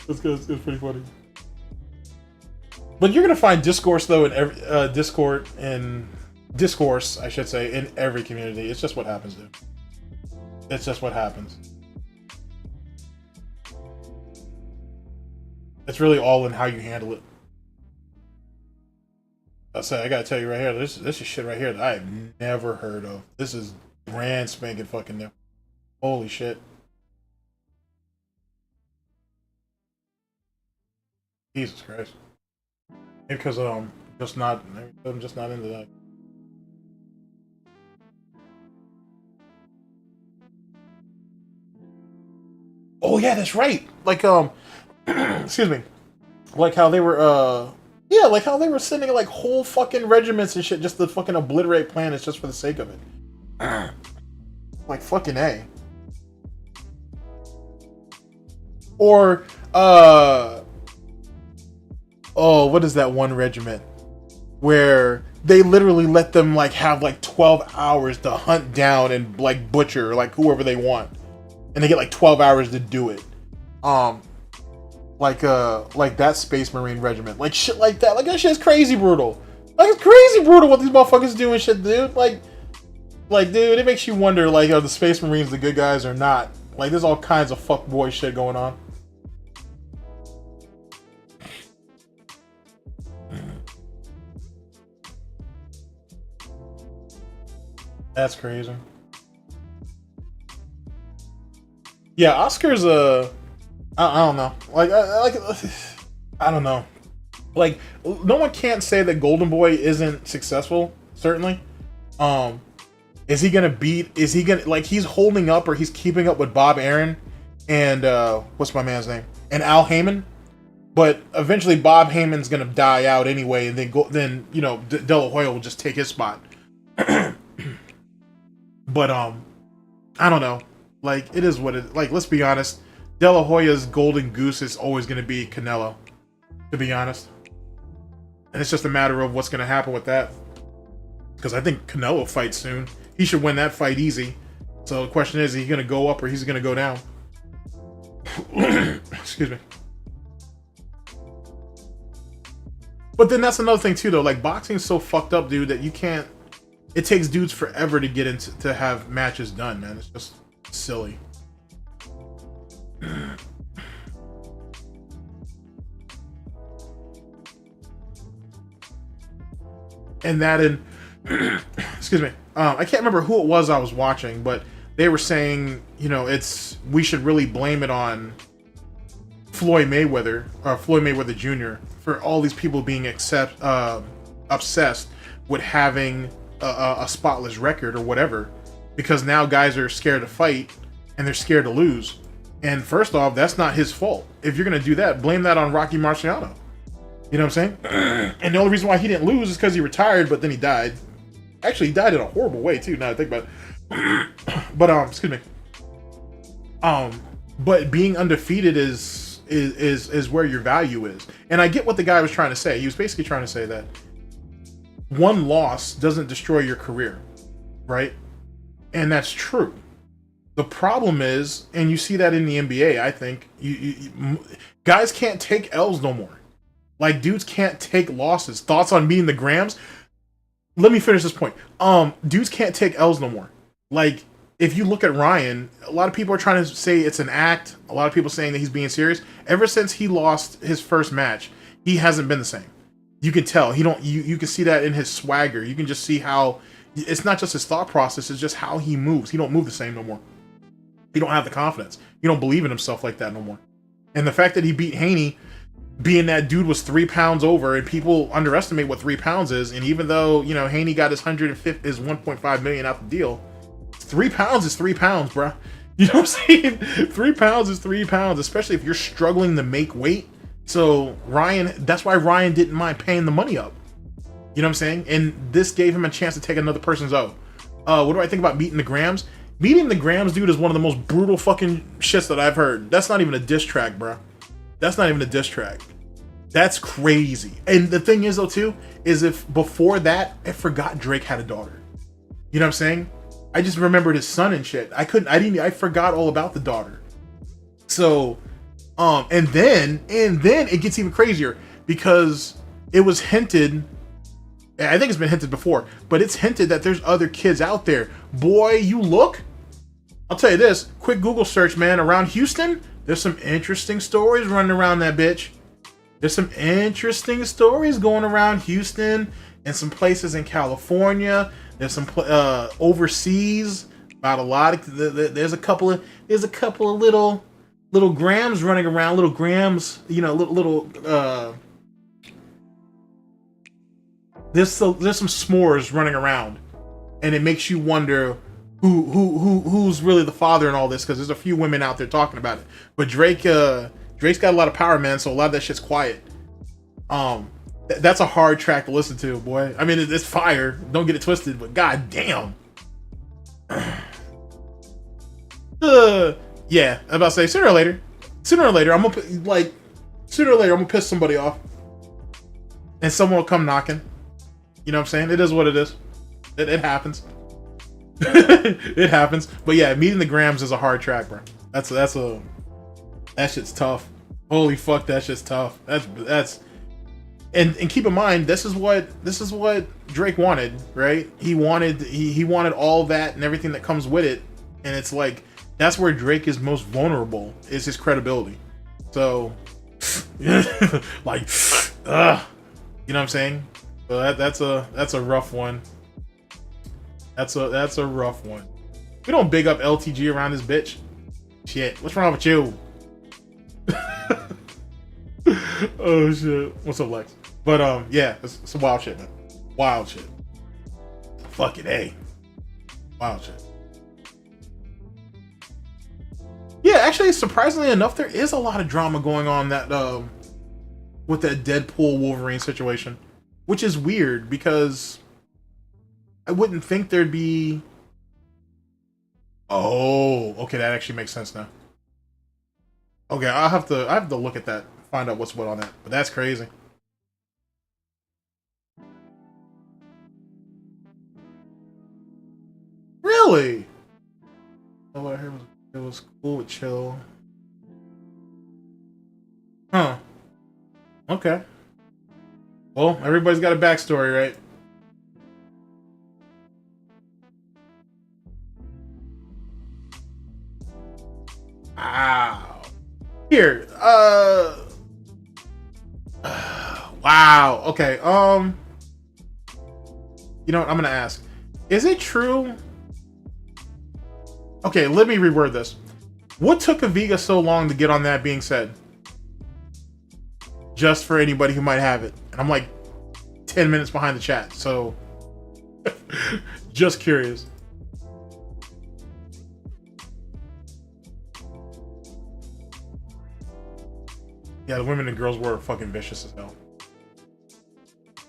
That's good. It's pretty funny. But you're gonna find discourse though in every discourse, I should say, in every community. It's just what happens, dude. It's just what happens. It's really all in how you handle it. I gotta tell you right here, this is shit right here that I've never heard of. This is brand spanking fucking new. Holy shit. Jesus Christ. Because I'm just not into that. Oh yeah, that's right. Like excuse me. Like how they were yeah, like how they were sending like whole fucking regiments and shit just to fucking obliterate planets just for the sake of it. Like fucking A. Or oh, what is that one regiment where they literally let them like have like 12 hours to hunt down and like butcher like whoever they want, and they get like 12 hours to do it. Like that Space Marine regiment, like shit like that. Like that shit is crazy brutal. Like it's crazy brutal what these motherfuckers do and shit, dude. Like dude, it makes you wonder like are the Space Marines the good guys or not? Like there's all kinds of fuckboy shit going on. That's crazy. Yeah, Oscar's I don't know. Like I don't know. Like no one can't say that Golden Boy isn't successful. Certainly. Is he gonna like he's holding up or he's keeping up with Bob Aaron and what's my man's name and Al Heyman? But eventually Bob Heyman's gonna die out anyway, and then you know De La Hoya will just take his spot. But I don't know. Like it is what it. Like let's be honest, De La Hoya's golden goose is always going to be Canelo. To be honest, and it's just a matter of what's going to happen with that. Because I think Canelo fights soon. He should win that fight easy. So the question is he going to go up or he's going to go down? Excuse me. But then that's another thing too, though. Like boxing's so fucked up, dude, that you can't. It takes dudes forever to get into to have matches done, man. It's just silly. And that in excuse me. I can't remember who it was I was watching, but they were saying, you know, we should really blame it on Floyd Mayweather Jr. for all these people being obsessed with having a spotless record or whatever, because now guys are scared to fight and they're scared to lose. And first off, that's not his fault. If you're gonna do that, blame that on Rocky Marciano. You know what I'm saying? And the only reason why he didn't lose is because he retired, but then he died. Actually, he died in a horrible way too. Now I think about it. But excuse me. But being undefeated is where your value is. And I get what the guy was trying to say. He was basically trying to say that one loss doesn't destroy your career, right? And that's true. The problem is, and you see that in the NBA, I think, guys can't take L's no more. Like, dudes can't take losses. Thoughts on beating the Grams? Let me finish this point. Dudes can't take L's no more. Like, if you look at Ryan, a lot of people are trying to say it's an act. A lot of people saying that he's being serious. Ever since he lost his first match, he hasn't been the same. You can tell. You can see that in his swagger. You can just see how it's not just his thought process, it's just how he moves. He don't move the same no more. He don't have the confidence. He don't believe in himself like that no more. And the fact that he beat Haney, being that dude was 3 pounds over, and people underestimate what 3 pounds is, and even though, you know, Haney got his 1.5 million out the deal, 3 pounds is 3 pounds, bruh. You know what I'm saying? 3 pounds is 3 pounds, especially if you're struggling to make weight. So Ryan, that's why Ryan didn't mind paying the money up. You know what I'm saying? And this gave him a chance to take another person's O. What do I think about Meeting the Grams? Meeting the Grams, dude, is one of the most brutal fucking shits that I've heard. That's not even a diss track, bro. That's not even a diss track. That's crazy. And the thing is, though, too, is if before that, I forgot Drake had a daughter. You know what I'm saying? I just remembered his son and shit. I forgot all about the daughter. So, and then it gets even crazier because it was hinted, I think it's been hinted before, but it's hinted that there's other kids out there. Boy, you look, I'll tell you this, quick Google search, man, around Houston, there's some interesting stories running around that bitch. There's some interesting stories going around Houston and some places in California. There's some overseas about a lot of, there's a couple of little grams running around, little grams, you know, there's some s'mores running around, and it makes you wonder who's really the father in all this, because there's a few women out there talking about it. But Drake's got a lot of power, man, so a lot of that shit's quiet. That's a hard track to listen to, boy. I mean, it's fire, don't get it twisted, but god damn. Yeah, I'm about to say sooner or later I'm gonna piss somebody off and someone will come knocking. You know what I'm saying? It is what it is. It happens. It happens. But yeah, Meeting the Grams is a hard track, bro. That shit's tough. Holy fuck, that shit's tough. That's and keep in mind, this is what Drake wanted, right? He wanted all that and everything that comes with it, and it's like that's where Drake is most vulnerable, is his credibility. So like you know what I'm saying? So that's a rough one. That's a rough one. We don't big up LTG around this bitch. Shit, what's wrong with you? Oh shit. What's up, Lex? But yeah, it's some wild shit, man. Wild shit. Fucking A. Wild shit. Yeah, actually, surprisingly enough, there is a lot of drama going on that with that Deadpool Wolverine situation, which is weird because I wouldn't think there'd be. Oh, okay, that actually makes sense now. Okay, I have to look at that, find out what's what on that. But that's crazy. Really? Oh, what I heard was it was cool with chill. Huh. Okay. Well, everybody's got a backstory, right? Wow. Here, wow. Okay. You know what? I'm gonna ask. Is it true? Okay, let me reword this. What took Aviga so long to get on That Being Said? Just for anybody who might have it. And I'm like 10 minutes behind the chat, so just curious. Yeah, the women and girls were fucking vicious as hell.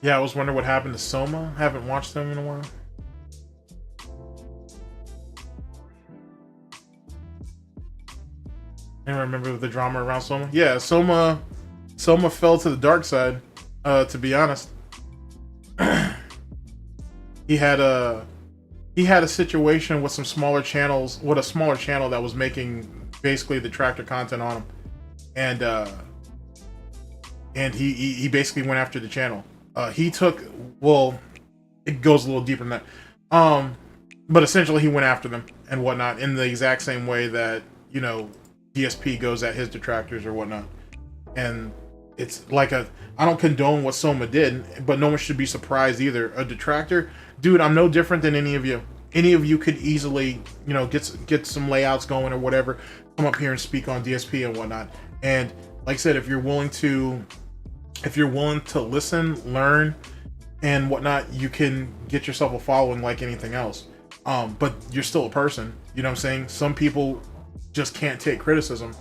Yeah, I was wondering what happened to Soma. Haven't watched them in a while. I remember the drama around Soma. Yeah, Soma fell to the dark side, to be honest. He had a situation with some smaller channels, with a smaller channel that was making basically the tractor content on him. And he basically went after the channel. Well, it goes a little deeper than that. But essentially he went after them and whatnot in the exact same way that, you know, DSP goes at his detractors or whatnot. And it's like I don't condone what Soma did, but no one should be surprised either. A detractor, dude, I'm no different than any of you. Any of you could easily, you know, get some layouts going or whatever, come up here and speak on DSP and whatnot. And like I said, if you're willing to listen, learn, and whatnot, you can get yourself a following like anything else. But you're still a person, you know what I'm saying? Some people just can't take criticism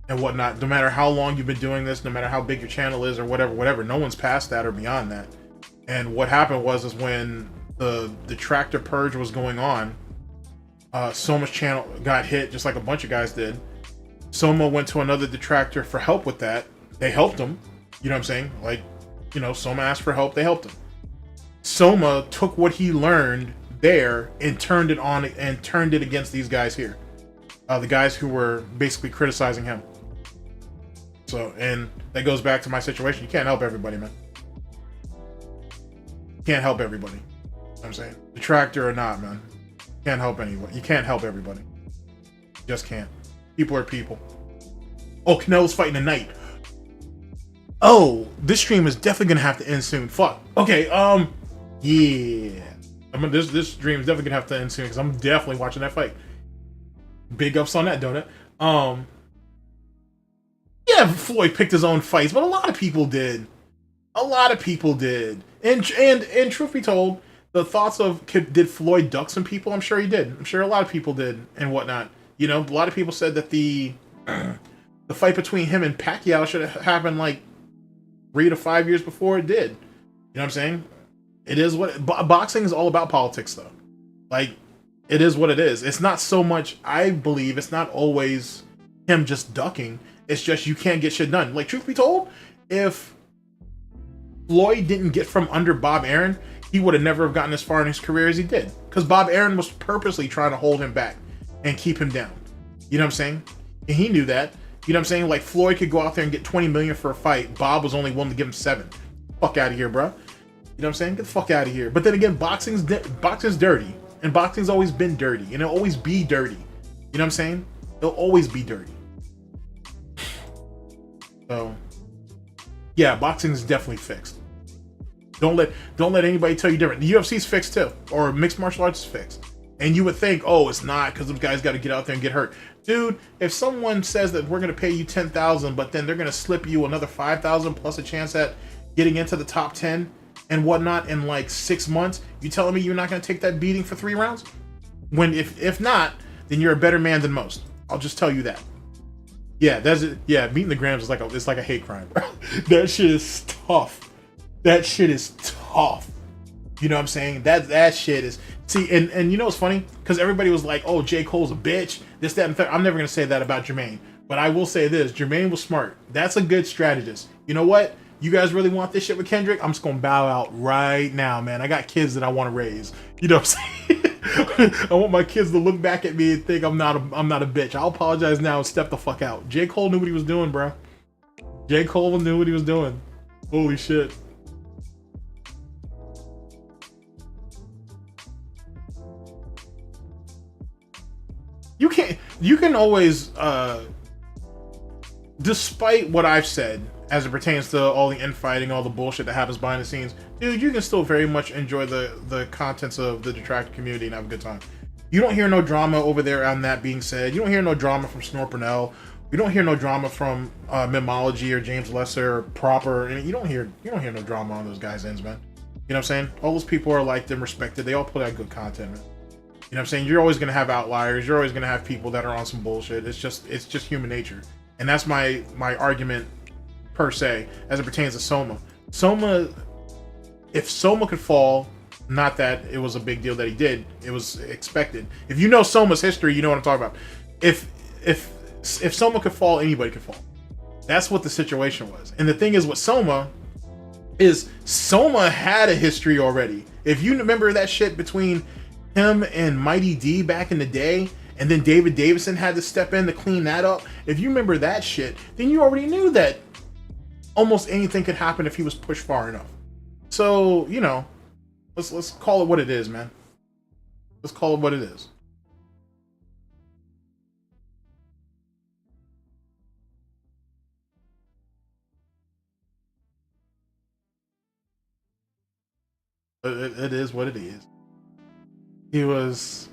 and whatnot, no matter how long you've been doing this, no matter how big your channel is or whatever, no one's past that or beyond that. And what happened was when the detractor purge was going on, Soma's channel got hit just like a bunch of guys did. Soma went to another detractor for help with that. They helped him. You know what I'm saying? Like, you know, Soma asked for help. They helped him. Soma took what he learned there and turned it on and turned it against these guys here. The guys who were basically criticizing him. So, and that goes back to my situation. You can't help everybody, man. You can't help everybody. You know what I'm saying? Detractor or not, man. You can't help anyone. You can't help everybody. You just can't. People are people. Oh, Canelo's fighting tonight. Oh, this stream is definitely gonna have to end soon. Fuck. Okay, yeah. I mean, this stream is definitely gonna have to end soon because I'm definitely watching that fight. Big ups on that, don't it? Yeah, Floyd picked his own fights, but a lot of people did. A lot of people did. And truth be told, the thoughts of did Floyd duck some people? I'm sure he did. I'm sure a lot of people did and whatnot. You know, a lot of people said that the fight between him and Pacquiao should have happened like 3 to 5 years before it did. You know what I'm saying? It is what boxing is all about politics, though. Like, it is what it is. It's not so much, I believe, it's not always him just ducking. It's just you can't get shit done. Like, truth be told, if Floyd didn't get from under Bob Arum, he would have never have gotten as far in his career as he did. Because Bob Arum was purposely trying to hold him back and keep him down. You know what I'm saying? And he knew that. You know what I'm saying? Like, Floyd could go out there and get 20 million for a fight. Bob was only willing to give him 7. Fuck out of here, bro. You know what I'm saying? Get the fuck out of here. But then again, boxing's dirty. And boxing's always been dirty. And it'll always be dirty. You know what I'm saying? It'll always be dirty. So, yeah, boxing's definitely fixed. Don't let anybody tell you different. The UFC's fixed too. Or mixed martial arts is fixed. And you would think, oh, it's not because those guys got to get out there and get hurt. Dude, if someone says that we're going to pay you $10,000, but then they're going to slip you another $5,000 plus a chance at getting into the top 10 and whatnot in like 6 months, you telling me you're not going to take that beating for 3 rounds? When if not, then you're a better man than most. I'll just tell you that. Yeah, that's it. Yeah, meeting the Grams is like a hate crime, bro. That shit is tough. That shit is tough. You know what I'm saying? That shit is. See, and you know what's funny? Because everybody was like, oh, J. Cole's a bitch. This, that, and third. I'm never going to say that about Jermaine. But I will say this. Jermaine was smart. That's a good strategist. You know what? You guys really want this shit with Kendrick? I'm just going to bow out right now, man. I got kids that I want to raise. You know what I'm saying? I want my kids to look back at me and think I'm not a bitch. I'll apologize now and step the fuck out. J. Cole knew what he was doing, bro. J. Cole knew what he was doing. Holy shit. You can always, despite what I've said, as it pertains to all the infighting, all the bullshit that happens behind the scenes, dude, you can still very much enjoy the contents of the detractor community and have a good time. You don't hear no drama over there on that being said. You don't hear no drama from Snor Purnell. You don't hear no drama from Memology or James Lesser or Proper. And you don't hear no drama on those guys' ends, man. You know what I'm saying? All those people are liked and respected. They all put out good content, man. You know what I'm saying? You're always going to have outliers. You're always going to have people that are on some bullshit. It's just human nature. And that's my argument per se as it pertains to Soma. If Soma could fall, not that it was a big deal that he did, it was expected. If you know Soma's history, you know what I'm talking about. If Soma could fall, anybody could fall. That's what the situation was. And the thing is with Soma is Soma had a history already. If you remember that shit between him and Mighty D back in the day, and then David Davison had to step in to clean that up. If you remember that shit, then you already knew that almost anything could happen if he was pushed far enough. So, you know, let's call it what it is, man. Let's call it what it is. It is what it is. He was,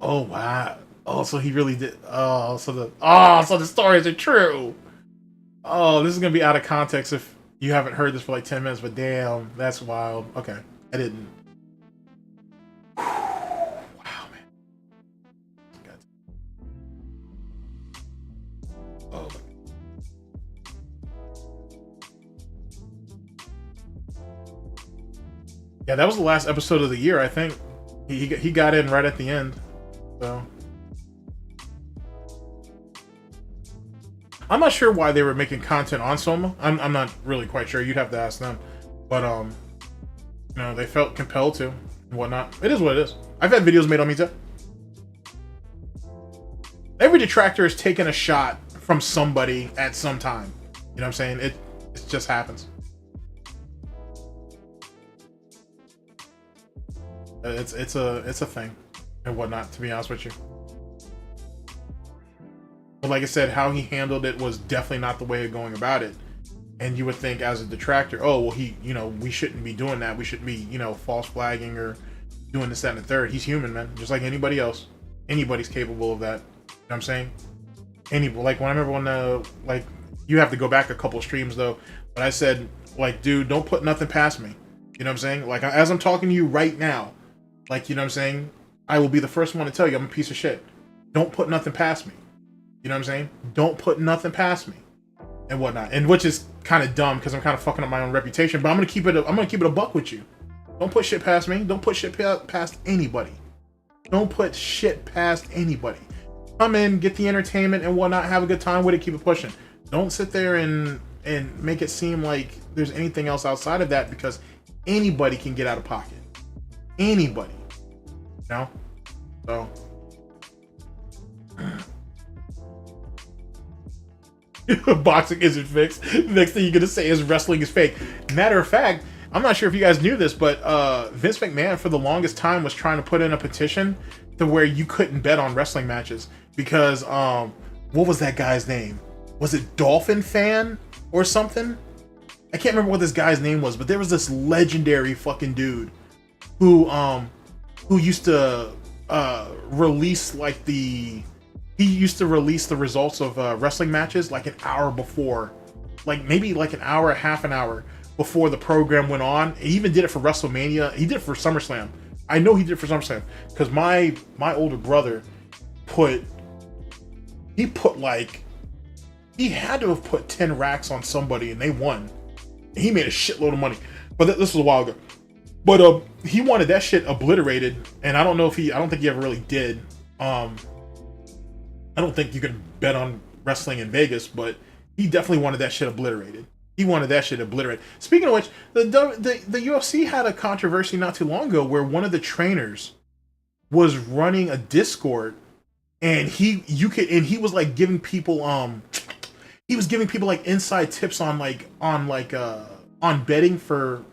oh wow. Oh, so he really did. So the stories are true. Oh, this is gonna be out of context if you haven't heard this for like 10 minutes, but damn, that's wild. Okay, I didn't. Wow, man. Oh. Yeah, that was the last episode of the year, I think. He got in right at the end. So I'm not sure why they were making content on Soma. I'm not really quite sure. You'd have to ask them. But you know, they felt compelled to and whatnot. It is what it is. I've had videos made on me too. Every detractor has taken a shot from somebody at some time. You know what I'm saying? It just happens. It's a thing and whatnot, to be honest with you. But like I said, how he handled it was definitely not the way of going about it. And you would think as a detractor, oh, well, you know, we shouldn't be doing that. We shouldn't be, you know, false flagging or doing this, that, and the third. He's human, man. Just like anybody else. Anybody's capable of that. You know what I'm saying? Like, when I remember when, like, you have to go back a couple streams, though. But I said, like, dude, don't put nothing past me. You know what I'm saying? Like, as I'm talking to you right now, like, you know what I'm saying? I will be the first one to tell you I'm a piece of shit. Don't put nothing past me. You know what I'm saying? Don't put nothing past me, and whatnot. And which is kind of dumb because I'm kind of fucking up my own reputation. But I'm gonna keep it a buck with you. Don't put shit past me. Don't put shit past anybody. Don't put shit past anybody. Come in, get the entertainment and whatnot. Have a good time with it. Keep it pushing. Don't sit there and make it seem like there's anything else outside of that, because anybody can get out of pocket. Anybody. You know? So. Boxing isn't fixed. The next thing you're gonna say is wrestling is fake. Matter of fact, I'm not sure if you guys knew this, but Vince McMahon for the longest time was trying to put in a petition to where you couldn't bet on wrestling matches because what was that guy's name? Was it Dolphin Fan or something? I can't remember what this guy's name was, but there was this legendary fucking dude who used to release like he used to release the results of wrestling matches like an hour before, like maybe like an hour, half an hour before the program went on. He even did it for WrestleMania. He did it for SummerSlam. I know he did it for SummerSlam because my older brother he had to have put 10 racks on somebody and they won. And he made a shitload of money. But this was a while ago. But he wanted that shit obliterated, and I don't think he ever really did. I don't think you can bet on wrestling in Vegas, but he definitely wanted that shit obliterated. He wanted that shit obliterated. Speaking of which, the UFC had a controversy not too long ago where one of the trainers was running a Discord, and he was like giving people like inside tips on betting for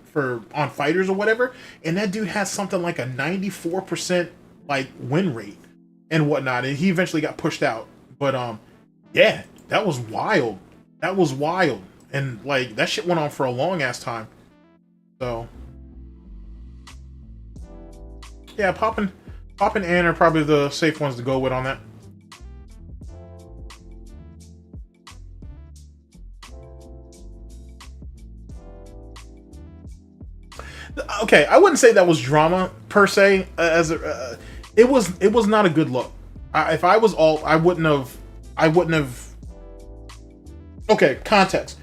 on fighters or whatever, and that dude had something like a 94% like win rate and whatnot, and he eventually got pushed out. But yeah, that was wild. That was wild, and like that shit went on for a long ass time. So yeah, Pop and Ann are probably the safe ones to go with on that. Okay, I wouldn't say that was drama per se. It was not a good look. If I was I wouldn't have. Okay, context.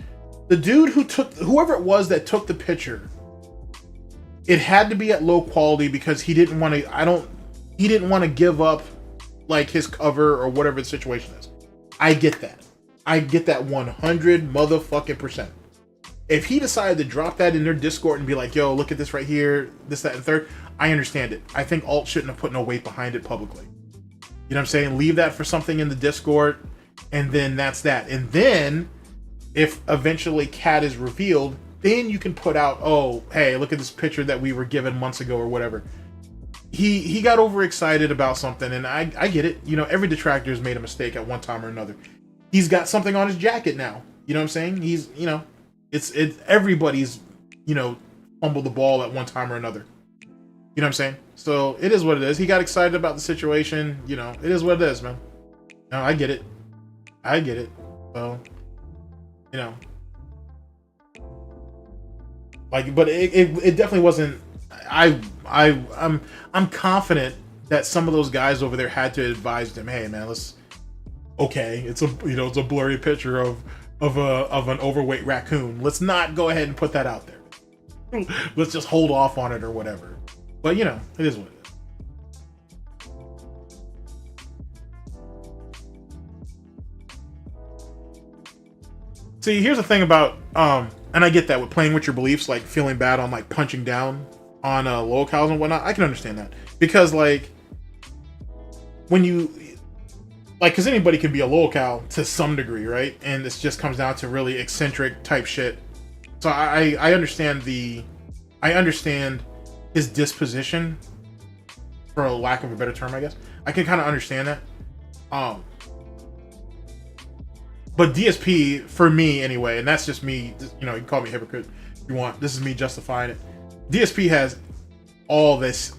The dude whoever it was that took the picture, it had to be at low quality because he didn't want to give up like his cover or whatever the situation is. I get that. I get that 100 motherfucking percent. If he decided to drop that in their Discord and be like, yo, look at this right here, this, that, and third, I understand it. I think Alt shouldn't have put no weight behind it publicly. You know what I'm saying? Leave that for something in the Discord, and then that's that. And then, if eventually Cat is revealed, then you can put out, oh, hey, look at this picture that we were given months ago or whatever. He got overexcited about something, and I get it. You know, every detractor has made a mistake at one time or another. He's got something on his jacket now. You know what I'm saying? He's, you know... It's everybody's, you know, fumbled the ball at one time or another. You know what I'm saying? So it is what it is. He got excited about the situation. You know, it is what it is, man. No, I get it. I get it. So, you know, like, but it definitely wasn't. I'm confident that some of those guys over there had to advise them, hey, man, it's a blurry picture of an overweight raccoon. Let's not go ahead and put that out there. Let's just hold off on it or whatever. But you know, it is what it is. See, here's the thing about, and I get that with playing with your beliefs, like feeling bad on like punching down on locals and whatnot. I can understand that because like when you like, because anybody can be a local to some degree, right? And this just comes down to really eccentric type shit. So I understand I understand his disposition, for a lack of a better term, I guess. I can kind of understand that. But DSP, for me anyway, and that's just me, you know, you can call me a hypocrite if you want. This is me justifying it. DSP has all this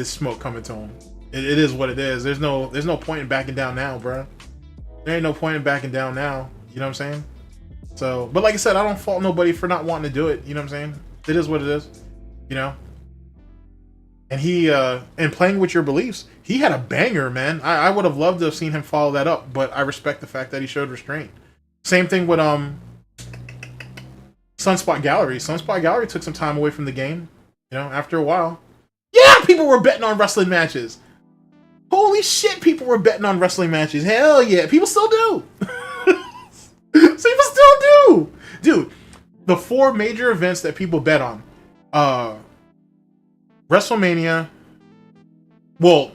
smoke coming to him. It is what it is. There's no point in backing down now, bro. There ain't no point in backing down now. You know what I'm saying? So, but like I said, I don't fault nobody for not wanting to do it. You know what I'm saying? It is what it is. You know? And he, and playing with your beliefs, he had a banger, man. I would have loved to have seen him follow that up, but I respect the fact that he showed restraint. Same thing with Sunspot Gallery. Sunspot Gallery took some time away from the game, you know, after a while. Yeah, people were betting on wrestling matches. Holy shit, people were betting on wrestling matches. Hell yeah, people still do. People still do. Dude, the 4 major events that people bet on. WrestleMania. Well,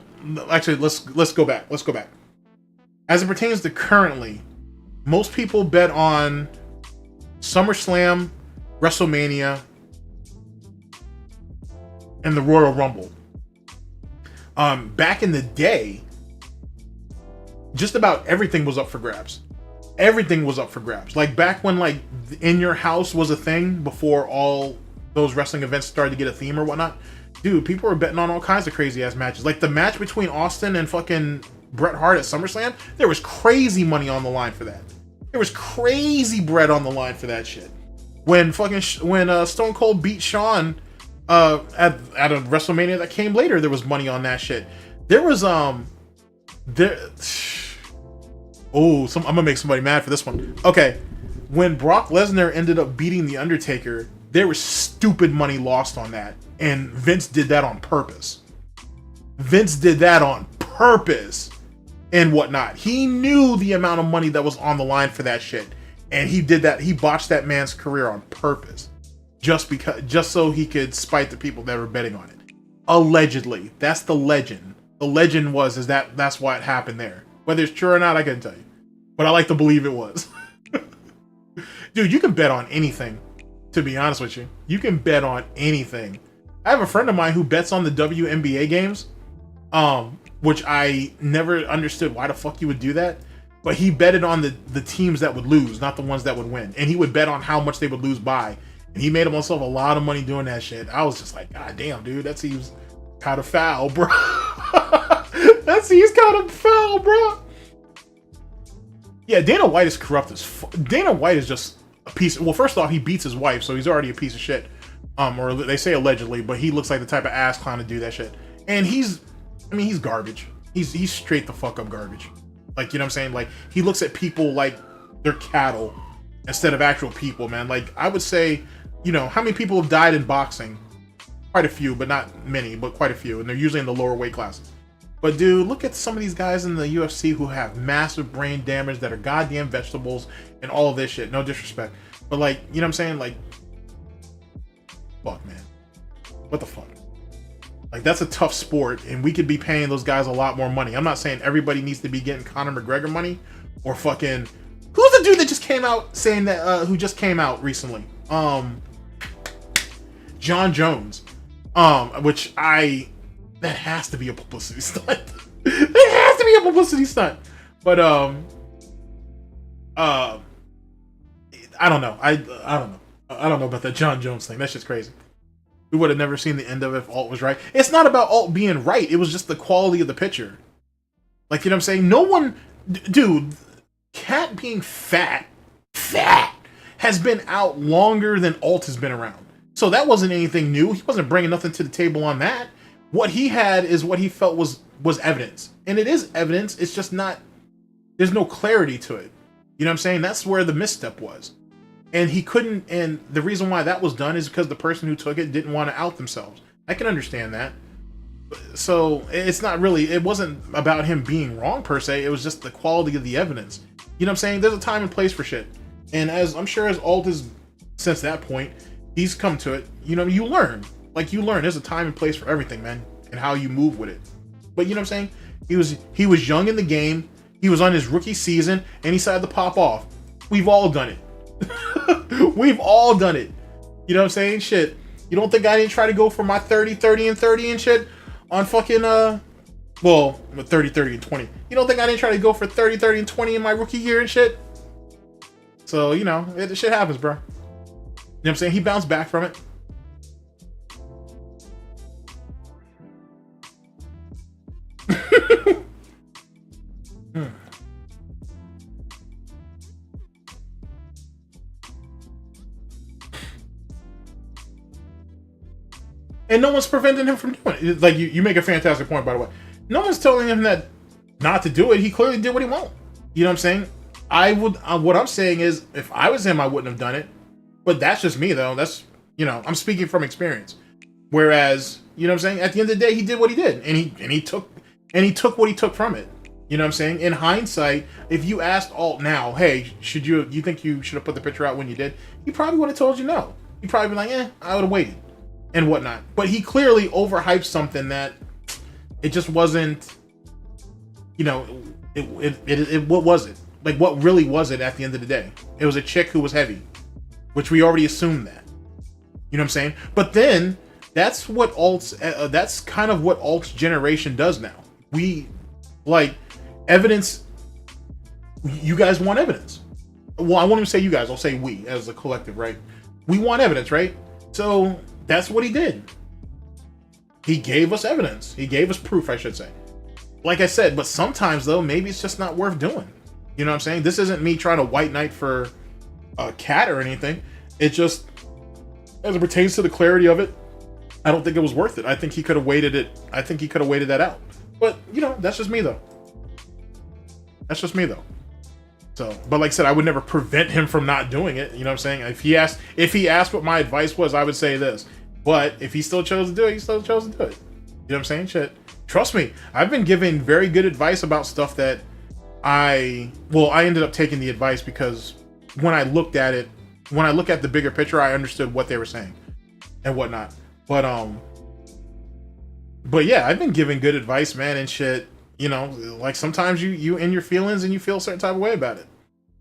actually, let's go back. Let's go back. As it pertains to currently, most people bet on SummerSlam, WrestleMania, and the Royal Rumble. Back in the day, just about everything was up for grabs. Everything was up for grabs. Like back when like In Your House was a thing before all those wrestling events started to get a theme or whatnot. Dude, people were betting on all kinds of crazy ass matches. Like the match between Austin and fucking Bret Hart at SummerSlam, there was crazy money on the line for that. There was crazy bread on the line for that shit. When Stone Cold beat Shawn at a WrestleMania that came later, there was money on that shit. There was I'm gonna make somebody mad for this one. Okay, when Brock Lesnar ended up beating The Undertaker, there was stupid money lost on that, and Vince did that on purpose. Vince did that on purpose and whatnot. He knew the amount of money that was on the line for that shit, and he did that. He botched that man's career on purpose, just so he could spite the people that were betting on it. Allegedly, that's the legend. The legend is that's why it happened there. Whether it's true or not, I couldn't tell you, but I like to believe it was. Dude, you can bet on anything. To be honest with you, you can bet on anything. I have a friend of mine who bets on the WNBA games, which I never understood why the fuck you would do that. But he betted on the teams that would lose, not the ones that would win. And he would bet on how much they would lose by. And he made himself a lot of money doing that shit. I was just like, God damn, dude, that seems kind of foul, bro. That seems kind of foul, bro. Yeah, Dana White is corrupt as fuck. Dana White is just a piece. Well, first off, he beats his wife, so he's already a piece of shit. Or they say allegedly, but he looks like the type of ass clown to do that shit. And he's garbage. He's straight the fuck up garbage. Like, you know what I'm saying? Like, he looks at people like they're cattle instead of actual people, man. Like, I would say, you know, how many people have died in boxing? Quite a few, but not many, but quite a few. And they're usually in the lower weight classes. But dude, look at some of these guys in the UFC who have massive brain damage that are goddamn vegetables and all of this shit. No disrespect. But like, you know what I'm saying? Like, fuck, man. What the fuck? Like, that's a tough sport, and we could be paying those guys a lot more money. I'm not saying everybody needs to be getting Conor McGregor money or fucking... Who's the dude that just came out saying that, who just came out recently? John Jones. Which that has to be a publicity stunt. It has to be a publicity stunt. But, I don't know. I don't know. I don't know about that John Jones thing. That's just crazy. We would have never seen the end of it if Alt was right. It's not about Alt being right. It was just the quality of the picture. Like, you know what I'm saying? No one... Dude, Cat being fat, has been out longer than Alt has been around. So that wasn't anything new. He wasn't bringing nothing to the table on that. What he had is what he felt was evidence. And it is evidence. It's just not... There's no clarity to it. You know what I'm saying? That's where the misstep was. And he couldn't, and the reason why that was done is because the person who took it didn't want to out themselves. I can understand that. So it's not really, it wasn't about him being wrong per se, it was just the quality of the evidence. You know what I'm saying? There's a time and place for shit. And as I'm sure as Alt is, since that point, he's come to it, you know, you learn. Like, you learn, there's a time and place for everything, man, and how you move with it. But you know what I'm saying? He was young in the game, he was on his rookie season, and he decided to pop off. We've all done it. We've all done it. You know what I'm saying? Shit. You don't think I didn't try to go for my 30, 30, and 30 and shit on fucking, well, 30, 30, and 20. You don't think I didn't try to go for 30, 30, and 20 in my rookie year and shit? So, you know, shit happens, bro. You know what I'm saying? He bounced back from it. And no one's preventing him from doing it. Like, you make a fantastic point, by the way. No one's telling him that not to do it. He clearly did what he wanted. You know what I'm saying? I would, what I'm saying is, if I was him, I wouldn't have done it. But that's just me, though. That's, you know, I'm speaking from experience. Whereas, you know what I'm saying? At the end of the day, he did what he did. And he took what he took from it. You know what I'm saying? In hindsight, if you asked Alt now, hey, you think you should have put the picture out when you did? He probably would have told you no. He'd probably be like, I would have waited. And whatnot. But he clearly overhyped something that it just wasn't, you know, what was it? Like, what really was it at the end of the day? It was a chick who was heavy, which we already assumed that. You know what I'm saying? But then, that's kind of what Alt's generation does now. We, like, evidence, you guys want evidence. Well, I won't even say you guys, I'll say we, as a collective, right? We want evidence, right? So, that's what he did. He gave us evidence. He gave us proof, I should say. Like I said, but sometimes, though, maybe it's just not worth doing. You know what I'm saying? This isn't me trying to white knight for a cat or anything. It just, as it pertains to the clarity of it, I don't think it was worth it. I think he could have waited it. I think he could have waited that out. But, you know, that's just me, though. That's just me, though. So, but like I said, I would never prevent him from not doing it. You know what I'm saying? If he asked what my advice was, I would say this. But if he still chose to do it, he still chose to do it. You know what I'm saying? Shit. Trust me, I've been giving very good advice about stuff that I ended up taking the advice because when I looked at it, when I look at the bigger picture, I understood what they were saying and whatnot. But yeah, I've been giving good advice, man, and shit. You know, like sometimes you in your feelings and you feel a certain type of way about it.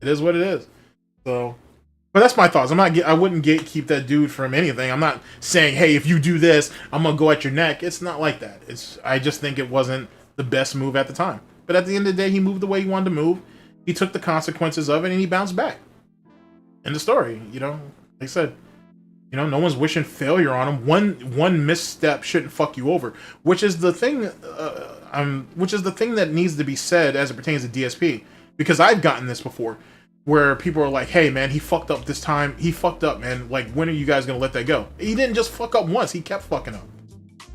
It is what it is. So, but that's my thoughts. I wouldn't gatekeep that dude from anything. I'm not saying, hey, if you do this, I'm gonna go at your neck. It's not like that. I just think it wasn't the best move at the time. But at the end of the day, he moved the way he wanted to move. He took the consequences of it and he bounced back. End of story. You know, like I said, you know, no one's wishing failure on him. One misstep shouldn't fuck you over, which is the thing. Which is the thing that needs to be said as it pertains to DSP, because I've gotten this before, where people are like, "Hey, man, he fucked up this time. He fucked up, man. Like, when are you guys gonna let that go?" He didn't just fuck up once. He kept fucking up.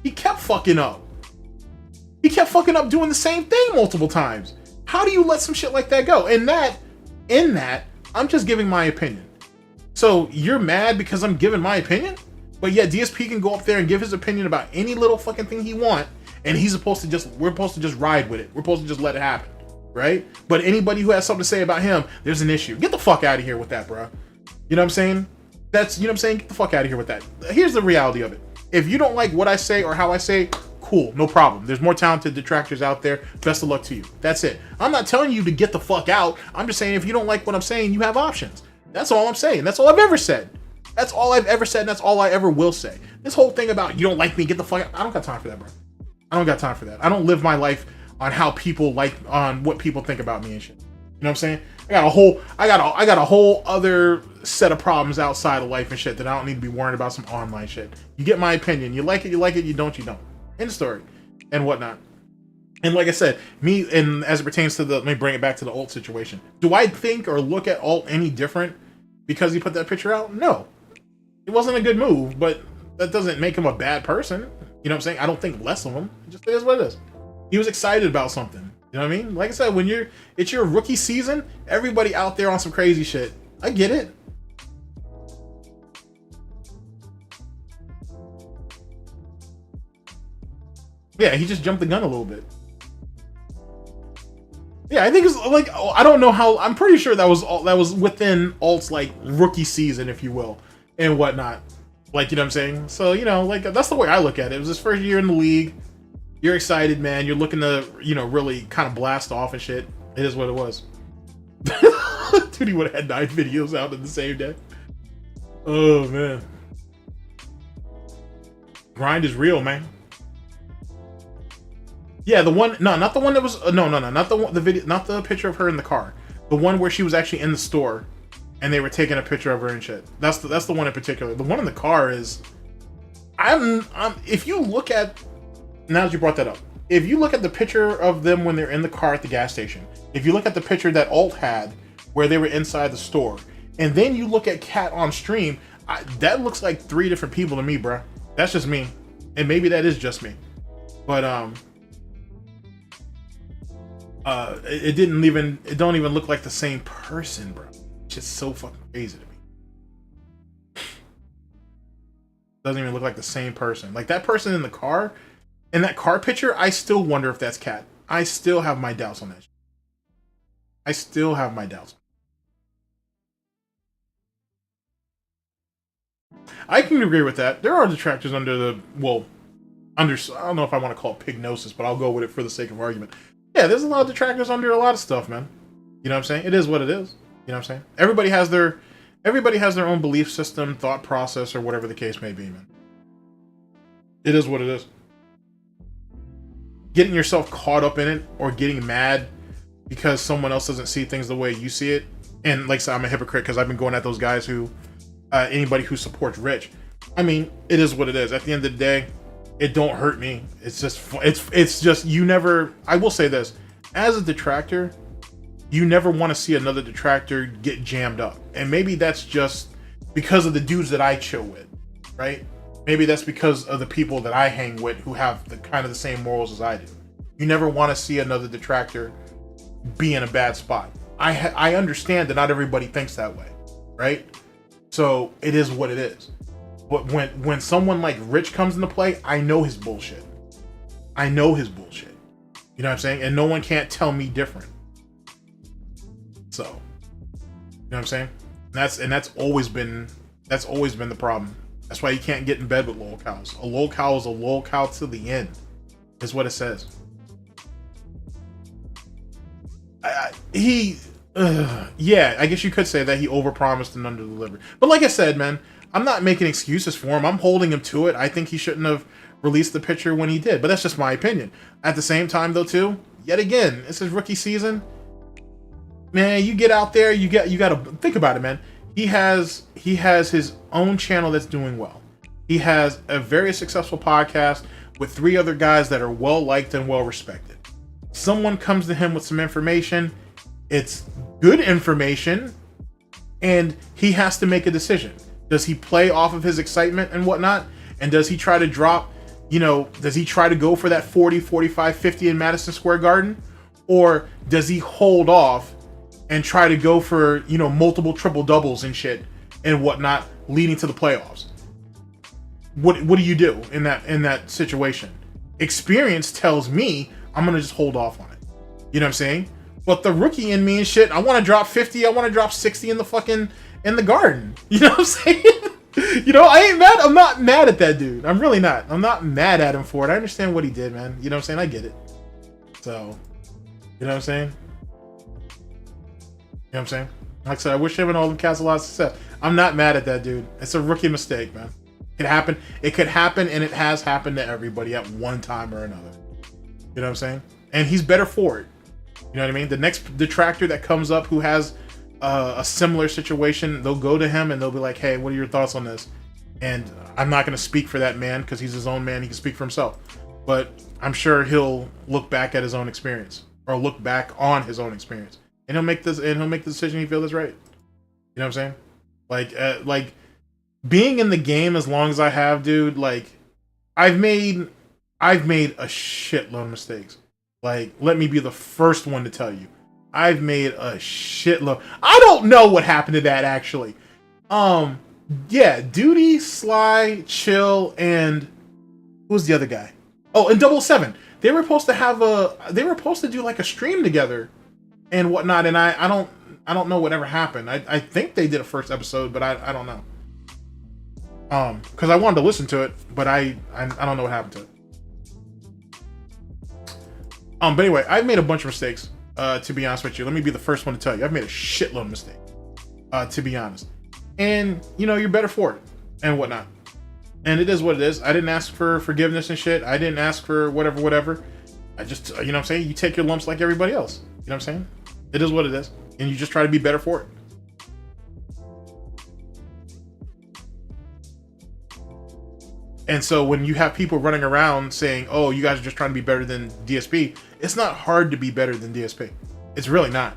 He kept fucking up. He kept fucking up doing the same thing multiple times. How do you let some shit like that go? In that, I'm just giving my opinion. So you're mad because I'm giving my opinion? But yeah, DSP can go up there and give his opinion about any little fucking thing he want, and we're supposed to just ride with it. We're supposed to just let it happen, right? But anybody who has something to say about him, there's an issue. Get the fuck out of here with that, bro. You know what I'm saying? You know what I'm saying? Get the fuck out of here with that. Here's the reality of it. If you don't like what I say or how I say, cool, no problem. There's more talented detractors out there. Best of luck to you. That's it. I'm not telling you to get the fuck out. I'm just saying if you don't like what I'm saying, you have options. That's all I'm saying. That's all I've ever said. That's all I've ever said, and that's all I ever will say. This whole thing about you don't like me, get the fuck out. I don't got time for that, bro. I don't got time for that. I don't live my life on how people on what people think about me and shit. You know what I'm saying? I got a whole other set of problems outside of life and shit that I don't need to be worrying about some online shit. You get my opinion. You like it, you don't, you don't. End of story. And whatnot. And like I said, and as it pertains to let me bring it back to the Alt situation. Do I think or look at Alt any different because he put that picture out? No. It wasn't a good move, but that doesn't make him a bad person. You know what I'm saying? I don't think less of him. It just is what it is. He was excited about something. You know what I mean? Like I said, it's your rookie season, everybody out there on some crazy shit. I get it. Yeah, he just jumped the gun a little bit. Yeah, I think it's like, I don't know how. I'm pretty sure that was within Alt's like rookie season, if you will, and whatnot. Like, you know what I'm saying? So, you know, like, that's the way I look at it. It was his first year in the league. You're excited, man. You're looking to, you know, really kind of blast off and shit. It is what it was. Dude, he would have had 9 videos out in the same day. Oh, man. Grind is real, man. Yeah, the one, no, not the one that was, no, not the one, the video, not the picture of her in the car. The one where she was actually in the store and they were taking a picture of her and shit. That's the one in particular. The one in the car is, if you look at, now that you brought that up, if you look at the picture of them when they're in the car at the gas station, if you look at the picture that Alt had where they were inside the store, and then you look at Cat on stream, that looks like 3 different people to me, bruh. That's just me. And maybe that is just me. But, it don't even look like the same person, bro. It's just so fucking crazy to me. Doesn't even look like the same person. Like, that person in the car, in that car picture, I still wonder if that's Cat. I still have my doubts on that. I still have my doubts. I can agree with that. There are detractors under the, well, I don't know if I want to call it pignosis, but I'll go with it for the sake of argument. Yeah, there's a lot of detractors under a lot of stuff, man. You know what I'm saying? It is what it is. You know what I'm saying? Everybody has their own belief system, thought process, or whatever the case may be, man. It is what it is. Getting yourself caught up in it or getting mad because someone else doesn't see things the way you see it. And like I said, I'm a hypocrite because I've been going at those guys who, anybody who supports Rich. I mean, it is what it is. At the end of the day, it don't hurt me. It's just you never. I will say this: as a detractor, you never want to see another detractor get jammed up. And maybe that's just because of the dudes that I chill with, right? Maybe that's because of the people that I hang with who have the kind of the same morals as I do. You never want to see another detractor be in a bad spot. I understand that not everybody thinks that way, right? So it is what it is. But when someone like Rich comes into play, I know his bullshit. I know his bullshit. You know what I'm saying? And no one can't tell me different. So, you know what I'm saying? And that's always been the problem. That's why you can't get in bed with lol cows. A lol cow is a lol cow to the end, is what it says. Yeah, I guess you could say that he overpromised and underdelivered. But like I said, man, I'm not making excuses for him. I'm holding him to it. I think he shouldn't have released the picture when he did, but that's just my opinion. At the same time, though, too, yet again, it's his rookie season. Man, you get out there, you got to think about it, man. He has his own channel that's doing well. He has a very successful podcast with 3 other guys that are well liked and well respected. Someone comes to him with some information. It's good information, and he has to make a decision. Does he play off of his excitement and whatnot? And does he try to drop, does he try to go for that 40, 45, 50 in Madison Square Garden? Or does he hold off and try to go for, multiple triple doubles and shit and whatnot leading to the playoffs? What do you do in that situation? Experience tells me I'm going to just hold off on it. You know what I'm saying? But the rookie in me and shit, I want to drop 50, I want to drop 60 in the garden. You know what I'm saying? I ain't mad. I'm not mad at that dude. I'm really not. I'm not mad at him for it. I understand what he did, man. You know what I'm saying? I get it. So, you know what I'm saying? You know what I'm saying? Like I said, I wish him and all them cats a lot of success. I'm not mad at that dude. It's a rookie mistake, man. It happened. It could happen, and it has happened to everybody at one time or another. You know what I'm saying? And he's better for it. You know what I mean? The next detractor that comes up who has a similar situation, they'll go to him and they'll be like, hey, what are your thoughts on this? And I'm not going to speak for that man because he's his own man. He can speak for himself. But I'm sure he'll look back at his own experience or look back on his own experience. And he'll make the decision he feels is right. You know what I'm saying? Like being in the game as long as I have, dude, like I've made a shitload of mistakes. Like, let me be the first one to tell you. I've made a shitload. I don't know what happened to that, actually. Yeah, Duty, Sly, Chill, and who's the other guy? Oh, and Double Seven. They were supposed to have they were supposed to do like a stream together and whatnot, and I don't know whatever happened. I think they did a first episode, but I don't know. Because I wanted to listen to it, but I don't know what happened to it. But anyway, I've made a bunch of mistakes, to be honest with you. Let me be the first one to tell you. I've made a shitload of mistakes, to be honest. And, you know, you're better for it and whatnot. And it is what it is. I didn't ask for forgiveness and shit. I didn't ask for whatever. I just, you know what I'm saying? You take your lumps like everybody else. You know what I'm saying? It is what it is. And you just try to be better for it. And so when you have people running around saying, oh, you guys are just trying to be better than DSP, it's not hard to be better than DSP. It's really not.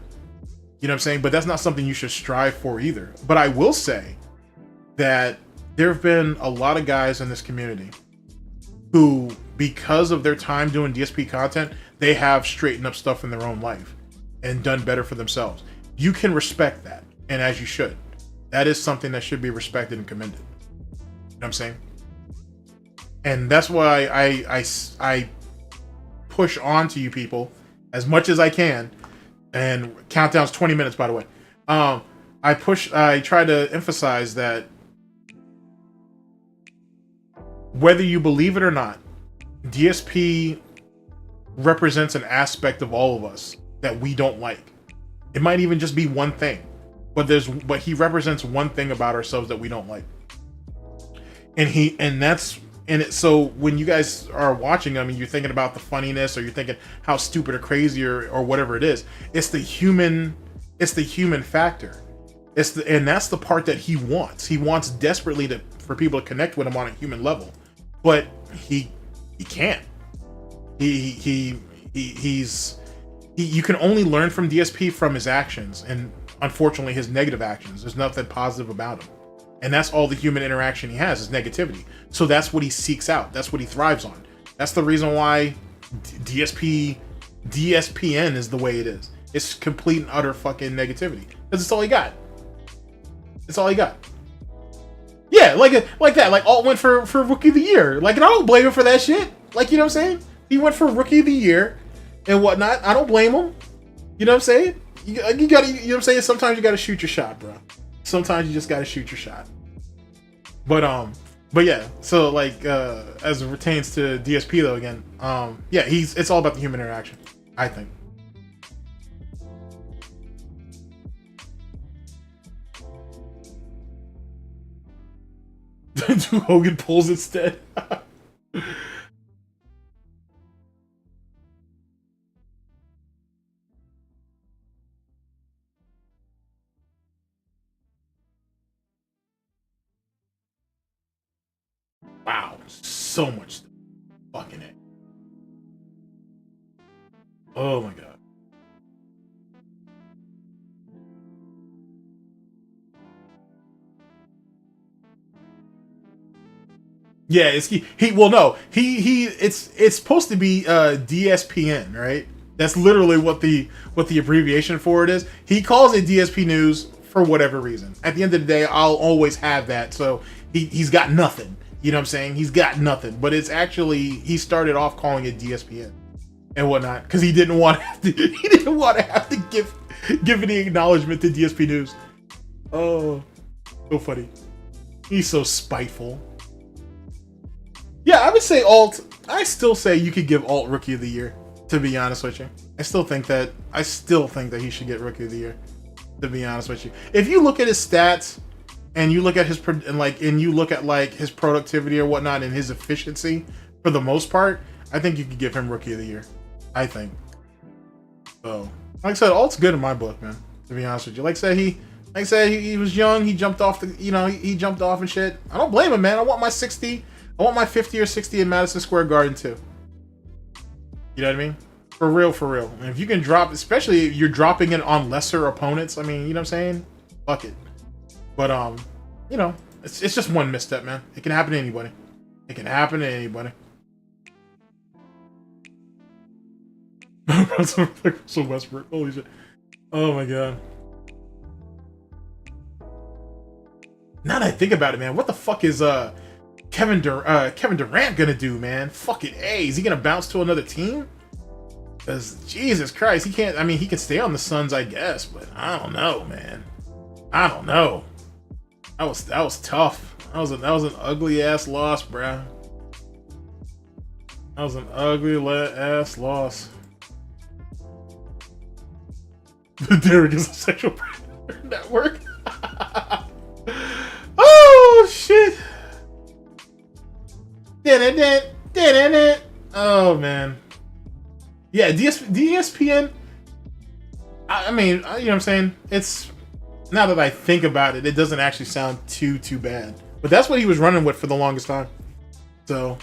You know what I'm saying? But that's not something you should strive for either. But I will say that there have been a lot of guys in this community who, because of their time doing DSP content, they have straightened up stuff in their own life and done better for themselves. You can respect that, and as you should. That is something that should be respected and commended. You know what I'm saying? And that's why I push on to you people as much as I can. And countdown's 20 minutes, by the way. I try to emphasize that whether you believe it or not, DSP represents an aspect of all of us that we don't like. It might even just be one thing, but he represents one thing about ourselves that we don't like. So when you guys are watching them and you're thinking about the funniness, or you're thinking how stupid or crazy or whatever it is, it's the human factor. And that's the part that he wants. He wants desperately for people to connect with him on a human level, but he can't. You can only learn from DSP from his actions, and unfortunately his negative actions. There's nothing positive about him. And that's all the human interaction he has is negativity. So that's what he seeks out. That's what he thrives on. That's the reason why DSPN is the way it is. It's complete and utter fucking negativity. Because it's all he got. It's all he got. Yeah, like that. Like Alt went for Rookie of the Year. Like, and I don't blame him for that shit. Like, you know what I'm saying? He went for Rookie of the Year and whatnot. I don't blame him. You know what I'm saying? You gotta, you know what I'm saying? Sometimes you gotta shoot your shot, bro. Sometimes you just gotta shoot your shot. But yeah, so like as it pertains to DSP though, again, yeah, it's all about the human interaction, I think. Do Hogan pulls instead? Wow, so much fucking it. Oh my god. Yeah, it's it's supposed to be DSPN, right? That's literally what the abbreviation for it is. He calls it DSP News for whatever reason. At the end of the day, I'll always have that. So he's got nothing. You know what I'm saying? He's got nothing. But it's actually, he started off calling it DSPN and whatnot because he didn't want to have to give any acknowledgement to DSP News. Oh, so funny. He's so spiteful. Yeah, I would say Alt. I still say you could give Alt Rookie of the Year, to be honest with you. I still think that he should get Rookie of the Year, to be honest with you. If you look at his stats and you look at his his productivity or whatnot and his efficiency, for the most part, I think you could give him Rookie of the Year. I think. So, like I said, Alt's good in my book, man. To be honest with you, like I said, he was young. He jumped off he jumped off and shit. I don't blame him, man. I want my 60. I want my 50 or 60 in Madison Square Garden too. You know what I mean? For real, for real. And if you can drop, especially if you're dropping it on lesser opponents, I mean, you know what I'm saying? Fuck it. But you know, it's just one misstep, man. It can happen to anybody. It can happen to anybody. So Westbrook, holy shit! Oh my god. Now that I think about it, man, what the fuck is Kevin Durant gonna do, man? Fucking A. Is he gonna bounce to another team? Because Jesus Christ, he can't. I mean, he can stay on the Suns, I guess, but I don't know, man. I don't know. That was tough. That was an ugly ass loss, bruh. That was an ugly ass loss. Derek is a sexual predator network. Oh shit. Oh man. Yeah, ESPN. I mean, you know what I'm saying? It's, now that I think about it, it doesn't actually sound too bad. But that's what he was running with for the longest time. So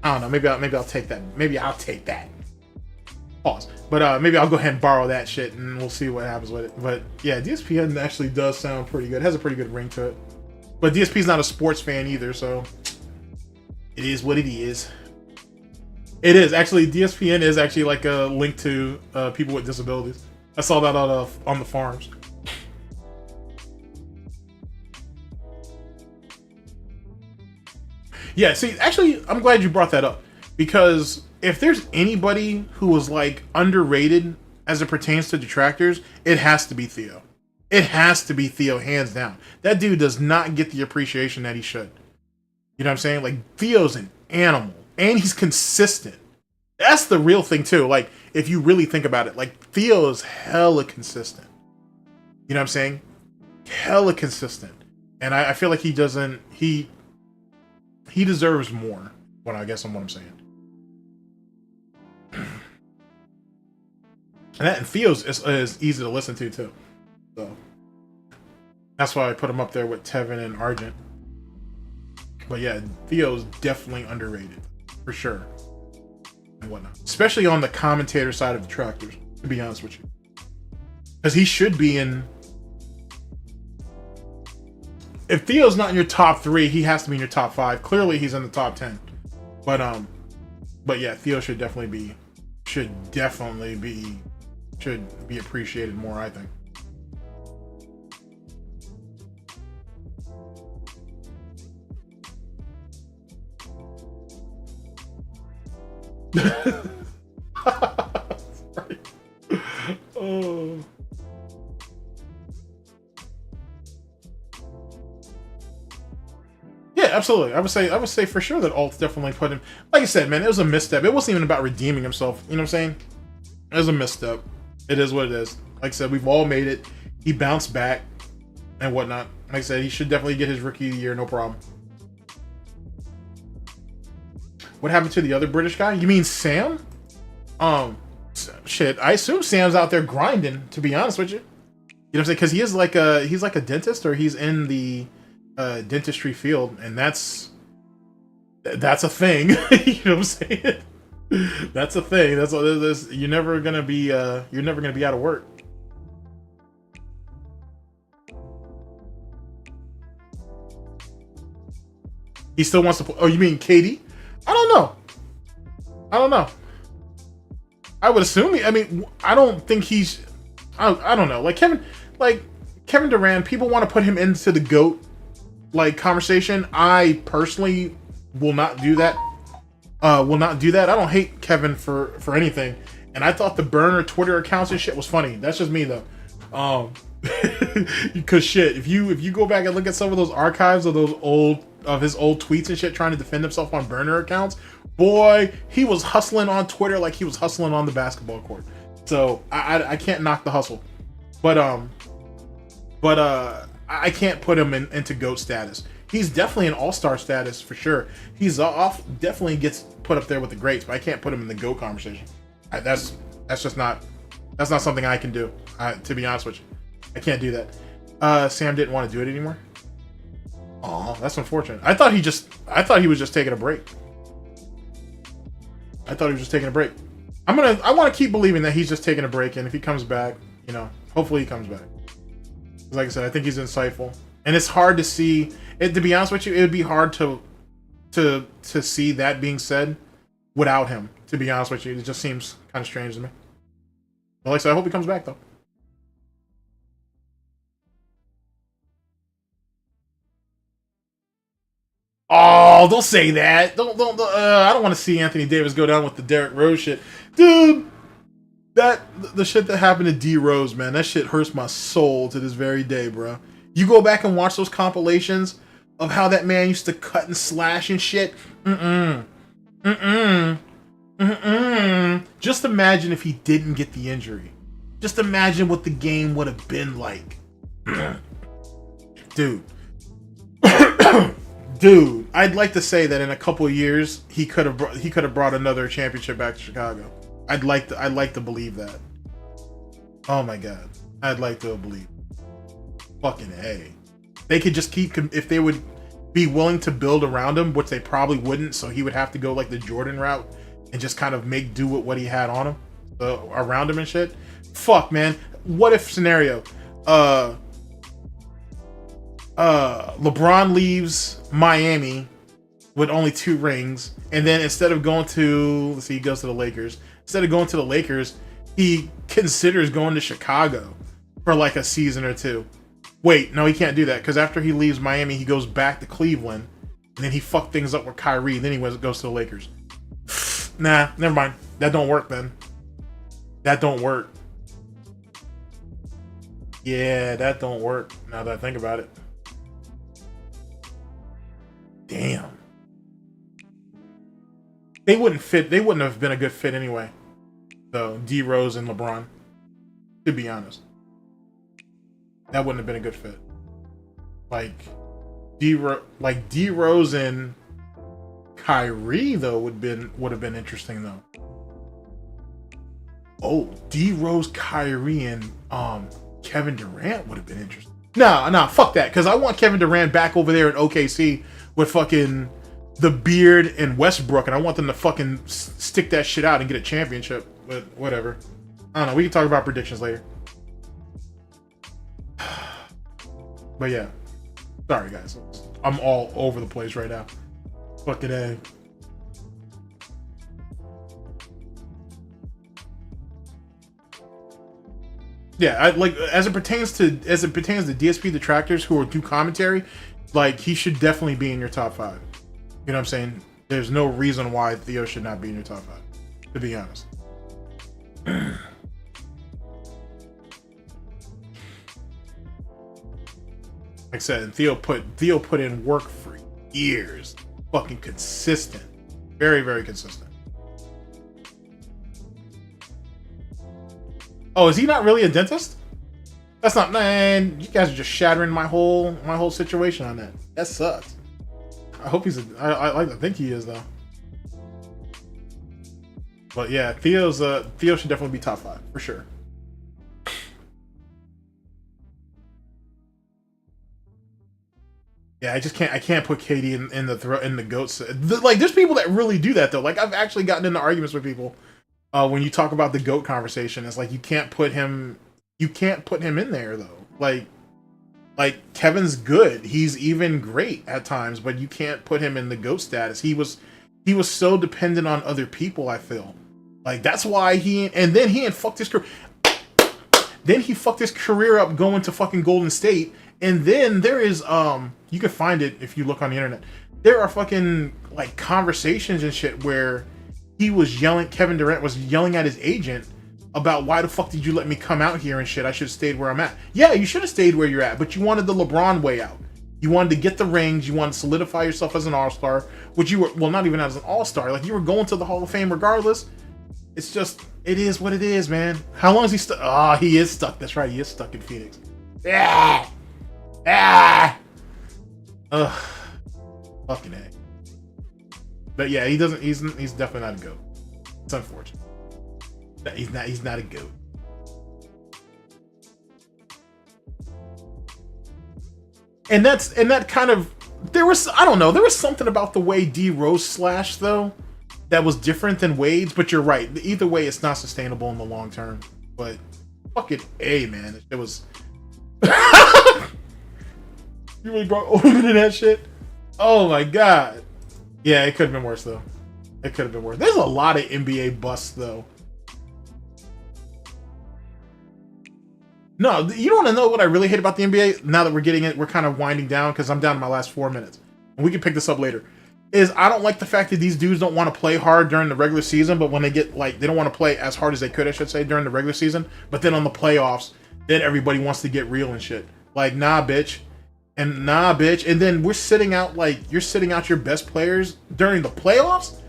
I don't know. Maybe I'll take that. Maybe I'll take that. Pause. But maybe I'll go ahead and borrow that shit, and we'll see what happens with it. But yeah, DSPN actually does sound pretty good. It has a pretty good ring to it. But DSP's not a sports fan either, so it is what it is. It is actually, DSPN is actually like a link to people with disabilities. I saw that on the forums. Yeah, see, actually, I'm glad you brought that up, because if there's anybody who was like underrated as it pertains to detractors, it has to be Theo. It has to be Theo, hands down. That dude does not get the appreciation that he should. You know what I'm saying? Like, Theo's an animal, and he's consistent. That's the real thing too. Like, if you really think about it, like, Theo is hella consistent. You know what I'm saying? Hella consistent. And I feel like he doesn't, he deserves more, what I guess on what I'm saying. And Theo's is easy to listen to too. So that's why I put him up there with Tevin and Argent. But yeah, Theo's definitely underrated, for sure. And whatnot. Especially on the commentator side of detractors, to be honest with you. Because he should be in... If Theo's not in your top 3, he has to be in your top 5. Clearly, he's in the top 10. But yeah, Theo should definitely be appreciated more, I think. Right. Oh. Yeah, absolutely. I would say for sure that Alt definitely put him. Like I said, man, it was a misstep. It wasn't even about redeeming himself. You know what I'm saying? It was a misstep. It is what it is. Like I said, we've all made it. He bounced back and whatnot. Like I said, he should definitely get his rookie of the year, no problem. What happened to the other British guy? You mean Sam? Shit. I assume Sam's out there grinding, to be honest with you. You know what I'm saying? Because he's like a dentist, or he's in the dentistry field, and that's a thing. You know what I'm saying? That's a thing. That's what it is. You're never gonna be out of work. He still wants to play. Oh, you mean Katie? I don't know. I would assume. I mean, I don't think he's. I don't know. Like Kevin Durant. People want to put him into the GOAT conversation. I personally will not do that. I don't hate Kevin for anything. And I thought the burner Twitter accounts and shit was funny. That's just me though. Because shit, if you go back and look at some of those archives of his old tweets and shit, trying to defend himself on burner accounts, boy, he was hustling on Twitter like he was hustling on the basketball court. So I can't knock the hustle, but I can't put him into GOAT status. He's definitely an all-star status for sure. He's definitely gets put up there with the greats, but I can't put him in the GOAT conversation. That's not something I can do. To be honest with you, I can't do that. Sam didn't want to do it anymore. Oh, that's unfortunate. I thought he was just taking a break. I want to keep believing that he's just taking a break, and if he comes back, hopefully he comes back. Like I said, I think he's insightful, and it's hard to see it. To be honest with you, it would be hard to see that being said without him. To be honest with you, it just seems kind of strange to me. But like I said, I hope he comes back though. Oh, don't say that. Don't. I don't want to see Anthony Davis go down with the Derrick Rose shit, dude. The shit that happened to D Rose, man, that shit hurts my soul to this very day, bro. You go back and watch those compilations of how that man used to cut and slash and shit. Just imagine if he didn't get the injury. Just imagine what the game would have been like, dude. Dude, I'd like to say that in a couple of years he could have brought another championship back to Chicago. I'd like to believe that. Oh my god, I'd like to believe. Fucking A. They could just keep, if they would be willing to build around him, which they probably wouldn't. So he would have to go like the Jordan route and just kind of make do with what he had on him, around him and shit. Fuck, man. What if scenario? LeBron leaves Miami with only 2 rings, and then instead of going to, let's see, he goes to the Lakers. Instead of going to the Lakers, he considers going to Chicago for like a season or 2. Wait, no, he can't do that, because after he leaves Miami, he goes back to Cleveland, and then he fucked things up with Kyrie, then he goes to the Lakers. Nah, never mind. That don't work, then. That don't work. Yeah, that don't work, now that I think about it. Damn. They wouldn't fit. They wouldn't have been a good fit anyway. So D Rose and LeBron, to be honest, that wouldn't have been a good fit. Like D Rose and Kyrie though would have been interesting though. Oh, D Rose, Kyrie, and Kevin Durant would have been interesting. Nah, fuck that. Because I want Kevin Durant back over there at OKC with fucking the Beard and Westbrook, and I want them to fucking stick that shit out and get a championship. But whatever. I don't know. We can talk about predictions later. But yeah. Sorry, guys. I'm all over the place right now. Fucking A. Yeah, I like as it pertains to DSP detractors who do commentary, like he should definitely be in your top 5. You know what I'm saying? There's no reason why Theo should not be in your top 5, to be honest. Like I said, Theo put in work for years. Fucking consistent. Very, very consistent. Oh, is he not really a dentist? That's not, man. You guys are just shattering my whole situation on that. That sucks. I hope he's I like to think he is though. But yeah, Theo should definitely be top 5 for sure. Yeah, I can't put Katie in the GOATs. Like, there's people that really do that though. Like, I've actually gotten into arguments with people when you talk about the GOAT conversation. It's like you can't put him in there though. Like Kevin's good. He's even great at times, but you can't put him in the GOAT status. He was so dependent on other people, I feel. Like that's why he fucked his career. Then he fucked his career up going to fucking Golden State. And then there is you can find it if you look on the internet. There are fucking like conversations and shit where Kevin Durant was yelling at his agent about why the fuck did you let me come out here and shit. I should have stayed where I'm at. Yeah, you should have stayed where you're at, but you wanted the LeBron way out. You wanted to get the rings. You wanted to solidify yourself as an all-star, which you were, well, not even as an all-star. Like, you were going to the Hall of Fame regardless. It's just, it is what it is, man. How long is he stuck? Oh, he is stuck. That's right. He is stuck in Phoenix. Yeah. Ah. Ugh. Fucking A. But yeah, he's definitely not a GOAT. It's unfortunate. He's not a GOAT. And that kind of, there was something about the way D Rose slashed though that was different than Wade's, but you're right. Either way, it's not sustainable in the long term. But fucking A, man. It was you really brought over to that shit? Oh my god. Yeah, it could have been worse though. It could have been worse. There's a lot of NBA busts though. No, you don't want to know what I really hate about the NBA now that we're kind of winding down because I'm down to my last 4 minutes. and we can pick this up later, is I don't like the fact that these dudes don't want to play hard during the regular season, but when they get, like, they don't want to play as hard as they could, I should say, during the regular season, but then on the playoffs, then everybody wants to get real and shit. Like, nah, bitch. And nah, bitch. And then we're sitting out, like, you're sitting out your best players during the playoffs?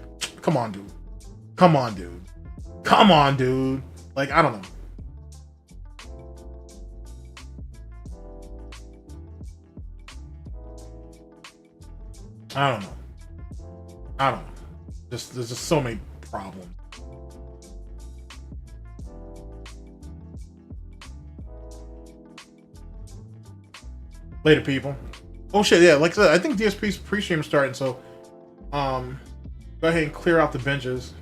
Come on, dude. Come on, dude. Come on, dude. Like, I don't know. I don't know. I don't know. There's just so many problems. Later, people. Oh shit, yeah. Like I said, I think DSP's pre-stream is starting, so go ahead and clear out the benches.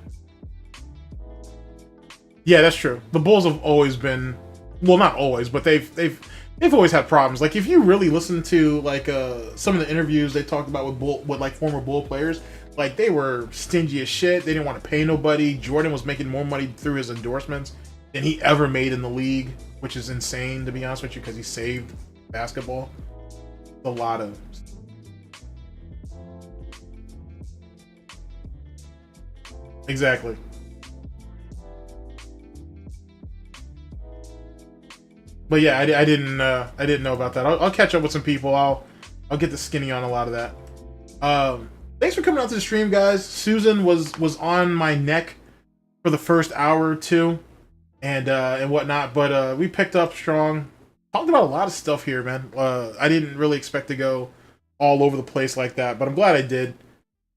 Yeah, that's true. The Bulls have always been, well, not always, but they've always had problems. Like, if you really listen to, like, some of the interviews they talked about with like former Bull players, like, they were stingy as shit. They didn't want to pay nobody. Jordan was making more money through his endorsements than he ever made in the league, which is insane, to be honest with you, because he saved basketball. A lot of. Exactly. But yeah, I didn't know about that. I'll catch up with some people. I'll get the skinny on a lot of that. Thanks for coming out to the stream, guys. Susan was on my neck for the first hour or two, and whatnot. But we picked up strong. Talked about a lot of stuff here, man. I didn't really expect to go all over the place like that, but I'm glad I did.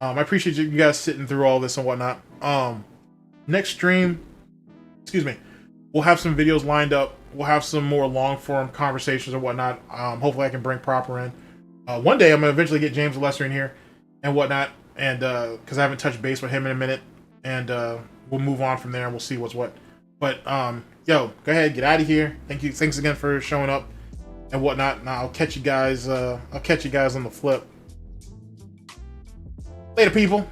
I appreciate you guys sitting through all this and whatnot. Next stream, excuse me, we'll have some videos lined up. We'll have some more long-form conversations and whatnot. Hopefully I can bring ProleteR in. One day I'm going to eventually get James Lesser in here and whatnot, and because I haven't touched base with him in a minute, and we'll move on from there and we'll see what's what. But yo, go ahead, get out of here. Thanks again for showing up and whatnot. Now I'll catch you guys on the flip. Later, people.